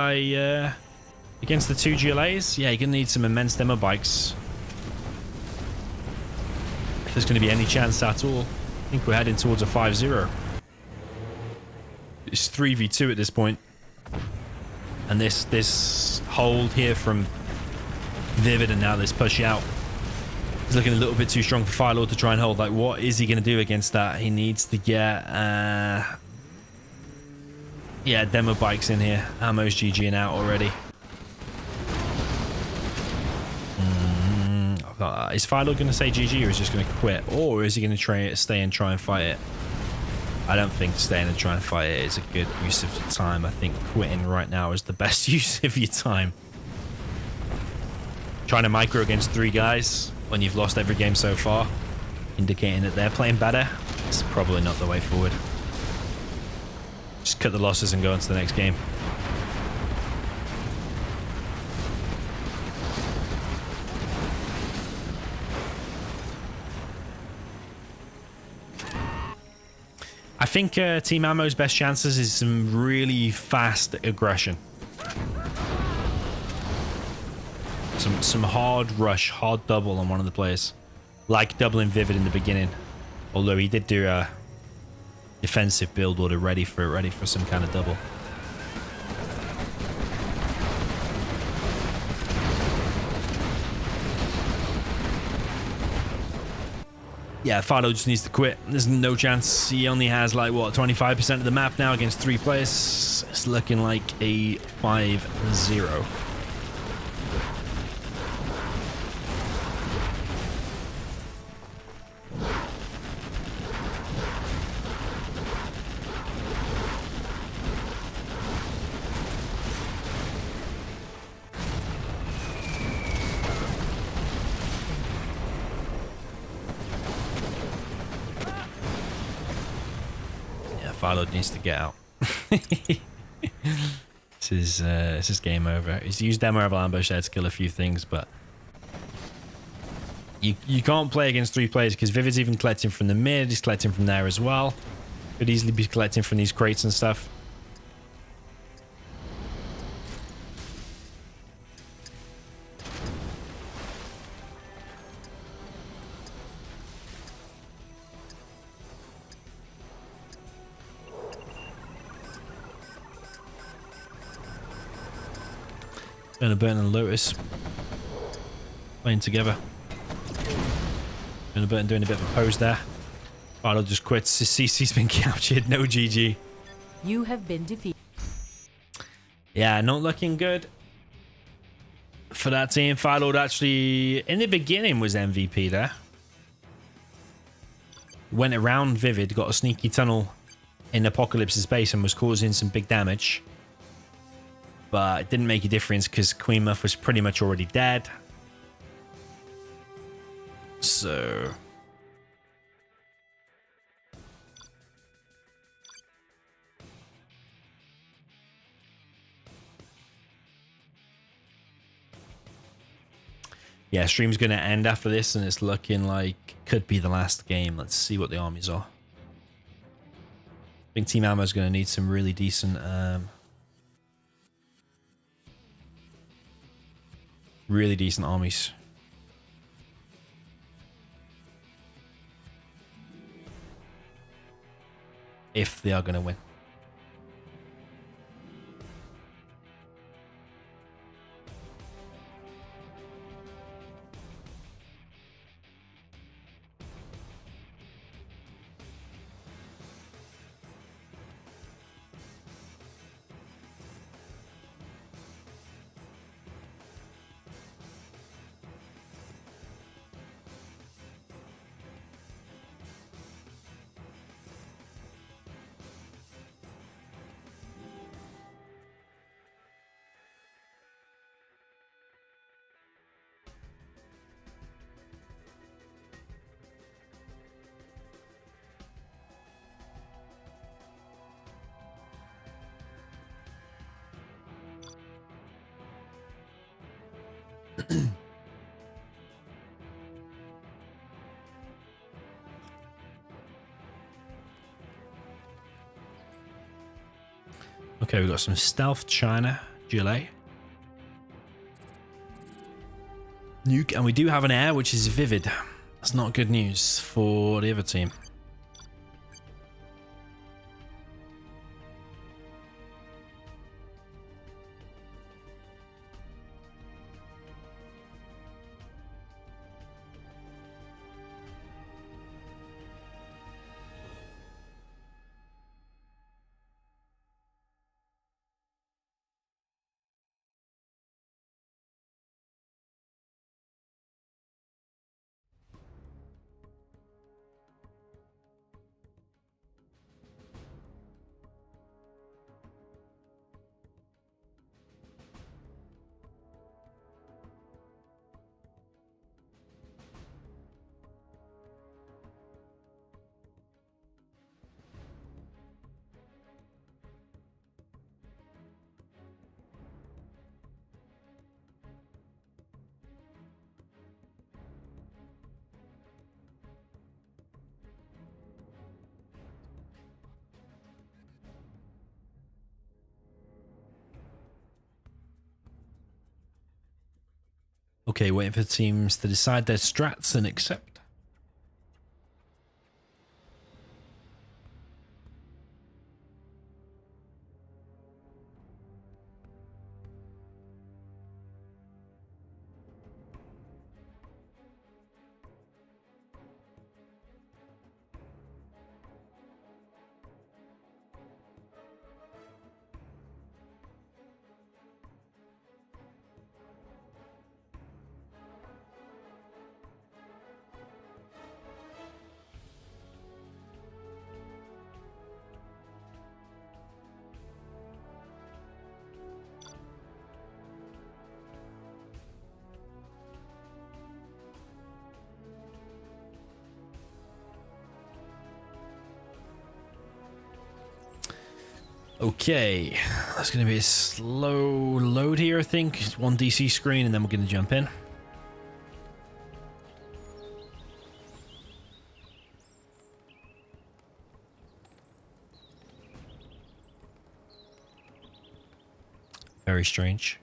Against the 2 GLAs, yeah, you're going to need some immense demo bikes. If there's going to be any chance at all. I think we're heading towards a 5-0. It's 3v2 at this point. And this hold here from Vivid and now this push out is looking a little bit too strong for Firelord to try and hold. Like, what is he going to do against that? He needs to get... yeah, demo bikes in here. Ammo's GGing out already. Is Firelord going to say GG, or is he just going to quit? Or is he going to stay and try and fight it? I don't think staying and trying to fight it is a good use of your time. I think quitting right now is the best use of your time. Trying to micro against 3 guys when you've lost every game so far, indicating that they're playing better, it's probably not the way forward. Just cut the losses and go on to the next game. I think Team Ammo's best chances is some really fast aggression. Some hard rush, hard double on one of the players. Like doubling Vivid in the beginning. Although he did do a defensive build order ready for some kind of double. Yeah, Firelord just needs to quit. There's no chance. He only has like, what, 25% of the map now against 3 players. It's looking like a 5-0. Philo needs to get out. This is game over. He's used Demoravel Ambush there to kill a few things, but you can't play against 3 players because Vivid's even collecting from the mid. He's collecting from there as well. Could easily be collecting from these crates and stuff. Burn and Lotus playing together. Burn doing a bit of a pose there. Philo just quits. His CC's been captured. No GG. You have been defeated. Yeah, not looking good for that team. Philo actually, in the beginning, was MVP there. Went around Vivid, got a sneaky tunnel in Apocalypse's base and was causing some big damage. But it didn't make a difference because Queen Muff was pretty much already dead. So... yeah, stream's going to end after this, and it's looking like could be the last game. Let's see what the armies are. I think Team Ammo is going to need some really decent... really decent armies. If they are going to win. Okay, we've got some stealth China, Gillet. Nuke, and we do have an air, which is Vivid. That's not good news for the other team. Okay, waiting for teams to decide their strats and accept. Okay, that's going to be a slow load here, I think. Just one DC screen, and then we're going to jump in. Very strange.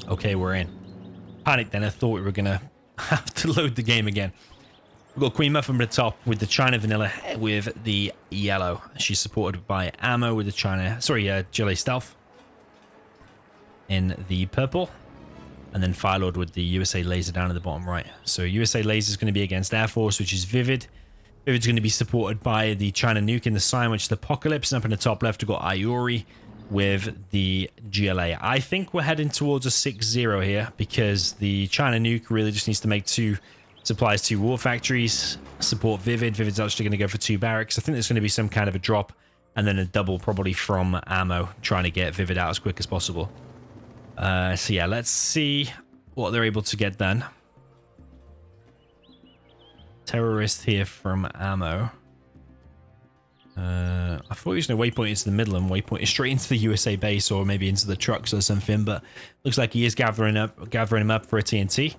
Okay, we're in. Panicked then. I thought we were going to have to load the game again. We've got Queen Muff from the top with the China Vanilla with the yellow. She's supported by Ammo with the China... Sorry, Gillet Stealth in the purple. And then Firelord with the USA Laser down at the bottom right. So USA Laser is going to be against Air Force, which is Vivid. Vivid's going to be supported by the China Nuke in the sign, which is Apocalypse. And up in the top left, we've got Iori with the GLA. I think we're heading towards a 6-0 here because the China Nuke really just needs to make 2 supplies, 2 war factories, support Vivid. Vivid's actually going to go for 2 barracks. I think there's going to be some kind of a drop and then a double probably from Ammo, trying to get Vivid out as quick as possible. So yeah, let's see what they're able to get done. Terrorist here from Ammo. I thought he was going to waypoint into the middle and waypoint straight into the USA base or maybe into the trucks or something, but looks like he is gathering him up for a TNT.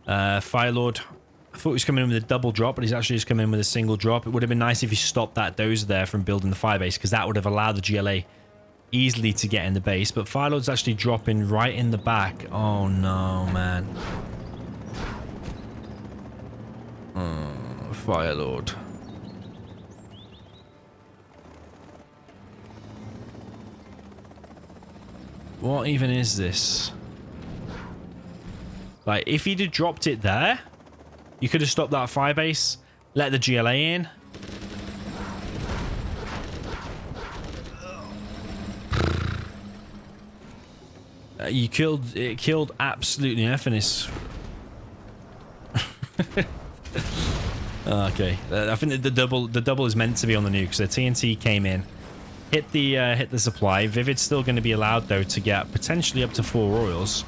Firelord, I thought he was coming in with a double drop, but he's actually just coming in with a single drop. It would have been nice if he stopped that dozer there from building the firebase, because that would have allowed the GLA easily to get in the base. But Firelord's actually dropping right in the back. Oh no, man. Oh, Firelord. What even is this? Like, if he'd have dropped it there, you could have stopped that firebase, let the GLA in. It killed absolutely nothing. Okay, I think the double is meant to be on the nuke. So TNT came in. Hit the supply. Vivid's still going to be allowed, though, to get potentially up to 4 royals.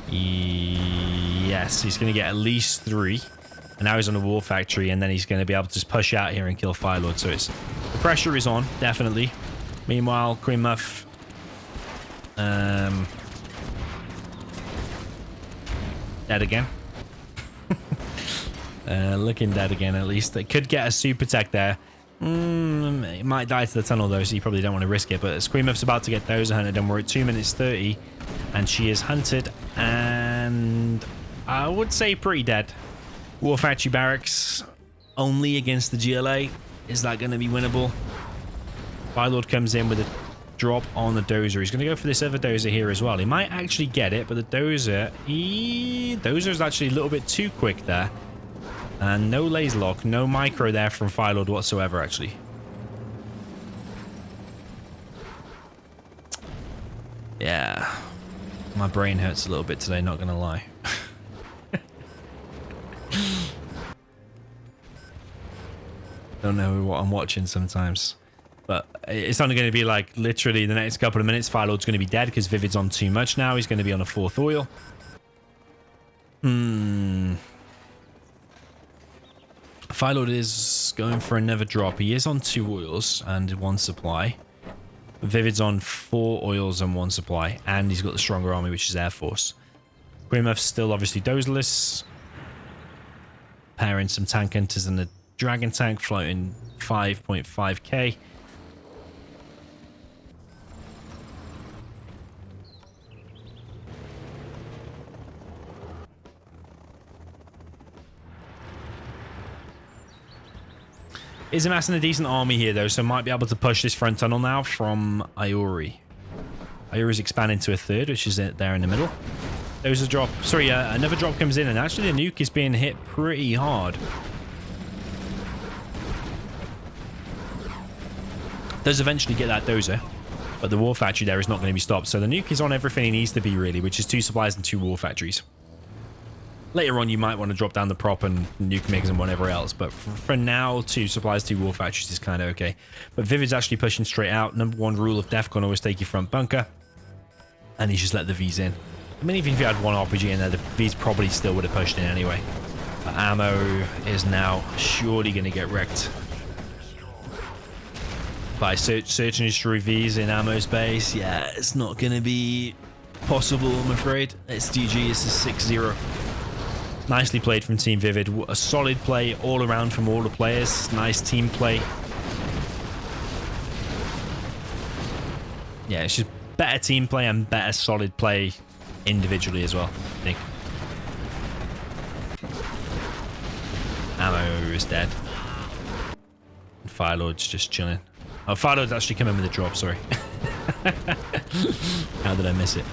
Yes, he's going to get at least 3. And now he's on a war factory, and then he's going to be able to just push out here and kill Firelord. So the pressure is on, definitely. Meanwhile, Queen Muff... dead again. Looking dead again, at least. They could get a super tech there. It might die to the tunnel though, so you probably don't want to risk it. But Queen Muff's about to get those hunted, and we're at 2 minutes 30, and she is hunted, and I would say pretty dead. War Factory Barracks only against the GLA. Is that going to be winnable? Firelord comes in with a drop on the dozer. He's going to go for this other dozer here as well. He might actually get it, but the dozer... Dozer's actually a little bit too quick there. And no laser lock, no micro there from Firelord whatsoever, actually. Yeah. My brain hurts a little bit today, not gonna lie. Don't know what I'm watching sometimes. But it's only going to be like literally the next couple of minutes. Firelord's going to be dead because Vivid's on too much now. He's going to be on a 4th oil. Firelord is going for another drop. He is on 2 oils and 1 supply. Vivid's on 4 oils and 1 supply. And he's got the stronger army, which is Air Force. Queen Muff's still obviously dozerless. Pairing some tank hunters and a dragon tank floating 5.5k. Is amassing a decent army here, though, so might be able to push this front tunnel now from Iori. Ayuri's expanding to a third, which is there in the middle. There's a drop. Sorry, another drop comes in, and actually the nuke is being hit pretty hard. Does eventually get that dozer, but the war factory there is not going to be stopped. So the nuke is on everything he needs to be, really, which is 2 supplies and 2 war factories. Later on, you might want to drop down the prop and nuke MiGs and whatever else, but for now, 2 supplies, 2 war factories is kind of okay. But Vivid's actually pushing straight out. Number 1 rule of DEFCON, always take your front bunker, and he's just let the Vs in. I mean, even if you had 1 RPG in there, the Vs probably still would have pushed in anyway. But ammo is now surely going to get wrecked by search and destroy Vs in ammo space. Yeah, it's not going to be possible, I'm afraid. It's GG. It's a 6-0. Nicely played from Team Vivid. A solid play all around from all the players. Nice team play. Yeah, it's just better team play and better solid play individually as well, I think. Ammo is dead. And Firelord's just chilling. Oh, Firelord's actually coming with a drop, sorry. How did I miss it?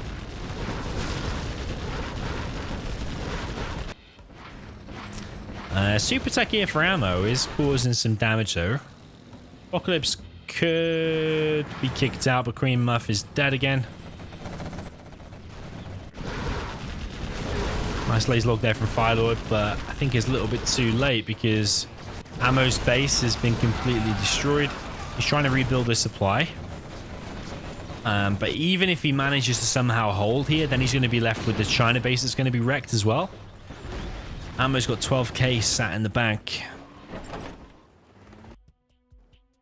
Super Tech here for ammo is causing some damage though. Apocalypse could be kicked out, but Cream Muff is dead again. Nice laser log there from Firelord, but I think it's a little bit too late because ammo's base has been completely destroyed. He's trying to rebuild his supply. But even if he manages to somehow hold here, then he's going to be left with the China base that's going to be wrecked as well. Ammo's got 12k sat in the bank.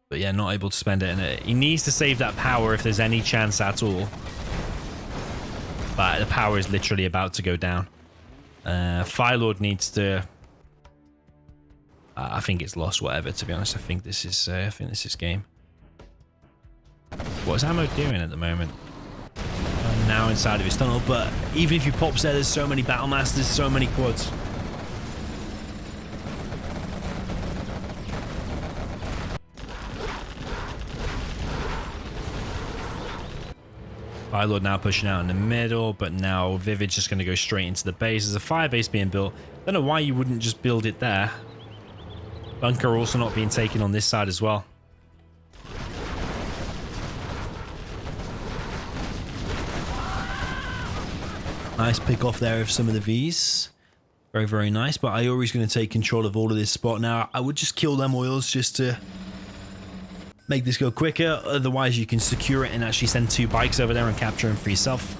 But yeah, not able to spend it. And he needs to save that power if there's any chance at all. But the power is literally about to go down. Firelord needs to... I think it's lost, whatever, to be honest. I think this is game. What's Ammo doing at the moment? Now inside of his tunnel, but even if you pop there, there's so many Battle Masters, so many quads. Firelord now pushing out in the middle, but now Vivid's just going to go straight into the base. There's a fire base being built. Don't know why you wouldn't just build it there. Bunker also not being taken on this side as well. Nice pick off there of some of the Vs. Very, very nice. But Ayori's going to take control of all of this spot now. I would just kill them oils just to make this go quicker. Otherwise, you can secure it and actually send 2 bikes over there and capture them for yourself.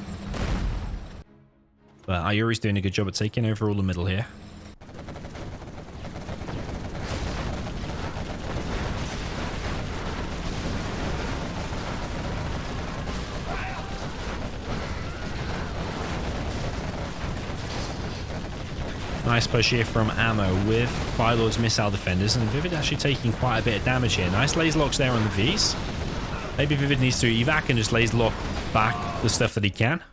But Ayori's doing a good job of taking over all the middle here. Nice push here from Ammo with Firelord's missile defenders, and Vivid actually taking quite a bit of damage here. Nice laser locks there on the Vs. Maybe Vivid needs to evac and just laser lock back the stuff that he can.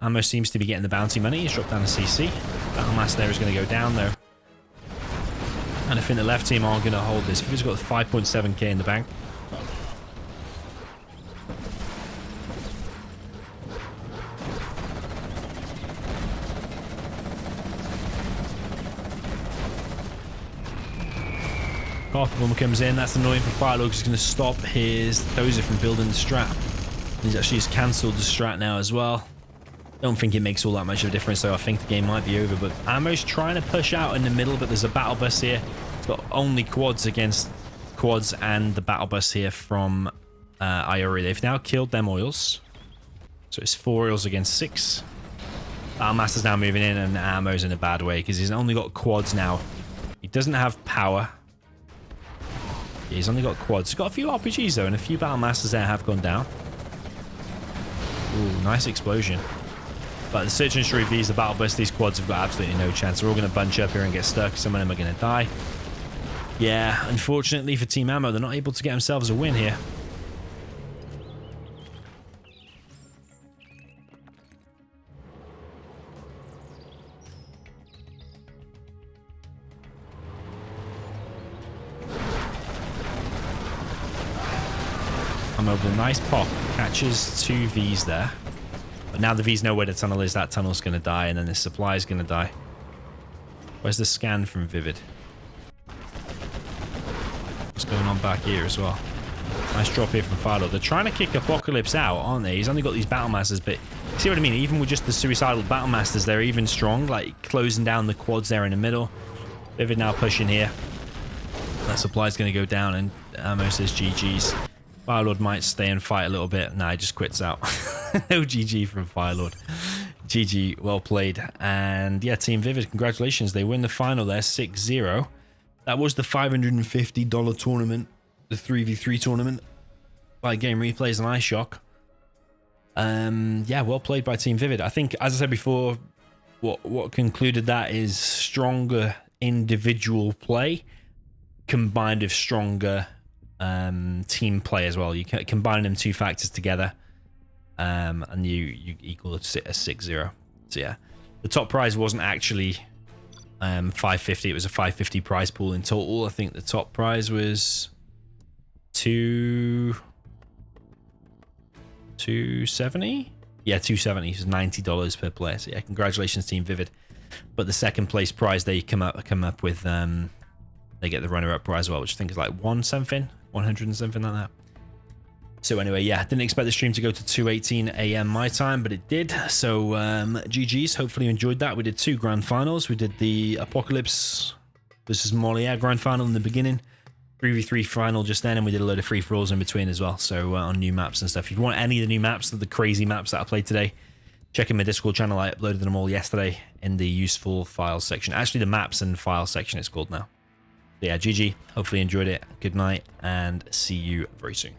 Ammo seems to be getting the bounty money. He's dropped down a CC. Battle Mass there is going to go down though. And I think the left team aren't going to hold this. Vivid's got 5.7k in the bank. Carpet Bomber comes in. That's annoying for Firelord because he's going to stop his dozer from building the strat. He's actually just cancelled the strat now as well. Don't think it makes all that much of a difference, so I think the game might be over. But Ammo's trying to push out in the middle, but there's a battle bus here. It's got only quads against quads and the battle bus here from Ayori. They've now killed them oils. So it's 4 oils against 6. Battle Master's now moving in, and Ammo's in a bad way because he's only got quads now. He doesn't have power. He's only got quads. He's got a few RPGs though, and a few Battle Masters there have gone down. Ooh, nice explosion. But the Search and Destroy Vs, the Battle Bus, these quads have got absolutely no chance. They're all going to bunch up here and get stuck. Some of them are going to die. Yeah, unfortunately for Team Ammo, they're not able to get themselves a win here. come over. Nice pop. Catches 2 Vs there. But now the Vs know where the tunnel is. That tunnel's going to die, and then the supply is going to die. Where's the scan from Vivid? What's going on back here as well? Nice drop here from Philo. They're trying to kick Apocalypse out, aren't they? He's only got these Battle Masters, but see what I mean? Even with just the suicidal Battle Masters, they're even strong, like closing down the quads there in the middle. Vivid now pushing here. That supply's going to go down, and Ammo says GG's. Firelord might stay and fight a little bit. Nah, he just quits out. No GG from Firelord. GG, well played. And yeah, Team Vivid, congratulations. They win the final there, 6-0. That was the $550 tournament, the 3v3 tournament by Game Replays and iShock. Yeah, well played by Team Vivid. I think, as I said before, what concluded that is stronger individual play combined with stronger team play as well. You can combine them 2 factors together, and you equal a 6-0. So yeah, the top prize wasn't actually 550. It was a 550 prize pool in total. I think the top prize was 270. Yeah, 270. It's $90 per player. So yeah, congratulations, Team Vivid. But the second place prize they come up with, they get the runner-up prize as well, which I think is like 100 and something like that. So anyway, yeah, didn't expect the stream to go to 2:18 a.m. my time, but it did. So GG's. Hopefully you enjoyed that. We did 2 grand finals. We did the Apocalypse versus Moliere grand final in the beginning, 3v3 final just then, and we did a load of free-for-alls in between as well. So on new maps and stuff. If you want any of the new maps, the crazy maps that I played today, check in my Discord channel. I uploaded them all yesterday in the useful files section. Actually, the maps and files section it's called now. So yeah, GG. Hopefully you enjoyed it. Good night, and see you very soon.